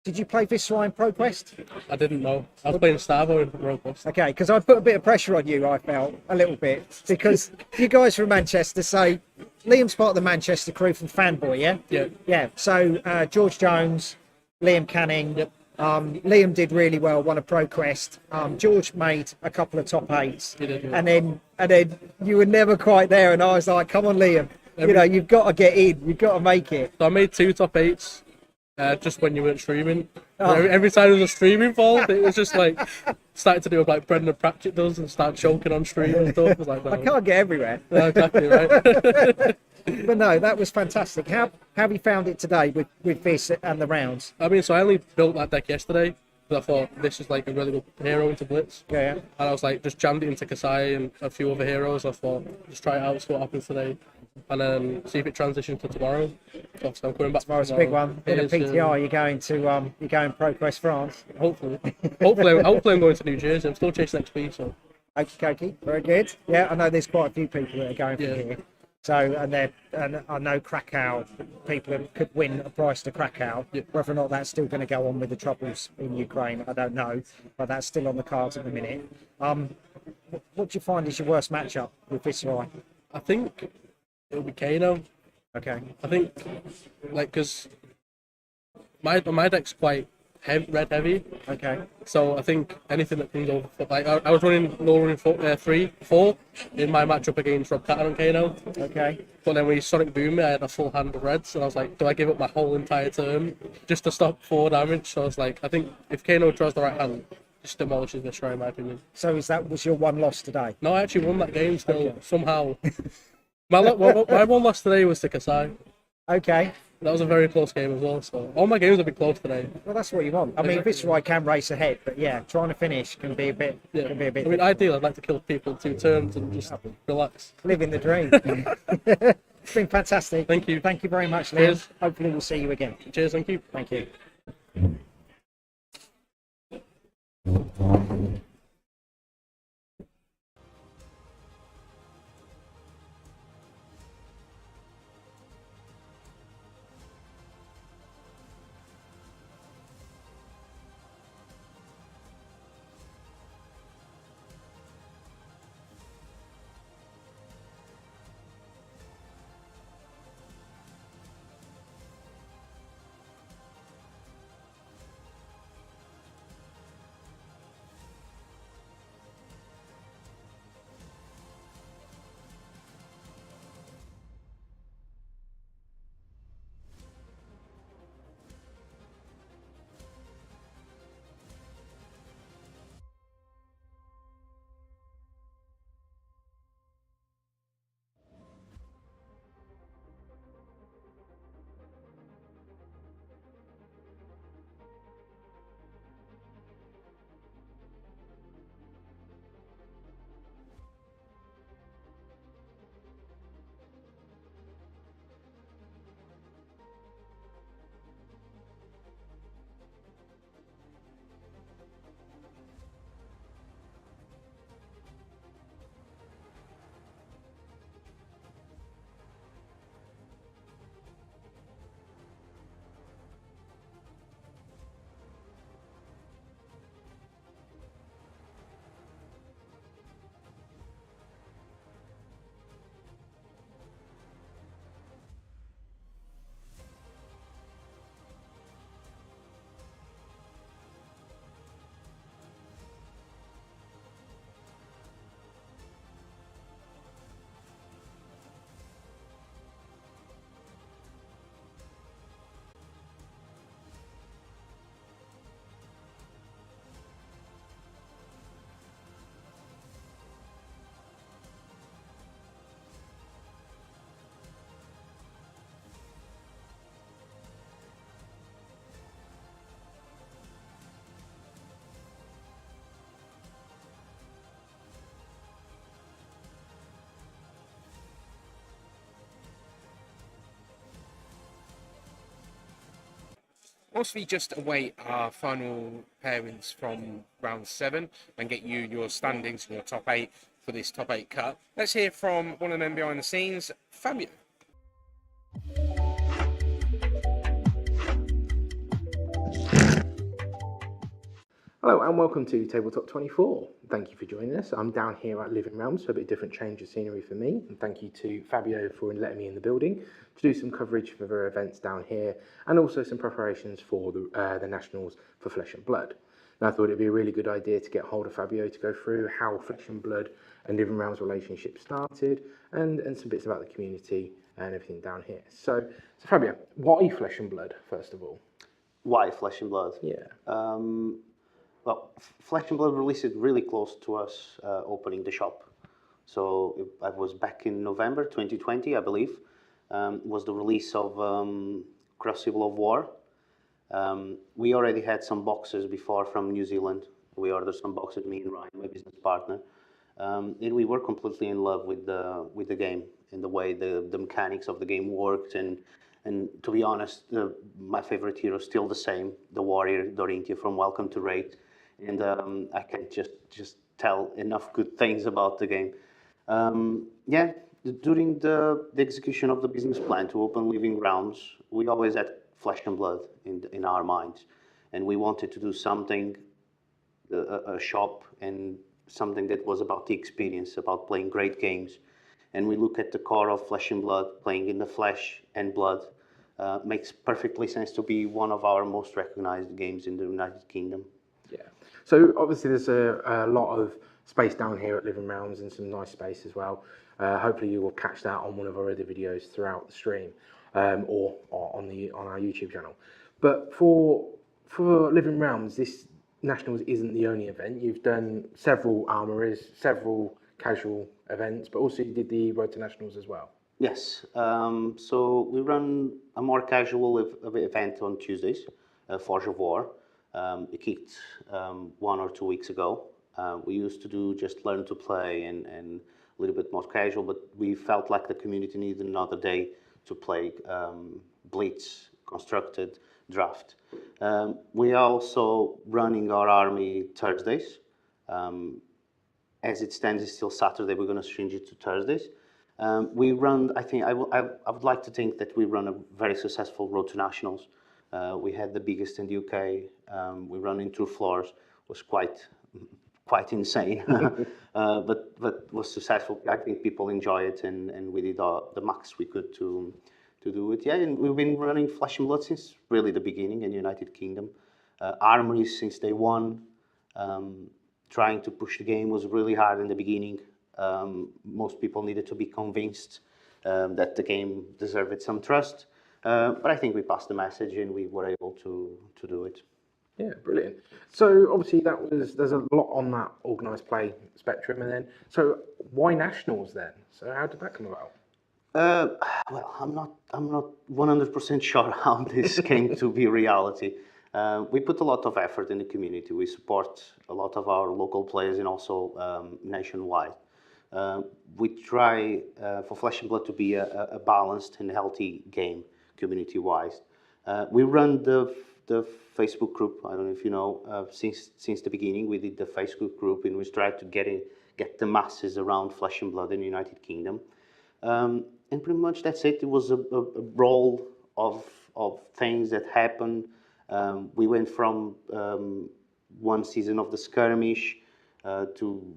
did you play Viserai in ProQuest? I didn't know. I was playing Starvo in Royal Quest. Okay, because I put a bit of pressure on you, I felt, a little bit, because you guys from Manchester, so Liam's part of the Manchester crew from Fanboy, yeah? Yeah. Yeah, so George Jones, Liam Canning, Liam did really well, won a ProQuest. George made a couple of top 8s, He did, yeah. and then you were never quite there, and I was like, come on, Liam, you know, you've got to get in, you've got to make it. So I made 2 top 8s. Just when you weren't streaming. Oh. Every time there was a streaming fault, it was just like started to do what like Brendan Pratchett does and start choking on stream and stuff. It was like, no. I can't get everywhere. No, exactly right. But no, that was fantastic. How have you found it today with this and the rounds? I mean, so I only built that deck yesterday because I thought this is like a really good hero into Blitz. Yeah. And I was like, just jammed it into Kasai and a few other heroes. I thought, just try it out, see what happens today, and then see if it transitions to tomorrow. So I'm coming back. Tomorrow's a big one. In a It is, PTR, you're going ProQuest France. Hopefully, hopefully I'm going to New Jersey. I'm still chasing XP, so. Okie, very good. Yeah, I know there's quite a few people that are going from here. So, and I know Krakow, people could win a prize to Krakow. Whether or not that's still going to go on with the troubles in Ukraine, I don't know. But that's still on the cards at the minute. What do you find is your worst matchup with Viserai? I think it'll be Kano. Okay. I think, like, because my deck's quite red heavy. Okay. So I think anything that comes over, like I was running lowering 4 in my matchup against Rob Catter and Kano. Okay. But then when he Sonic Boom me, I had a full hand of reds, and I was like, do I give up my whole entire turn just to stop 4 damage? So I was like, I think if Kano draws the right hand, just demolishes this try, in my opinion. So was your one loss today? No, I actually won that game still somehow. my one loss today was to Kasai. Okay. That was a very close game as well. So all my games have been close today. Well, that's what you want. I mean, Viserai can race ahead, but yeah, trying to finish can be a bit. Yeah. Can be a bit. I mean, ideally, I'd like to kill people in 2 turns and just relax. Living the dream. It's been fantastic. Thank you. Thank you very much, Liam. Cheers. Hopefully, we'll see you again. Cheers. Thank you. Thank you. whilst we just await our final pairings from round 7 and get you your standings and your top 8 for this top 8 cut, let's hear from one of them behind the scenes, Fabio. Hello and welcome to Tabletop 24. Thank you for joining us. I'm down here at Living Realms, so a bit different change of scenery for me. And thank you to Fabio for letting me in the building to do some coverage for their events down here and also some preparations for the Nationals for Flesh and Blood. And I thought it'd be a really good idea to get hold of Fabio to go through how Flesh and Blood and Living Realms relationship started and some bits about the community and everything down here. So Fabio, why Flesh and Blood, first of all? Why Flesh and Blood? Yeah. Well, Flesh and Blood released it really close to us opening the shop. So I was back in November 2020, I believe, was the release of Crucible of War. We already had some boxes before from New Zealand. We ordered some boxes, me and Ryan, my business partner. And we were completely in love with the game and the way the mechanics of the game worked. And to be honest, my favorite hero is still the same, the warrior Dorinthea from Welcome to Raid. And I can't just tell enough good things about the game. Yeah, during the execution of the business plan to open Living Realms, we always had Flesh and Blood in our minds. And we wanted to do something, a shop, and something that was about the experience, about playing great games. And we look at the core of Flesh and Blood, playing in the flesh and blood. Makes perfectly sense to be one of our most recognized games in the United Kingdom. Yeah. So obviously there's a lot of space down here at Living Realms and some nice space as well. Hopefully you will catch that on one of our other videos throughout the stream or on our YouTube channel. But for Living Realms, this Nationals isn't the only event. You've done several armories, several casual events, but also you did the Road to Nationals as well. Yes, so we run a more casual event on Tuesdays, Forge of War. It kicked 1 or 2 weeks ago. We used to do just learn to play and a little bit more casual, but we felt like the community needed another day to play Blitz, Constructed, Draft. We are also running our army Thursdays. As it stands, it's still Saturday. We're going to change it to Thursdays. We run, I would like to think that we run a very successful Road to Nationals. We had the biggest in the UK. We run in 2 floors. It was quite insane, but was successful. I think people enjoy it, and we did the max we could to do it. Yeah, and we've been running Flesh and Blood since really the beginning in the United Kingdom. Armories since day one. Trying to push the game was really hard in the beginning. Most people needed to be convinced that the game deserved some trust. But I think we passed the message and we were able to do it. Yeah, brilliant. So obviously there's a lot on that organised play spectrum, and then so why Nationals then? So how did that come about? Well, I'm not 100% sure how this came to be reality. We put a lot of effort in the community. We support a lot of our local players and also nationwide. We try for Flesh and Blood to be a balanced and healthy game community-wise. We run the Facebook group. I don't know if you know. Since the beginning, we did the Facebook group, and we tried to get the masses around Flesh and Blood in the United Kingdom. And pretty much that's it. It was a roll of things that happened. We went from one season of the Skirmish to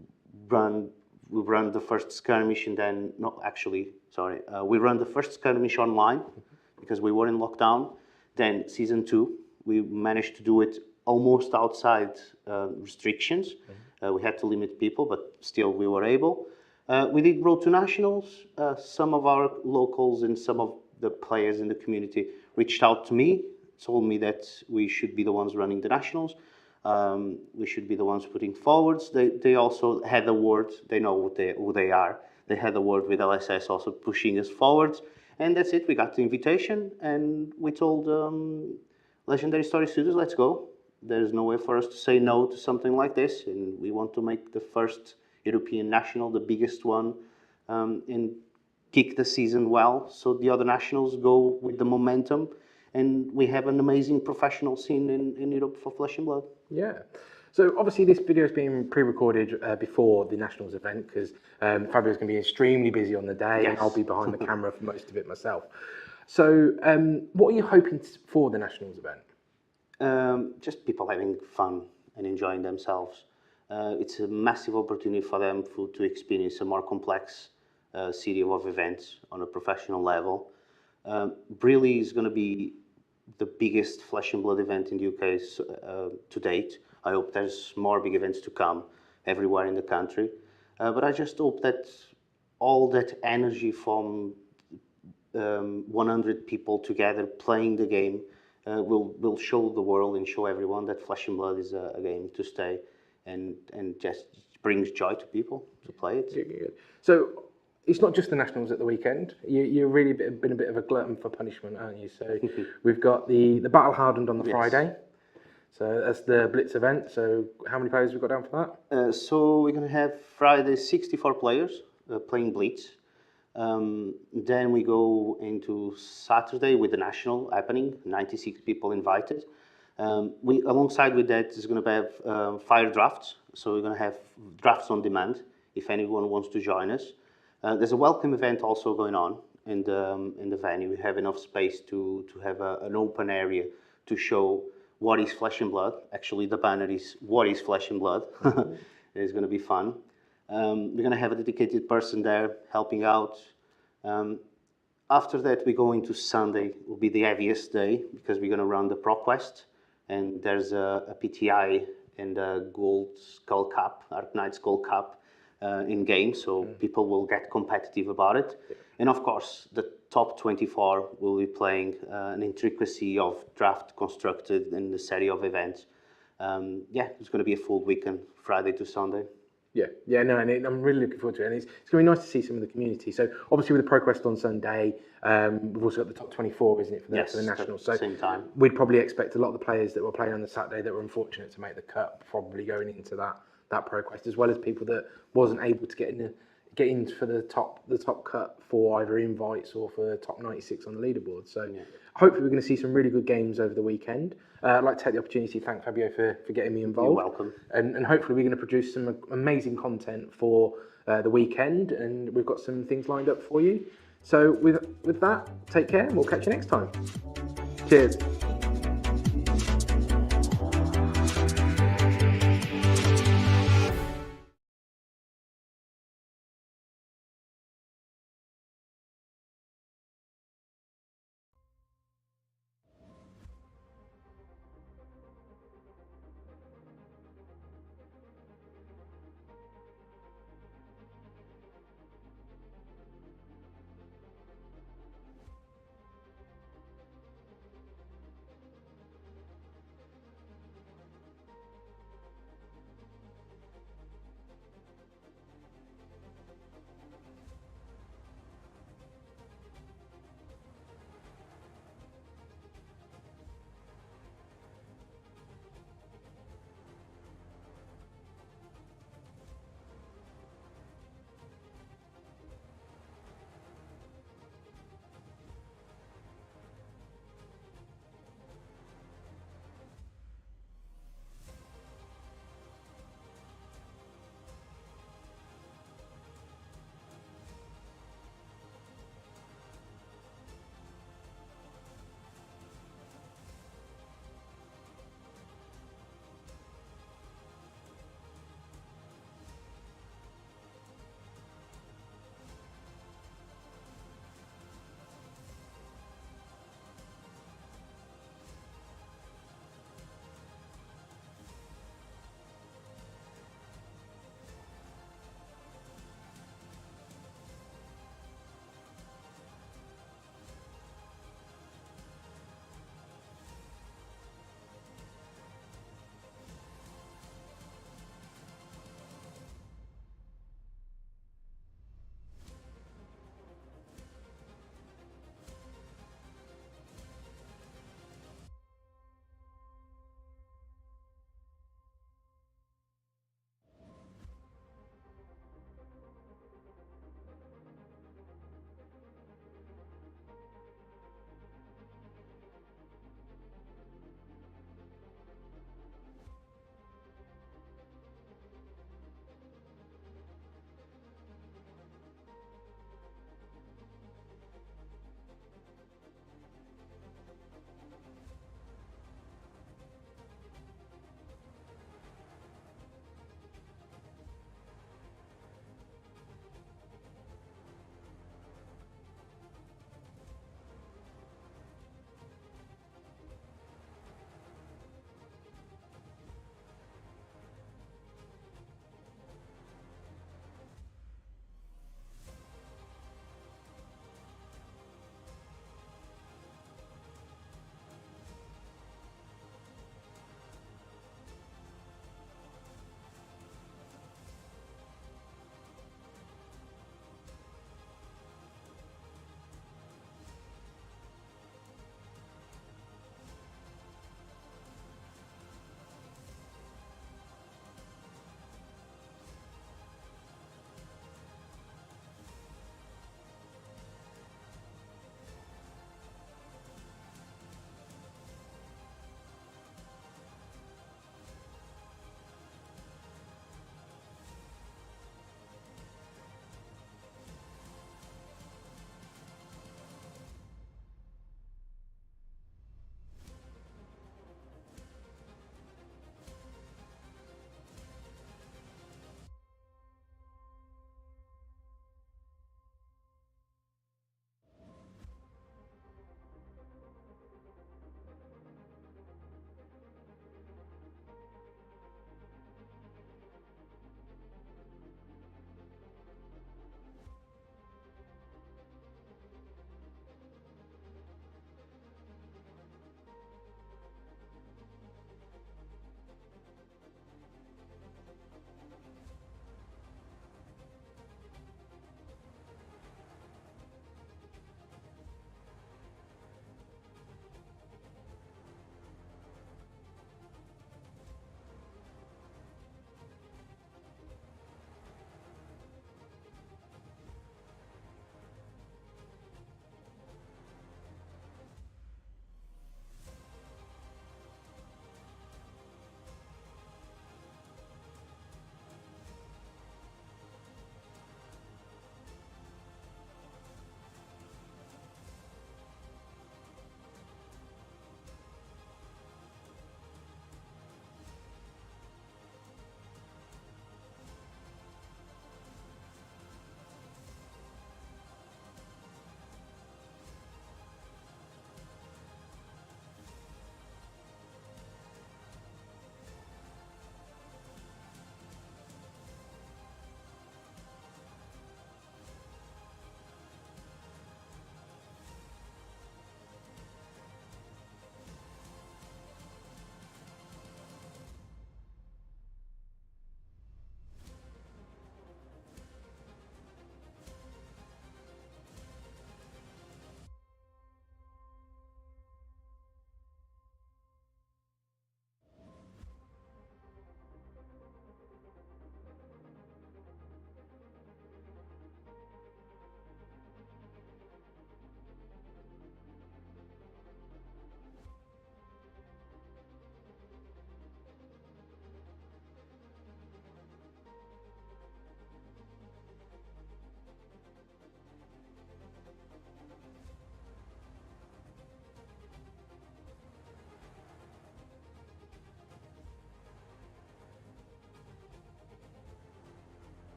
we ran the first Skirmish, and then we ran the first Skirmish online because we were in lockdown. Then season 2, we managed to do it almost outside restrictions. We had to limit people, but still we were able. We did Road to Nationals. Some of our locals and some of the players in the community reached out to me, told me that we should be the ones running the Nationals. We should be the ones putting forwards. They also had a word. They know who they are. They had a word with LSS also pushing us forwards. And that's it. We got the invitation, and we told Legendary Story Studios, let's go. There's no way for us to say no to something like this, and we want to make the first European National, the biggest one, and kick the season well, so the other nationals go with the momentum, and we have an amazing professional scene in Europe for Flesh and Blood. Yeah. So obviously this video is being pre-recorded before the Nationals event because Fabio's going to be extremely busy on the day, and I'll be behind the camera for most of it myself. So what are you hoping for the Nationals event? Just people having fun and enjoying themselves. It's a massive opportunity for them to experience a more complex series of events on a professional level. Really is going to be the biggest Flesh and Blood event in the UK to date. I hope there's more big events to come everywhere in the country. But I just hope that all that energy from 100 people together playing the game will show the world and show everyone that Flesh and Blood is a game to stay and just brings joy to people to play it. So it's not just the Nationals at the weekend. You've really been a bit of a glutton for punishment, aren't you? So we've got the Battle Hardened on the Friday. So that's the Blitz event. So how many players have we got down for that? So we're going to have Friday 64 players playing Blitz. Then we go into Saturday with the National happening, 96 people invited. Alongside with that is going to have fire drafts. So we're going to have drafts on demand if anyone wants to join us. There's a welcome event also going on in the venue. We have enough space to have an open area to show what is Flesh and Blood. Actually, the banner is what is Flesh and Blood. It's going to be fun. We're going to have a dedicated person there helping out. After that, we go into Sunday. It will be the heaviest day because we're going to run the ProQuest, and there's a PTI and a Gold Skull Cup, Arknight Skull Cup in game, so people will get competitive about it. And of course, the top 24 will be playing an intricacy of draft constructed in the series of events. It's going to be a full weekend, Friday to Sunday. And I'm really looking forward to it. And it's going to be nice to see some of the community. So obviously with the ProQuest on Sunday, we've also got the top 24, isn't it, for the Nationals? So same time. We'd probably expect a lot of the players that were playing on the Saturday that were unfortunate to make the cut probably going into that ProQuest, as well as people that wasn't able to get in for the top cut for either invites or for the top 96 on the leaderboard. So hopefully we're going to see some really good games over the weekend. I'd like to take the opportunity to thank Fabio for getting me involved. You're welcome. And hopefully we're going to produce some amazing content for the weekend, and we've got some things lined up for you. So with that, take care, and we'll catch you next time. Cheers.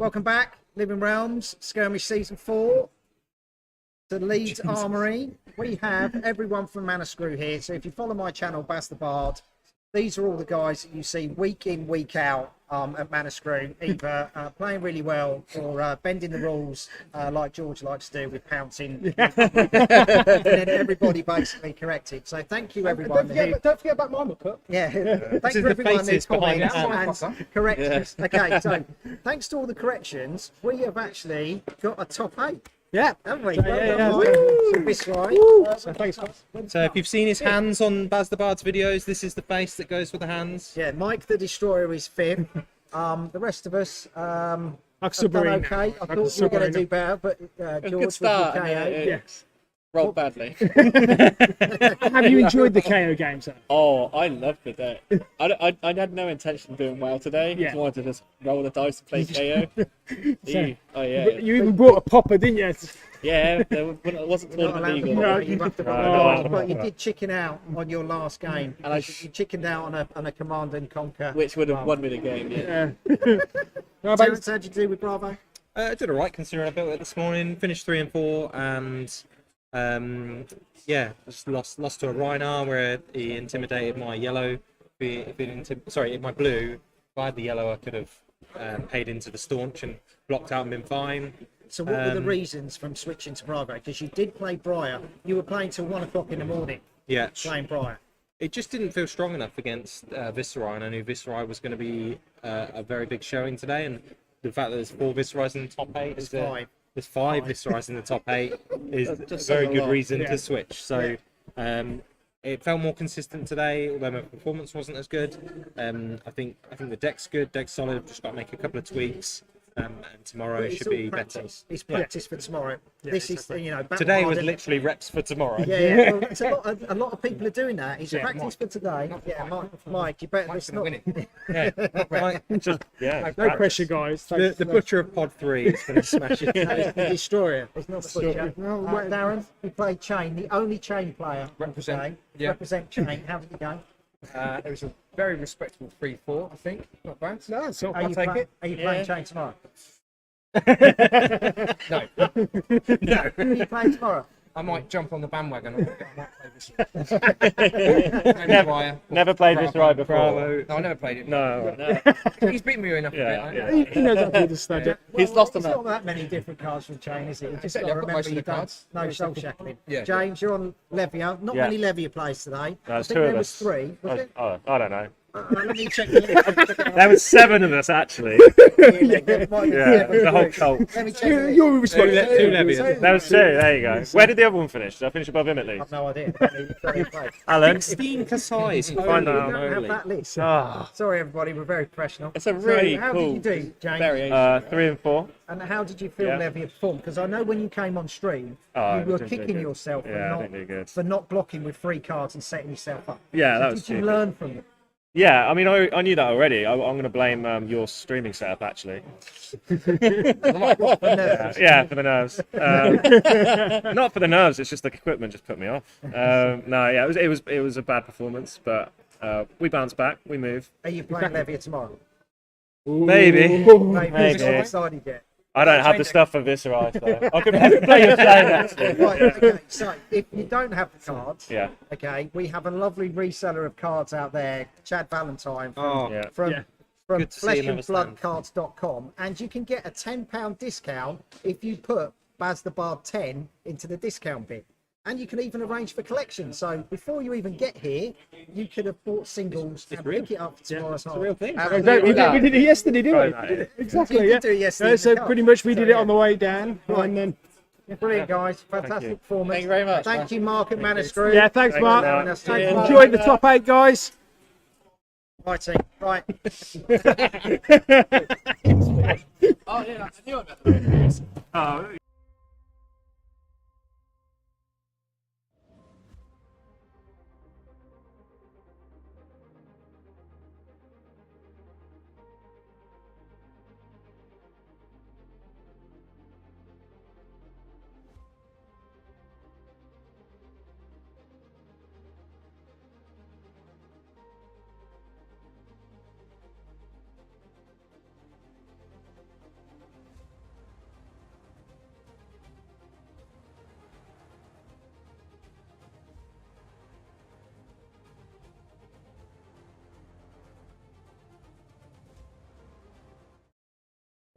Welcome back, Living Realms, Skirmish Season 4. The Leeds Armoury. We have everyone from Mana Screw here. So if you follow my channel, Baz the Bard, these are all the guys that you see week in, week out at Mana Screw, either playing really well or bending the rules like George likes to do with pouncing. And then everybody basically corrected. So thank you, everyone. Don't forget about my muck-up. Yeah, thanks for everyone who comments and corrections. Okay, so thanks to all the corrections, we have actually got a top 8. Yeah, haven't we? So thanks, guys. So if you've seen his hands on Baz the Bard's videos, this is the face that goes with the hands. Yeah, Mike the Destroyer is 5th. The rest of us have done submarine. okay. I thought you were going to do better, but George Good start. was your KO. Yes. Rolled badly. Have you enjoyed the KO game, sir? Oh, I loved the day. I had no intention of doing well today. Yeah. Just wanted to just roll the dice and play KO. So, you even brought a popper, didn't you? Yeah, it wasn't tournament legal. But you did chicken out on your last game. And you chickened out on a command and conquer. Which would have won me the game, yeah. Terence, how'd you do with Bravo? I did alright considering I built it this morning. Finished 3 and 4, and yeah, just lost to a Rhinar where he intimidated my yellow. My blue. If I had the yellow, I could have paid into the staunch and blocked out and been fine. So what were the reasons from switching to Bravo? Because you did play Briar. You were playing till 1 o'clock in the morning. Yeah. Playing Briar. It just didn't feel strong enough against Viserai, and I knew Viserai was going to be a very big showing today. And the fact that there's 4 Viserais in the top 8 is 5. There's 5 Viserais in the top 8 is a very good reason to switch. So it felt more consistent today, although my performance wasn't as good. I think the deck's good, deck's solid. Just got to make a couple of tweaks. And tomorrow it should be better. It's practice for tomorrow. This is, today was literally reps for tomorrow. Yeah. Well, it's a lot of people are doing that. It's practice for today. Yeah, Mike, you better. It's not. No pressure, guys. The butcher of pod 3 is going to smash it. The Destroyer. It's not the butcher. Darren, you played Chain, the only Chain player. Represent. Represent Chain. How did it go? It was a very respectable 3-4, I think. Not bad. No, it's not. I'll take it. Are you playing Chain tomorrow? No. No. Are you playing tomorrow? I might jump on the bandwagon. I might play this. Never played Viserai before. Bravo. No, I never played it. No. He's beaten me enough. He knows how to understand it. He's lost There's enough. not that many different cards from Chain, is it? You just Exactly, got to I've got remember most of you the don't. cards. No soul shackling. Yeah. James, you're on Levia. Not many Levia players today. No, I it's think 2 there of was us. 3. Was it? I don't know. Let me check the list. There was 7 of us actually. The whole cult. Let me check the list. You're responsible. 2 Levias. There was 2. There you go. Where did the other one finish? Did I finish above him at least? I've no idea. Alan. 16 Kasais. Find We out. don't have that list. Ah. Sorry, everybody. We're very professional. It's a really how cool did you do, James? variation. 3 and 4. And how did you feel Yeah. Levia perform? Because I know when you came on stream, Oh, you were didn't do kicking good. yourself Yeah, I didn't do good. for not blocking with 3 cards and setting yourself up. Yeah, So that was Did you stupid. learn from it? Yeah, I mean, I knew that already. I'm going to blame your streaming setup, actually. For nerves. Yeah, for the nerves. Not for the nerves. It's just the equipment just put me off. It was a bad performance, but we bounce back. We move. Are you playing Levia tomorrow? Maybe. Maybe. Maybe. Not decided yet. I don't have the stuff for Viserai, so I could play your chain actually. Right, okay, so if you don't have the cards, Yeah. okay, we have a lovely reseller of cards out there, Chad Valentine from, Oh, yeah. from, Yeah. from Good to see him fleshandbloodcards.com, and you can get a £10 discount if you put Baz the Bard 10 into the discount bit. And you can even arrange for collection. So before you even get here, you could have bought singles and pick it up for tomorrow's It's a real thing. We did it yesterday, didn't we? Exactly, You yeah. did do it yesterday. So pretty much we did it on the way down. Right. And then, Brilliant, guys. Fantastic performance. Thank you very much. Thank you, Mark and Manistry. yeah, thanks, Mark. Thanks, Mark. Enjoyed the top 8, guys. Right, team. Right. Oh, yeah, I knew about that. Oh,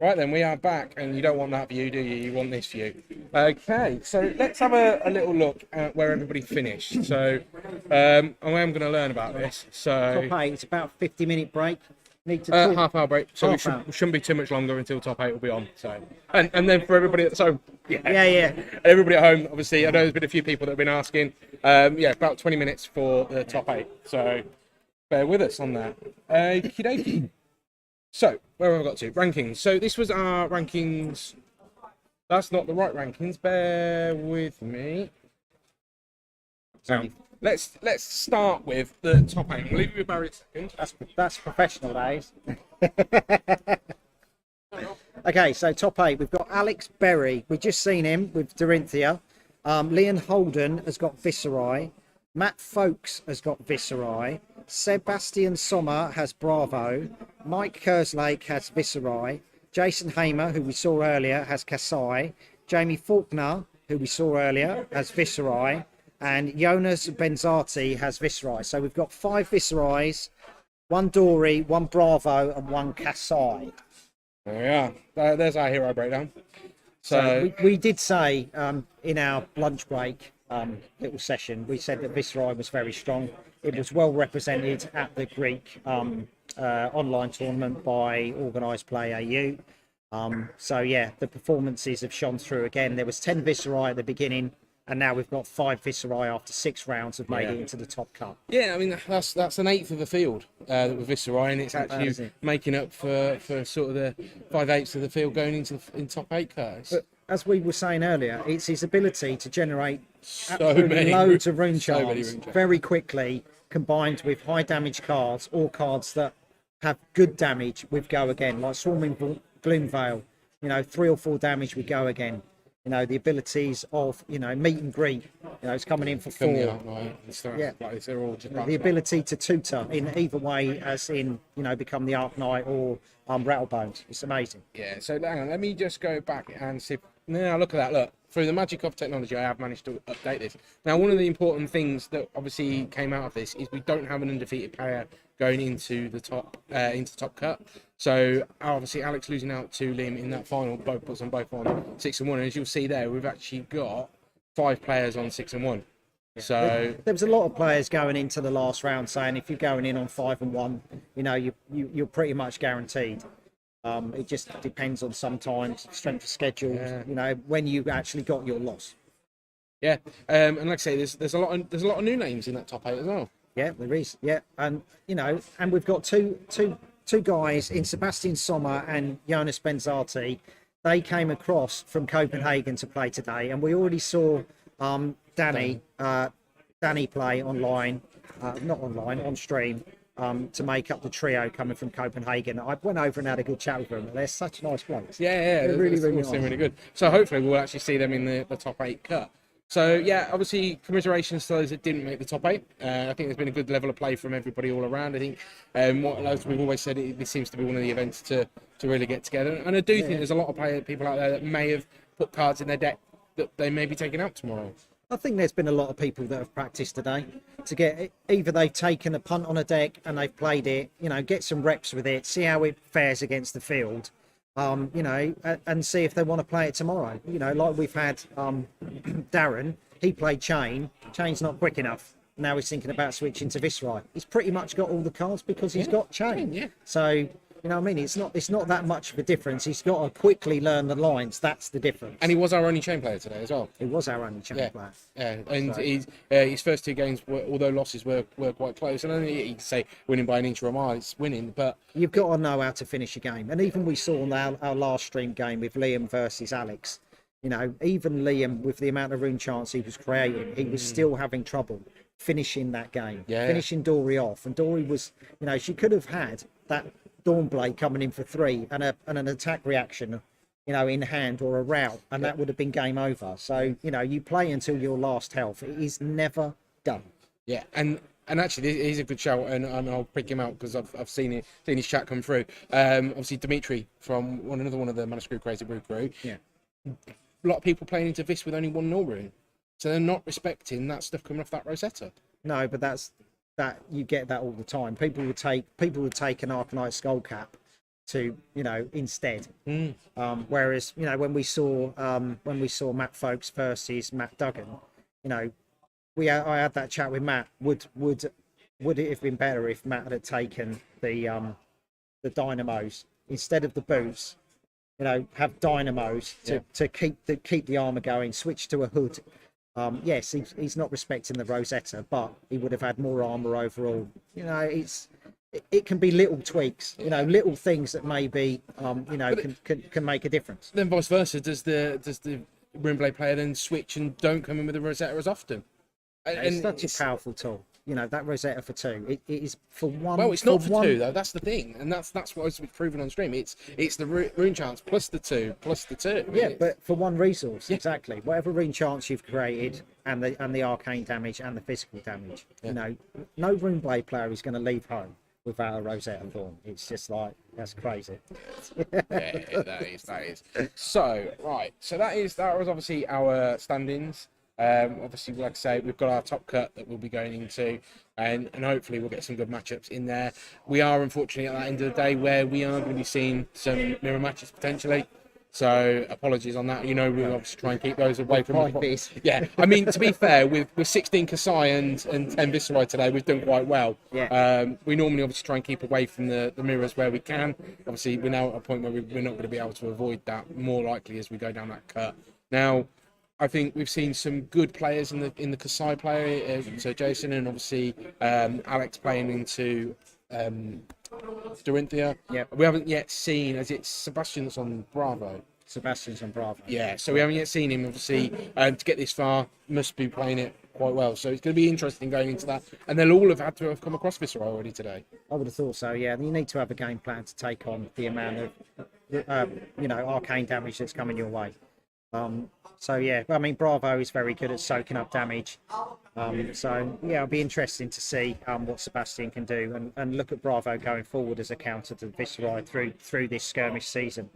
Right then, we are back, and you don't want that view, do you? You want this view. Okay, so let's have a little look at where everybody finished. So, I am going to learn about this. So, Top 8, it's about a 50-minute break. Need to talk. half-hour break, so we shouldn't be too much longer until top 8 will be on. So, and then for everybody at home, Yeah. everybody at home, obviously, I know there's been a few people that have been asking. About 20 minutes for the top 8. So, bear with us on that. Okie dokie. So, where have I got to? Rankings. So, this was our rankings. That's not the right rankings. Bear with me. So, let's start with the top 8. We'll leave you with Barry a second. That's professional, days. Okay, so top 8. We've got Alex Berry. We've just seen him with Dorinthea. Leon Holden has got Viserai. Matt Folks has got Viserai. Sebastian Sommer has Bravo. Mike Kerslake has Viserai. Jason Hamer, who we saw earlier, has Kasai. Jamie Faulkner, who we saw earlier, has Viserai. And Jonas Benzati has Viserai. So we've got 5 Viserais, 1 Dory, 1 Bravo, and 1 Kasai. There we are. There's our hero breakdown. So we did say in our lunch break little session, we said that Viserai was very strong. It was well represented at the Greek online tournament by Organised Play AU. So yeah, the performances have shone through again. There was 10 Viserai at the beginning, and now we've got 5 Viserai after 6 rounds have made it into the top cut. yeah, I mean that's an eighth of the field with Viserai, and it's actually making up for sort of the 5/8 of the field going into top 8 cuts. But as we were saying earlier, it's his ability to generate many loads of rune so many charms rune charms. very quickly, combined with high damage cards or cards that have good damage with Go Again, like Swarming Gloomveil. 3 or 4 damage with Go Again. The abilities of meet and greet. It's coming in for 4. Yeah, they're all just The ability to tutor in either way, as in become the Arc Knight or Rattlebones. It's amazing. Yeah. So hang on, let me just go back and see. Now look at that. Look, through the magic of technology, I have managed to update this. Now, one of the important things that obviously came out of this is we don't have an undefeated player going into the top cut. So obviously Alex losing out to Liam in that final puts them both on 6 and 1. And as you'll see there, we've actually got 5 players on 6 and 1. So there was a lot of players going into the last round saying if you're going in on 5 and 1, you're pretty much guaranteed. It just depends on sometimes strength of schedule. When you actually got your loss. Yeah, and like I say, there's a lot of new names in that top 8 as well. Yeah, there is. Yeah, and and we've got two guys in Sebastian Sommer and Jonas Benzati. They came across from Copenhagen to play today, and we already saw Danny play online, not online, on stream. To make up the trio coming from Copenhagen. I went over and had a good chat with them. They're such nice players. Yeah, they're really nice. Really good. So hopefully we'll actually see them in the top 8 cut. So yeah, obviously commiserations to those that didn't make the top 8. I think there's been a good level of play from everybody all around. I think as we've always said, this seems to be one of the events to really get together. And I do think there's a lot of people out there that may have put cards in their deck that they may be taking out tomorrow. I think there's been a lot of people that have practiced today to get either they've taken a punt on a deck and they've played it, get some reps with it, see how it fares against the field, and see if they want to play it tomorrow. Like we've had Darren, he played Chain's not quick enough. Now he's thinking about switching to Viserai. He's pretty much got all the cards because he's got Chain. Yeah. So it's not that much of a difference. He's got to quickly learn the lines. That's the difference. And he was our only Chain player today as well. He was our only Chain player. Yeah, and his first 2 games, although losses were quite close, and I think you can say winning by an inch or a mile, it's winning, but you've got to know how to finish a game. And even we saw on our last stream game with Liam versus Alex, even Liam, with the amount of rune chance he was creating, he was still having trouble finishing that game, finishing Dory off. And Dory was, she could have had that Dawnblade coming in for 3 and an attack reaction, in hand or a rout, and that would have been game over. So, you play until your last health. It is never done. Yeah, and actually, he's a good shout, and I'll pick him out because I've seen his chat come through. Obviously, Dimitri from another one of the Manuscript Crazy Brew crew. Yeah. A lot of people playing into Vis with only 1 null rune, so they're not respecting that stuff coming off that Rosetta. No, but that you get that all the time. People would take an Arcanite Skullcap to, instead. Whereas, when we saw Matt Folks versus Matt Duggan, I had that chat with Matt. Would it have been better if Matt had taken the dynamos instead of the boots? Have dynamos to keep the armor going. Switch to a hood. Yes, he's not respecting the Rosetta, but he would have had more armor overall. It can be little tweaks, little things that maybe can make a difference. Then vice versa, does the Runeblade player then switch and don't come in with the Rosetta as often? It's such a powerful tool. That Rosetta for 2. It is for one. Well, it's not for 2 though. That's the thing, and that's what was proven on stream. It's the rune chance plus the 2 plus the 2. I mean, yeah, but for one resource, exactly. Whatever rune chance you've created, and the arcane damage and the physical damage. No Runeblade player is going to leave home without a Rosetta Thorn. It's just like, that's crazy. Yeah, that is. So that was obviously our standings. Obviously, like I say, we've got our top cut that we'll be going into, and hopefully we'll get some good matchups in there. We are unfortunately at that end of the day where we are going to be seeing some mirror matches potentially. So apologies on that. We'll obviously try and keep those away from the Yeah, I mean, to be fair, with 16 Kasai and 10 Viserai today, we've done quite well. Yeah. We normally obviously try and keep away from the mirrors where we can. Obviously, we're now at a point where we're not going to be able to avoid that, more likely as we go down that cut. Now, I think we've seen some good players in the Kasai player, so Jason and obviously Alex playing into Dorinthea. Yeah. We haven't yet seen, as it's Sebastian's on Bravo. Sebastian's on Bravo. Yeah, so we haven't yet seen him, obviously. To get this far, must be playing it quite well. So it's going to be interesting going into that. And they'll all have had to have come across Viserai already today. I would have thought so, yeah. You need to have a game plan to take on the amount of, arcane damage that's coming your way. So yeah, I mean, Bravo is very good at soaking up damage. So yeah, it'll be interesting to see what Sebastian can do, and look at Bravo going forward as a counter to Viserai through this skirmish season.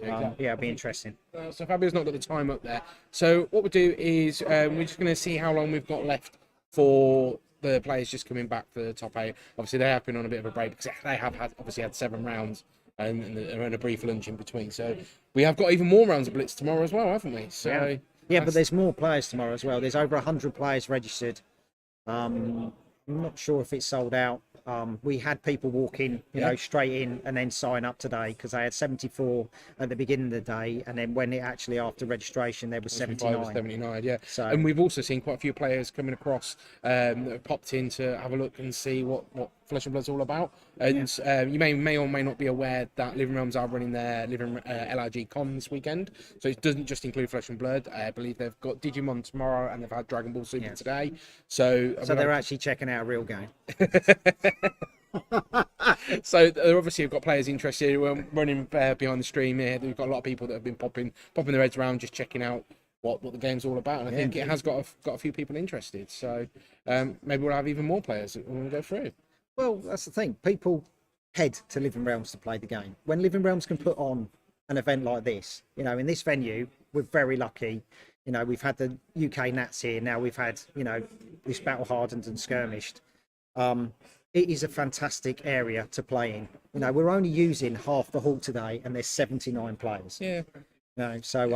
Yeah, it'll be interesting. So Fabio's not got the time up there. So what we'll do is we're just going to see how long we've got left for the players just coming back for the top 8. Obviously, they have been on a bit of a break because they have had 7 rounds. And a brief lunch in between. So we have got even more rounds of Blitz tomorrow as well, haven't we? So yeah, but there's more players tomorrow as well. There's over 100 players registered. I'm not sure if it's sold out. We had people walk in, straight in and then sign up today because they had 74 at the beginning of the day, and then when it actually after registration there was 79. 79, yeah. So, and we've also seen quite a few players coming across that have popped in to have a look and see what Flesh and Blood's all about. And you may or may not be aware that Living Realms are running their LRG Con this weekend, so it doesn't just include Flesh and Blood. I believe they've got Digimon tomorrow and they've had Dragon Ball Super today. So they're actually checking out a real game. So they obviously have got players interested. We're running behind the stream here. We've got a lot of people that have been popping their heads around, just checking out what the game's all about. And I think it has got a few people interested. So maybe we'll have even more players that we'll go through. Well, that's the thing. People head to Living Realms to play the game. When Living Realms can put on an event like this, in this venue, we're very lucky. We've had the UK Nats here. Now we've had, this Battle Hardened and Skirmished. It is a fantastic area to play in. We're only using half the hall today, and there's 79 players. Yeah. So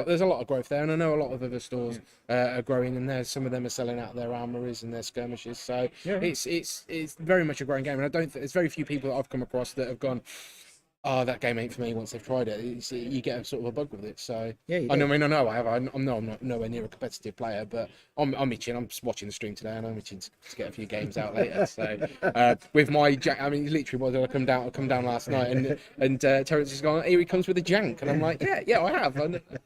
there's a lot of growth there, and I know a lot of other stores are growing, and some of them are selling out their armories and their skirmishes. So it's very much a growing game, and there's very few people that I've come across that have gone, oh, that game ain't for me once they've tried it. You get a sort of a bug with it. So I know I have. I'm not nowhere near a competitive player, but I'm itching. I'm just watching the stream today, and I'm itching to get a few games out later. So with my jank, I mean, literally, I come down last night, and Terence has gone, here he comes with a jank, and I'm like, yeah, I have.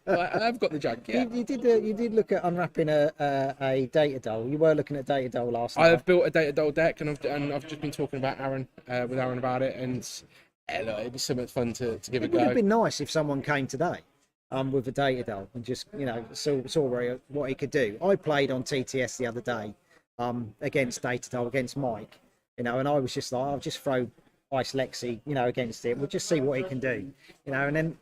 I've got the jank. Yeah. You did look at unwrapping a data doll. You were looking at data doll last night. I've built a data doll deck, and I've just been talking about with Aaron about it, and. Look, it'd be so much fun to give it a go. It would have been nice if someone came today with a data doll and just saw what he could do. I played on TTS the other day against data doll against Mike, and I was just like, I'll just throw Ice Lexi against it. We'll just see what he can do, and then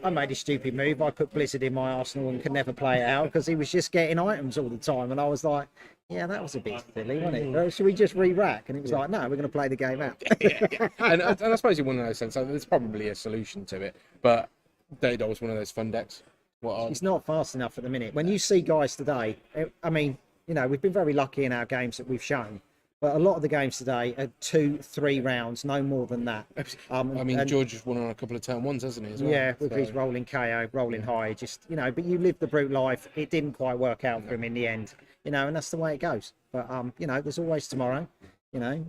I made a stupid move. I put Blizzard in my arsenal and could never play it out because he was just getting items all the time. And I was like, yeah, that was a bit silly, wasn't it? Should we just re-rack? And it was like, no, we're going to play the game out. And I suppose in one of those sense, there's probably a solution to it. But Daedal was one of those fun decks. It's not fast enough at the minute. When you see guys today, I mean, you know, we've been very lucky in our games that we've shown. But a lot of the games today are 2-3 rounds, no more than that. I mean, George has won on a couple of turn ones, hasn't he? As well? Yeah, with his rolling KO, rolling high, just, you know, but you live the brute life. It didn't quite work out for him in the end, you know, and that's the way it goes. But, you know, there's always tomorrow, you know.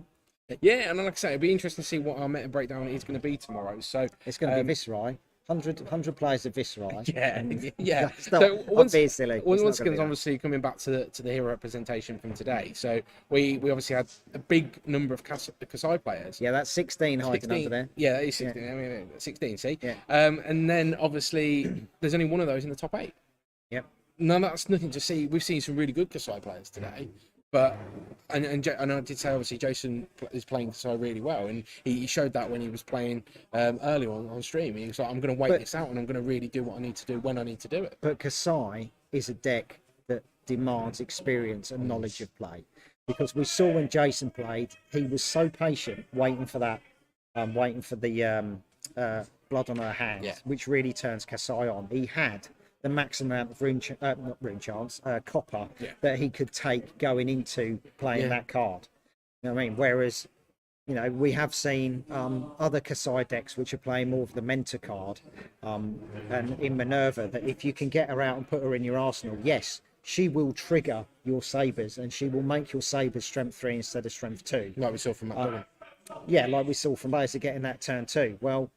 Yeah, and like I say, it'd be interesting to see what our meta breakdown is going to be tomorrow. So it's going to be Viserai. 100 players of Viserai. Yeah. That's not, once silly. Once again, obviously coming back to the hero representation from today. So we obviously had a big number of Kasai players. Yeah, that's 16 hiding under there. Yeah, that is 16. I mean, 16. See. Yeah. And then obviously there's only one of those in the top 8. Yep. No, that's nothing to see. We've seen some really good Kasai players today. But and I did say obviously Jason is playing Kasai really well, and he showed that when he was playing earlier on stream. He was like, I'm going to wait this out, and I'm going to really do what I need to do when I need to do it. But Kasai is a deck that demands experience and knowledge of play, because we saw when Jason played, he was so patient, waiting for that, waiting for the blood on her hand, which really turns Kasai on. He had the maximum amount of copper that he could take going into playing that card. You know what I mean? Whereas, you know, we have seen other Kasai decks which are playing more of the mentor card, and in Minerva, that if you can get her out and put her in your arsenal, yes, she will trigger your sabres and she will make your sabres strength 3 instead of strength 2. Like we saw from Matt. Yeah, like we saw from Blazer getting that turn 2. Well,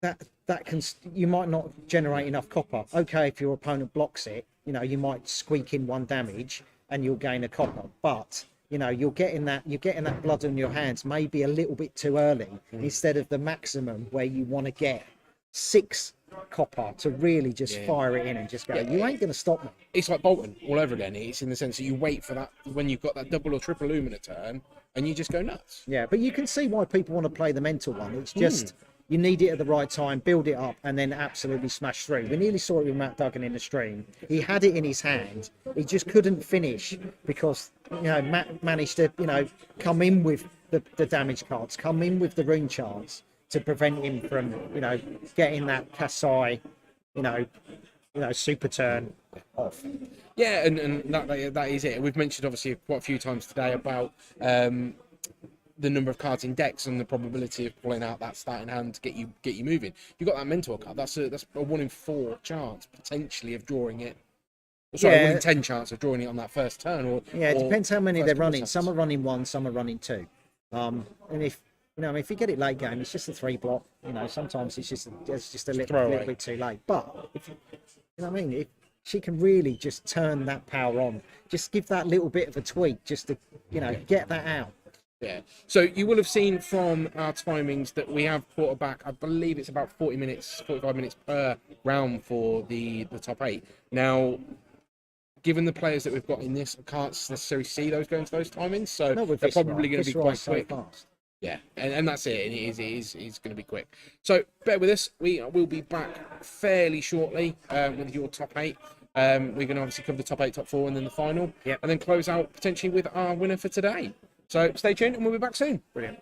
that can, you might not generate enough copper. Okay, if your opponent blocks it, you know, you might squeak in 1 damage and you'll gain a copper. But you know, you're getting that blood on your hands maybe a little bit too early, instead of the maximum where you want to get 6 copper to really just fire it in and just go, you ain't going to stop me. It's like Bolton all over again. It's in the sense that you wait for that when you've got that double or triple Lumina turn and you just go nuts. Yeah, but you can see why people want to play the mental one. It's just you need it at the right time, build it up, and then absolutely smash through. We nearly saw it with Matt Duggan in the stream. He had it in his hand. He just couldn't finish because, you know, Matt managed to, you know, come in with the damage cards, come in with the rune charts to prevent him from, you know, getting that Kasai, you know, super turn off. Yeah, and that is it. We've mentioned obviously quite a few times today about the number of cards in decks and the probability of pulling out that starting hand to get you moving. You've got that mentor card. That's a 1 in 4 chance potentially of drawing it. Sorry, 1 in 10 chance of drawing it on that first turn. Or it depends how many they're running. Some are running 1, some are running 2. And if you know, if you get it late game, it's just a 3 block. You know, sometimes it's just a little bit too late. But if, you know what I mean, if she can really just turn that power on, just give that little bit of a tweak, just to, you know, get that out. Yeah. So you will have seen from our timings that we have quarterback, I believe it's about 45 minutes per round for the top 8. Now, given the players that we've got in this, I can't necessarily see those going to those timings, so they're probably going to be quite quick. Yeah, and that's it. It is going to be quick. So bear with us. We will be back fairly shortly with your top 8. We're going to obviously cover the top 8, top 4, and then the final, and then close out potentially with our winner for today. So stay tuned, and we'll be back soon. Brilliant.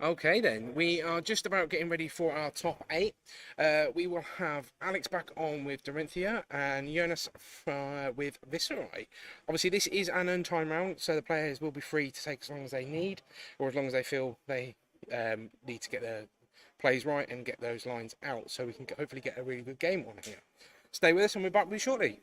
Okay then, we are just about getting ready for our top 8. We will have Alex back on with Dorinthea and Jonas with Viserai. Obviously this is an untimed round, so the players will be free to take as long as they need, or as long as they feel they need to get their plays right and get those lines out, so we can hopefully get a really good game on here. Stay with us and we're back with you shortly.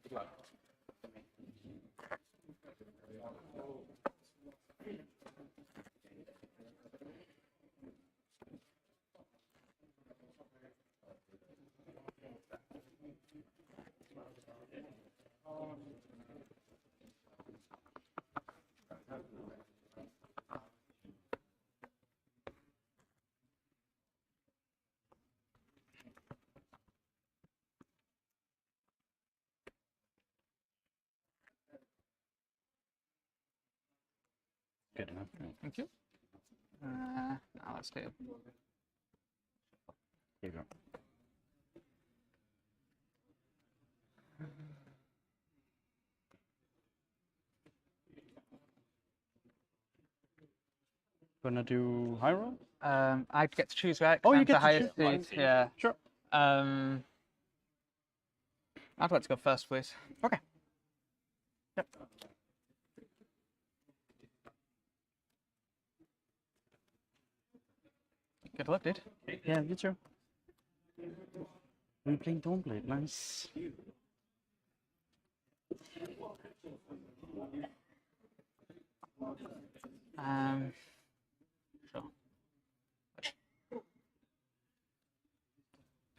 Good luck. Good enough. Thank you. Now let's do. Here you go. Gonna do high roll? I get to choose, right? Oh, you I'm get the to highest choose. seed, yeah. Sure. I'd like to go first, please. Okay. Yep. Good luck, dude. Yeah, you too. We're playing Dawnblade, nice. Sure.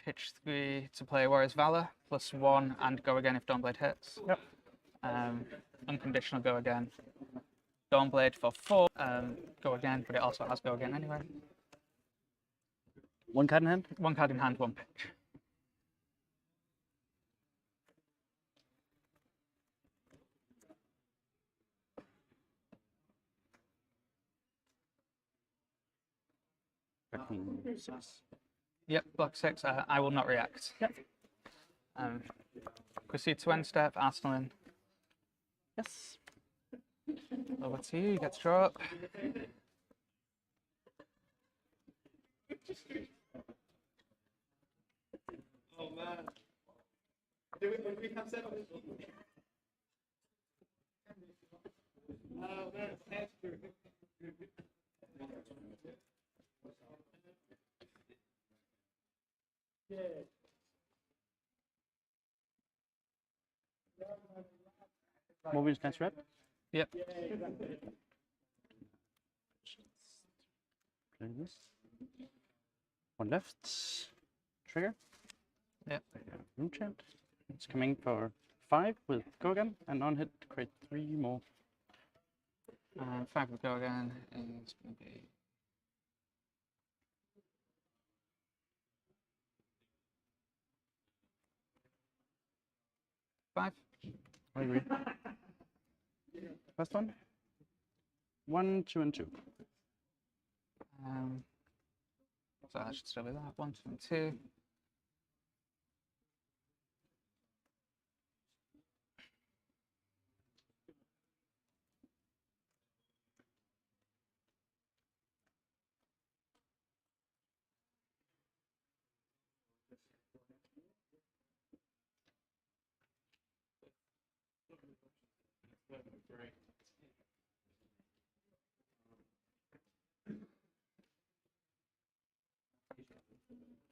Pitch 3 to play Warrior's Valor, +1, and go again if Dawnblade hits. Yep. Unconditional go again. Dawnblade for 4, go again, but it also has go again anyway. One card in hand? One card in hand, one pitch. Yep, block 6. I will not react. Yep. Proceed to end step, Arsenal in. Yes. Over to you, you get to draw up. Oh man. Do we have set up? Oh man, that's true. Yeah. Movies next red? Yep. Play this. One left. Trigger. Yep. Room chat. It's coming for 5 with go again, and on hit create 3 more. 5 with go again is going to be. Five. I agree. First one. 1, 2, and 2. So that should still be that. 1, 2, and 2.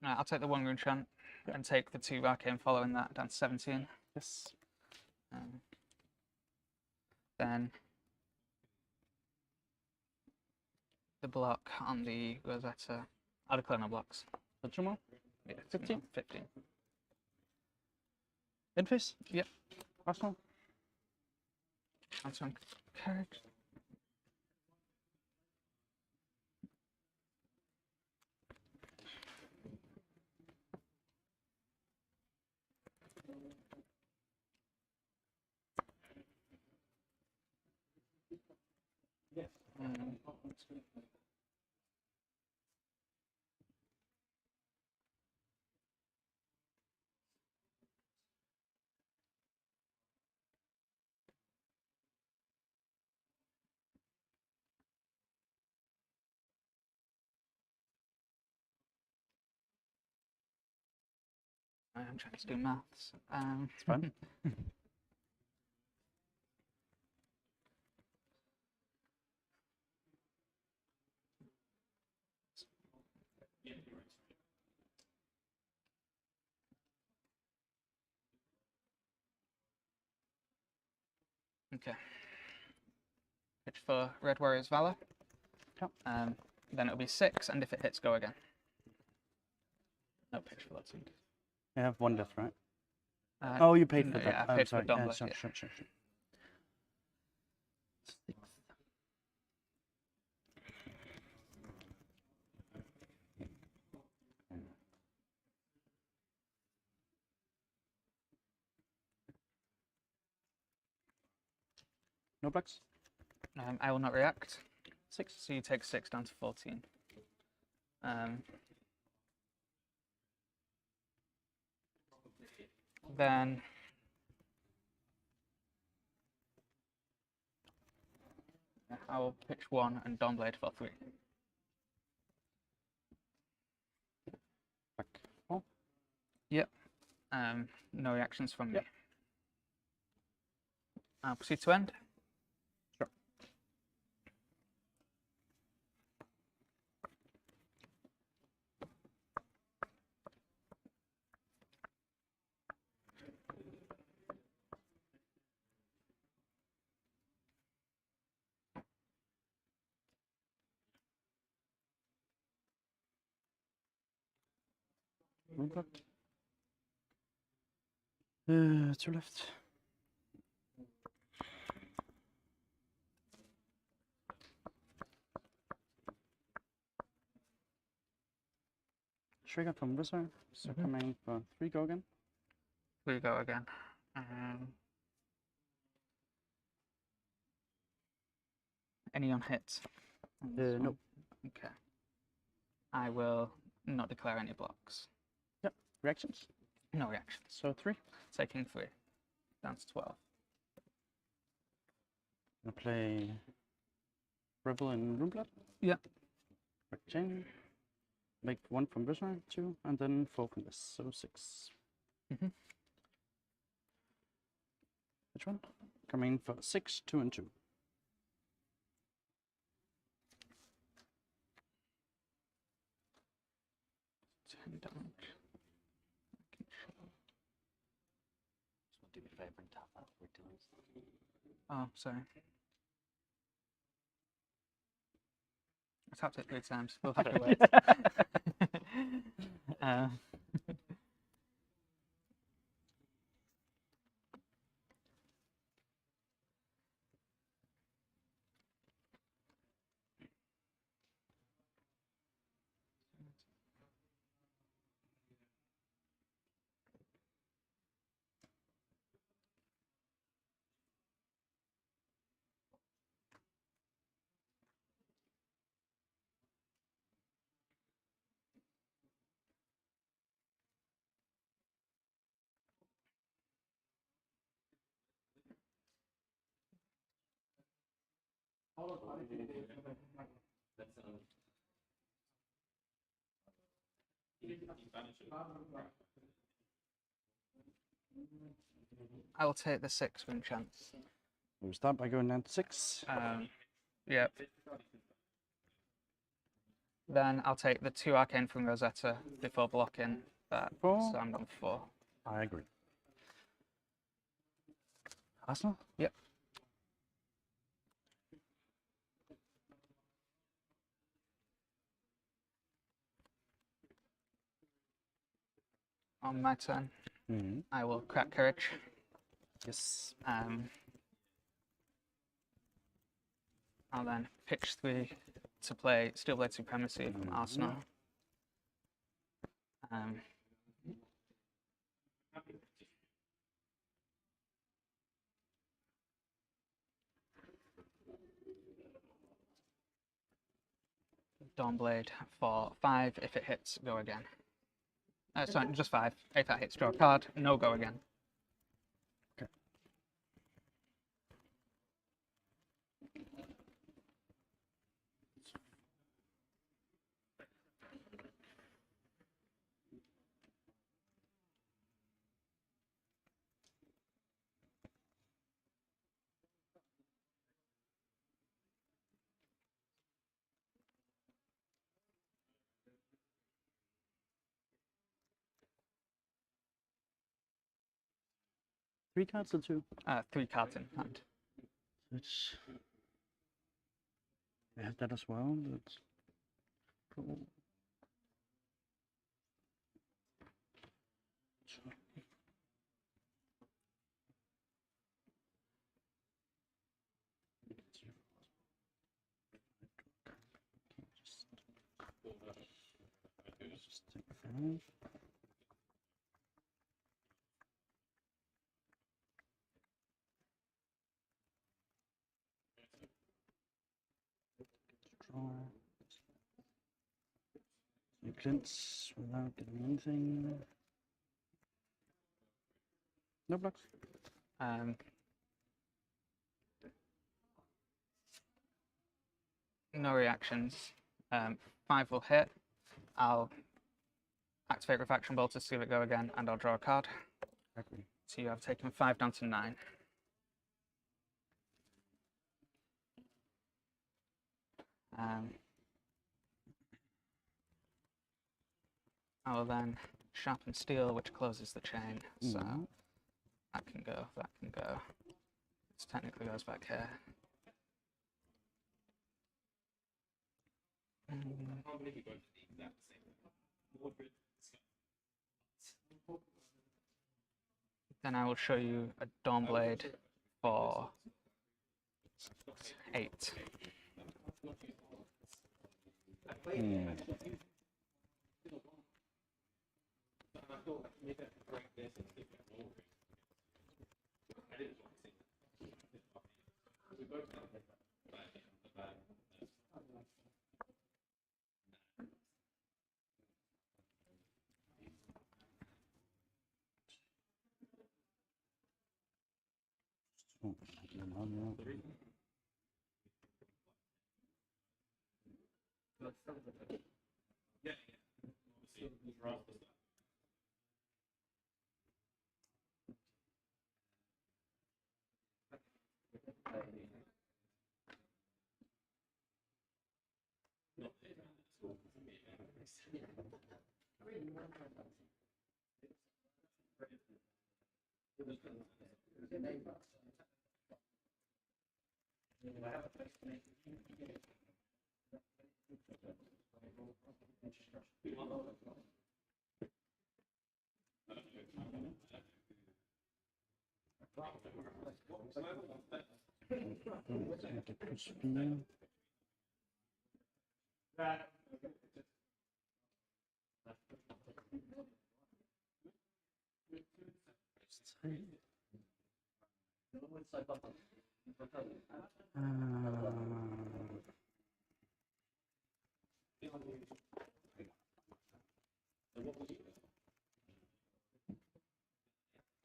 Right, I'll take the 1 rune chant and take the 2 arcane following that down to 17. Yes. Then the block on the Rosetta. I'll declare no blocks. So 2 more? Yeah, 15. 15. Infis? Yep. Arsenal? That's on carriage. I'm trying to do maths. It's fine. Okay. Pitch for Red Warrior's Valor. Yep. Then it'll be 6, and if it hits, go again. No pitch for that thing. You have 1 death, right? Oh, you paid for no, that. Yeah, I I'm paid sorry. for Dumbler. Sure, Yeah. sure. No blocks? I will not react. 6. So you take 6 down to 14. Then I will pitch 1 and Dawnblade for 3. Back 4. Yep. No reactions from me. I'll proceed to end. Sure. One block. 2 left. Trigger from Viserai. So coming for 3, go again. 3 go again. Any on hits? Nope. Okay. I will not declare any blocks. Yep. Reactions? No reactions. So 3. Taking 3. Down to 12. Gonna play Rebel and Roomblood. Yep. Chain. Make 1 from Viserai, 2, and then 4 from this. So 6. Which one? Coming for 6, 2, and 2. Do me a favour and tap that 3 times. Oh, sorry. I tapped it 3 times. We'll have to wait. I will take the 6 win chance. We'll start by going down to 6. Yep. Then I'll take the 2 arcane from Rosetta before blocking that. 4. So I'm on 4. I agree. Arsenal? Yep. On my turn. I will crack courage. Yes. I'll then pitch 3 to play Steelblade Supremacy from Arsenal. Dawnblade for 5. If it hits, go again. Sorry, just 5. If that hits, draw a card. No, go again. Okay. Three cards or 2? 3 cards in hand. Which I have that as well. That's cool. Just take 5. Draw. Eclipse without getting anything. No blocks. No reactions. 5 will hit. I'll activate Refraction Bolt to see if it go again, and I'll draw a card. Okay. So you have taken 5 down to 9. I will then sharpen steel, which closes the chain. So that can go, that can go. This technically goes back here. Then I will show you a Dawnblade for 8.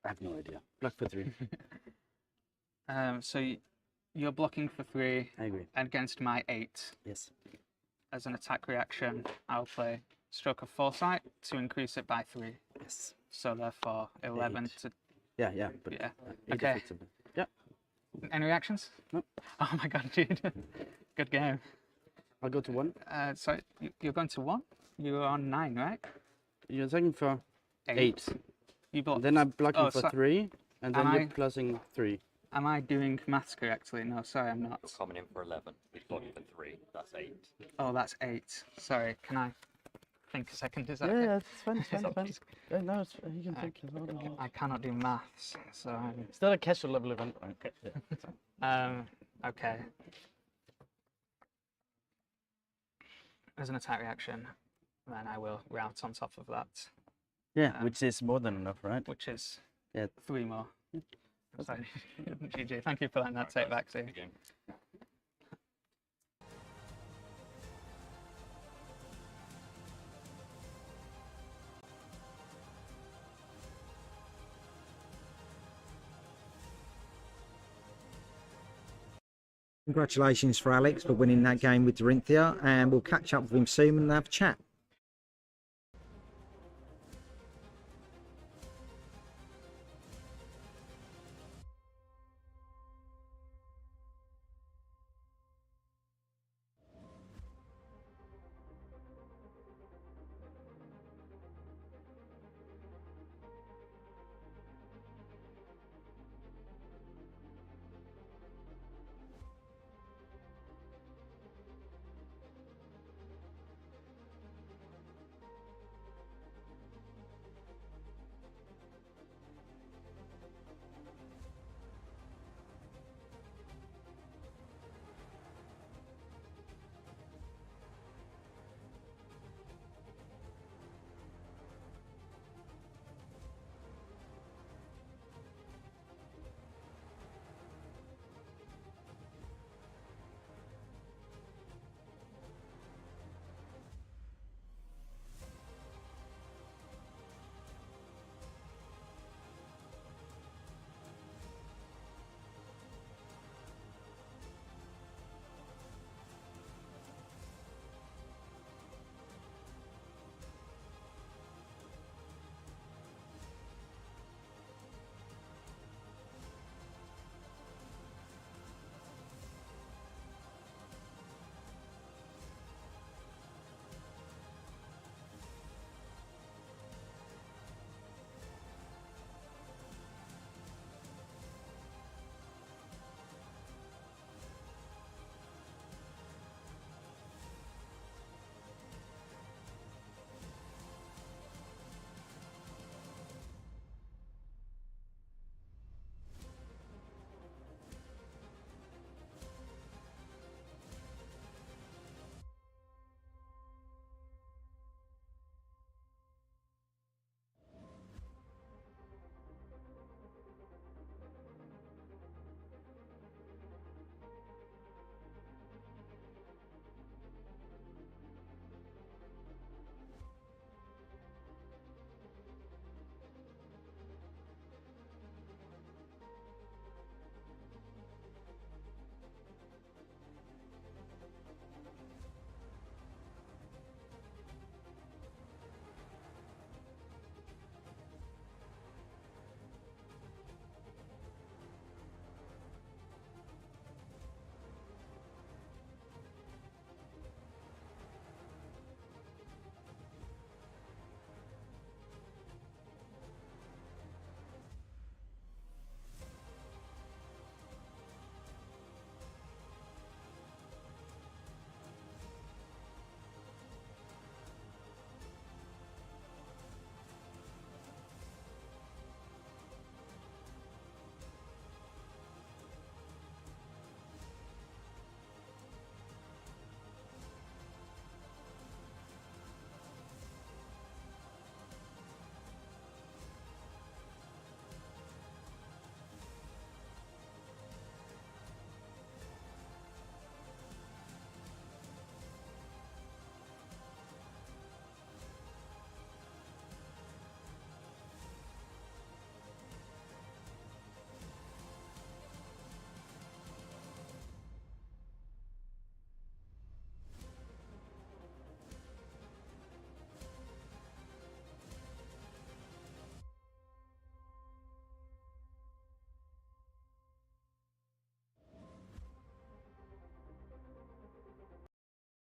I have no idea. Block for 3. So you're blocking for 3. I agree. Against my 8. Yes. As an attack reaction, I'll play Stroke of Foresight to increase it by 3. Yes. So therefore, 11 8. to... Yeah, but yeah. 8 Okay. effectively. Yeah. Any reactions? No. Oh my god, dude. Good game. I'll go to 1. So you're going to 1? You're on 9, right? You're attacking for 8. You block. Then I'm blocking for 3, and then Am you're I- plussing 3. Am I doing maths correctly? No, sorry, I'm not. You're coming in for 11. He's blocking for 3. That's 8. Oh, that's 8. Sorry, can I? think a second. Is that Yeah, okay? yeah, it's fine. It's fine. It's fine. Yeah, no, it's, you can think as well. don't worry. I cannot do maths, so It's not a casual level event, right? Okay. Yeah. okay. As an attack reaction, then I will route on top of that. Yeah, which is more than enough, right? Which is Yeah. 3 more. So, GG, thank you for letting that take back to. Congratulations for Alex for winning that game with Dorinthea, and we'll catch up with him soon and have a chat.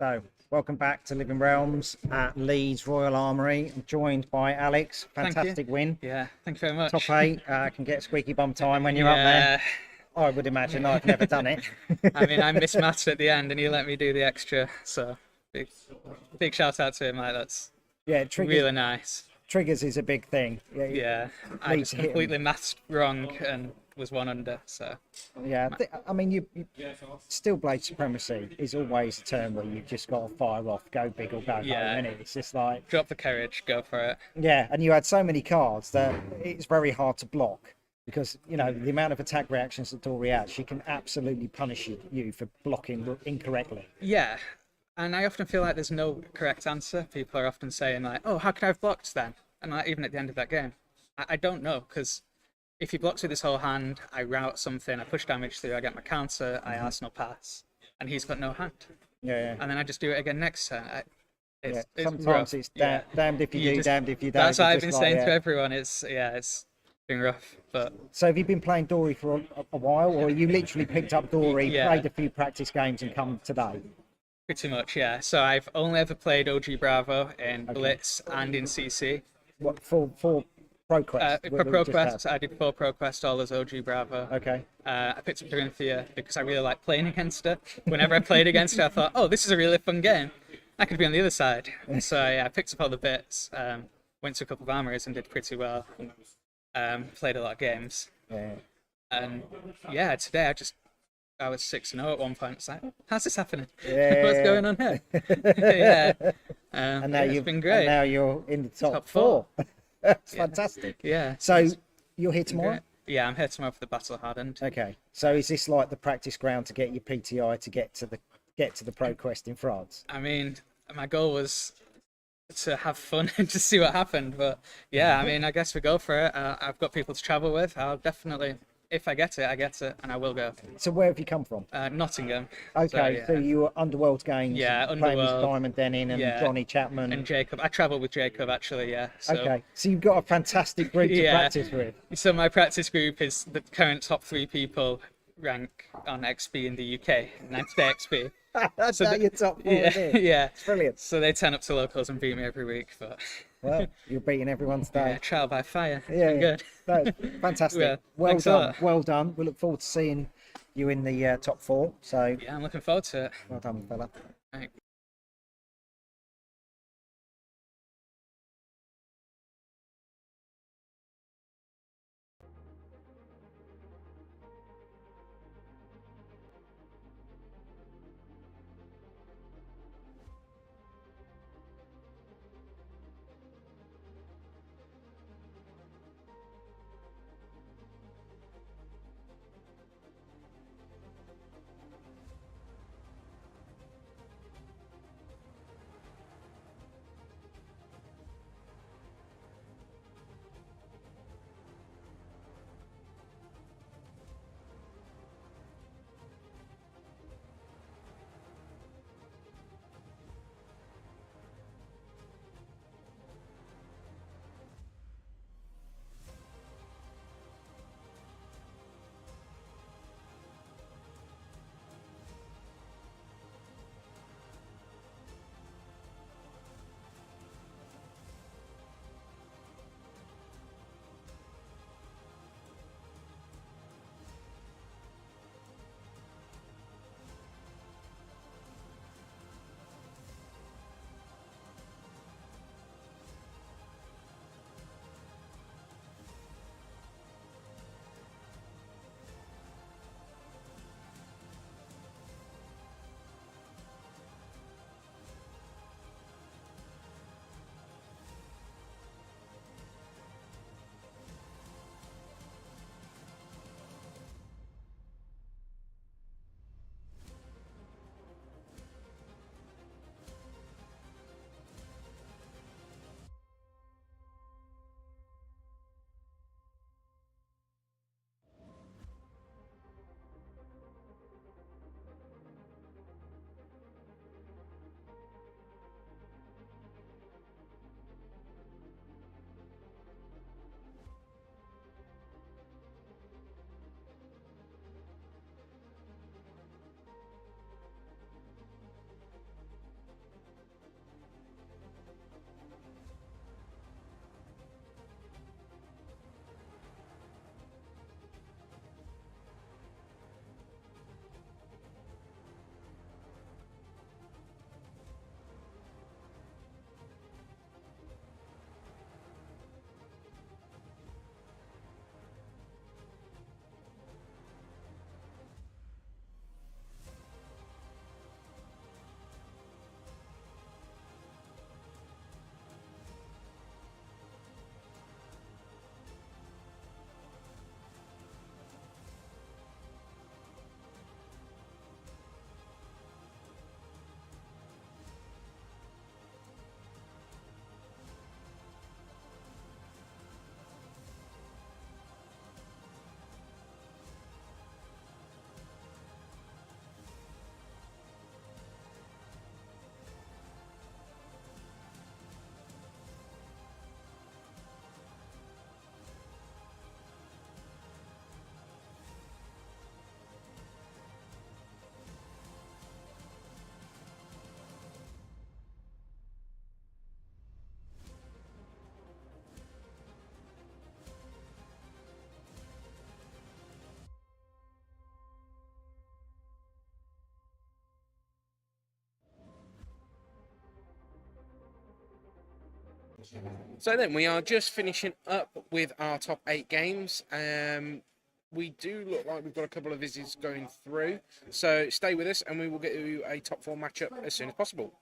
So, welcome back to Living Realms at Leeds Royal Armoury. I'm joined by Alex. Fantastic win. Yeah, thank you very much. Top 8. Can get squeaky bum time when you're up there. I would imagine. I've never done it. I mean, I mismatched at the end and he let me do the extra. So, big shout out to him. Like, Yeah, triggers. Really nice. Triggers is a big thing. Yeah, Yeah, I just completely maths wrong and was one under. So yeah, I mean, you Steel Blade Supremacy is always a turn where you've just got to fire off, go big or go home, and it's just like drop the carriage, go for it. Yeah, and you had so many cards that it's very hard to block because you know the amount of attack reactions that Dory has, she can absolutely punish you for blocking incorrectly. Yeah, and I often feel like there's no correct answer. People are often saying like, "Oh, how can I have blocked then?" And like, even at the end of that game, I don't know, because if he blocks with his whole hand, I route something, I push damage through, I get my counter, I Arsenal pass, and he's got no hand. Yeah. And then I just do it again next turn. It's Sometimes rough. it's damned if you do, damned if you don't. That's what I've It's been just saying like, to everyone. It's been rough, but So have you been playing Dory for a while, or you literally picked up Dory, played a few practice games, and come today? pretty much, yeah. So I've only ever played OG Bravo in Blitz and in CC. What for ProQuest? For ProQuest, I did 4 ProQuest, all as OG Bravo. Okay. I picked up Dorinthea because I really like playing against her. Whenever I played against her, I thought, oh, this is a really fun game. I could be on the other side. So yeah, I picked up all the bits, went to a couple of armories and did pretty well. Played a lot of games. Yeah. And yeah, today I was 6-0 at one point. It's like, how's this happening? Yeah. What's going on here? Yeah. And now it's been great. And now you're in the top 4. That's fantastic. Yeah. So you're here tomorrow? Yeah, I'm here tomorrow for the Battle Hardened. Okay. So is this like the practice ground to get your PTI to get to the ProQuest in France? I mean, my goal was to have fun and to see what happened, but yeah, I mean, I guess we go for it. I've got people to travel with. I'll definitely, if I get it, and I will go. So where have you come from? Nottingham. Okay, so you were Underworld Games. Yeah, playing with Underworld. Diamond Denning and Johnny Chapman and Jacob. I travelled with Jacob actually. Yeah. So, okay, so you've got a fantastic group to practice with. So my practice group is the current top 3 people rank on XP in the UK. 90-day XP. That's so your top 4. Yeah. It's brilliant. So they turn up to locals and beat me every week, but. Well, you're beating everyone today. Yeah, trial by fire. Yeah, Good. That's fantastic. Yeah, well thanks a done. lot. Well done. We look forward to seeing you in the top 4. So yeah, I'm looking forward to it. Well done, fella. Thanks. So then we are just finishing up with our top 8 games. We do look like we've got a couple of visits going through, so stay with us and we will get you a top 4 matchup as soon as possible.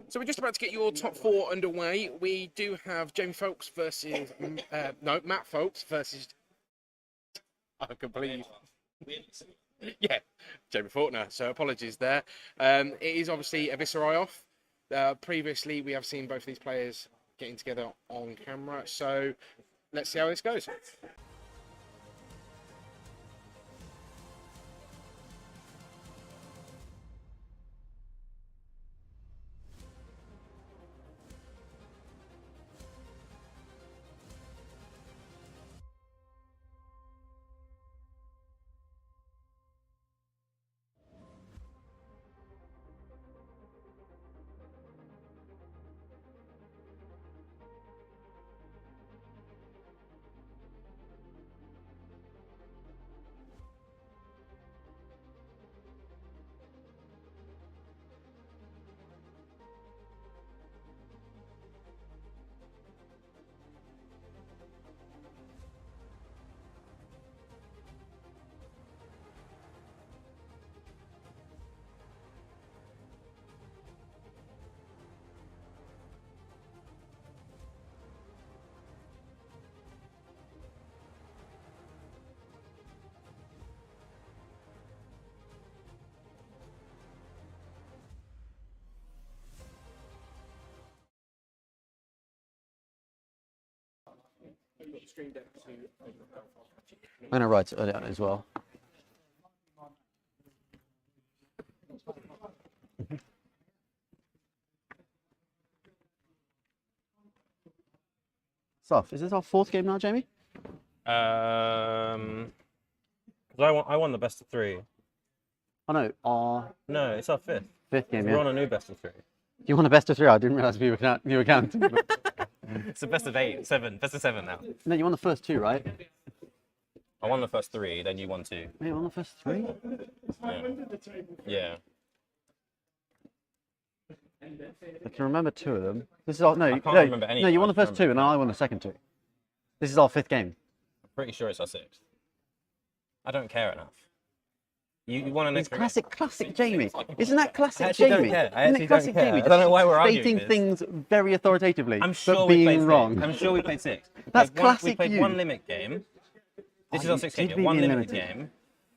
So we're just about to get your top 4 underway. We do have Jamie Faulkner versus Matt Faulkner versus. I can believe. Yeah, Jamie Faulkner. So apologies there. It is obviously a Viserai off. Previously, we have seen both of these players getting together on camera. So let's see how this goes. I'm going to write it down as well. Stuff. Is this our 4th game now, Jamie? Because I won the best of 3. Oh no, our... No, it's our 5th. 5th game, We're yeah. on a new best of 3. You won a best of 3? I didn't realise you were counting. It's a best of 8, 7, best of 7 now. No, you won the first 2, right? I won the first 3, then you won 2. Wait, you won the first 3? Yeah. I can remember 2 of them. This is our... No, I can't no, remember any. no, you won the first 2 and I won the second 2. This is our 5th game. I'm pretty sure it's our 6th. I don't care enough. You won an It's extra. classic Jamie. Isn't that I classic actually Jamie? don't care. I Isn't actually it classic don't care. Jamie? I don't know why we're arguing Stating this. things very authoritatively, I'm sure but we being played 6. wrong. I'm sure we played 6. That's We classic played you. 1 limit game. This is Oh, our you 6th did game. beat One me in limited limited. game,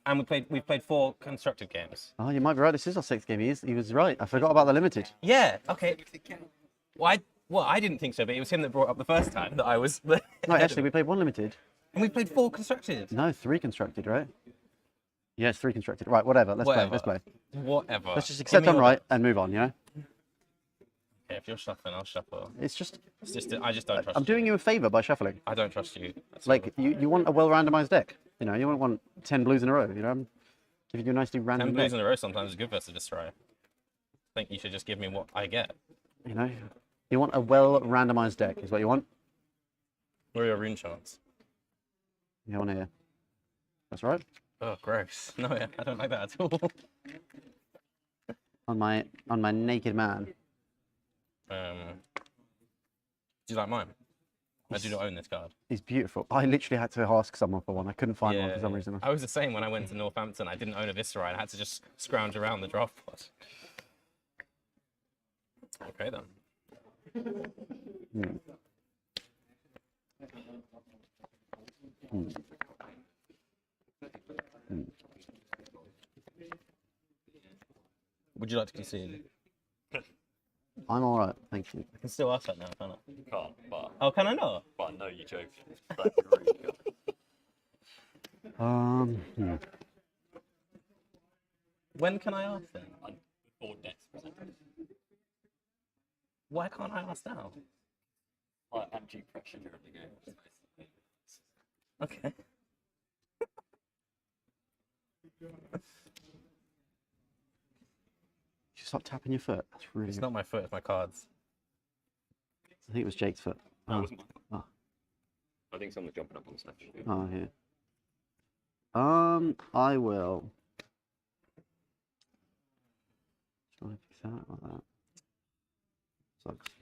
and we've played 4 constructive games. Oh, you might be right. This is our 6th game. He was right. I forgot about the limited. Yeah. Okay. Well, I didn't think so, but it was him that brought up the first time that I was. No, actually, we played 1 limited. And we played 4 constructive. No, 3 constructed, right? Yes, 3 constructed. Right, whatever. Let's play. Let's play. Whatever. Let's just accept I'm right and move on, you know? Okay, if you're shuffling, I'll shuffle. It's just... I just don't trust I'm doing you a favour by shuffling. I don't trust you. Like, you want a well-randomised deck. You know, you don't want 10 blues in a row, you know? I'm giving you a nicely random 10 blues deck. in a row sometimes is good versus Viserai. I think you should just give me what I get. You know? You want a well-randomised deck is what you want. Where are your rune charts? You want here. That's right. Oh, gross. No, I don't like that at all. On my naked man. Do you like mine? I do not own this card. He's beautiful. I literally had to ask someone for one. I couldn't find one for some reason. I was the same when I went to Northampton. I didn't own a Viserai. I had to just scrounge around the draft pod. Okay then. Would you like to concede? I'm all right, thank you. I can still ask that now, can't I? You can't, but... Oh, can I not? But I know you're joking. But you're really good. When can I ask then? Before death's presented. Why can't I ask now? Like anti pressure during the game. Okay. You stop tapping your foot. That's really. It's not my foot, it's my cards. I think it was Jake's foot. No, it Oh. wasn't mine. Oh. I think someone's jumping up on the stage. Oh, here. I will. Shall I fix that like that? Sucks.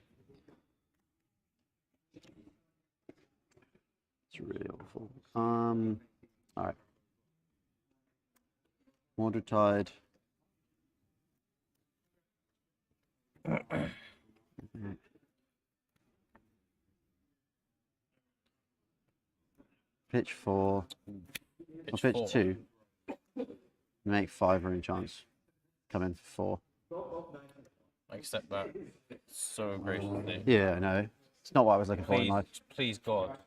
It's really awful. Alright. Mordred Tide. Pitch 4. Or pitch 2. Make 5 rune chance. Come in for 4. I accept that so graciously. Yeah, I know. It's not what I was looking for in Please, life. please, God.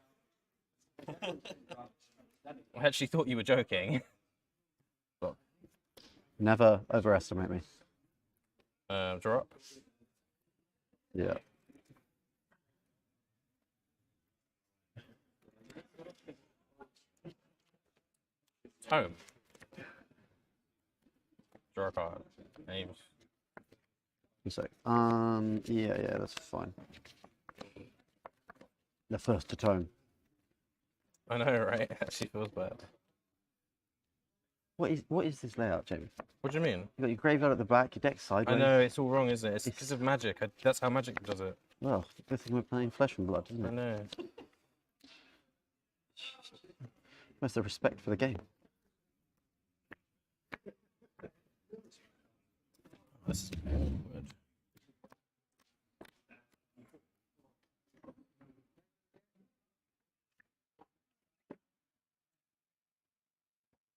I actually thought you were joking. But, Never overestimate me. draw up. Yeah. Home. Draw a card. Names. One sec. Yeah, that's fine. The first to tome. I know, right? It actually feels bad. What is this layout, Jamie? What do you mean? You got your graveyard at the back, your deck sideways. I know, it's all wrong, isn't it? It's because of magic. That's how magic does it. Well, good thing we're playing Flesh and Blood, isn't it? I know. Where's the respect for the game? This is awkward.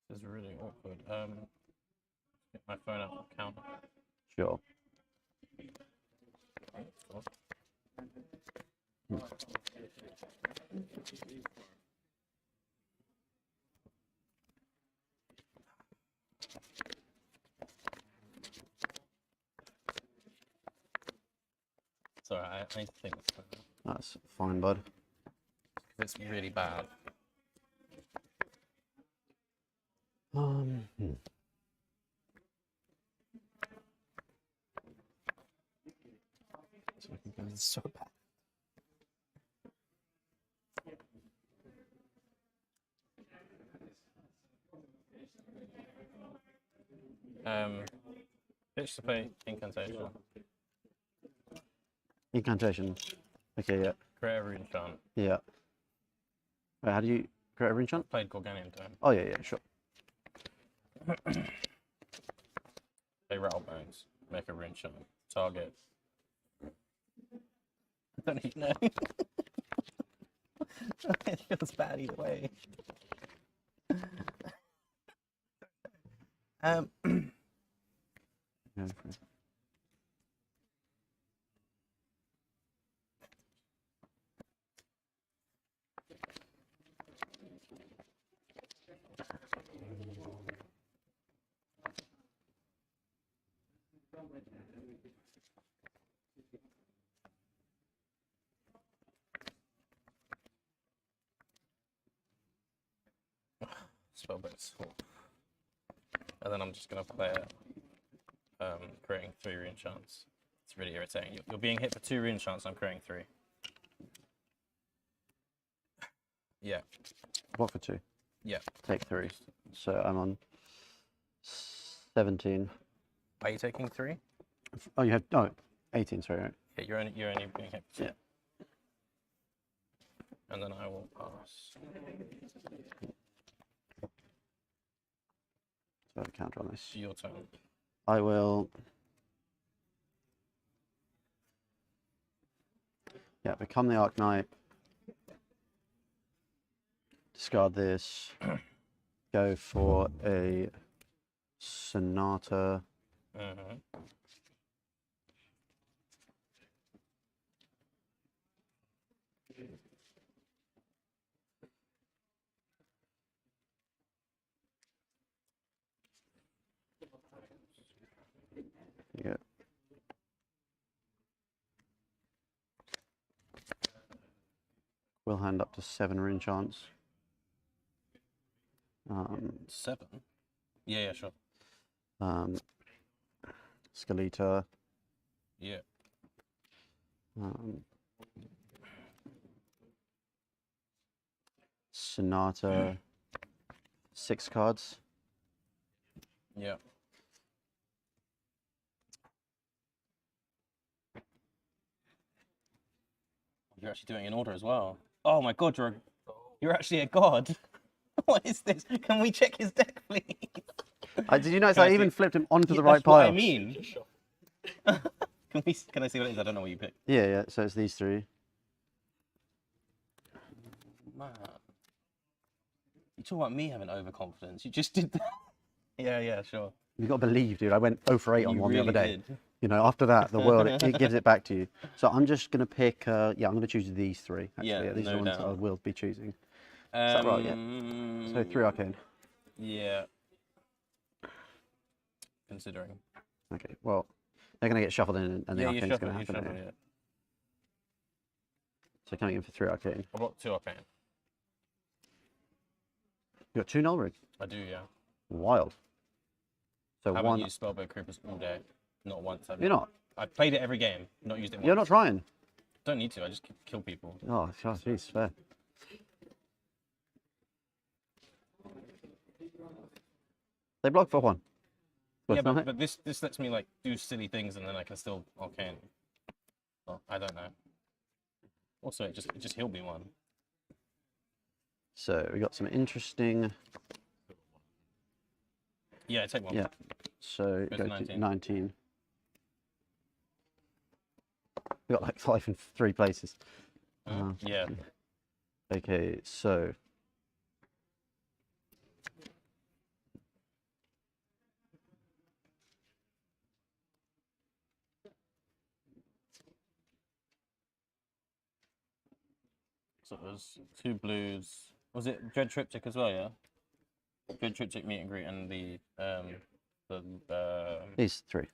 This is really awkward. Get my phone out of counter. Sure. Sorry, I need to think this through. That's fine, bud. It's really bad. It's so bad. Pitch to play incantation. Incantation. Okay, yeah. Create a rune chant. Yeah. Wait, how do you create a rune chant? Played Gorganian Tome. Oh, yeah, sure. Play Rattle Bones. Make a rune chant. Target. I don't even know. It feels bad either way. Spellbook Sword. And then I'm just going to play it, creating 3 rune chants. It's really irritating. You're being hit for 2 rune chants, I'm creating 3. Yeah. What for 2? Yeah. Take 3. So I'm on 17. Are you taking 3? Oh, you have 18. Sorry. Right. Yeah, you're only being hit for 2. Yeah. And then I will pass. So I counter on this. Your turn. I will. Yeah, become the Arc Knight. Discard this. Go for a Sonata. Yeah. We'll hand up to 7 rune chants. 7? Yeah, sure. Skeleta. Yeah. Sonata. 6 cards. Yeah. You're actually doing it in order as well. Oh my god, you're actually a god. What is this? Can we check his deck, please? Did you notice I even flipped him onto the right That's pile? what I mean. Can I see what it is? I don't know what you picked. Yeah, so it's these 3. Man. You talk about me having overconfidence. You just did that. Yeah, sure. You've got to believe, dude. I went 0 for 8 on You one the really other day. did. You know, after that, the world, it gives it back to you. So I'm just going to pick, yeah, I'm going to choose these three. Actually, Yeah, these are no the ones doubt. I will be choosing. Is that right? Yeah. So 3 arcane. Yeah. Considering. Okay, well, they're going to get shuffled in and the Yeah, you arcane's shuffle, going to you happen. shuffle, Yeah. yeah. So coming in for 3 arcane. I've got 2 arcane. You got 2 Nullrig? I do, yeah. Wild. So I haven't one. used Spellbow Creepers all day. Not once. You're not? I've played it every game, not used it once. You're not trying? Don't need to, I just kill people. Oh, jeez, fair. They block for 1. Yeah, Worth nothing. but this lets me like do silly things and then I can still arcane. Well, I don't know. Also, it just healed me 1. So we got some interesting. Yeah, take 1. Yeah. So Goes go to to 19. 19. We got like 5 in 3 places. Yeah. Okay, so. So it was 2 blues. Was it Dread Triptych as well? Yeah. Dread Triptych meet and greet and the These 3.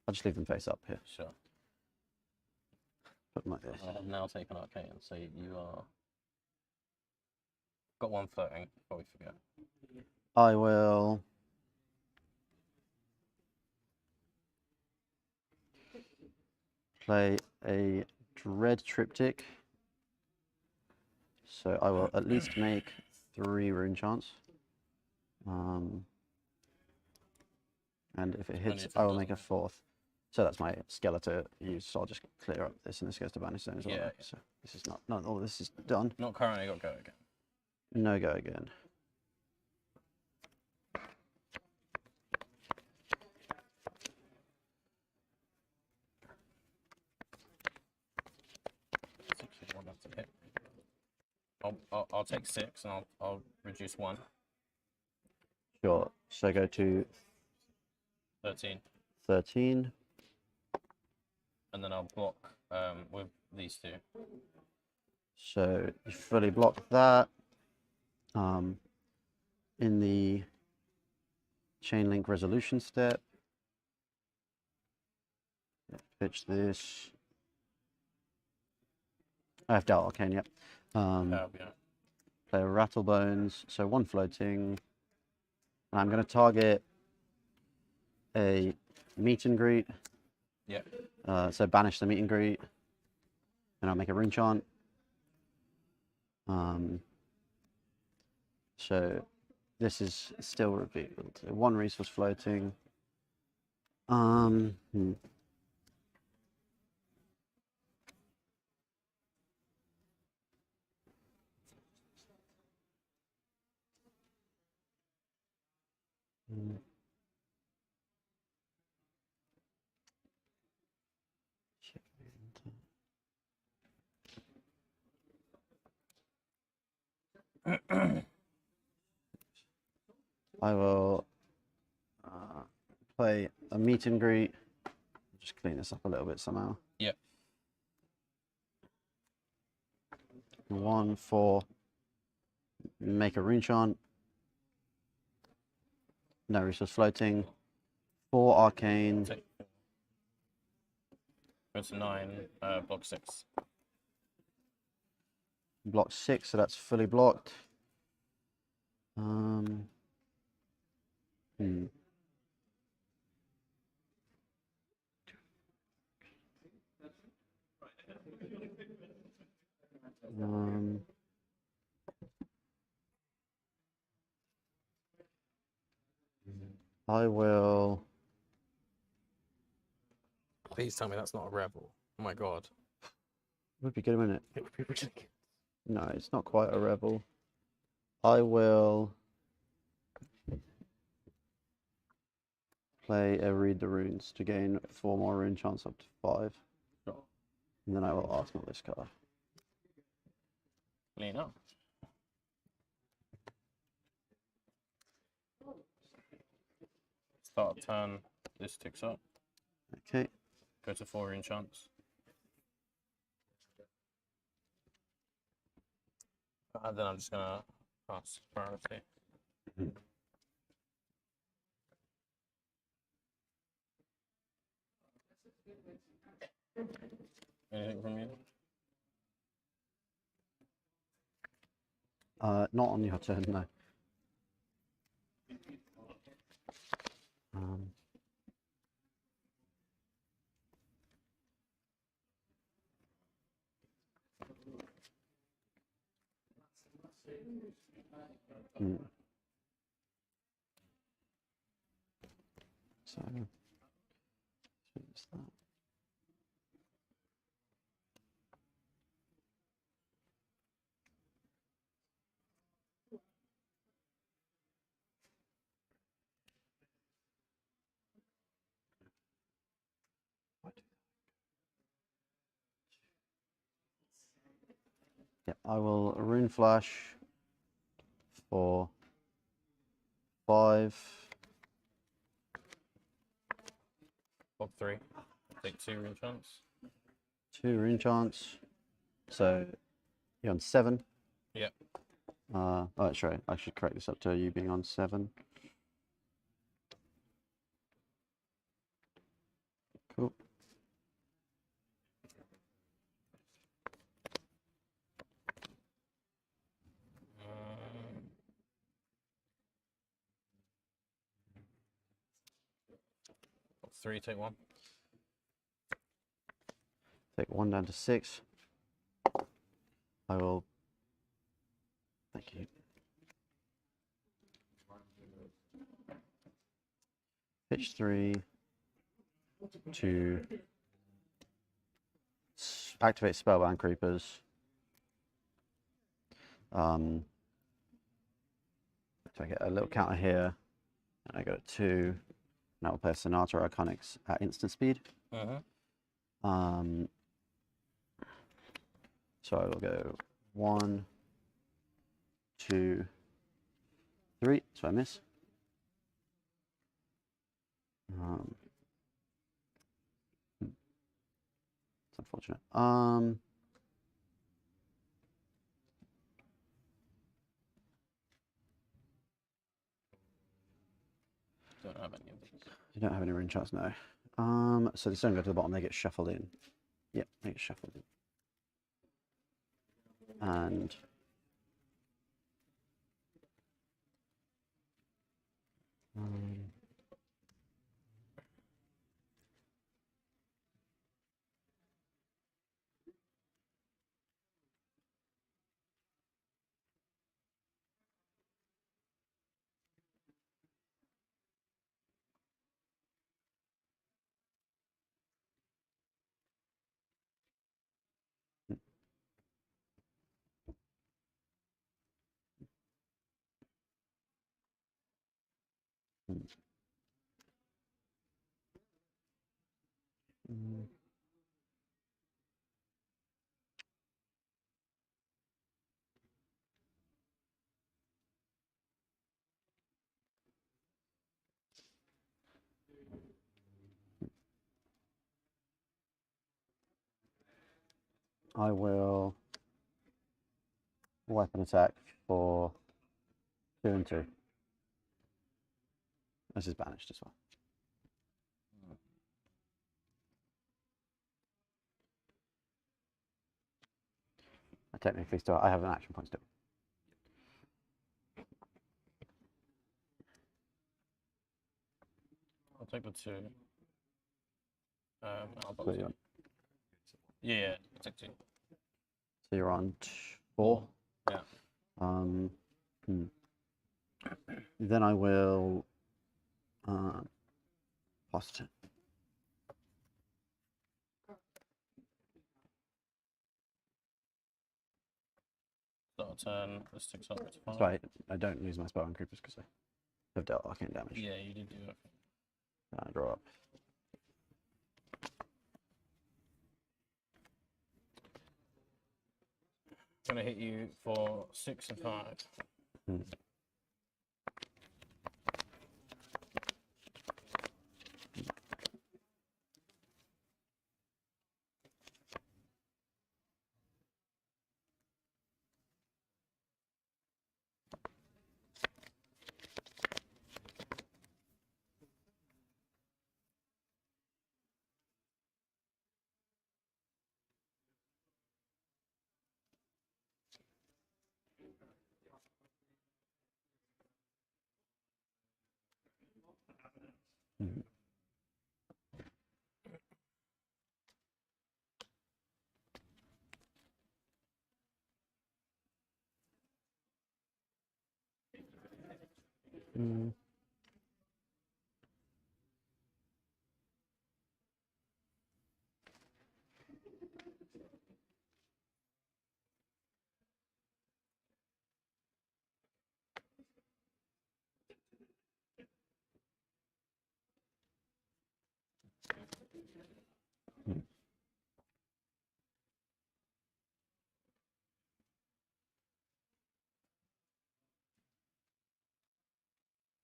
I'll just leave them face up here. Sure. Put them like this. I have now taken arcane, so you are got 1 floating. Before we forget. I will. Play a Dread Triptych. So I will at least make 3 rune chants. And if it hits, I will make a 4th. So that's my skeleton use. So I'll just clear up this, and this goes to Banish Zone as well. Yeah. So this is not all this is done. Not currently, got go again. No go again. I'll take 6 and I'll reduce 1. Sure. So go to 13. 13. And then I'll block with these 2. So you fully block that. In the chain link resolution step, pitch this. I have Doubt Arcane, yep. Yeah. Play a Rattlebones, so 1 floating. And I'm going to target a meet and greet. Yeah. So banish the meet and greet. And I'll make a rune chant. So this is still revealed. 1 resource floating. I will play a meet and greet. Just clean this up a little bit somehow. Yep. 1 4. Make a rune chant. No resource floating. 4 arcane. Go to 9. Block 6. Block 6, so that's fully blocked. I will. Please tell me that's not a rebel. Oh my god. Would be good, wouldn't it? It would be ridiculous. No, it's not quite a rebel. I will play a Read the Runes to gain 4 more rune chance up to 5. Sure. And then I will Arsenal this card. Lean up. Start of turn, this ticks up. Okay. Go to 4 enchants. And then I'm just gonna pass priority. Anything from you? Not on your turn, no. Um, hmm. So, what's that? Yeah, I will rune flash for 5. Block 3. Take 2 enchants. 2 rune chance. So you're on 7. Yep. Oh, that's right. I should correct this up to you being on 7. Cool. Block 3, take 1. Take 1 down to 6. I will. Thank you. Pitch 3 to activate Spellbound Creepers. So I get a little counter here, and I go to 2. Now I'll play Sonata Iconics at instant speed. So I will go 1, 2, 3. So I miss. It's unfortunate. Don't have any of these. You don't have any rune charts, no. So they don't go to the bottom, they get shuffled in. Yep, they get shuffled in. And I will weapon attack for 2 and 2. This is banished as well. I technically still I have an action point still. I'll take the 2. I'll box So it. Yeah, I'll take 2. So you're on 4. Yeah. Then I will pass it. Start a turn, this ticks up to 5. Sorry, I don't use my spell on creepers because I have dealt arcane damage. Yeah, you did do it. Draw up. I'm gonna hit you for 6 and 5. Mhm. Mm.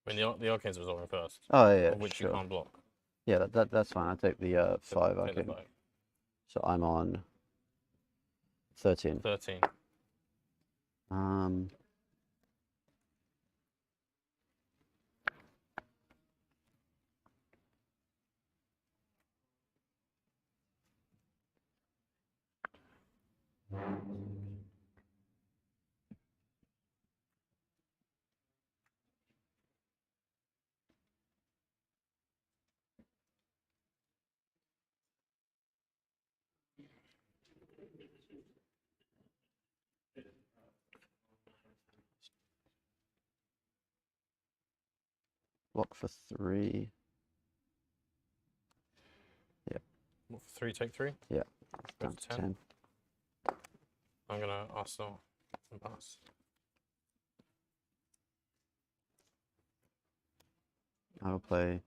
I mean, the arcane's resolving first. Oh yeah, Of which you sure. can't block. Yeah, that's fine. I take the 5 Take the arcane. 5. So I'm on 13. 13. Um. Block for 3. Yep. What, for 3, take 3? Yeah. Go Down to to 10. 10. I'm going to Arsenal and pass. I will play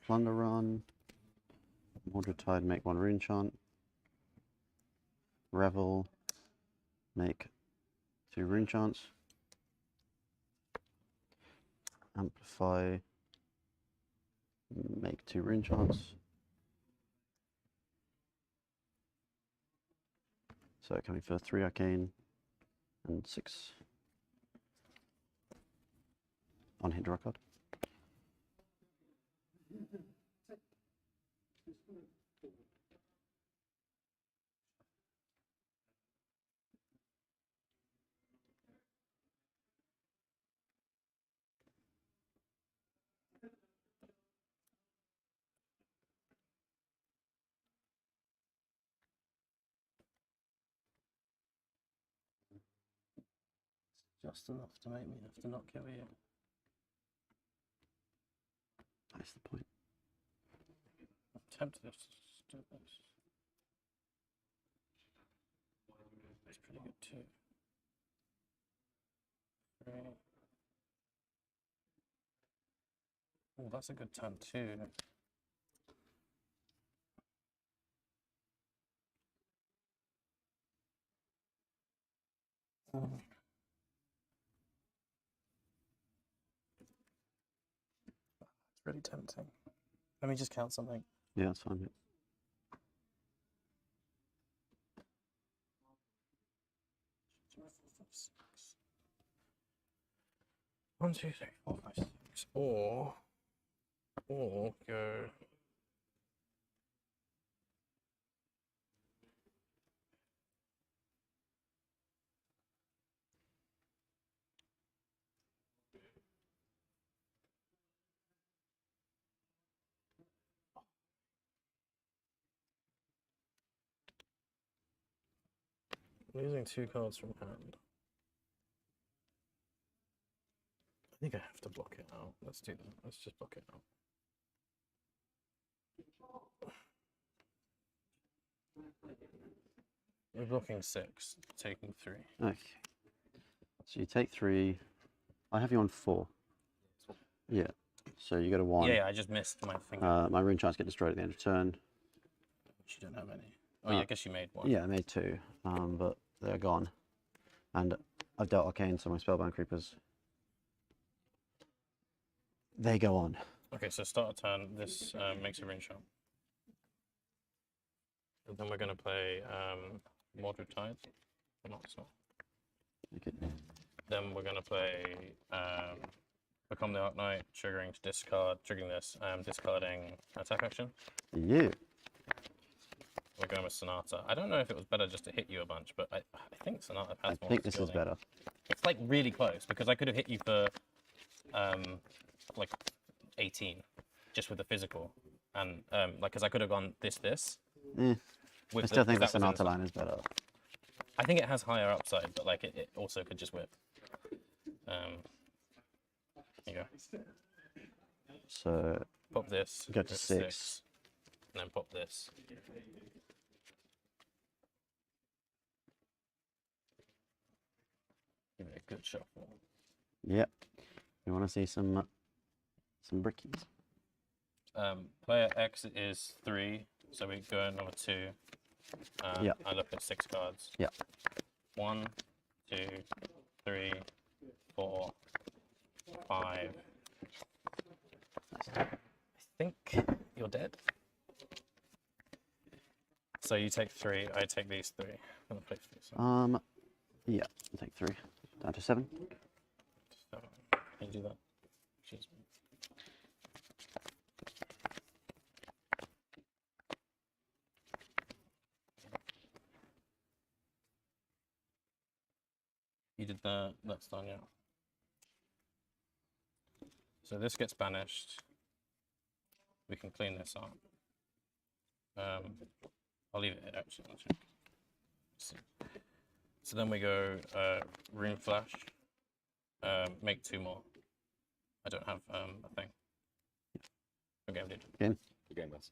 Plunder Run, Mordred Tide, make 1 rune chant, Revel, make 2 rune chants, Amplify, make 2 rune chants. So coming for 3 arcane and 6 on hit draw card. Just enough to make me have to not kill you. That's the point. I'm tempted to do this. It's pretty good too. 3. Oh, that's a good turn too. It's really tempting. Let me just count something. Yeah, that's fine. Mate. One, two, three, four, five, six. Or go. Losing 2 cards from hand. I think I have to block it out. Let's do that. Let's just block it out. We're blocking 6, taking 3. Okay. So you take 3. I have you on 4. Yeah. So you get a 1. Yeah, I just missed my finger. My rune chants get destroyed at the end of turn. You don't have any. Oh, yeah, I guess you made 1. Yeah, I made 2, but they're gone. And I've dealt arcane, so my spellbound creepers, they go on. Okay, so start a turn. This makes a rune shot. And then we're going to play Mordred Tide. Or not, so. Okay. Then we're going to play Become the Arc Knight, triggering to discard, triggering this, discarding attack action. Yeah. We're going with Sonata. I don't know if it was better just to hit you a bunch, but I think Sonata has more I think this is skilling. better. It's like really close because I could have hit you for like 18, just with the physical, and like because I could have gone this. I still think the Sonata line is better. I think it has higher upside, but like it also could just whip. Here you go. So Pop this. go to 6. And then pop this. Give it a good shuffle. Yep. You want to see some brickies? Player X is 3, so we go another 2. Yeah. I look at 6 cards. Yeah. 1, 2, 3, 4, 5. I think you're dead. So you take 3, I take these 3. I'm gonna play 3. So. Yeah, I'll take 3. Down to 7. 7. Can you do that? Excuse me. You did that, that's done, yeah. So this gets banished. We can clean this up. I'll leave it actually, I'll check. So then we go Rune Flash, make 2 more. I don't have a thing. Okay, dude. Game. The game does.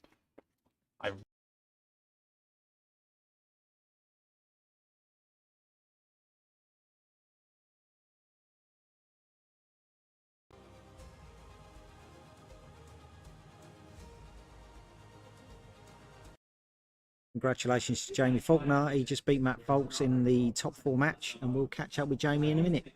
Congratulations to Jamie Faulkner. He just beat Matt Folks in the top 4 match, and we'll catch up with Jamie in a minute.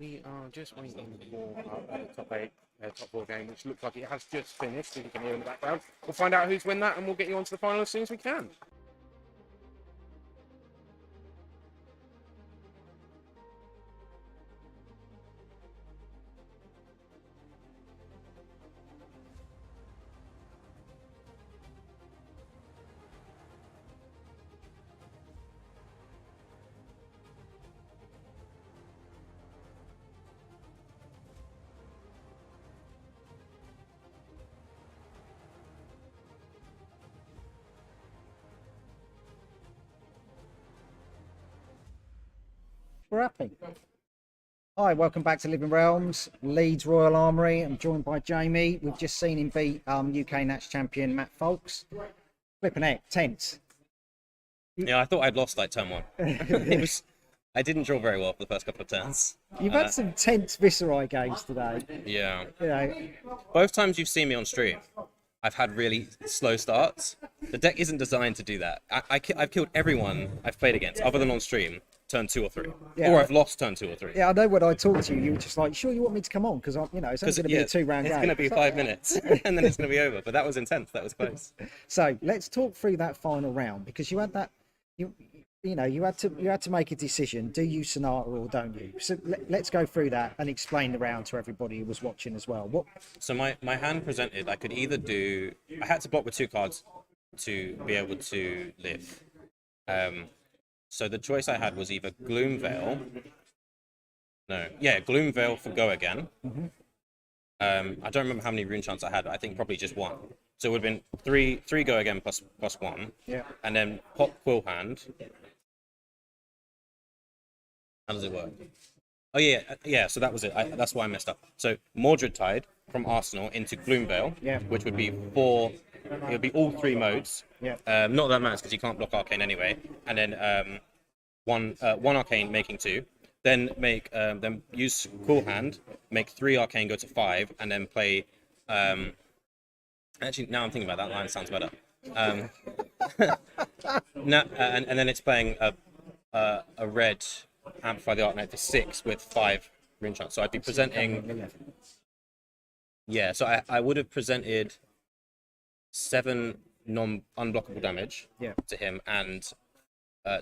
We are just waiting for our top 8, top 4 game, which looks like it has just finished, as you can hear in the background. We'll find out who's won that, and we'll get you onto the final as soon as we can. We're happy. Hi, welcome back to Living Realms, Leeds Royal Armoury. I'm joined by Jamie. We've just seen him beat UK Nats champion Matt Folks. Flipping heck, tense. Yeah, I thought I'd lost like turn 1. I didn't draw very well for the first couple of turns. You've had some tense Viserai games today. Yeah. You know, Both times you've seen me on stream, I've had really slow starts. The deck isn't designed to do that. I've killed everyone I've played against, other than on stream, turn 2 or 3. Yeah. Or I've lost turn 2 or 3. yeah, I know when I talked to you, you were just like, sure you want me to come on? Because, you know, it's only going to be a 2-round game. It's going to be 5 minutes, and then it's going to be over. But that was intense. That was close. So let's talk through that final round, because you had that, you know, you had to make a decision. Do you Sonata or don't you? So let's go through that and explain the round to everybody who was watching as well. What? So my hand presented, I could either do... I had to block with 2 cards to be able to live. So the choice I had was either Gloomveil... Gloomveil for go again. Mm-hmm. I don't remember how many rune chants I had, but I think probably just 1. So it would have been 3 go again plus 1. Yeah. And then pop Quill Hand. How does it work? Oh yeah, so that was it. That's why I messed up. So Mordred Tide from Arsenal into Gloomveil, which would be 4. It would be all 3 modes. Yeah. Not that matters because you can't block Arcane anyway. And then one Arcane making 2. Then make then use Cool Hand, make 3 Arcane go to 5, and then play. Actually, now I'm thinking about that line. Sounds better. And then it's playing a red Amplify the Arc Knight for 6 with 5 rune chants. So I'd be presenting. Yeah, so I would have presented 7 unblockable damage to him and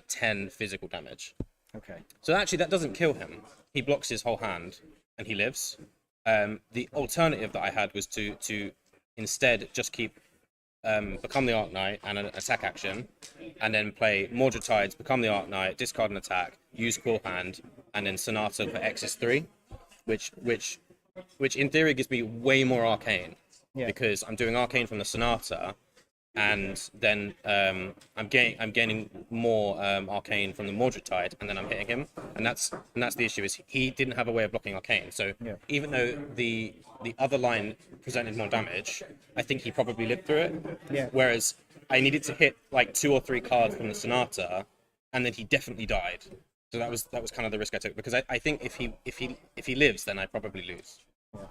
10 physical damage. Okay. So actually, that doesn't kill him. He blocks his whole hand and he lives. The alternative that I had was to instead just keep become the Arc Knight and an attack action, and then play Mordred Tides, become the Arc Knight, discard an attack, use Cool Hand, and then Sonata for X's 3, which in theory gives me way more Arcane because I'm doing Arcane from the Sonata, and then I'm gaining more Arcane from the Mordred Tide, and then I'm hitting him, and that's the issue, is he didn't have a way of blocking Arcane. So even though the other line presented more damage, I think he probably lived through it. Yeah. Whereas I needed to hit like 2 or 3 cards from the Sonata, and then he definitely died. So that was kind of the risk I took, because I think if he lives, then I probably lose.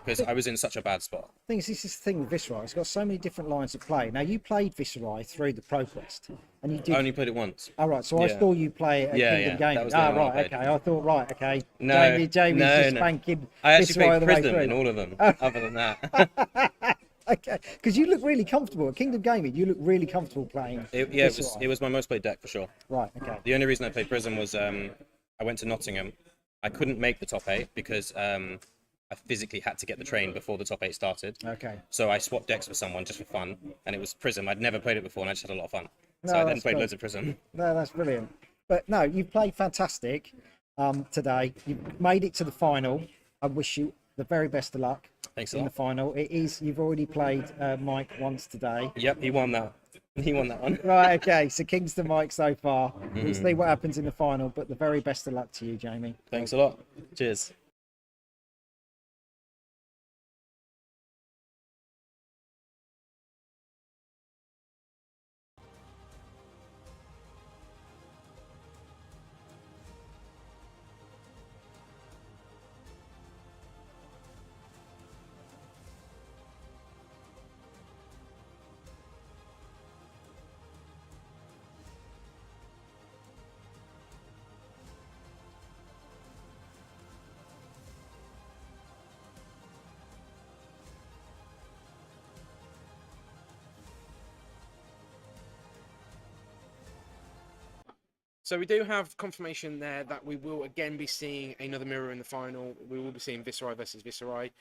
Because I was in such a bad spot. This is the thing with Viserai. It's got so many different lines of play. Now, you played Viserai through the ProQuest, and you did. I only played it once. Oh, right. So I saw you play it at Kingdom Gaming. Right. Okay. I thought, right. Okay. No. Jamie's just spanking. I actually Viserai played Prism in all of them. Other than that. Okay. Because you look really comfortable at Kingdom Gaming. You look really comfortable playing. It was my most played deck for sure. Right. Okay. The only reason I played Prism was I went to Nottingham. I couldn't make the top 8 because I physically had to get the train before the top 8 started. Okay. So I swapped decks with someone just for fun, and it was Prism. I'd never played it before, and I just had a lot of fun. So I then played loads of Prism. No, that's brilliant. But no, you played fantastic today. You made it to the final. I wish you the very best of luck. Thanks in the final. You've already played Mike once today. Yep, he won that. He won that one. Right, okay. So King's to Mike so far. We'll see what happens in the final, but the very best of luck to you, Jamie. Thanks a lot. Cheers. So we do have confirmation there that we will again be seeing another mirror in the final. We will be seeing Viserai versus Viserai.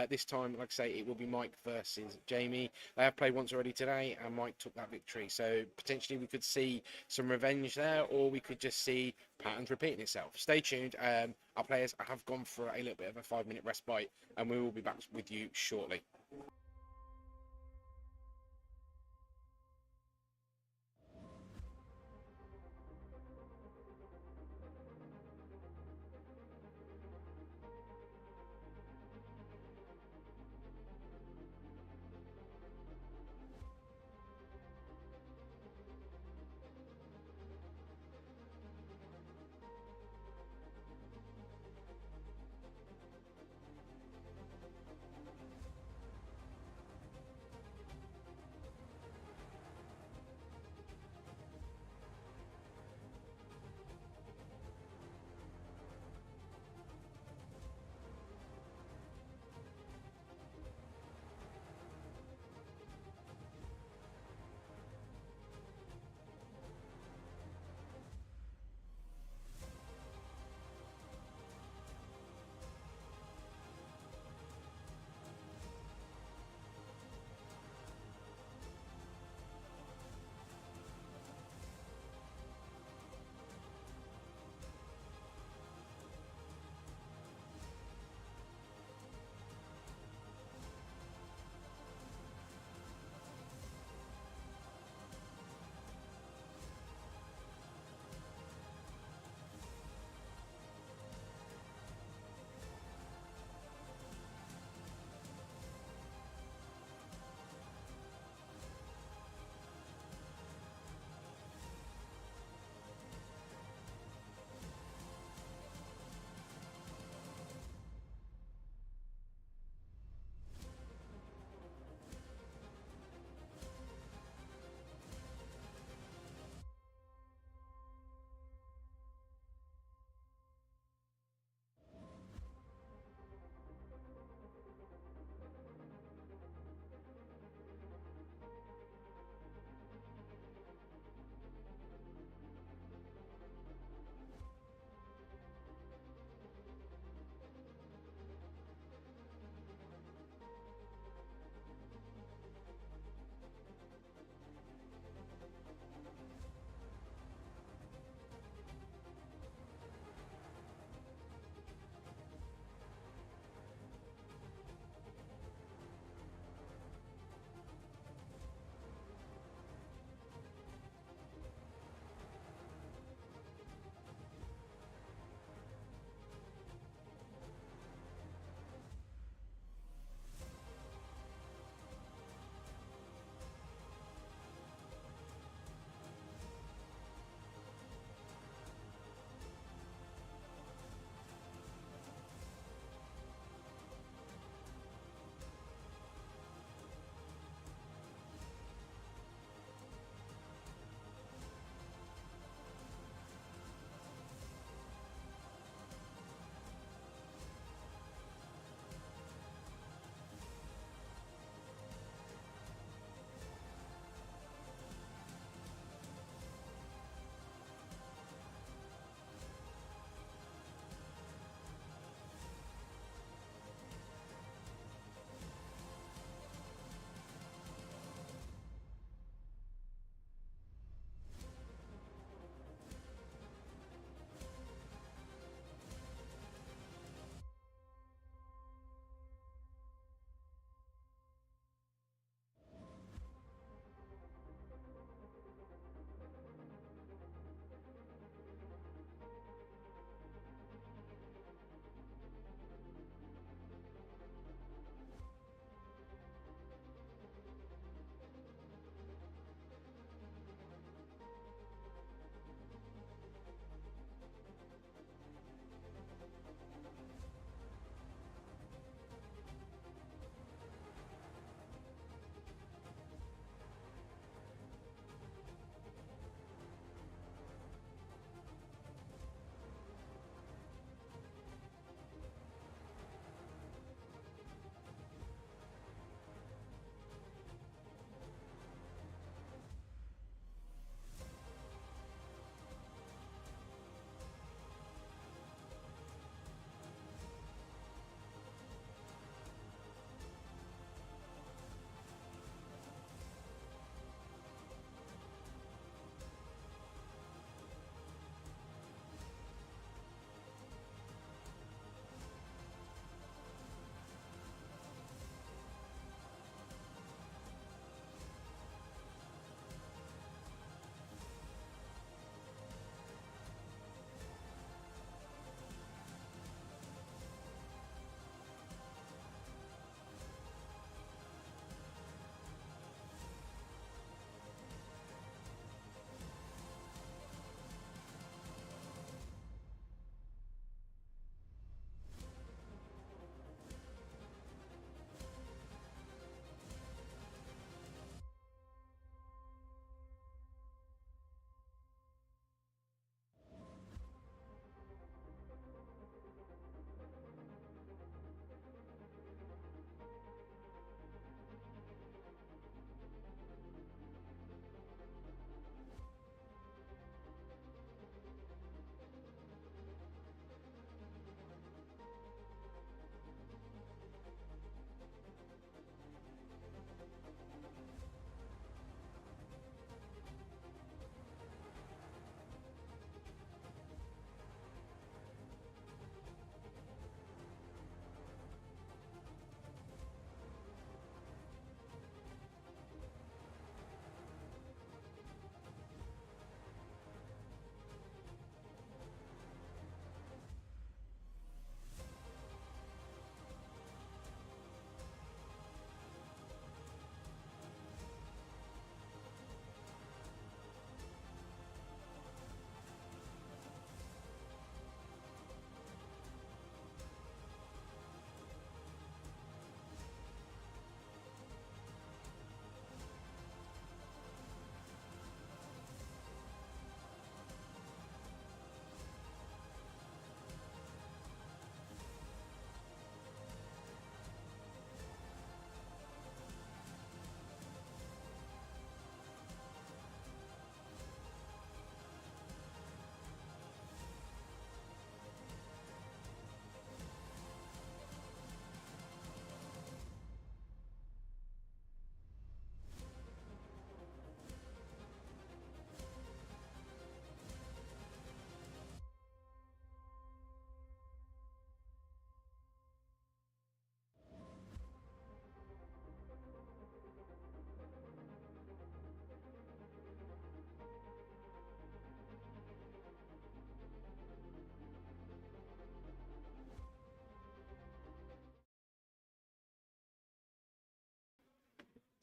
This time, like I say, it will be Mike versus Jamie. They have played once already today, and Mike took that victory. So potentially we could see some revenge there, or we could just see patterns repeating itself. Stay tuned. Our players have gone for a little bit of a 5-minute respite, and we will be back with you shortly.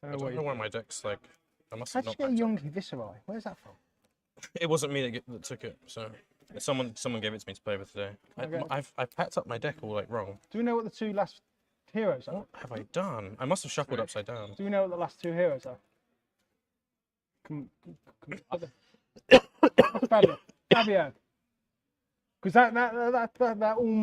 I don't know why my deck's like. I must How'd have you not. get Young Viserai? Where's that from? It wasn't me that took it, so someone gave it to me to play with today. Okay. I've packed up my deck all like wrong. Do we know what the two last heroes are? What have I done? I must have shuffled upside down. Do we know what the last two heroes are? Fabio. Because that all.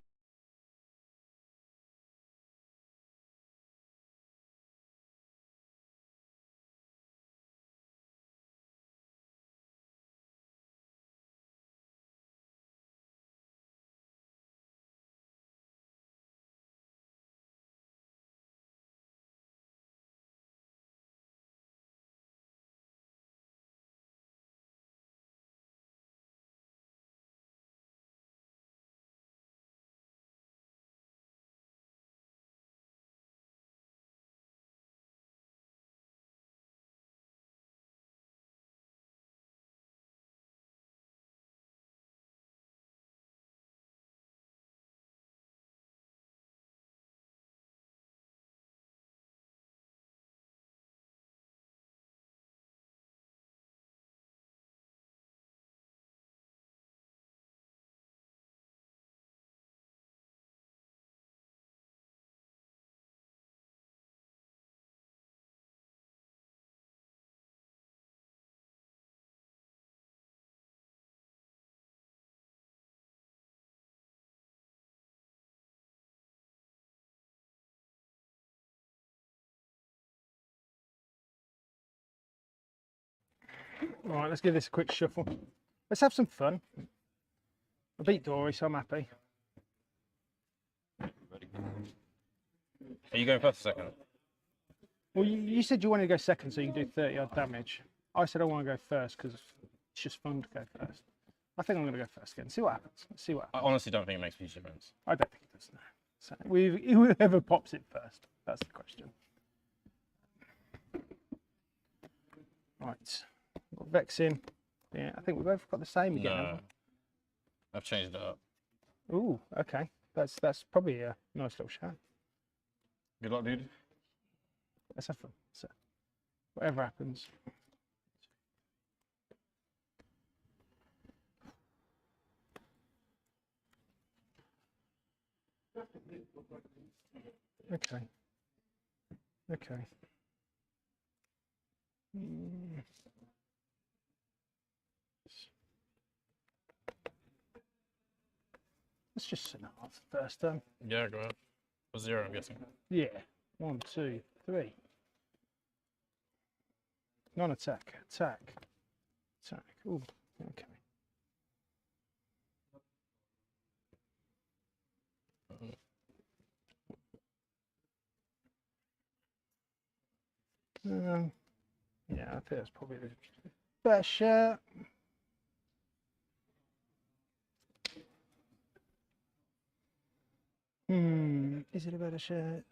Right, let's give this a quick shuffle. Let's have some fun. I beat Dory, so I'm happy. Are you going first or second? Well, you said you wanted to go second so you can do 30 odd damage. I said I want to go first because it's just fun to go first. I think I'm going to go first again. See what happens. See what happens. I honestly don't think it makes a huge difference. I don't think it does. No. So whoever pops it first. That's the question. Right. Got Vex in. Yeah, I think we both got the same again. No. I've changed it up. Ooh, okay. That's probably a nice little shout. Good luck, dude. Let's have fun. So, whatever happens. Okay. Okay. Let's just send it off first turn. Yeah, go ahead. For 0, I'm guessing. Yeah. 1, 2, 3. Non-attack. Attack. Attack. Ooh. Okay. Yeah, I think that's probably the best shot. Is it a better shot?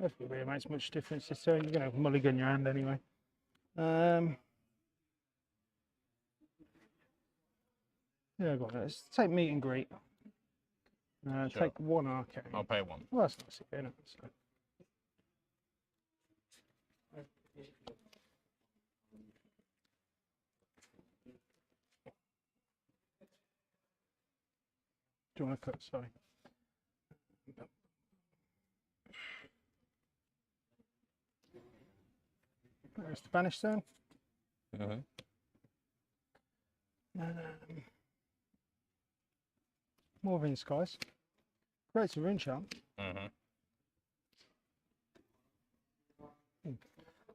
That really makes much difference. So you're gonna have mulligan your hand anyway. Yeah, go on. Let's take meet and greet. Sure. Take 1 arcane. I'll pay 1. Well, that's nice again. So. Do you want to cut? Sorry. There's the banish zone. More Ring Skies. Creates a rune charm. That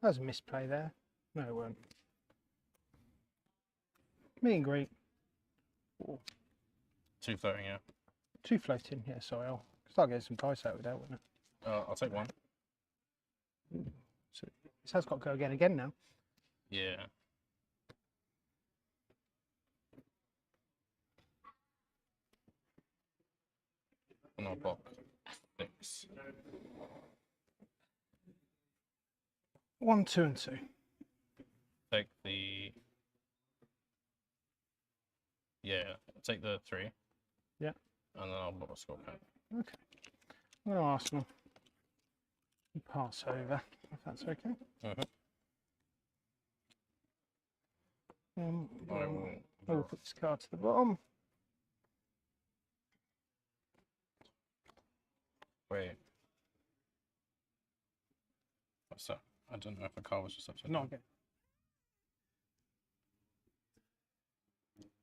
was a misplay there. No, it weren't. Meet and greet. 2 floating, yeah. 2 floating. Yeah, sorry. I'll start getting some dice out with that, wouldn't it? I'll take 1. So this has got to go again now. Yeah. And I'll block 6. 1, 2, and 2. Take the. Yeah, I'll take the 3. Yeah. and then I'll block a score count. Okay. I'm going to ask them to pass over, if that's okay. I will put this card to the bottom. Wait. What's that? I don't know if a card was just upside Not down. again.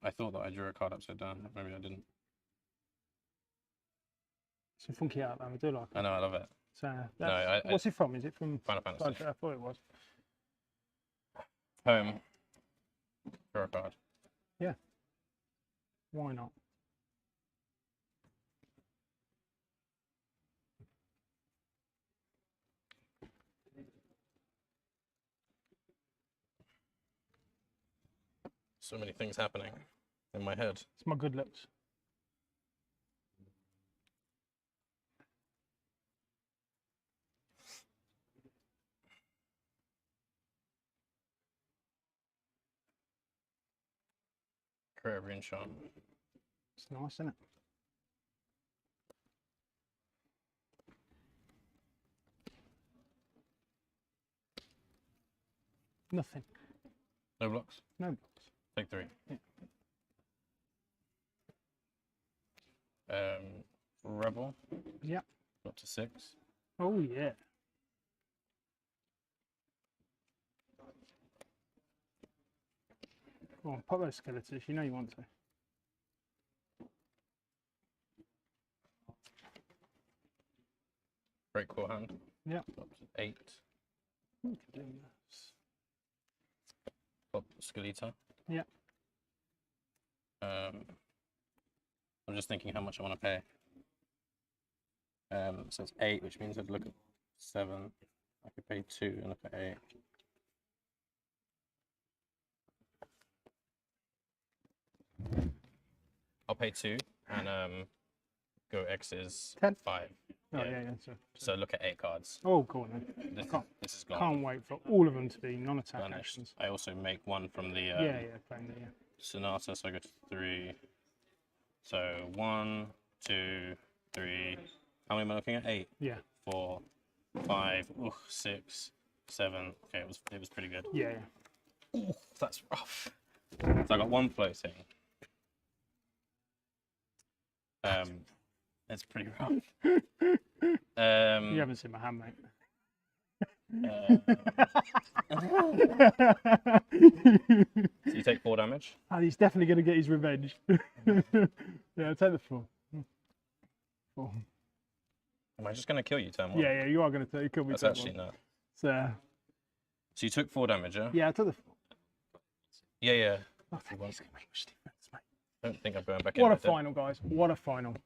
I thought that I drew a card upside down. Maybe I didn't. It's a funky art, man. I do like it. I know, I love it. So, No, what's it from? Is it from Final Fantasy? I thought it was. Home. Draw a card. Yeah. Why not? So many things happening in my head. It's my good looks. Create a rune shot. It's nice, isn't it? Nothing. No blocks? No blocks. Take 3. Yeah. Rebel. Yep. Up to 6. Oh, yeah. Go on, pop those skeletons. You know you want to. Great core hand. Yep. Up to 8. We can do this. Pop Skeleta. Yep. I'm just thinking how much I want to pay. So it's 8, which means I'd look at 7. I could pay 2 and look at 8. I'll pay 2 and go X is 10? 5. Oh, yeah. So look at 8 cards. Oh, cool. Then. This is gone. Can't wait for all of them to be non-attack Vanished. actions. I also make 1 from the playing there, yeah. Sonata, so I go to 3. So 1, 2, 3. How many am I looking at? 8. Yeah. 4, 5, 6, 7. Okay, it was pretty good. Yeah. Ooh, that's rough. So I got 1 floating. It's pretty rough. You haven't seen my hand, mate. So you take 4 damage. And he's definitely going to get his revenge. Yeah, take the 4. 4. Am I just going to kill you turn 1? Yeah, you are going to kill me. That's turn actually 1. not. So you took 4 damage, yeah? yeah, I took the 4. Yeah. I think it's going to make much difference, mate. I don't think I'm going back in. What a with it. final, guys. What a final.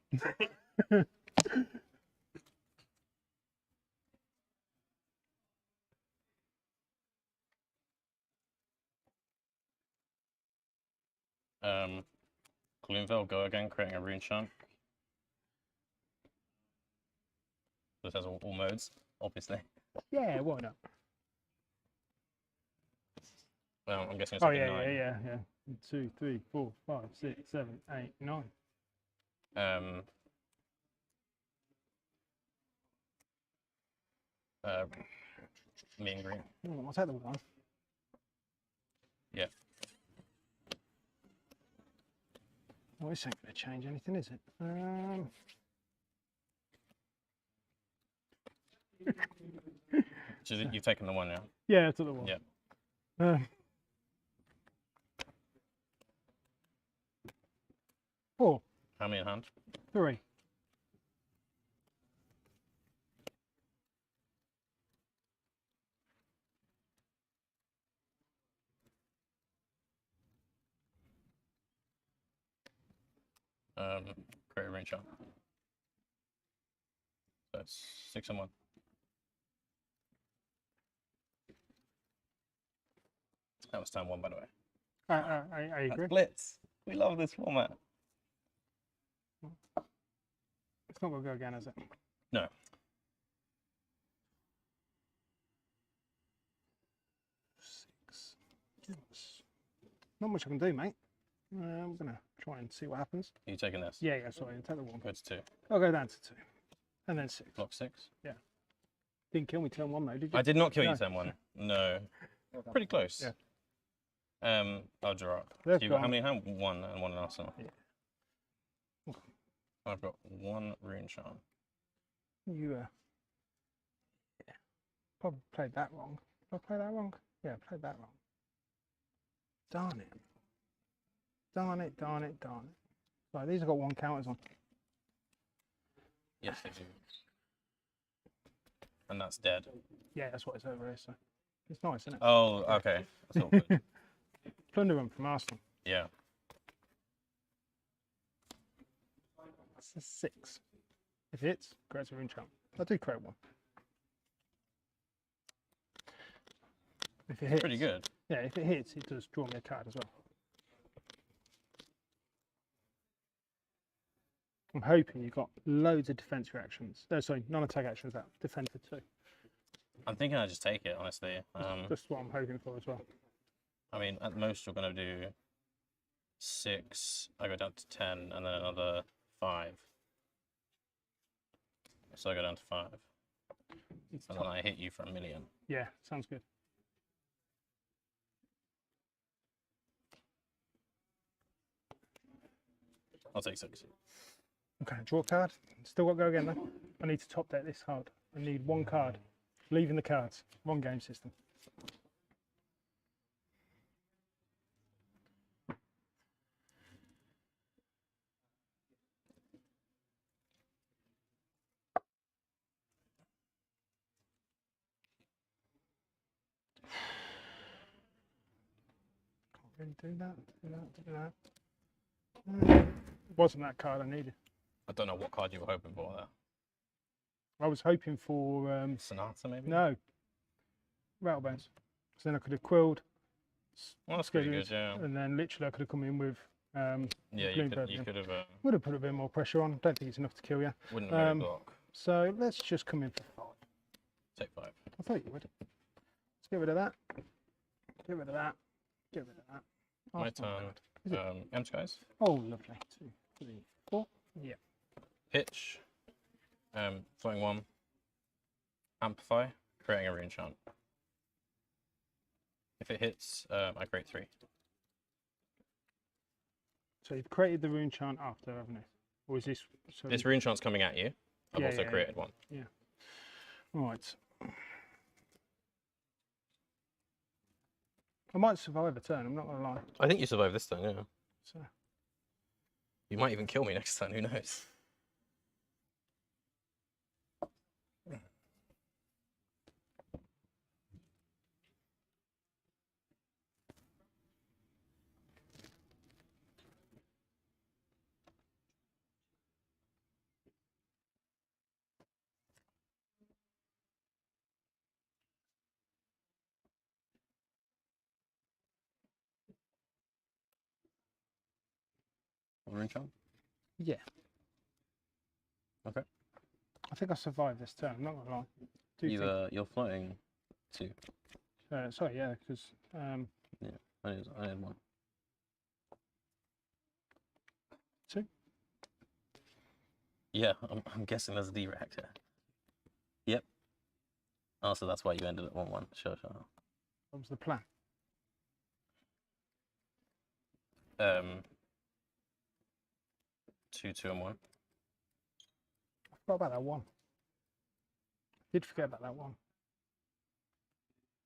Gloomville, go again, creating a rune shot. This has all modes, obviously. Yeah, why not? Well, I'm guessing it's Oh, like a yeah, 9. yeah. 1, 2, 3, 4, 5, 6, 7, 8, 9. Me and green. I'll take the 1. Yeah. Oh, this ain't going to change anything, is it? So you've taken the 1 now? Yeah, I took the 1. Yeah. 4. How many in hand? 3. Create a rune shot. So it's 6 and 1. That was turn 1, by the way. I agree. That's Blitz. We love this format. It's not going to go again, is it? No. Not much I can do, mate. I'm going to try and see what happens. Are you taking this? Yeah, yeah, sorry, take the 1. Go to 2. I'll go down to 2. And then 6. Block 6? Yeah. Didn't kill me turn 1 though, did you? I did not kill No. you turn 1. No. Pretty close. Yeah. I'll draw up. So They've you've got how gone. many hand? 1 and 1 in arsenal. Yeah. I've got 1 rune charm. You, yeah. Probably played that wrong. Did I play that wrong? Yeah, I played that wrong. Darn it. Darn it, darn it, darn it. Right, these have got 1 counters on. Yes, they do. And that's dead. Yeah, that's what it's over here, so. It's nice, isn't it? Oh, okay. That's all good. Plunder them from Arsenal. Yeah. That's a 6. If it hits, creates a rune charm. I do create 1. If it hits. Pretty good. Yeah, if it hits, it does draw me a card as well. I'm hoping you've got loads of defense reactions. No, sorry, non-attack actions that defend for 2. I'm thinking I just take it, honestly. That's what I'm hoping for as well. I mean, at most you're going to do 6. I go down to 10, and then another 5. So I go down to 5. And then I hit you for 1 million. Yeah, sounds good. I'll take 6. Okay, draw a card. Still got to go again though. I need to top deck this hard. I need 1 card. Leaving the cards. 1 game system. Can't really do that. It wasn't that card I needed. I don't know what card you were hoping for there. I was hoping for Sonata, maybe? No. Rattlebones. So then I could have quilled. Well, that's pretty Skirmish, good, yeah. And then literally I could have come in with Yeah, you Bloom could Verbium. have. Would have put a bit more pressure on. Don't think it's enough to kill you. Wouldn't really block. So let's just come in for 5. Take 5. I thought you would. Let's get rid of that. Get rid of that. Get rid of that. My Arsenal turn. card. Is it? M skies. Oh, lovely. 2, 3, 4. Yeah. Pitch. Floating 1. Amplify. Creating a rune chant. If it hits, I create 3. So you've created the rune chant after, haven't you? Or is this? So This rune chant's coming at you. I've Yeah, also yeah, created 1. Yeah. Right. I might survive a turn. I'm not gonna lie. I think you survive this turn, yeah. So. You might even kill me next turn, who knows? Rune chant? Yeah. Okay. I think I survived this turn. I'm not gonna lie. Do you think? You're floating 2. Sorry, yeah, because Yeah, I need 1. 2. Yeah, I'm guessing there's a D reactor. Yep. Oh, so that's why you ended at 1-1. Sure. What was the plan? 2, 2, and 1. I forgot about that 1. Did forget about that 1.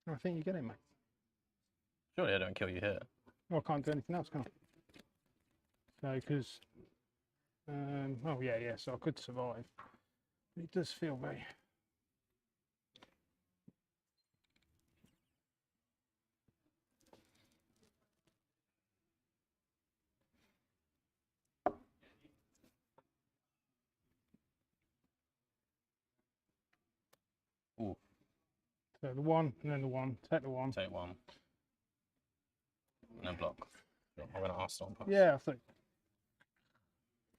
I think you get it, mate. Surely I don't kill you here. Well, I can't do anything else, can I? So, because... oh, yeah, so I could survive. It does feel very... Ooh. So the 1, and then the 1. Take the 1. Take 1. And then block. I'm going to Arsenal. Yeah, I think.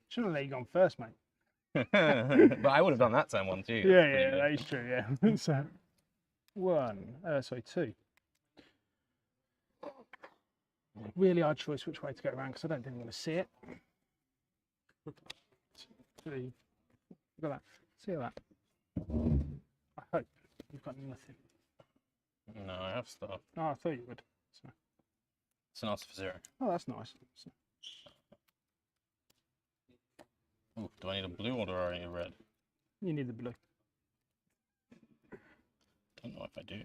Shouldn't have let you go on first, mate. But I would have done that turn 1 too. Yeah, that is true, yeah. So, 1, sorry, 2. really hard choice which way to go around because I don't think I'm going to see it. See, look at that. See that? I hope you've got nothing. No, I have stuff. Oh, I thought you would. So. It's an answer for 0. Oh, that's nice. So. Ooh, do I need a blue or do I need a red? You need the blue. Don't know if I do.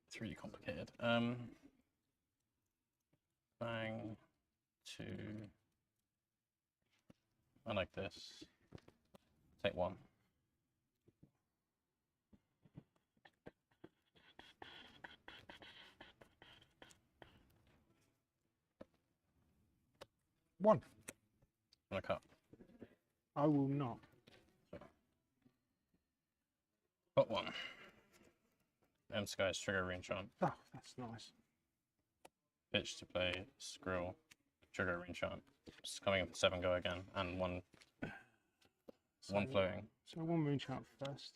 It's really complicated. Bang, 2. I like this. Take 1. One. Want to cut? I will not. Put 1. M Sky's trigger reenchant. Oh, that's nice. Pitch to play Skrill, trigger reenchant. It's coming up with 7 go again, and one floating. So 1 moonshot first.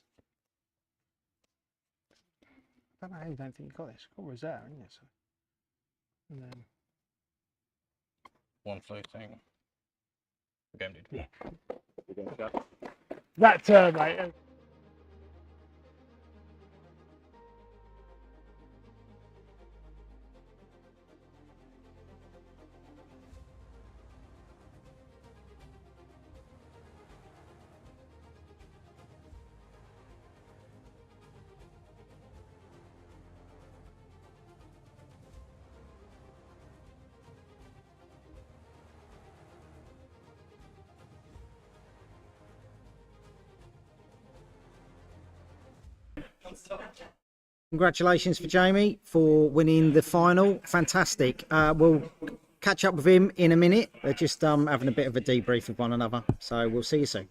I don't know how you don't think you got this. You've got Rosetta, haven't you? So. And then 1 floating. Game dude. Yeah. That turn, mate. Congratulations for Jamie for winning the final. Fantastic. We'll catch up with him in a minute. They're just having a bit of a debrief with one another. So we'll see you soon.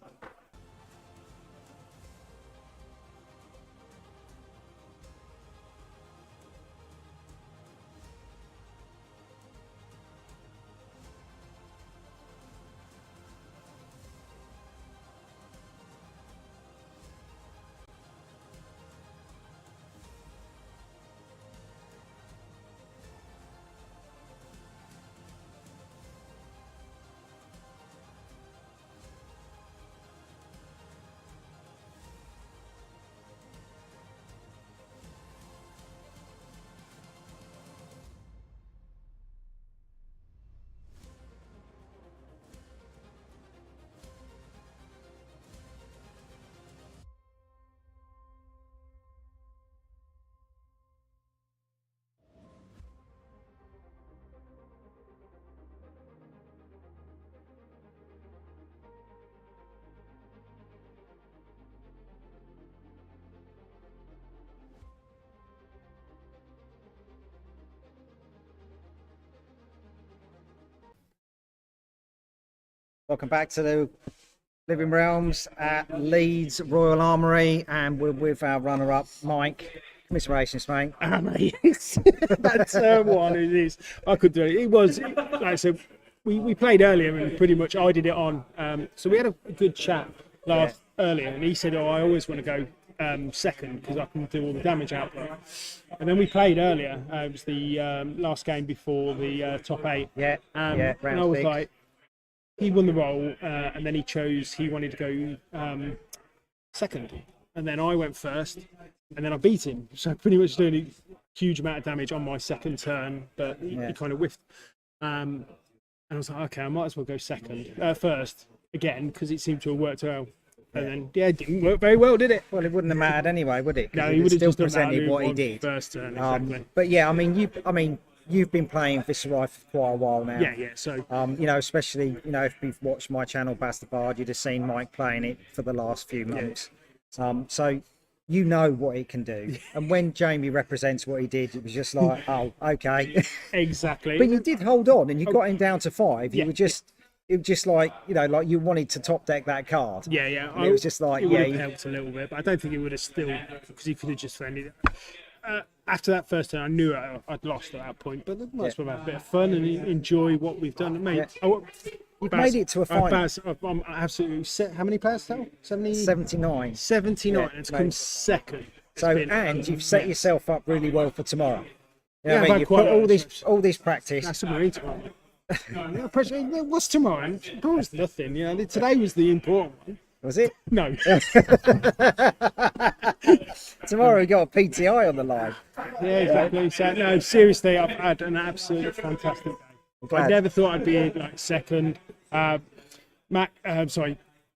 Welcome back to the Living Realms at Leeds Royal Armoury, and we're with our runner-up, Mike. Commiserations, mate. Mate, that turn one, it is. I could do it. It was, like I said, we played earlier and pretty much I did it on. So we had a good chat earlier, and he said, "Oh, I always want to go second because I can do all the damage output." And then we played earlier. It was the last game before the top 8. Yeah, yeah. And I was like, he won the roll, and then he wanted to go second, and then I went first, and then I beat him. So pretty much doing a huge amount of damage on my second turn, but he kind of whiffed. And I was like, okay, I might as well go first again because it seemed to have worked well. And then it didn't work very well, did it? Well, it wouldn't have mattered anyway, would it? No, he would have still just presented what he did. First turn, exactly. But yeah, you've been playing Viserai for quite a while now. Yeah. So especially if you've watched my channel, Bastard, you'd have seen Mike playing it for the last few months. So you know what it can do. And when Jamie represents what he did, it was just like, oh, okay. Exactly. But you did hold on, and you got him down to 5. You were just. It was just like like you wanted to top deck that card. Yeah. And it was just like it would have helped a little bit, but I don't think it would have still, because he could have just ended it. After that first turn, I knew I'd lost at that point, but let's have a bit of fun and enjoy what we've done. Mate, You've made it to a final. I'm absolutely how many players total? 79. 79. Yeah, It's mate. come second. So, and you've set yourself up really well for tomorrow. You know Yeah, what I mean? I've You quite put all this practice. That's what we need tomorrow. No pressure. What's tomorrow? Tomorrow's nothing. You know, today was the important one. Was it? No. Tomorrow we got a PTI on the line. Yeah, exactly. So no, seriously, I've had an absolutely fantastic day. glad. I never thought I'd be like second.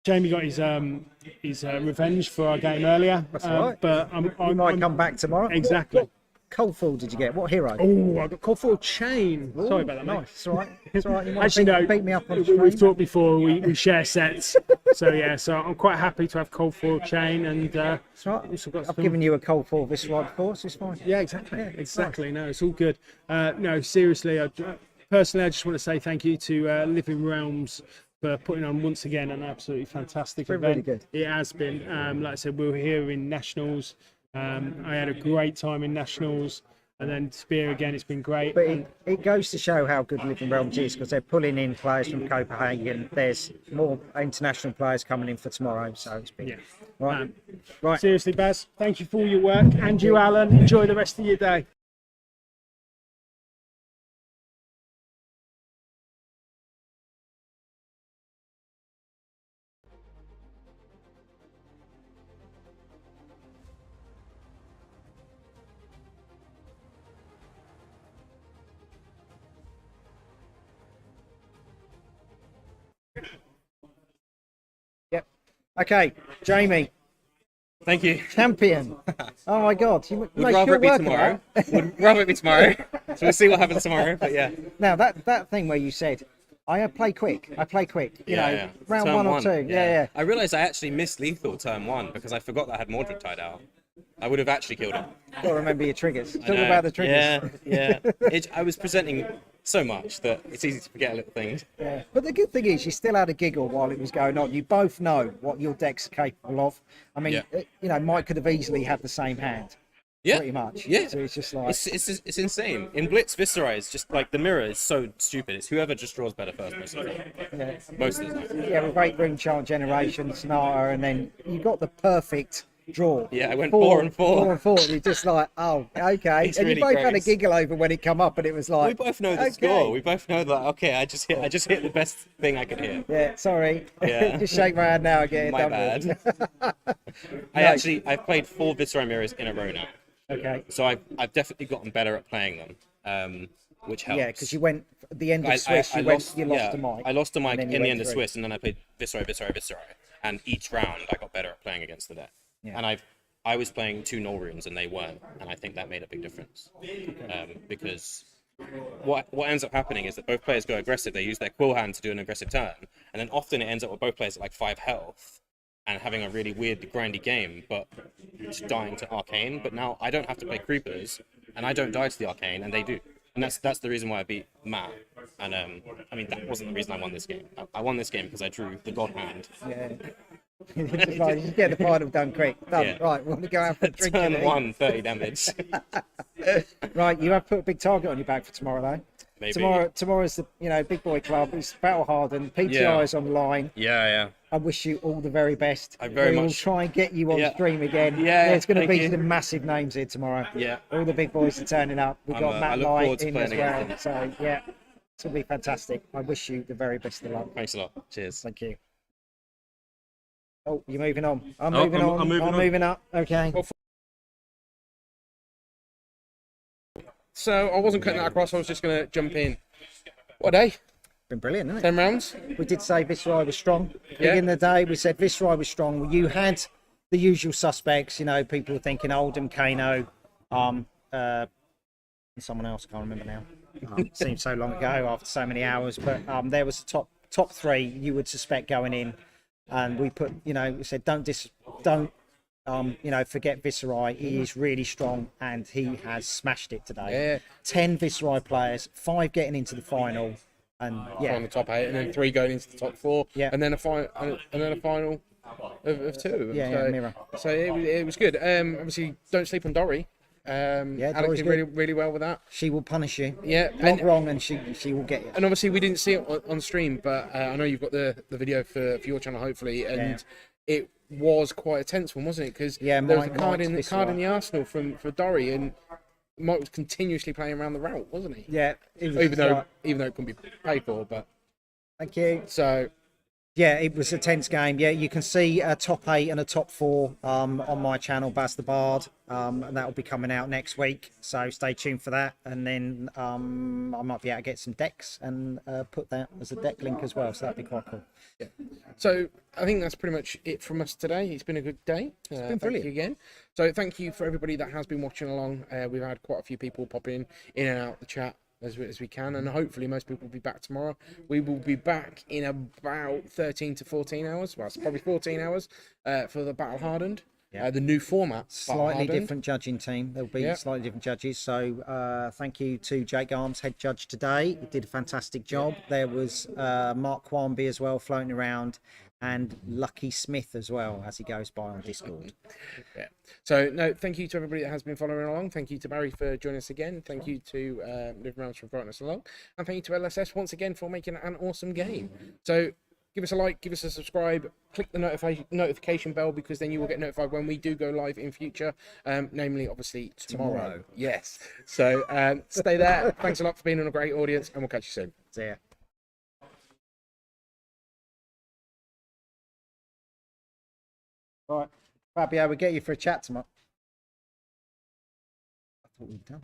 Jamie got his revenge for our game earlier. That's all right. But You might come back tomorrow. Exactly. Cold Fall did you get? What hero? Oh, I got called for a chain. Ooh, Sorry about that, mate. nice. It's all right. It's all right. You might Actually, no. beat me up on We've stream. talked before. We share sets. So yeah. So I'm quite happy to have cold foil chain and. That's right. I've given you a Cold Fall Viserai before, so it's fine. Yeah, exactly. Yeah, it's Exactly. No, it's all good. No, seriously, personally, I just want to say thank you to Living Realms for putting on once again an absolutely fantastic Been event. really good. It has been. Like I said, we were here in Nationals. I had a great time in Nationals. And then Spear again, it's been great. But it goes to show how good Living Realms is because they're pulling in players from Copenhagen. There's more international players coming in for tomorrow, so it's been right. Right. Seriously, Baz, thank you for all your work. And you, Alan, enjoy the rest of your day. Yep. Okay, Jamie. Thank you. Champion. Oh my God. You Would make rather short it be work of tomorrow. that. Would rather it be tomorrow. So we'll see what happens tomorrow. But yeah. Now that thing where you said, I play quick. You know, round Turn one or two. Yeah. I realised I actually missed lethal turn 1 because I forgot that I had Mordred tied out. I would have actually killed him. Got to remember your triggers. I Talk know. about the triggers. Yeah. I was presenting so much that it's easy to forget little things. Yeah. But the good thing is, you still had a giggle while it was going on. You both know what your deck's capable of. I mean, you know, Mike could have easily had the same hand. Yeah. Pretty much. Yeah. So it's just like. It's insane. In Blitz, Viserai is just like the mirror is so stupid. It's whoever just draws better first, most of the time. Yeah. Most of the time. Yeah, with Great Ring Chant Generation, Sonata, and then you got the perfect draw. Yeah, I went 4 and 4. 4 and 4. You're just like, oh, okay. It's and really you both had a great. giggle over when it come up, and it was like. We both know the okay. score. We both know that. Okay, I just hit the best thing I could hit. Yeah, sorry. Yeah. Just shake my hand now again. My bad. I've played 4 Viserai mirrors in a row now. Okay. So I've definitely gotten better at playing them, which helps. Yeah, because you went at the end of Swiss. You lost to Mike. I lost to Mike and then in you the went end of through. Swiss, and then I played Viserai, and each round I got better at playing against the deck. Yeah. And I was playing 2 null runes and they weren't, and I think that made a big difference. Because what ends up happening is that both players go aggressive. They use their quill hand to do an aggressive turn, and then often it ends up with both players at like 5 health and having a really weird grindy game, but just dying to arcane. But now I don't have to play creepers, and I don't die to the arcane, and they do. And that's the reason why I beat Matt. And I mean, that wasn't the reason I won this game. I won this game because I drew the god hand. Yeah. Just like, just get the final done quick. Done. Yeah. Right, we want to go out for a drink. Turn and 1, 30 damage. Right, you have put a big target on your back for tomorrow, though. Maybe. Tomorrow's the big boy club. It's battle hardened. PTI is on the line. Yeah. I wish you all the very best. I very we will much- try and get you on Yeah. stream again. Yeah, There's going to thank be you. some massive names here tomorrow. Yeah. All the big boys are turning up. We've got I Matt look forward Light to in as playing well. against So yeah, it's going to be fantastic. I wish you the very best of luck. Thanks a lot. Cheers. Thank you. Oh, you're moving on. I'm Oh, moving I'm- on. I'm moving on. moving up. Okay. So I wasn't cutting that across. I was just going to jump in. What a day. Been brilliant, isn't it? 10 rounds. We did say Viserai was strong. Yeah. Beginning of the day, we said Viserai was strong. You had the usual suspects. You know, people were thinking Oldhim, Kano, and someone else. I can't remember now. It seems so long ago after so many hours. But there was the top 3 you would suspect going in, and we put, we said don't forget Viserai. He is really strong, and he has smashed it today. Yeah. 10 Viserai players, 5 getting into the final. And yeah, On the top 8, and then 3 going into the top 4, Yeah. and then a final, of 2. Yeah, so, mirror. So it was good. Obviously, don't sleep on Dory. Yeah, Alex Dory's did good. really well with that. She will punish you. Yeah, Not wrong, and she will get you. And obviously we didn't see it on stream, but I know you've got the video for your channel hopefully, and it was quite a tense one, wasn't it? Because there was a card in the arsenal for Dory, and Mike was continuously playing around the route, wasn't he? Yeah, it was even though like- it couldn't be paid for, but Thank you. So yeah, it was a tense game. Yeah, you can see a top 8 and a top 4 on my channel, Baz the Bard, and that will be coming out next week. So stay tuned for that. And then I might be able to get some decks and put that as a deck link as well. So that'd be quite cool. Yeah. So I think that's pretty much it from us today. It's been a good day. It's been thank brilliant. you again. So thank you for everybody that has been watching along. We've had quite a few people pop in and out the chat as we can, and hopefully most people will be back tomorrow. We will be back in about 13 to 14 hours. Well, it's probably 14 hours for the Battle Hardened. The new format. Battle Slightly Hardened. different judging team. There'll be slightly different judges. So thank you to Jake Arms, head judge today. He did a fantastic job. There was Mark Quamby as well floating around, and Lucky Smith as well as he goes by on Discord. Yeah. So no, thank you to everybody that has been following along. Thank you to Barry for joining us again. Thank you to Living Realms for inviting us along, and thank you to LSS once again for making it an awesome game. So give us a like, give us a subscribe, click the notification bell, because then you will get notified when we do go live in future, namely obviously tomorrow. Yes. So stay there. Thanks a lot for being on a great audience, and we'll catch you soon. See ya. Right, Fabio, we'll get you for a chat tomorrow. I thought we'd done.